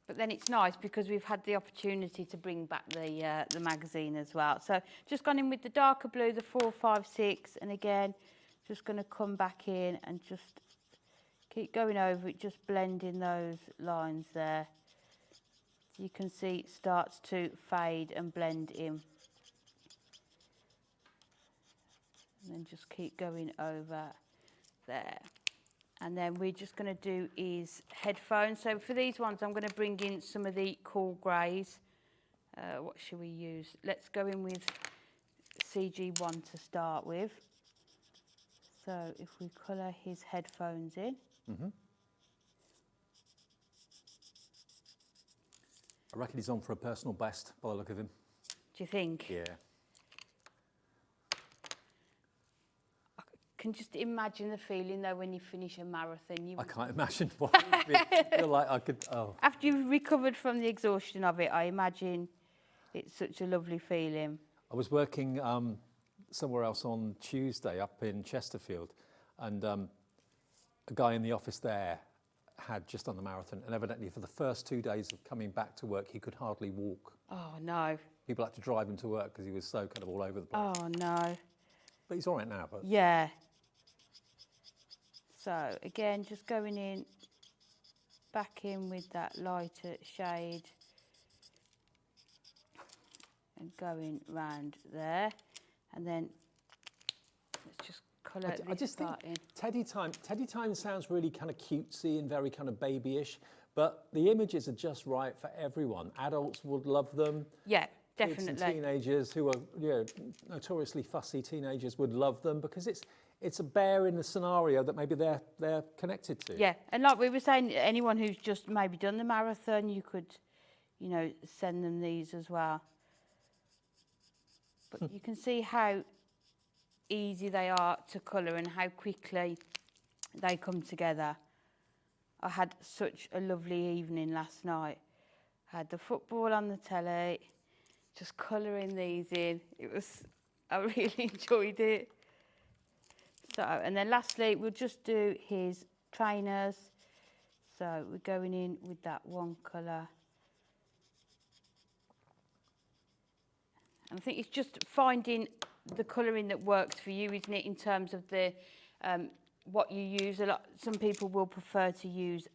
But then it's nice because we've had the opportunity to bring back the magazine as well. So just gone in with the darker blue, the 456, and again, just going to come back in and just keep going over it, just blending those lines there. You can see it starts to fade and blend in. And then just keep going over there. And then we're just going to do is headphones. So for these ones, I'm going to bring in some of the cool greys. What should we use? Let's go in with CG1 to start with. So if we colour his headphones in. I reckon he's on for a personal best by the look of him. Do you think? Yeah. I can just imagine the feeling though when you finish a marathon. I can't imagine what it would be. Feel like I could. Oh. After you've recovered from the exhaustion of it, I imagine it's such a lovely feeling. I was working somewhere else on Tuesday up in Chesterfield, and a guy in the office there had just done the marathon, and evidently for the first 2 days of coming back to work, he could hardly walk. Oh, no. People had to drive him to work because he was so kind of all over the place. Oh, no. But he's all right now. But yeah. So, again, just going in, back in with that lighter shade and going round there. And then let's just colour I just think Teddy Time sounds really kind of cutesy and very kind of babyish, but the images are just right for everyone. Adults would love them. Yeah, definitely. Kids and teenagers who are notoriously fussy teenagers would love them because it's it's a bear in the scenario that maybe they're connected to. Yeah, and like we were saying, anyone who's just maybe done the marathon, you could, you know, send them these as well. But you can see how easy they are to colour and how quickly they come together. I had such a lovely evening last night. I had the football on the telly, just colouring these in. I really enjoyed it. So, and then lastly, we'll just do his trainers. So we're going in with that one colour. And I think it's just finding the colouring that works for you, isn't it, in terms of the what you use. Some people will prefer to use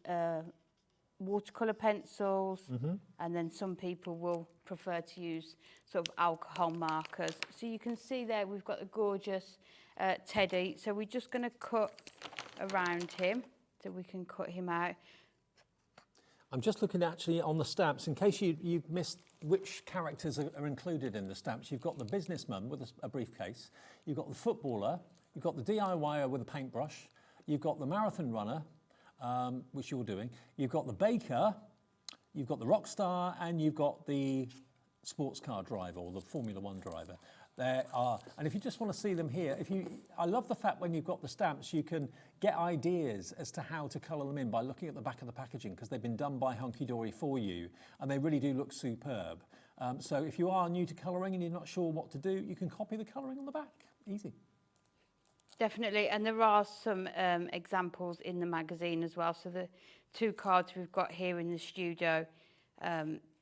watercolour pencils, and then some people will prefer to use sort of alcohol markers. So you can see there we've got a gorgeous teddy. So we're just going to cut around him so we can cut him out. I'm just looking actually on the stamps, in case you've missed which characters are included in the stamps. You've got the businessman with a briefcase, you've got the footballer, you've got the DIYer with a paintbrush, you've got the marathon runner, which you're doing, you've got the baker, you've got the rock star, and you've got the sports car driver or the Formula One driver. There are, and if you just want to see them here, I love the fact when you've got the stamps, you can get ideas as to how to colour them in by looking at the back of the packaging, because they've been done by Hunkydory for you, and they really do look superb. So if you are new to colouring and you're not sure what to do, you can copy the colouring on the back. Easy. Definitely, and there are some examples in the magazine as well. So the 2 cards we've got here in the studio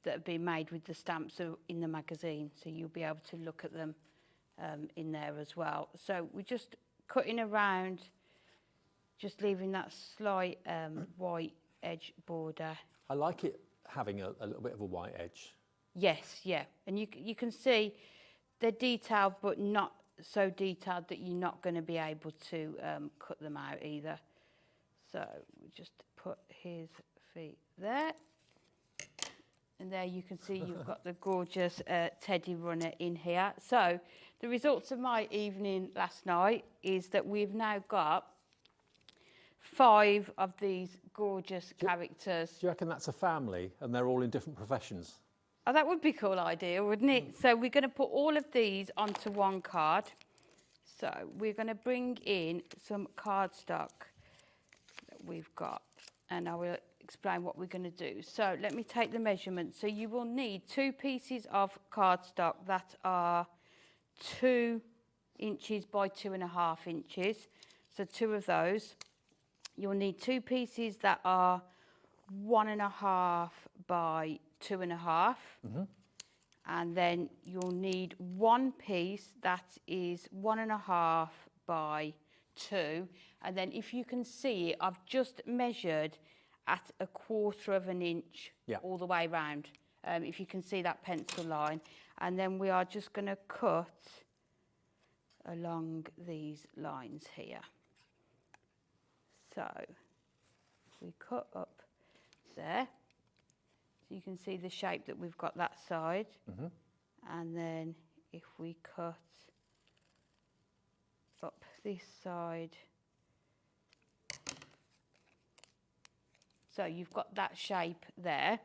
that have been made with the stamps are in the magazine, so you'll be able to look at them in there as well. So we're just cutting around, just leaving that slight white edge border. I like it having a little bit of a white edge. Yes, yeah, and you can see they're detailed, but not so detailed that you're not going to be able to cut them out either. So we just put his feet there. And there you can see you've got the gorgeous teddy runner in here. So the results of my evening last night is that we've now got 5 of these gorgeous characters. Do you reckon that's a family and they're all in different professions? Oh, that would be a cool idea, wouldn't it? So we're going to put all of these onto one card. So we're going to bring in some cardstock that we've got, and I will explain what we're going to do. So let me take the measurements. So you will need 2 pieces of cardstock that are 2 inches by 2.5 inches. So 2 of those. You'll need 2 pieces that are 1.5 by 2.5. And then you'll need 1 piece that is 1.5 by 2. And then if you can see, I've just measured at 1/4 inch all the way round, if you can see that pencil line. And then we are just going to cut along these lines here. So we cut up there, so you can see the shape that we've got that side. And then if we cut up this side, so you've got that shape there.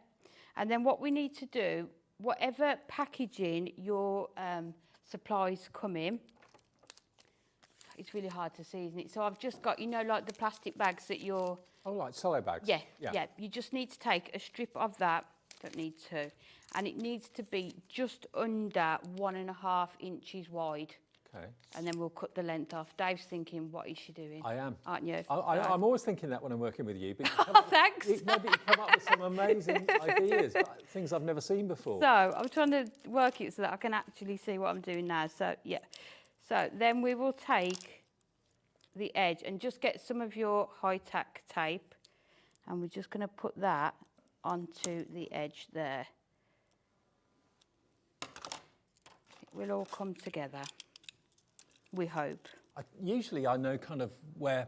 And then what we need to do, whatever packaging your supplies come in, it's really hard to see, isn't it? So I've just got, you know, like the plastic bags that you're... Oh, like solo bags? Yeah. You just need to take a strip of that, don't need 2, and it needs to be just under 1.5 inches wide. Okay. And then we'll cut the length off. Dave's thinking, what is she doing? I am. Aren't you? I'm always thinking that when I'm working with you. But thanks. Maybe you come up with some amazing ideas, things I've never seen before. So I'm trying to work it so that I can actually see what I'm doing now. So, yeah. So then we will take the edge and just get some of your high-tack tape, and we're just going to put that onto the edge there. It will all come together, we hope. Usually I know kind of where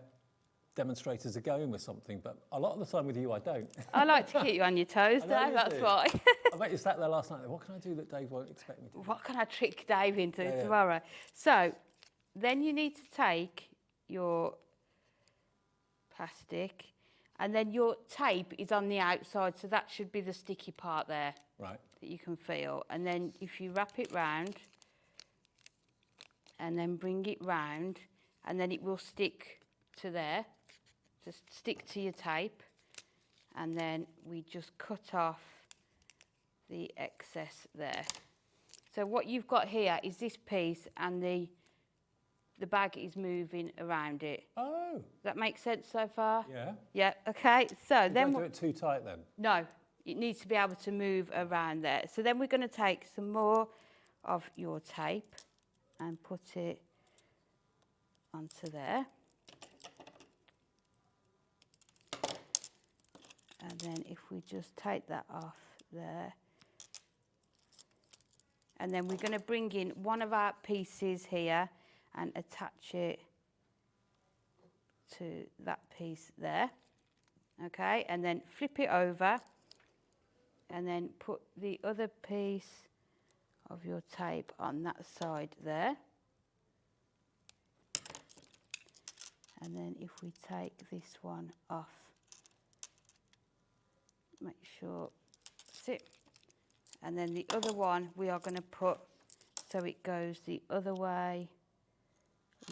demonstrators are going with something, but a lot of the time with you I don't. I like to keep you on your toes, Dave, that's why. I bet you sat there last night, what can I do that Dave won't expect me to do? What can I trick Dave into tomorrow? So then you need to take your plastic, and then your tape is on the outside, so that should be the sticky part there. Right. That you can feel. And then if you wrap it round and then bring it round, and then it will stick to there, just stick to your tape, and then we just cut off the excess there. So what you've got here is this piece, and the bag is moving around it. Oh. Does that make sense so far? Yeah. Yeah, okay. So You then don't do it too tight then? no, it needs to be able to move around there. So then we're going to take some more of your tape and put it onto there. And then if we just take that off there. And then we're going to bring in one of our pieces here and attach it to that piece there. Okay, and then flip it over and then put the other piece of your tape on that side there. And then if we take this one off, make sure that's it. And then the other one we are going to put so it goes the other way,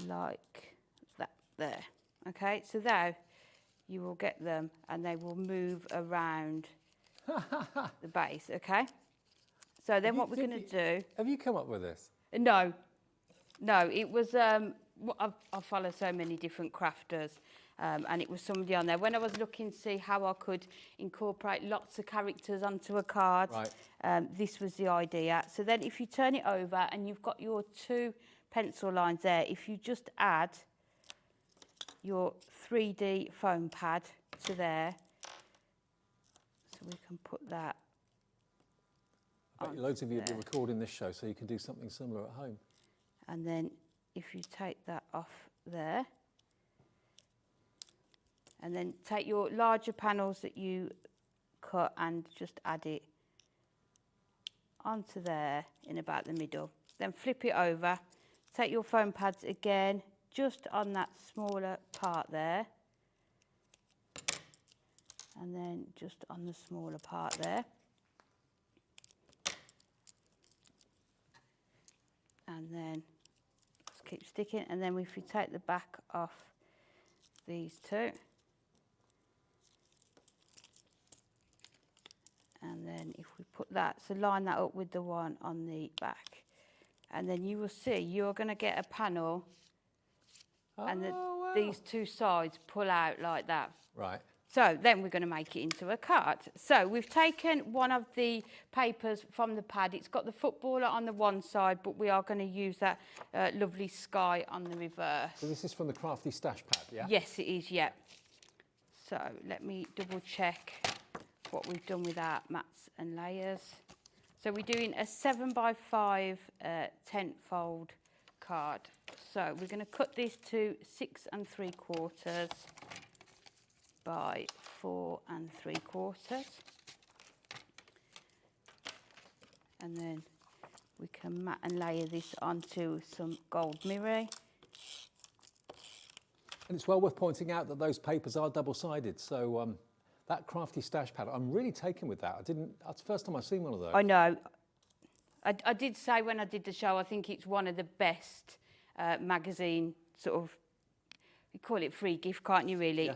like that there. Okay, so now you will get them and they will move around the base, okay? So then what we're going to do... Have you come up with this? No, it was... I follow so many different crafters, and it was somebody on there. When I was looking to see how I could incorporate lots of characters onto a card, this was the idea. So then if you turn it over and you've got your 2 pencil lines there, if you just add your 3D foam pad to there, so we can put that on. Loads of you will be recording this show, so you can do something similar at home. And then if you take that off there, and then take your larger panels that you cut and just add it onto there in about the middle. Then flip it over, take your foam pads again, just on that smaller part there, and then just on the smaller part there. And then just keep sticking, and then if you take the back off these 2, and then if we put that, so line that up with the one on the back, and then you will see you're going to get a panel, and these 2 sides pull out like that. Right. So then we're going to make it into a card. So we've taken one of the papers from the pad. It's got the footballer on the one side, but we are going to use that lovely sky on the reverse. So this is from the Crafty Stash Pad, yeah? Yes, it is, yeah. So let me double check what we've done with our mats and layers. So we're doing a 7x5 tent-fold card. So we're going to cut this to 6 3/4 by 4 3/4, and then we can mat and layer this onto some gold mirror. And it's well worth pointing out that those papers are double-sided, so that Crafty Stash Pad, I'm really taken with that. That's the first time I've seen one of those. I know. I did say when I did the show, I think it's one of the best magazine sort of, you call it free gift, can't you, really?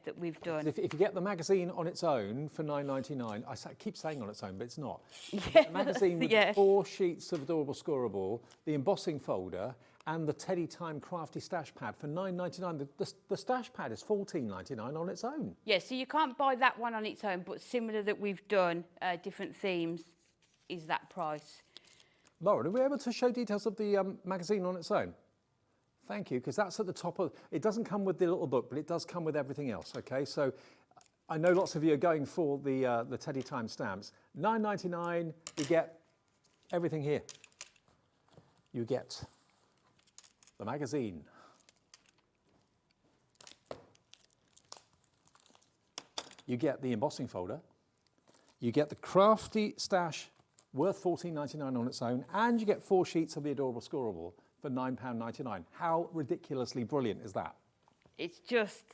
That we've done. If you get the magazine on its own for $9.99, I keep saying on its own, but it's not. The magazine with 4 sheets of adorable scoreable, the embossing folder, and the Teddy Time Crafty Stash Pad for $9.99. The Stash Pad is $14.99 on its own. Yeah, so you can't buy that one on its own, but similar that we've done, different themes, is that price. Lauren, are we able to show details of the magazine on its own? Thank you, because that's at the top of... It doesn't come with the little book, but it does come with everything else, OK? So I know lots of you are going for the Teddy Time stamps. $9.99, you get everything here. You get the magazine. You get the embossing folder. You get the Crafty Stash, worth $14.99 on its own, and you get 4 sheets of the adorable scoreable for £9.99. How ridiculously brilliant is that? It's just,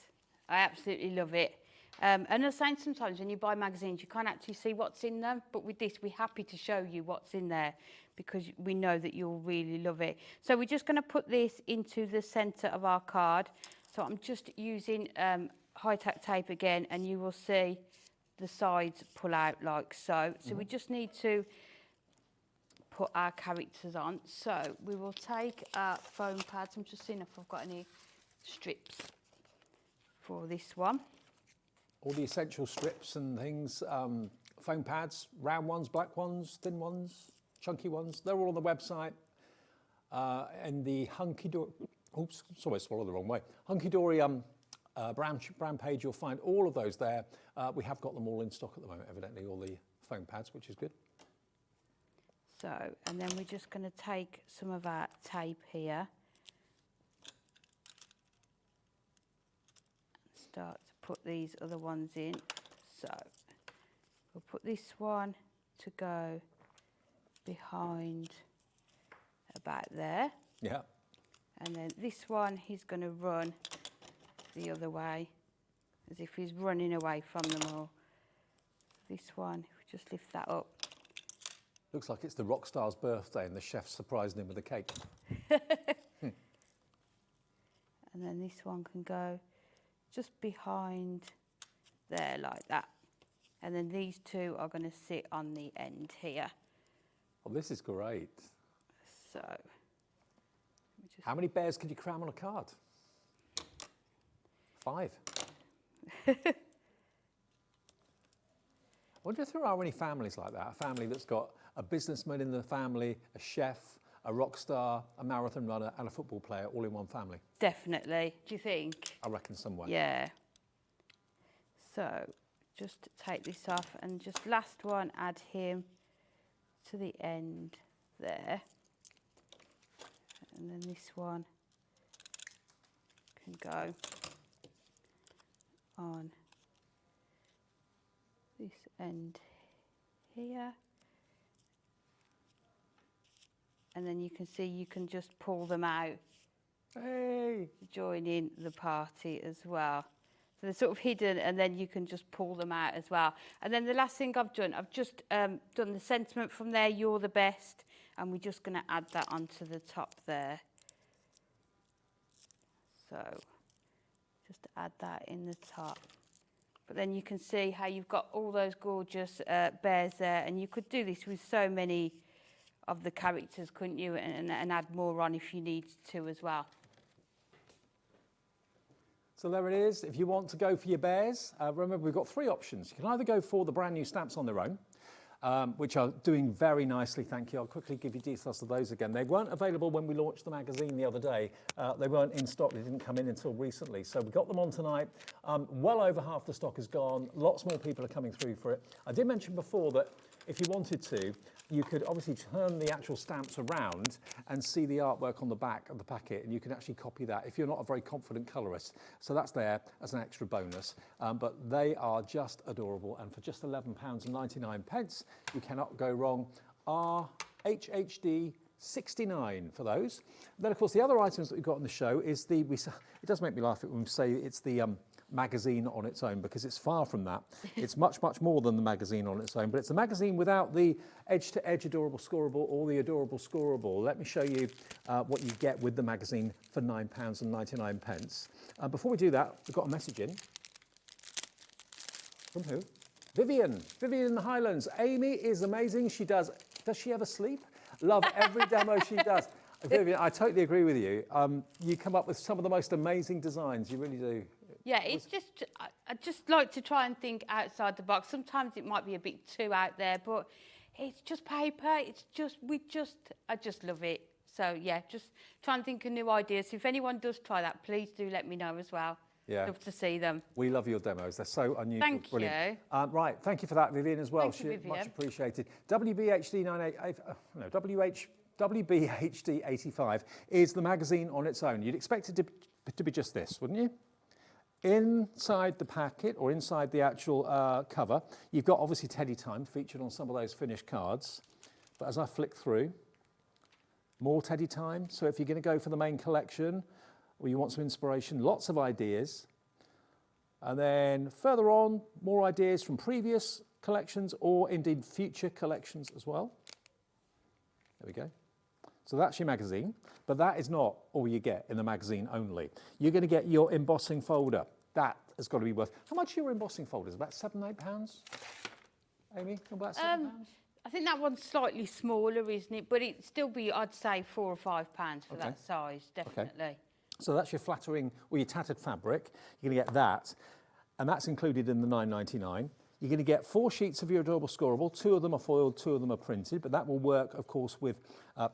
I absolutely love it. And I was saying sometimes when you buy magazines, you can't actually see what's in them. But with this, we're happy to show you what's in there because we know that you'll really love it. So we're just going to put this into the centre of our card. So I'm just using high-tack tape again, and you will see the sides pull out like so. So we just need to put our characters on. So we will take our foam pads. I'm just seeing if I've got any strips for this one. All the essential strips and things, foam pads, round ones, black ones, thin ones, chunky ones, they're all on the website. And the Hunkydory, oops, sorry, I swallowed the wrong way. Hunkydory brand page, you'll find all of those there. We have got them all in stock at the moment, evidently, all the foam pads, which is good. So, and then we're just going to take some of our tape here. And start to put these other ones in. So, we'll put this one to go behind about there. Yeah. And then this one, he's going to run the other way, as if he's running away from them all. This one, if we just lift that up. Looks like it's the rock star's birthday and the chef's surprising him with a cake. And then this one can go just behind there like that. And then these two are going to sit on the end here. Well, this is great. So, how many bears could you cram on a card? 5. I wonder if there are any families like that, a family that's got a businessman in the family, a chef, a rock star, a marathon runner and a football player all in one family. Definitely. Do you think? I reckon somewhere. Yeah. So just take this off and just last one, add him to the end there. And then this one can go on this end here. And then you can see you can just pull them out. Hey! Join in the party as well. So they're sort of hidden and then you can just pull them out as well. And then the last thing I've just done the sentiment from there, you're the best. And we're just going to add that onto the top there. So just add that in the top. But then you can see how you've got all those gorgeous bears there. And you could do this with so many of the characters, couldn't you? And add more on if you need to as well. So there it is. If you want to go for your bears, remember we've got 3 options. You can either go for the brand new stamps on their own, which are doing very nicely, thank you. I'll quickly give you details of those again. They weren't available when we launched the magazine the other day. They weren't in stock, they didn't come in until recently. So we got them on tonight. Well over half the stock is gone. Lots more people are coming through for it. I did mention before that if you wanted to, you could obviously turn the actual stamps around and see the artwork on the back of the packet, and you can actually copy that if you're not a very confident colorist. So that's there as an extra bonus. But they are just adorable, and for just £11.99, you cannot go wrong. Our HHD 69 for those. Then, of course, the other items that we've got on the show is it does make me laugh when we say it's the magazine on its own, because it's far from that. It's much, much more than the magazine on its own, but it's a magazine without the edge-to-edge adorable scoreable or the adorable scoreable. Let me show you what you get with the magazine for £9.99. Before we do that, we've got a message in. From who? Vivian in the Highlands. Amy is amazing. Does she ever sleep? Love every demo she does. Vivian, I totally agree with you. You come up with some of the most amazing designs, you really do. Yeah, it's just, I just like to try and think outside the box. Sometimes it might be a bit too out there, but it's just paper. It's just, I just love it. So yeah, just try and think of new ideas. If anyone does try that, please do let me know as well. Yeah. Love to see them. We love your demos. They're so unusual. Thank brilliant. you. Right, thank you for that, Vivian, as well. Thank you, Vivian. Much appreciated. WBHD 85 is the magazine on its own. You'd expect it to be just this, wouldn't you? Inside the packet, or inside the actual cover, you've got obviously Teddy Time featured on some of those finished cards. But as I flick through, more teddy time. So if you're going to go for the main collection or you want some inspiration, lots of ideas. And then further on, more ideas from previous collections or indeed future collections as well. There we go. So that's your magazine, but that is not all you get in the magazine only. You're going to get your embossing folder. That has got to be worth. How much are your embossing folders? About £7, £8? Amy, about £7? I think that one's slightly smaller, isn't it? But it'd still be, I'd say, £4 or £5 for that size, definitely. Okay. So that's your flattering or your tattered fabric. You're going to get that, and that's included in the £9.99. You're going to get 4 sheets of your adorable scoreable. 2 of them are foiled, 2 of them are printed, but that will work, of course, with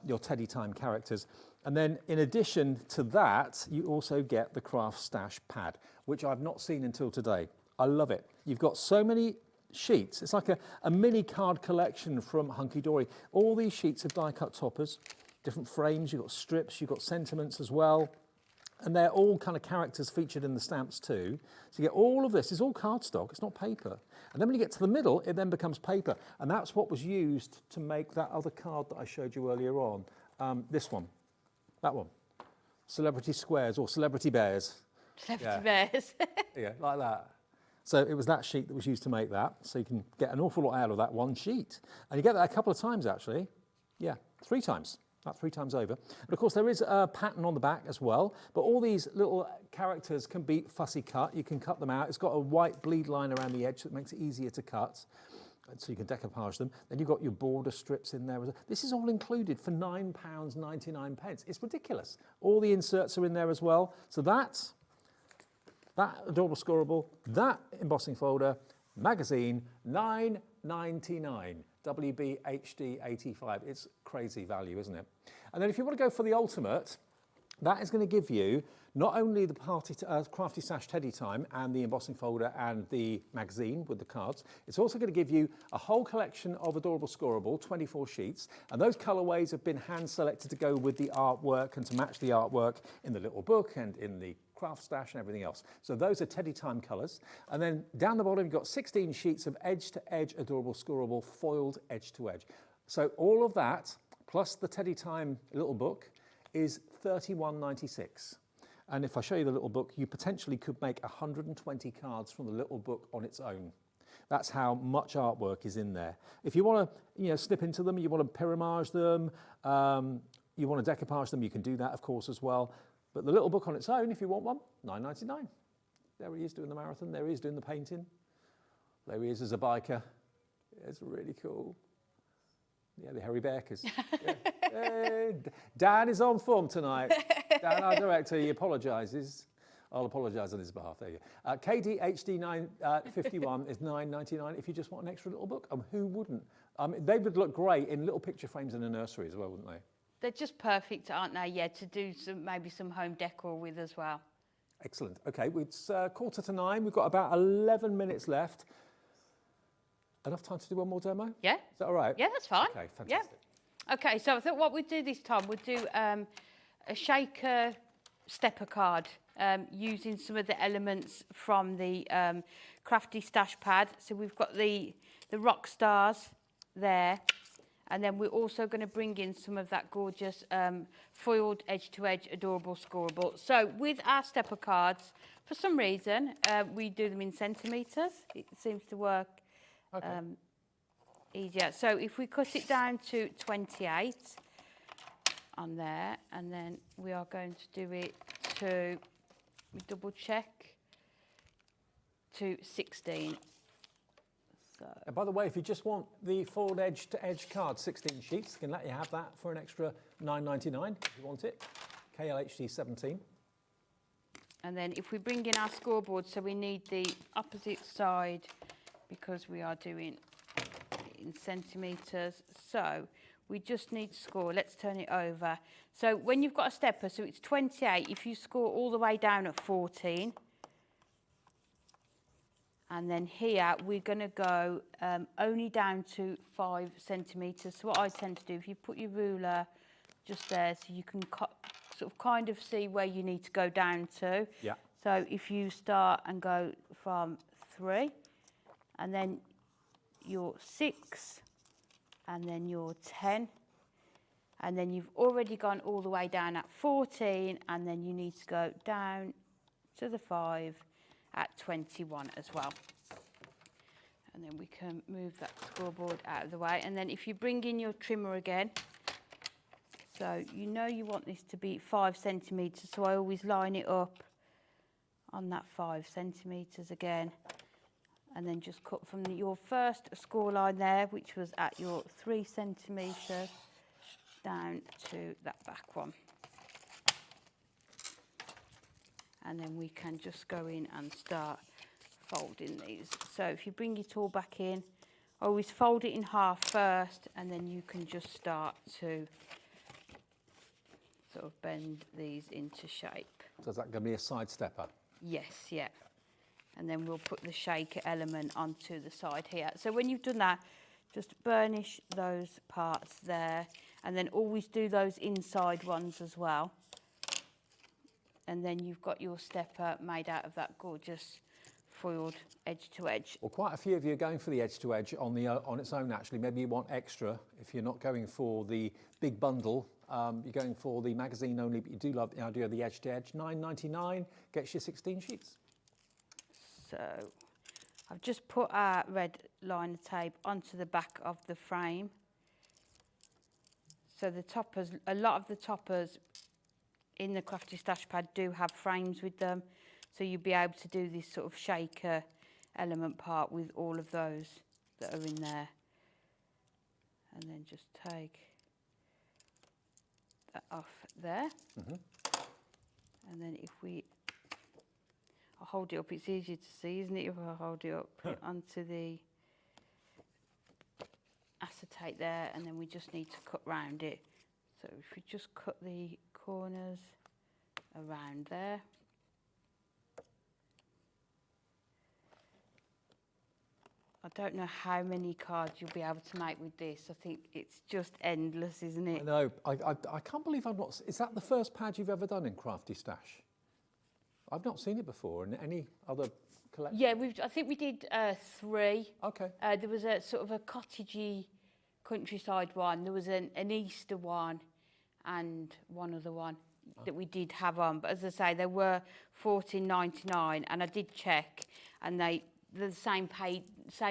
your Teddy Time characters. And then in addition to that, you also get the Craft Stash pad, which I've not seen until today. I love it. You've got so many sheets. It's like a mini card collection from Hunkydory. All these sheets of die-cut toppers, different frames. You've got strips, you've got sentiments as well. And they're all kind of characters featured in the stamps too. So you get all of this. It's all cardstock. It's not paper. And then when you get to the middle, it then becomes paper. And that's what was used to make that other card that I showed you earlier on. This one. That one. Celebrity Squares or Celebrity Bears. Celebrity Bears. Yeah, like that. So it was that sheet that was used to make that. So you can get an awful lot out of that one sheet. And you get that a couple of times, actually. Yeah, 3 times. About 3 times over. And of course, there is a pattern on the back as well. But all these little characters can be fussy cut. You can cut them out. It's got a white bleed line around the edge that makes it easier to cut. So you can decoupage them. Then you've got your border strips in there. This is all included for £9.99. It's ridiculous. All the inserts are in there as well. So that adorable scoreable, that embossing folder, magazine, £9.99. WBHD 85. It's crazy value, isn't it? And then if you want to go for the ultimate, that is going to give you not only the Crafty Stash Teddy Time and the embossing folder and the magazine with the cards, it's also going to give you a whole collection of adorable scoreable, 24 sheets, and those colorways have been hand selected to go with the artwork and to match the artwork in the little book and in the Craft Stash and everything else. So those are Teddy Time colours. And then down the bottom, you've got 16 sheets of edge-to-edge adorable scoreable foiled edge-to-edge. So all of that, plus the Teddy Time little book, is £31.96. And if I show you the little book, you potentially could make 120 cards from the little book on its own. That's how much artwork is in there. If you want to, snip into them, you want to pyramage them, you want to decoupage them, you can do that, of course, as well. But the little book on its own, if you want one, £9.99. There he is doing the marathon. There he is doing the painting. There he is as a biker. It's really cool. Yeah, the Harry Beckers. Yeah. Hey, Dan is on form tonight. Dan, our director, he apologises. I'll apologise on his behalf. There you go. KDHD 951 is £9.99 if you just want an extra little book. Who wouldn't? They would look great in little picture frames in a nursery as well, wouldn't they? They're just perfect, aren't they? Yeah, to do maybe some home decor with as well. Excellent. Okay, it's 8:45. We've got about 11 minutes left. Enough time to do one more demo? Yeah. Is that all right? Yeah, that's fine. Okay, fantastic. Yeah. Okay, so I thought what we'd do this time, we'd do a shaker stepper card using some of the elements from the Crafty Stash pad. So we've got the rock stars there. And then we're also going to bring in some of that gorgeous foiled edge-to-edge adorable scoreable. So with our stepper cards, for some reason, we do them in centimetres. It seems to work easier. So if we cut it down to 28 on there, and then we are going to do it to, double check, to 16. And by the way, if you just want the foiled edge-to-edge card, 16 sheets, can let you have that for an extra £9.99 if you want it. KLHD 17. And then if we bring in our scoreboard, so we need the opposite side because we are doing in centimetres. So we just need to score. Let's turn it over. So when you've got a stepper, so it's 28, if you score all the way down at 14, and then here, we're going to go only down to 5 centimetres. So what I tend to do, if you put your ruler just there, so you can sort of kind of see where you need to go down to. Yeah. So if you start and go from 3, and then your 6, and then your 10, and then you've already gone all the way down at 14, and then you need to go down to the 5 at 21 as well. And then we can move that scoreboard out of the way. And then if you bring in your trimmer again, so you know you want this to be 5 centimetres, so I always line it up on that 5 centimetres again, and then just cut from your first score line there, which was at your 3 centimetre, down to that back one. And then we can just go in and start folding these. So if you bring it all back in, always fold it in half first, and then you can just start to sort of bend these into shape. So is that going to be a side stepper? Yes, yeah. And then we'll put the shaker element onto the side here. So when you've done that, just burnish those parts there, and then always do those inside ones as well. And then you've got your stepper made out of that gorgeous foiled edge to edge. Well, quite a few of you are going for the edge to edge on its own, actually. Maybe you want extra if you're not going for the big bundle. You're going for the magazine only, but you do love the idea of the edge to edge. $9.99 gets you 16 sheets. So I've just put our red liner tape onto the back of the frame. So the toppers, a lot of the toppers in the Crafty Stash Pad do have frames with them, so you'll be able to do this sort of shaker element part with all of those that are in there. And then just take that off there. And then if I'll hold it up, it's easier to see, isn't it, if I hold it up, put it onto the acetate there, and then we just need to cut round it. So if we just cut the corners around there. I don't know how many cards you'll be able to make with this. I think it's just endless, isn't it? I know. I can't believe I'm not... Is that the first pad you've ever done in Crafty Stash? I've not seen it before in any other collection. Yeah, I think we did 3. Okay. There was a sort of a cottagey countryside one. There was an Easter one and one other one that we did have on. But as I say, they were $14.99, and I did check, and they're the same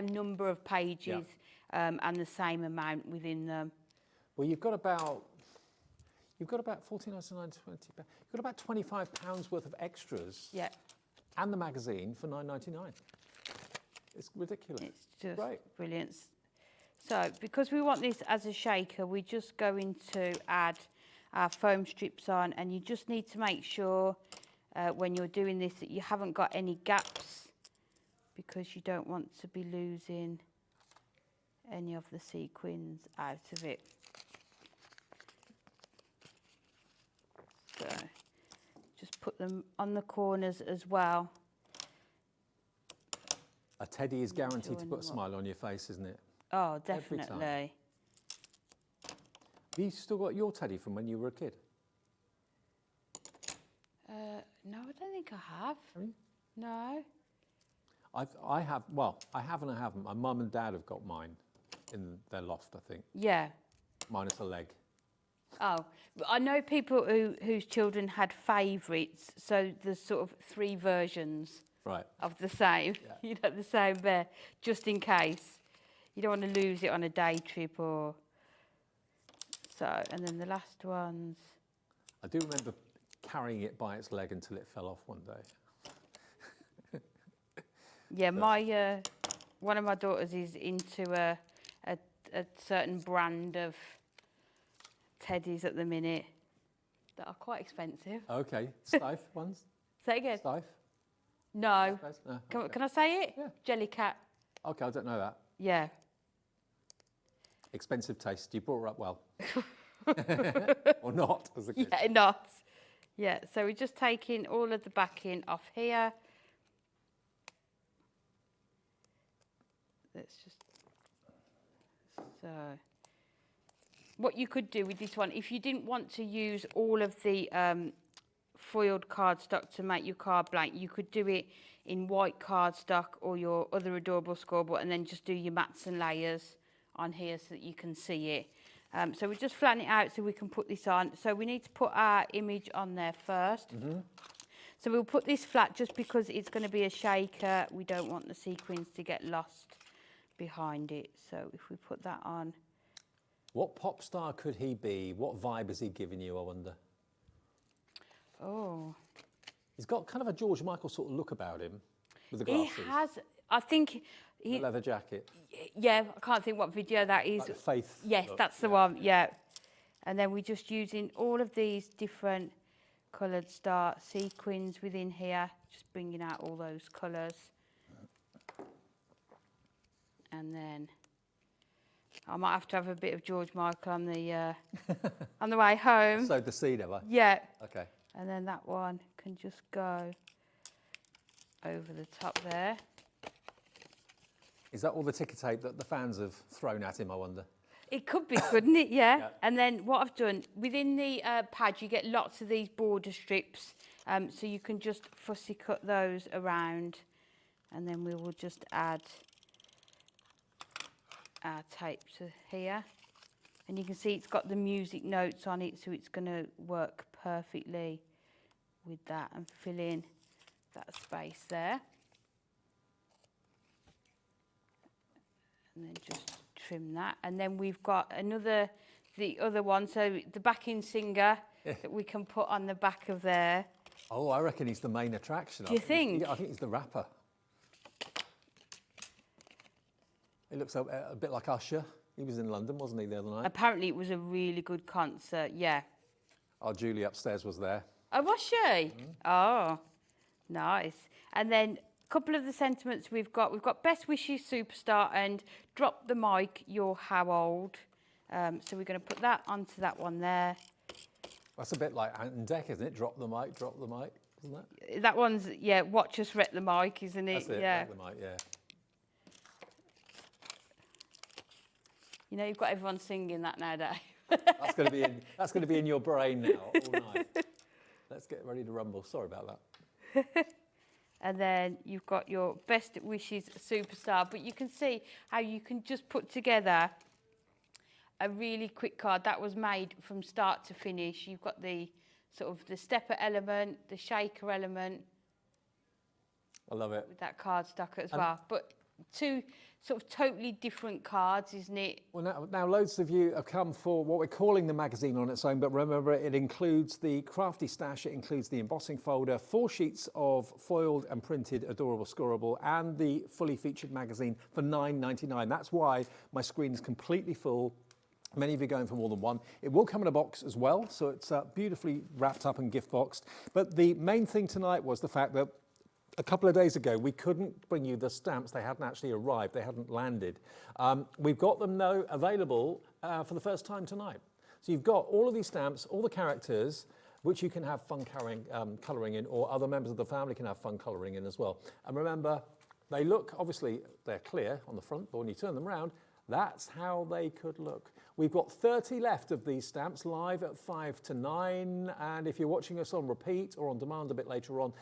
number of pages, and the same amount within them. Well, you've got about $14.99, you've got about £25 worth of extras. Yeah. And the magazine for $9.99. It's ridiculous. It's just brilliant. So, because we want this as a shaker, we're just going to add our foam strips on, and you just need to make sure when you're doing this that you haven't got any gaps, because you don't want to be losing any of the sequins out of it. So just put them on the corners as well. A teddy is guaranteed to put a smile on your face, isn't it? Oh, definitely. Have you still got your teddy from when you were a kid? No, I don't think I have. Have you? No. I have, well, I have and I haven't. My mum and dad have got mine in their loft, I think. Yeah. Minus a leg. Oh, I know people whose children had favourites, so there's sort of 3 versions of the same, you know, the same bear, just in case. You don't want to lose it on a day trip or... So, and then the last ones... I do remember carrying it by its leg until it fell off one day. Yeah, my one of my daughters is into a certain brand of teddies at the minute that are quite expensive. Okay, Stife ones? Say again. Stife? No. No. Can I say it? Yeah. Jellycat. Okay, I don't know that. Yeah. Expensive taste. You brought her up well. Or not, as a kid. Yeah, not. Yeah, so we're just taking all of the backing off here. Let's just... So... What you could do with this one, if you didn't want to use all of the foiled cardstock to make your card blank, you could do it in white cardstock or your other adorable scoreboard, and then just do your mats and layers on here so that you can see it. So we just flatten it out so we can put this on. So we need to put our image on there first. So we'll put this flat just because it's going to be a shaker. We don't want the sequins to get lost behind it. So if we put that on. What pop star could he be? What vibe is he giving you, I wonder? Oh. He's got kind of a George Michael sort of look about him with the glasses. He has, I think... The leather jacket. Yeah, I can't think what video that is. Like the Faith Yes, look, that's the one, yeah. And then we're just using all of these different coloured star sequins within here, just bringing out all those colours. And then I might have to have a bit of George Michael on the way home. Sowed the seed, have I? Yeah. Okay. And then that one can just go over the top there. Is that all the ticker tape that the fans have thrown at him, I wonder? It could be, couldn't it? Yeah. And then what I've done, within the pad, you get lots of these border strips. So you can just fussy cut those around. And then we will just add our tape to here. And you can see it's got the music notes on it, so it's going to work perfectly with that and fill in that space there. And then just trim that. And then we've got the other one, so the backing singer that we can put on the back of there. Oh, I reckon he's the main attraction. Do you think? I think he's the rapper. He looks a bit like Usher. He was in London, wasn't he, the other night? Apparently it was a really good concert, yeah. Our Julie upstairs was there. Oh, was she? Oh, nice. And then a couple of the sentiments we've got Best Wishes Superstar and Drop the Mic, You're How Old. So we're going to put that onto that one there. That's a bit like Ant and Dec, isn't it? Drop the mic, isn't it? That one's, yeah, Watch Us Wreck the Mic, isn't it? That's it, yeah. Wreck the mic, yeah. You know, you've got everyone singing that nowadays. That's going to be in your brain now all night. Let's get ready to rumble. Sorry about that. And then you've got your Best Wishes Superstar, but you can see how you can just put together a really quick card that was made from start to finish. You've got the sort of the stepper element, the shaker element. I love it. With that card stock as well. But two sort of totally different cards, isn't it? Well, now loads of you have come for what we're calling the magazine on its own, but remember it includes the crafty stash, it includes the embossing folder, 4 sheets of foiled and printed adorable scoreable, and the fully featured magazine for $9.99. That's why my screen is completely full. Many of you are going for more than one. It will come in a box as well, so it's beautifully wrapped up and gift boxed. But the main thing tonight was the fact that a couple of days ago, we couldn't bring you the stamps. They hadn't actually arrived. They hadn't landed. We've got them now available for the first time tonight. So you've got all of these stamps, all the characters, which you can have fun colouring in, or other members of the family can have fun colouring in as well. And remember, they look, obviously, they're clear on the front, but when you turn them around, that's how they could look. We've got 30 left of these stamps live at 5 to 9. And if you're watching us on repeat or on demand a bit later on,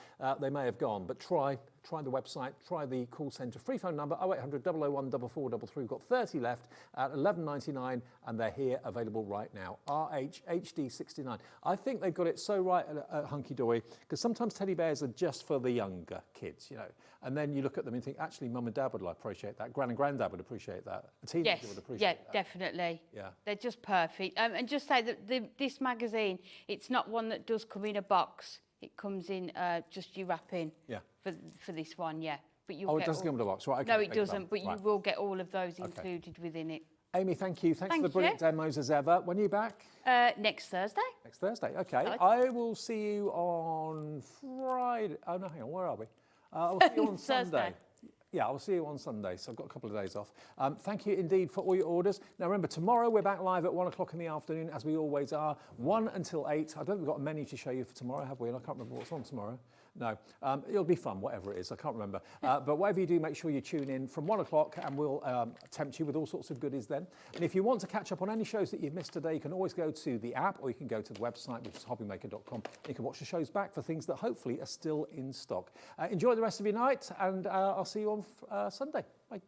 they may have gone. But try the website, try the call centre. Free phone number 0800 001 4433. We've got 30 left at $11.99 and they're here available right now. RHHD69. I think they've got it so right at Hunkydory, because sometimes teddy bears are just for the younger kids, you know. And then you look at them and think, actually, mum and dad would appreciate that. Gran and granddad would appreciate that. A teenager would appreciate that. Yeah, definitely. Yeah. They're just perfect. And just say that this magazine, it's not one that does come in a box. It comes in just you wrapping for this one, yeah. But you'll it doesn't come in a box, right? Okay, no, it doesn't, but you will get all of those included within it. Amy, thank you. Thanks for the brilliant demos as ever. When are you back? Next Thursday. Next Thursday, okay. I will see you on Friday. Oh, no, hang on, where are we? I'll see you on Sunday. Yeah, I'll see you on Sunday, so I've got a couple of days off. Thank you indeed for all your orders. Now remember, tomorrow we're back live at 1 o'clock in the afternoon, as we always are, 1 until 8. I don't think we've got a menu to show you for tomorrow, have we? And I can't remember what's on tomorrow. No, it'll be fun, whatever it is, I can't remember. But whatever you do, make sure you tune in from 1 o'clock and we'll tempt you with all sorts of goodies then. And if you want to catch up on any shows that you've missed today, you can always go to the app or you can go to the website, which is hobbymaker.com. You can watch the shows back for things that hopefully are still in stock. Enjoy the rest of your night and I'll see you on Sunday. Bye.